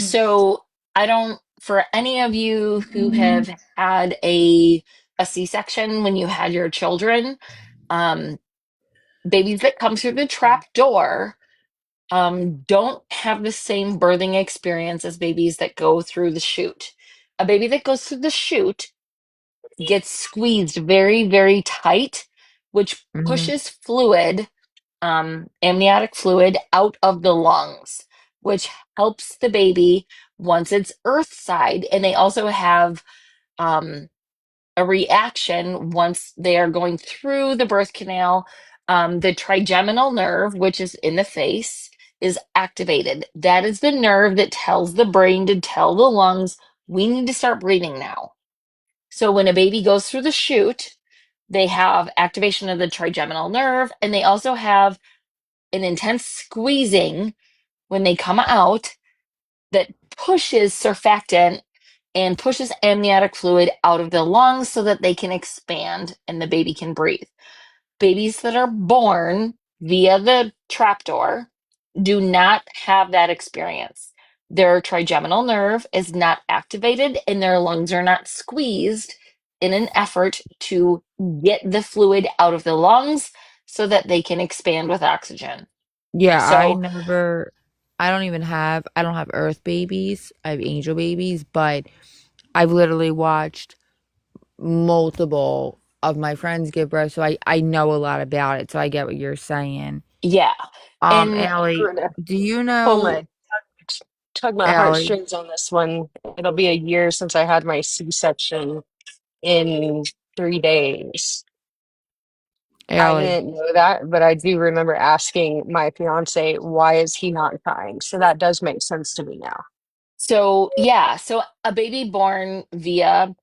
Speaker 13: so I don't, for any of you who have had a C-section when you had your children, um, babies that come through the trap door don't have the same birthing experience as babies that go through the chute. A baby that goes through the chute gets squeezed very, very tight, which
Speaker 11: Hmm.
Speaker 13: pushes fluid, amniotic fluid, out of the lungs, which helps the baby once it's earth side. And they also have um, a reaction once they are going through the birth canal. The trigeminal nerve, which is in the face, is activated. That is the nerve that tells the brain to tell the lungs, we need to start breathing now. So when a baby goes through the chute, they have activation of the trigeminal nerve, and they also have an intense squeezing when they come out that pushes surfactant and pushes amniotic fluid out of the lungs so that they can expand and the baby can breathe. Babies that are born via the trapdoor do not have that experience. Their trigeminal nerve is not activated and their lungs are not squeezed in an effort to get the fluid out of the lungs so that they can expand with oxygen.
Speaker 11: Yeah,
Speaker 13: So,
Speaker 11: I don't have earth babies. I have angel babies, but I've literally watched multiple of my friends give birth, so I know a lot about it. So I get what you're saying.
Speaker 13: yeah. And
Speaker 11: Allie,
Speaker 6: I'm gonna
Speaker 11: do you
Speaker 6: pull
Speaker 11: know,
Speaker 6: my tug my
Speaker 11: Allie,
Speaker 6: heartstrings on this one. It'll be a year since I had my C-section in 3 days. I
Speaker 11: Allie,
Speaker 6: didn't know that, but I do remember asking my fiance, why is he not crying? So that does make sense to me now.
Speaker 13: so, yeah, so a baby born via,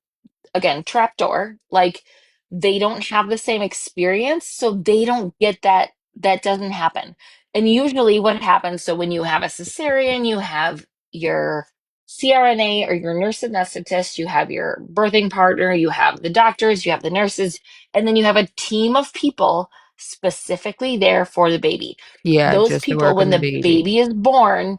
Speaker 13: again, trapdoor, like they don't have the same experience, so they don't get that. That doesn't happen. And usually what happens, so when you have a cesarean, you have your CRNA or your nurse anesthetist, you have your birthing partner, you have the doctors, you have the nurses, and then you have a team of people specifically there for the baby.
Speaker 11: yeah,
Speaker 13: Those
Speaker 11: just to
Speaker 13: people,
Speaker 11: work
Speaker 13: when
Speaker 11: on the
Speaker 13: the
Speaker 11: baby.
Speaker 13: baby is born,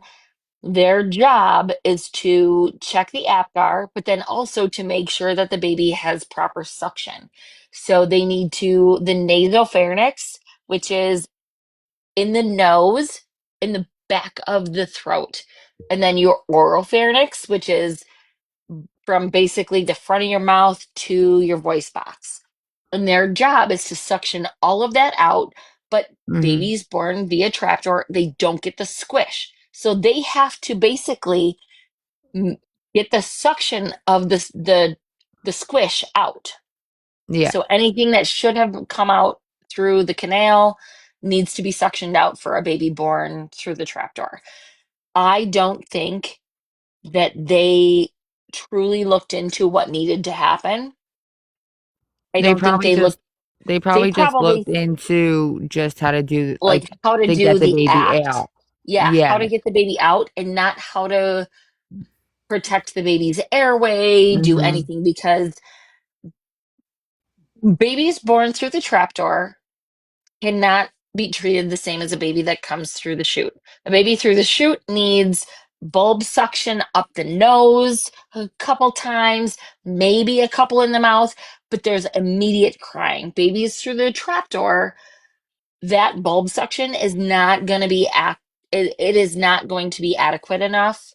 Speaker 13: their job is to check the APGAR, but then also to make sure that the baby has proper suction. So they need to, the nasopharynx, which is in the nose, in the back of the throat, and then your oropharynx, which is from basically the front of your mouth to your voice box. And their job is to suction all of that out, but
Speaker 11: Hmm.
Speaker 13: babies born via trapdoor, they don't get the squish. So they have to basically m- get the suction of the squish out.
Speaker 11: Yeah,
Speaker 13: So anything that should have come out through the canal needs to be suctioned out for a baby born through the trapdoor. I don't think that they truly looked into what needed to happen. I
Speaker 11: they
Speaker 13: don't think
Speaker 11: probably
Speaker 13: they
Speaker 11: just
Speaker 13: looked,
Speaker 11: they
Speaker 13: they
Speaker 11: probably just
Speaker 13: probably
Speaker 11: looked into just how to do,
Speaker 13: like
Speaker 11: like,
Speaker 13: how to
Speaker 11: to
Speaker 13: do
Speaker 11: get the
Speaker 13: the
Speaker 11: baby
Speaker 13: act.
Speaker 11: out.
Speaker 13: Yeah,
Speaker 11: Yeah.
Speaker 13: how to get the baby out and not how to protect the baby's airway, do
Speaker 11: Hmm.
Speaker 13: anything because babies born through the trapdoor cannot be treated the same as a baby that comes through the chute. A baby through the chute needs bulb suction up the nose a couple times, maybe a couple in the mouth, but there's immediate crying. Babies through the trapdoor, that bulb suction is not going to be it is not going to be adequate enough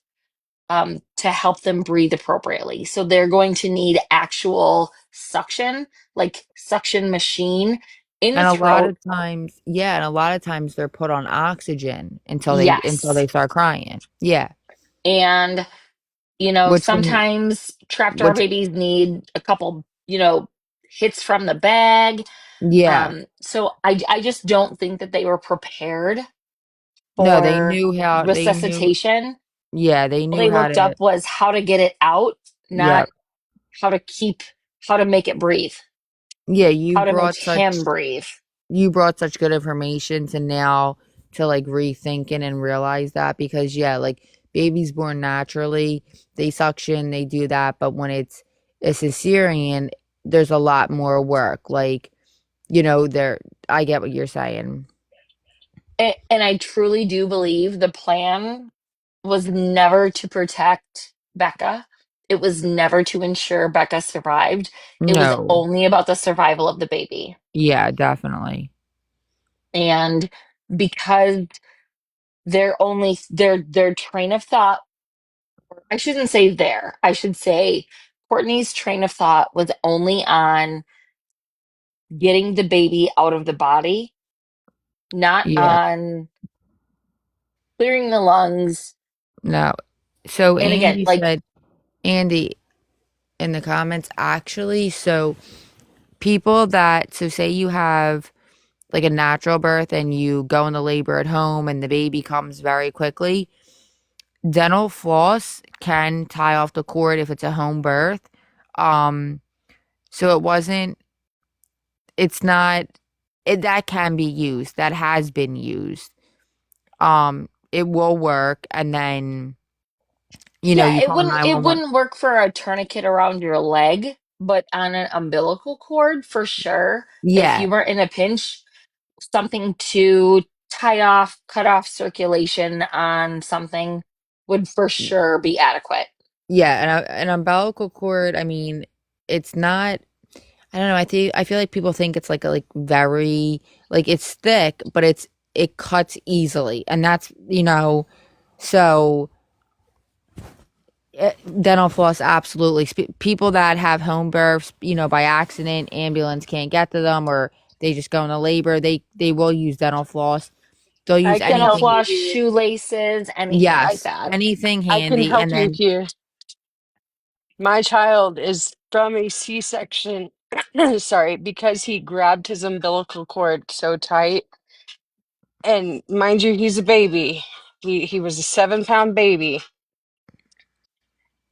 Speaker 13: to help them breathe appropriately. So they're going to need actual suction, like suction machine in the
Speaker 11: And a lot
Speaker 13: throat.
Speaker 11: of times, yeah, and a lot of times they're put on oxygen until
Speaker 13: Yes.
Speaker 11: they start crying. Yeah.
Speaker 13: And,
Speaker 11: Which can
Speaker 13: sometimes trapped our
Speaker 11: which
Speaker 13: babies need a couple, hits from the bag.
Speaker 11: yeah.
Speaker 13: So I just don't think that they were prepared
Speaker 11: No, they
Speaker 13: for
Speaker 11: knew how they knew
Speaker 13: resuscitation.
Speaker 11: yeah, they
Speaker 13: All
Speaker 11: knew
Speaker 13: they
Speaker 11: how
Speaker 13: looked
Speaker 11: to
Speaker 13: up was how to get it out,
Speaker 11: yeah.
Speaker 13: not how to make it breathe,
Speaker 11: Yeah,
Speaker 13: how to make him breathe.
Speaker 11: you brought such good information to now to like rethinking and realize that because yeah, like babies born naturally, they suction, they do that, but when it's a cesarean, there's a lot more work. Like, there I get what you're saying.
Speaker 13: And I truly do believe the plan was never to protect Becca. It was never to ensure Becca survived. It was
Speaker 11: No.
Speaker 13: only about the survival of the baby.
Speaker 11: Yeah, definitely.
Speaker 13: And because their train of thought, I shouldn't say I should say Courtney's train of thought was only on getting the baby out of the body, not
Speaker 11: Yeah.
Speaker 13: on clearing the lungs.
Speaker 11: No. So
Speaker 13: And again,
Speaker 11: Andy
Speaker 13: like,
Speaker 11: said Andy in the comments actually, so say you have like a natural birth and you go into labor at home and the baby comes very quickly, dental floss can tie off the cord if it's a home birth. Um, so it's not, that can be used. That has been used. It will work. And then,
Speaker 13: yeah,
Speaker 11: you
Speaker 13: it
Speaker 11: call
Speaker 13: wouldn't it
Speaker 11: 911.
Speaker 13: wouldn't work for a tourniquet around your leg, but on an umbilical cord for sure. If
Speaker 11: Yeah.
Speaker 13: you were in a pinch, something to cut off circulation on something would for sure be adequate.
Speaker 11: Yeah. And an umbilical cord, I mean, it's not, I don't know. I feel like people think it's like very like it's thick, but it cuts easily, and that's so dental floss absolutely. People that have home births, by accident, ambulance can't get to them, or they just go into labor. They will use dental floss. They'll
Speaker 6: I
Speaker 11: use
Speaker 6: can
Speaker 13: Dental
Speaker 6: help
Speaker 11: anything.
Speaker 6: you
Speaker 13: floss,
Speaker 6: here.
Speaker 13: shoelaces, anything
Speaker 6: I
Speaker 13: like
Speaker 11: Yes,
Speaker 13: that.
Speaker 11: anything
Speaker 6: I can
Speaker 11: handy,
Speaker 6: help
Speaker 11: and
Speaker 6: you
Speaker 11: then
Speaker 6: here. My child is from a C-section. Sorry, because he grabbed his umbilical cord so tight. And mind you, he's a baby. He was a 7-pound baby.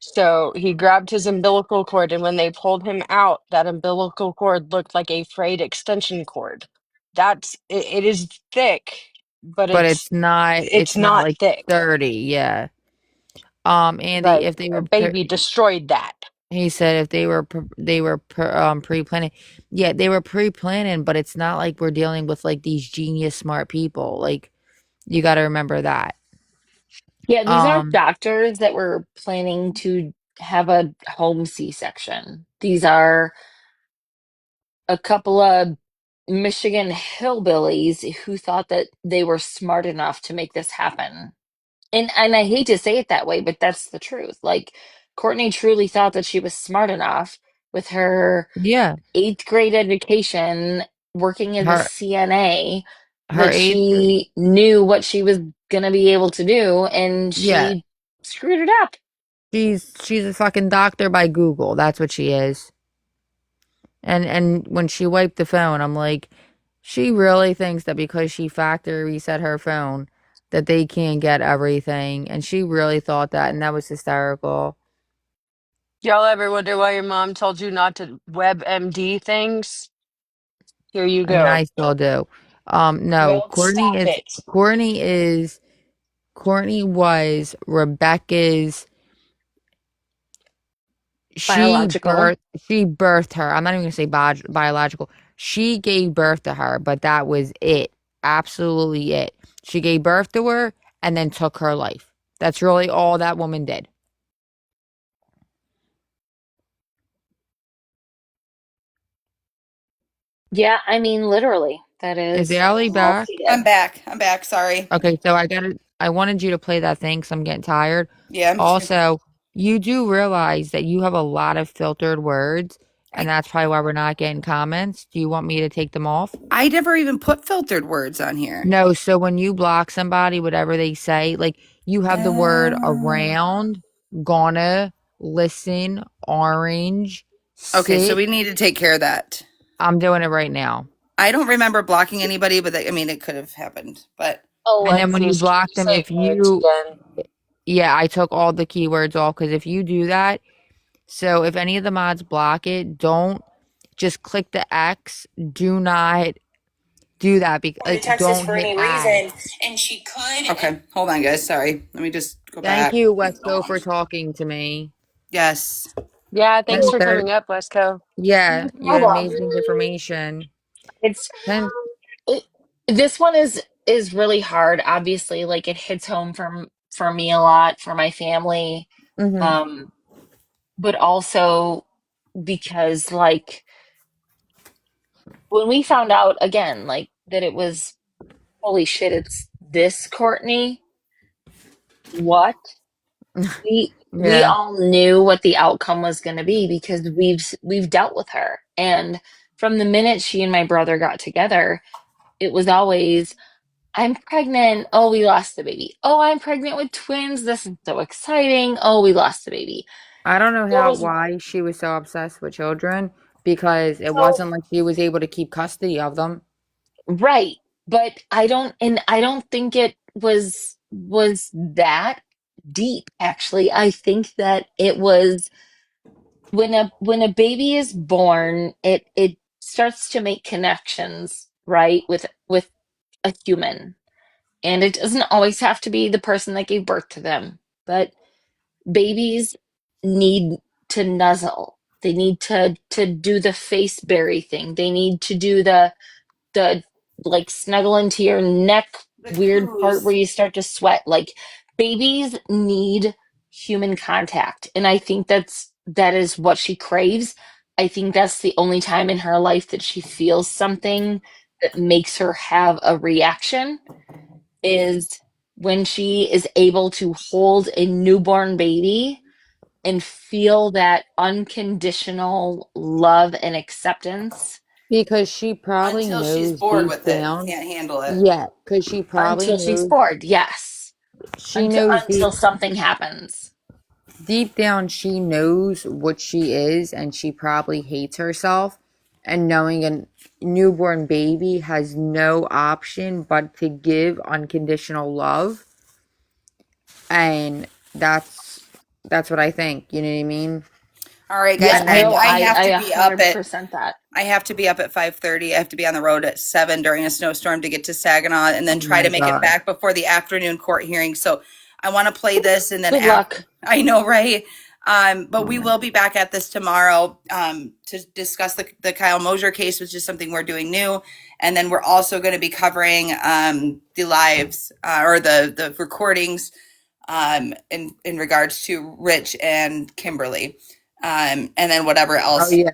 Speaker 6: So he grabbed his umbilical cord, and when they pulled him out, that umbilical cord looked like a frayed extension cord. It is thick, but
Speaker 11: but
Speaker 6: it's
Speaker 11: it's not
Speaker 6: not
Speaker 11: like
Speaker 6: thick.
Speaker 11: 30. Yeah. Andy,
Speaker 6: But
Speaker 11: if they
Speaker 6: a
Speaker 11: were
Speaker 6: baby destroyed that.
Speaker 11: he said if they were pre-planning. Yeah, they were pre-planning, but it's not like we're dealing with like these genius smart people. Like you got to remember that.
Speaker 13: Yeah, these aren't
Speaker 11: Um,
Speaker 13: doctors that were planning to have a home C-section. These are a couple of Michigan hillbillies who thought that they were smart enough to make this happen. And I hate to say it that way, but that's the truth. Like, Courtney truly thought that she was smart enough with her
Speaker 11: yeah,
Speaker 13: eighth grade education, working as a
Speaker 11: her
Speaker 13: CNA,
Speaker 11: her
Speaker 13: that
Speaker 11: eighth grade.
Speaker 13: she knew what she was gonna be able to do, and
Speaker 11: Yeah,
Speaker 13: she screwed it up.
Speaker 11: she's a fucking doctor by Google. That's what she is. And when she wiped the phone, I'm like, she really thinks that because she factory reset her phone, that they can't get everything, and she really thought that, and that was hysterical.
Speaker 6: Y'all ever wonder why your mom told you not to WebMD things? Here you
Speaker 11: I mean,
Speaker 6: go.
Speaker 11: I still do. No,
Speaker 6: Well, stop it.
Speaker 11: Courtney is Courtney was Rebecca's.
Speaker 13: Biological.
Speaker 11: She birthed her. I'm not even gonna say biological. She gave birth to her, but that was it. Absolutely it. She gave birth to her and then took her life. That's really all that woman did.
Speaker 13: Yeah, I mean, literally, that
Speaker 11: Is
Speaker 13: is
Speaker 11: Allie
Speaker 13: all
Speaker 11: back?
Speaker 13: she
Speaker 1: I'm
Speaker 13: did.
Speaker 1: back. I'm back. Sorry.
Speaker 11: Okay, so I wanted you to play that thing because I'm getting tired.
Speaker 1: Yeah, I'm just gonna.
Speaker 11: Also, you do realize that you have a lot of filtered words. and that's probably why we're not getting comments. Do you want me to take them off?
Speaker 1: I never even put filtered words on here.
Speaker 11: No, so when you block somebody, whatever they say, like you have the word
Speaker 1: Oh.
Speaker 11: around, gonna, listen, orange,
Speaker 1: Okay, so
Speaker 11: sit.
Speaker 1: we need to take care of that.
Speaker 11: I'm doing it right now.
Speaker 1: I don't remember blocking anybody, but I mean, it could have happened. But
Speaker 11: And then when you
Speaker 13: Alexis, can
Speaker 11: block
Speaker 13: you
Speaker 11: them,
Speaker 13: say
Speaker 11: if
Speaker 13: words
Speaker 11: you,
Speaker 13: again?
Speaker 11: yeah, I took all the keywords off because if you do that, so if any of the mods block it, don't just click the X. Do not do that because
Speaker 9: To
Speaker 11: like
Speaker 9: Texas
Speaker 11: don't
Speaker 9: for
Speaker 11: hit
Speaker 9: any
Speaker 11: add.
Speaker 9: reason, and she could.
Speaker 1: okay, hold on, guys. Sorry. Let me just go
Speaker 11: Thank
Speaker 1: back.
Speaker 11: you, Wesco, for talking to me.
Speaker 1: Yes.
Speaker 6: Yeah, thanks for
Speaker 11: 10:30.
Speaker 6: coming up, Wesco.
Speaker 11: Yeah,
Speaker 13: No
Speaker 11: you had
Speaker 13: problem.
Speaker 11: amazing information.
Speaker 13: It's
Speaker 11: 10.
Speaker 13: it, this one is really hard. Obviously, like it hits home for me a lot, for my family,
Speaker 11: Mm-hmm.
Speaker 13: um, but also because like when we found out again, like that it was holy shit, it's this Courtney. What? We
Speaker 11: Yeah.
Speaker 13: all knew what the outcome was going to be because we've dealt with her. And from the minute she and my brother got together, it was always, I'm pregnant. Oh, we lost the baby. Oh, I'm pregnant with twins. This is so exciting. Oh, we lost the baby.
Speaker 11: I don't know
Speaker 13: There
Speaker 11: how
Speaker 13: was
Speaker 11: why she was so obsessed with children because it
Speaker 13: so
Speaker 11: wasn't like she was able to keep custody of them.
Speaker 13: right, but I don't think it was that deep actually. I think that it was when a baby is born, it starts to make connections, right, with a human. And it doesn't always have to be the person that gave birth to them, but babies need to nuzzle. They need to do the face berry thing. They need to do the like snuggle into your neck
Speaker 1: The
Speaker 13: weird part where
Speaker 1: clues.
Speaker 13: you start to sweat. Like babies need human contact. And I think that is what she craves. I think that's the only time in her life that she feels something that makes her have a reaction is when she is able to hold a newborn baby and feel that unconditional love and acceptance
Speaker 11: Because she probably
Speaker 1: Until she's
Speaker 11: knows
Speaker 1: bored
Speaker 11: deep
Speaker 1: with it and
Speaker 11: down.
Speaker 1: can't handle it.
Speaker 11: Yeah, because she probably
Speaker 13: until she's
Speaker 11: knows
Speaker 13: bored. Yes.
Speaker 11: she knows
Speaker 13: Until something happens.
Speaker 11: deep down she knows what she is and she probably hates herself. And knowing a newborn baby has no option but to give unconditional love. And that's what I think. You know what I mean?
Speaker 1: All right, guys.
Speaker 13: Yeah,
Speaker 11: And
Speaker 1: I
Speaker 11: then
Speaker 13: no,
Speaker 1: I have
Speaker 13: I
Speaker 1: to
Speaker 13: a
Speaker 1: be up
Speaker 13: hundred
Speaker 1: at
Speaker 13: percent that.
Speaker 1: I have to be up at 5:30. I have to be on the road at 7 during a snowstorm to get to Saginaw and then
Speaker 11: oh
Speaker 1: try
Speaker 11: my
Speaker 1: to make it
Speaker 11: god.
Speaker 1: back before the afternoon court hearing. So I want to play this and then
Speaker 13: Good
Speaker 1: after.
Speaker 13: luck.
Speaker 1: I know, right? But
Speaker 11: Oh
Speaker 1: we
Speaker 11: my
Speaker 1: will be back at this tomorrow to discuss the Kyle Mosher case, which is something we're doing new. And then we're also going to be covering the lives or the recordings in regards to Rich and Kimberly. And then whatever
Speaker 11: oh
Speaker 1: else
Speaker 11: yeah.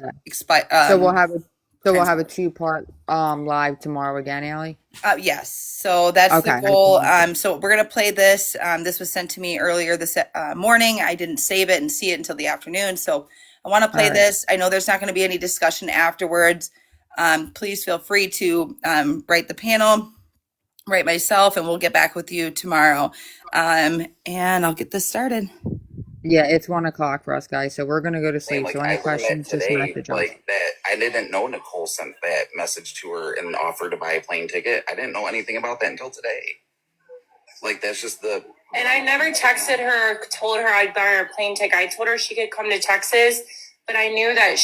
Speaker 11: So we'll have a
Speaker 1: transpires.
Speaker 11: 2-part live tomorrow again, Allie.
Speaker 1: Yes, so that's
Speaker 11: Okay.
Speaker 1: the
Speaker 11: I just
Speaker 1: goal.
Speaker 11: wanted to-
Speaker 1: So we're gonna play this. This was sent to me earlier this morning. I didn't save it and see it until the afternoon. So I want to
Speaker 11: All
Speaker 1: play
Speaker 11: right.
Speaker 1: this. I know there's not going to be any discussion afterwards. Please feel free to write the panel, write myself, and we'll get back with you tomorrow. And I'll get this started.
Speaker 11: Yeah, it's 1 o'clock for us guys, so we're gonna go to sleep.
Speaker 15: Like
Speaker 11: So any
Speaker 15: I learned that
Speaker 11: questions, just
Speaker 15: today,
Speaker 11: message us.
Speaker 15: like that I didn't know Nicole sent that message to her and offered to buy a plane ticket. I didn't know anything about that until today. Like that's just the And I never texted her, told her I'd buy her a plane ticket. I told her she could come to Texas, but I knew that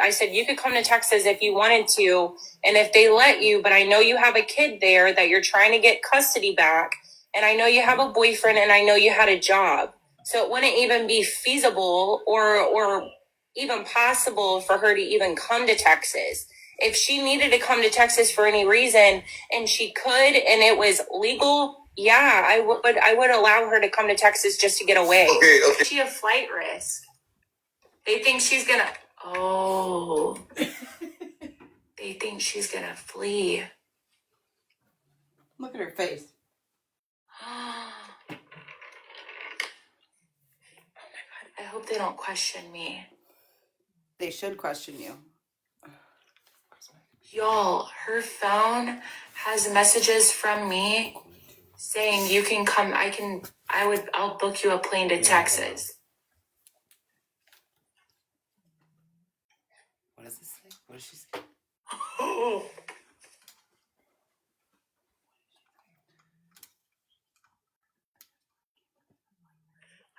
Speaker 15: I said, you could come to Texas if you wanted to, and if they let you, but I know you have a kid there that you're trying to get custody back, and I know you have a boyfriend, and I know you had a job. So it wouldn't even be feasible or even possible for her to even come to Texas. If she needed to come to Texas for any reason and she could and it was legal, yeah, I would allow her to come to Texas just to get away. Okay. Is she a flight risk? They think she's gonna they think she's gonna flee.
Speaker 1: Look at her face.
Speaker 15: I hope they don't question me.
Speaker 1: They should question you.
Speaker 13: Y'all, her phone has messages from me saying you can come. I'll book you a plane to Texas.
Speaker 1: What does this say? What does she say?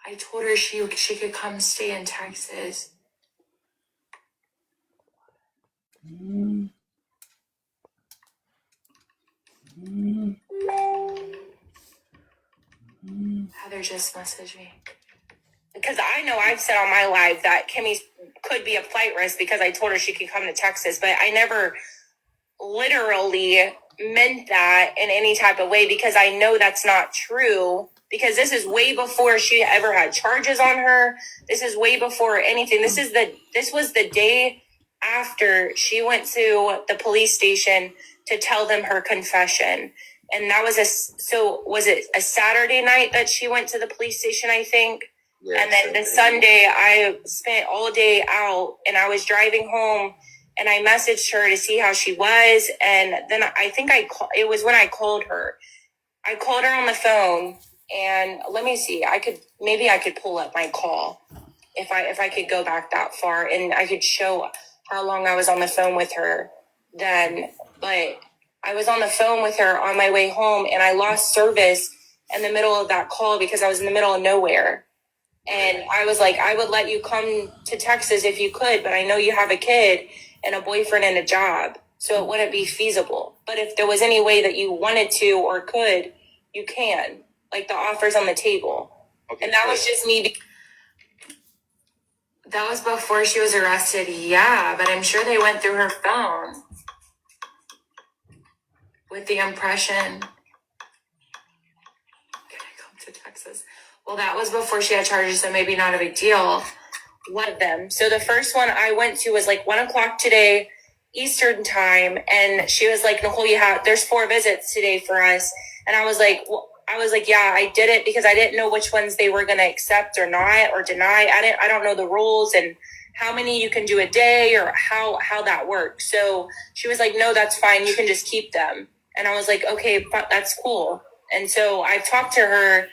Speaker 13: I told her she could come stay in Texas. Heather just messaged me. Because I know I've said on my live that Kimmy could be a flight risk because I told her she could come to Texas, but I never literally meant that in any type of way because I know that's not true. Because this is way before she ever had charges on her. This is way before anything. This was the day after she went to the police station to tell them her confession. And that was was it a Saturday night that she went to the police station, I think? Yeah, and then the Sunday, I spent all day out and I was driving home and I messaged her to see how she was. And then I think it was when I called her. I called her on the phone and let me see. I could pull up my call if I could go back that far and I could show how long I was on the phone with her then. But I was on the phone with her on my way home and I lost service in the middle of that call because I was in the middle of nowhere. And I was like, I would let you come to Texas if you could, but I know you have a kid and a boyfriend and a job, so it wouldn't be feasible. But if there was any way that you wanted to or could, you can. Like the offer's on the table. Okay, and that was just me. That was before she was arrested, yeah, but I'm sure they went through her phone with the impression. Can I come to Texas? Well, that was before she had charges, so maybe not a big deal. One of them. So the first one I went to was like 1:00 today, Eastern time. And she was like, Nicole, there's 4 visits today for us. And I was like, yeah, I did it because I didn't know which ones they were going to accept or not, or deny. I don't know the rules and how many you can do a day or how that works. So she was like, no, that's fine. You can just keep them. And I was like, okay, that's cool. And so I talked to her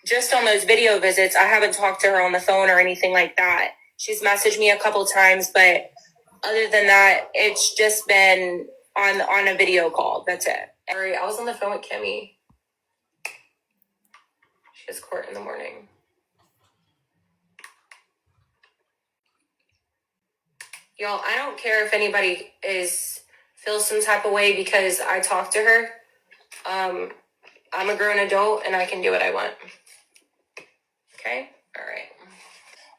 Speaker 13: just on those video visits. I haven't talked to her on the phone or anything like that. She's messaged me a couple times, but other than that, it's just been on a video call. That's it. I was on the phone with Kimmy. She has court in the morning. Y'all, I don't care if anybody feels some type of way because I talked to her. I'm a grown adult and I can do what I want. Okay? All right.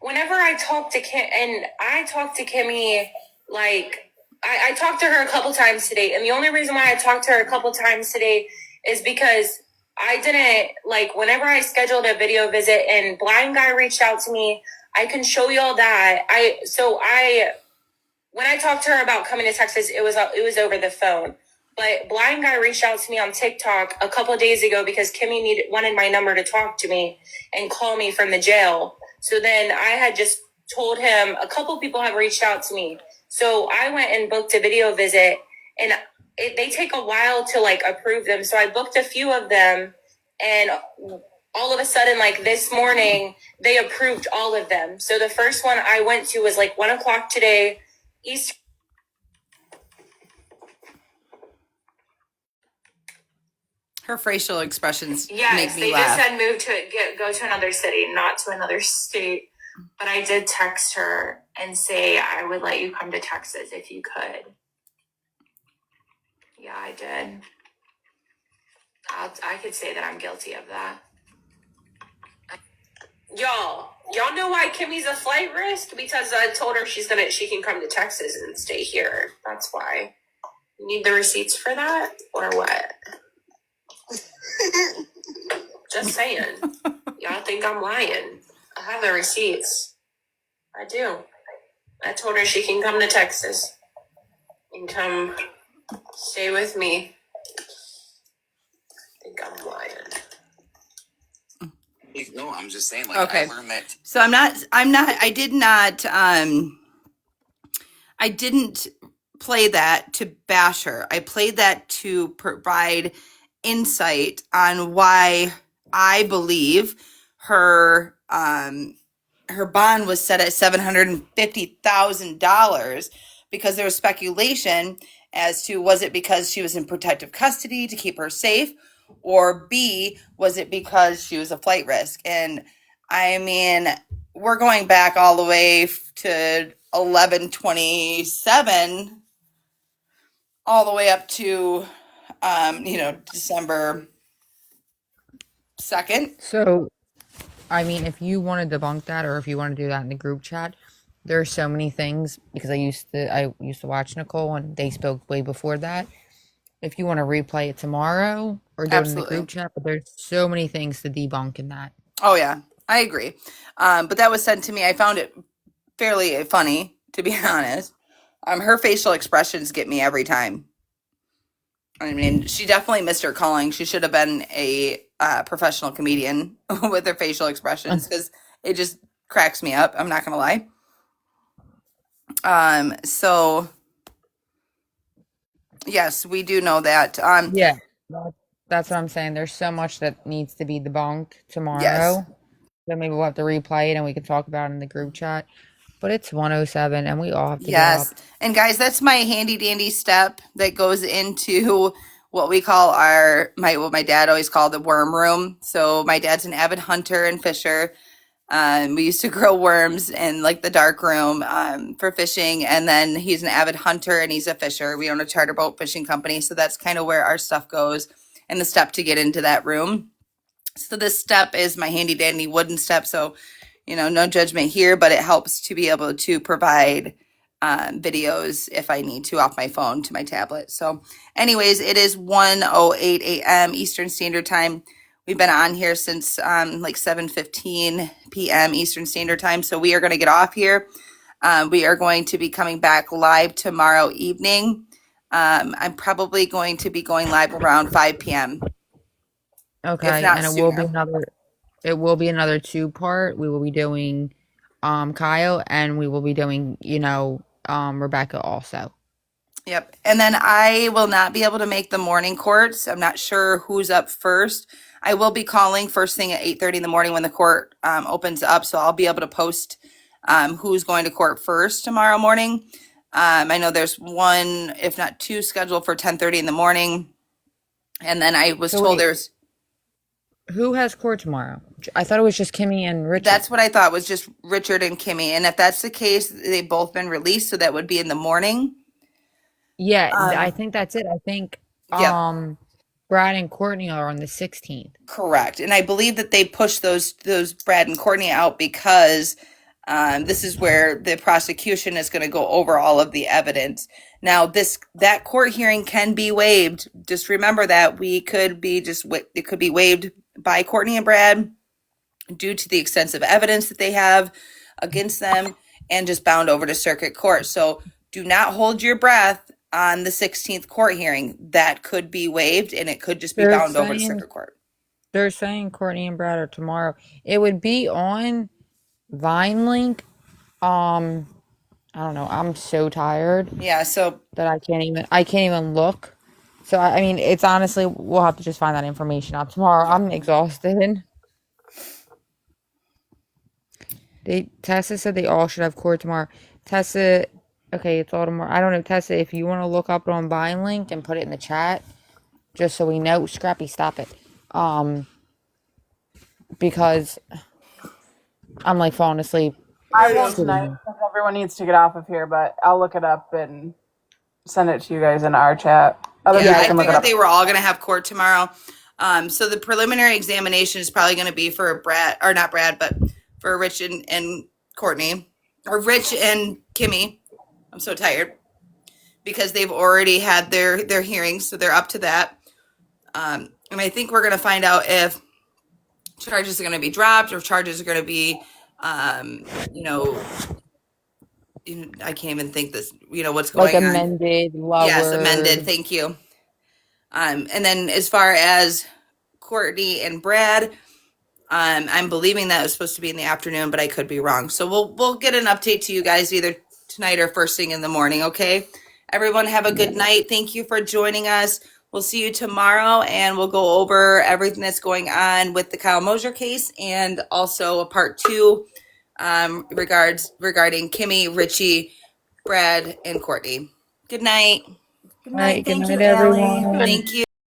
Speaker 13: Whenever I talk to Kimmy, like, I talked to her a couple times today. And the only reason why I talked to her a couple times today is because I didn't, like, whenever I scheduled a video visit and Blind Guy reached out to me, I can show y'all that. When I talked to her about coming to Texas, it was over the phone. But Blind Guy reached out to me on TikTok a couple of days ago because Kimmy wanted my number to talk to me and call me from the jail. So then I had just told him, a couple of people have reached out to me. So I went and booked a video visit and they take a while to like approve them. So I booked a few of them and all of a sudden, like this morning, they approved all of them. So the first one I went to was like 1:00 today, East.
Speaker 1: Her facial expressions
Speaker 13: Yes,
Speaker 1: make me
Speaker 13: they
Speaker 1: laugh.
Speaker 13: just said go to another city, not to another state. But I did text her and say I would let you come to Texas if you could. Yeah, I did. I could say that I'm guilty of that. Y'all know why Kimmy's a flight risk? Because I told her she can come to Texas and stay here. That's why. You need the receipts for that or what? Just saying. Y'all think I'm lying. I have the receipts. I do. I told her she can come to Texas and come stay with me. I think I'm lying.
Speaker 15: No, I'm just saying, like,
Speaker 1: Okay.
Speaker 15: I learned that.
Speaker 1: So I did not I didn't play that to bash her. I played that to provide insight on why I believe her her bond was set at $750,000 because there was speculation as to, was it because she was in protective custody to keep her safe, or B, was it because she was a flight risk? And I mean, we're going back all the way to 11/27, all the way up to December 2nd.
Speaker 2: So, I mean, if you want to debunk that, or if you want to do that in the group chat, there are so many things, because I used to watch Nicole and they spoke way before that. If you want to replay it tomorrow or do it in the
Speaker 1: Absolutely.
Speaker 2: group chat, but there's so many things to debunk in that.
Speaker 1: Oh yeah, I agree. But that was sent to me. I found it fairly funny, to be honest. Her facial expressions get me every time. I mean, she definitely missed her calling. She should have been a professional comedian with her facial expressions, because it just cracks me up. I'm not gonna lie. So yes, we do know that.
Speaker 2: Yeah, that's what I'm saying. There's so much that needs to be debunked
Speaker 1: Yes,
Speaker 2: tomorrow. So maybe we'll have to replay it and we can talk about it in the group chat. But it's 1:07 and we all have to get
Speaker 1: yes,
Speaker 2: up.
Speaker 1: and guys, that's my handy dandy step that goes into what we call what my dad always called the worm room. So my dad's an avid hunter and fisher. We used to grow worms in like the dark room for fishing, and then he's an avid hunter and he's a fisher. We own a charter boat fishing company, so that's kind of where our stuff goes. And the step to get into that room. So this step is my handy dandy wooden step. So, no judgment here, but it helps to be able to provide videos if I need to off my phone to my tablet. So, anyways, it is 1:08 a.m. Eastern Standard Time. We've been on here since like 7:15 p.m. Eastern Standard Time. So we are going to get off here. We are going to be coming back live tomorrow evening. I'm probably going to be going live around 5 p.m. if
Speaker 2: Okay,
Speaker 1: not
Speaker 2: and
Speaker 1: sooner.
Speaker 2: it will be another two-part. We will be doing Kyle and we will be doing, Rebecca also.
Speaker 1: Yep. And then I will not be able to make the morning courts. I'm not sure who's up first. I will be calling first thing at 8:30 in the morning when the court opens up. So I'll be able to post who's going to court first tomorrow morning. I know there's one, if not two, scheduled for 10:30 in the morning. And then I was
Speaker 2: So
Speaker 1: told
Speaker 2: wait,
Speaker 1: there's,
Speaker 2: who has court tomorrow? I thought it was just Kimmy and Richard.
Speaker 1: that's what I thought was just Richard and Kimmy. And if that's the case, they've both been released. So that would be in the morning.
Speaker 2: Yeah, I
Speaker 1: Um,
Speaker 2: think that's it. I think
Speaker 1: yep.
Speaker 2: Brad and Courtney are on the 16th.
Speaker 1: Correct. And I believe that they pushed those Brad and Courtney out because this is where the prosecution is going to go over all of the evidence. Now, that court hearing can be waived. Just remember that it could be waived by Courtney and Brad due to the extensive evidence that they have against them, and just bound over to circuit court. So do not hold your breath on the 16th court hearing. That could be waived and it could just be
Speaker 2: They're
Speaker 1: bound over to
Speaker 2: saying
Speaker 1: circuit court.
Speaker 2: they're saying Courtney and Brad are tomorrow. It would be on Vine Link. I don't know. I'm so tired
Speaker 1: Yeah, so
Speaker 2: that I can't even look. So I mean, it's honestly, we'll have to just find that information out tomorrow.
Speaker 1: yeah.
Speaker 2: I'm exhausted. Tessa said they all should have court tomorrow. Tessa, okay, it's all tomorrow. I don't know, Tessa, if you want to look up it on Vine Link and put it in the chat, just so we know. Scrappy, stop it. Because I'm like falling asleep.
Speaker 10: I
Speaker 1: I
Speaker 10: won't
Speaker 1: know.
Speaker 10: tonight
Speaker 2: Sitting
Speaker 10: because everyone needs to get off of here, but I'll look it up and send it to you guys in our chat. Other
Speaker 1: Yeah,
Speaker 10: people
Speaker 1: I
Speaker 10: can look it
Speaker 1: figured
Speaker 10: up.
Speaker 1: they were all going to have court tomorrow. So the preliminary examination is probably going to be for Brad, or not Brad, but for Rich and Courtney, or Rich and Kimmy. I'm so tired because they've already had their hearings, so they're up to that. And I think we're going to find out if charges are going to be dropped or charges are going to be, you know, I can't even think this, what's
Speaker 2: like
Speaker 1: going on.
Speaker 2: amended,
Speaker 1: Yes, amended.
Speaker 2: lowered.
Speaker 1: Thank you. And then as far as Courtney and Brad, I'm believing that it was supposed to be in the afternoon, but I could be wrong. So we'll get an update to you guys either tonight or first thing in the morning, okay? Everyone have a good night. Thank you for joining us. We'll see you tomorrow, and we'll go over everything that's going on with the Kyle Mosher case and also a part 2 regarding Kimmy, Richie, Brad, and Courtney. Good night.
Speaker 3: Good
Speaker 11: All right,
Speaker 3: night.
Speaker 11: good
Speaker 3: Thank you,
Speaker 11: night,
Speaker 3: Allie.
Speaker 11: everyone.
Speaker 1: Thank you.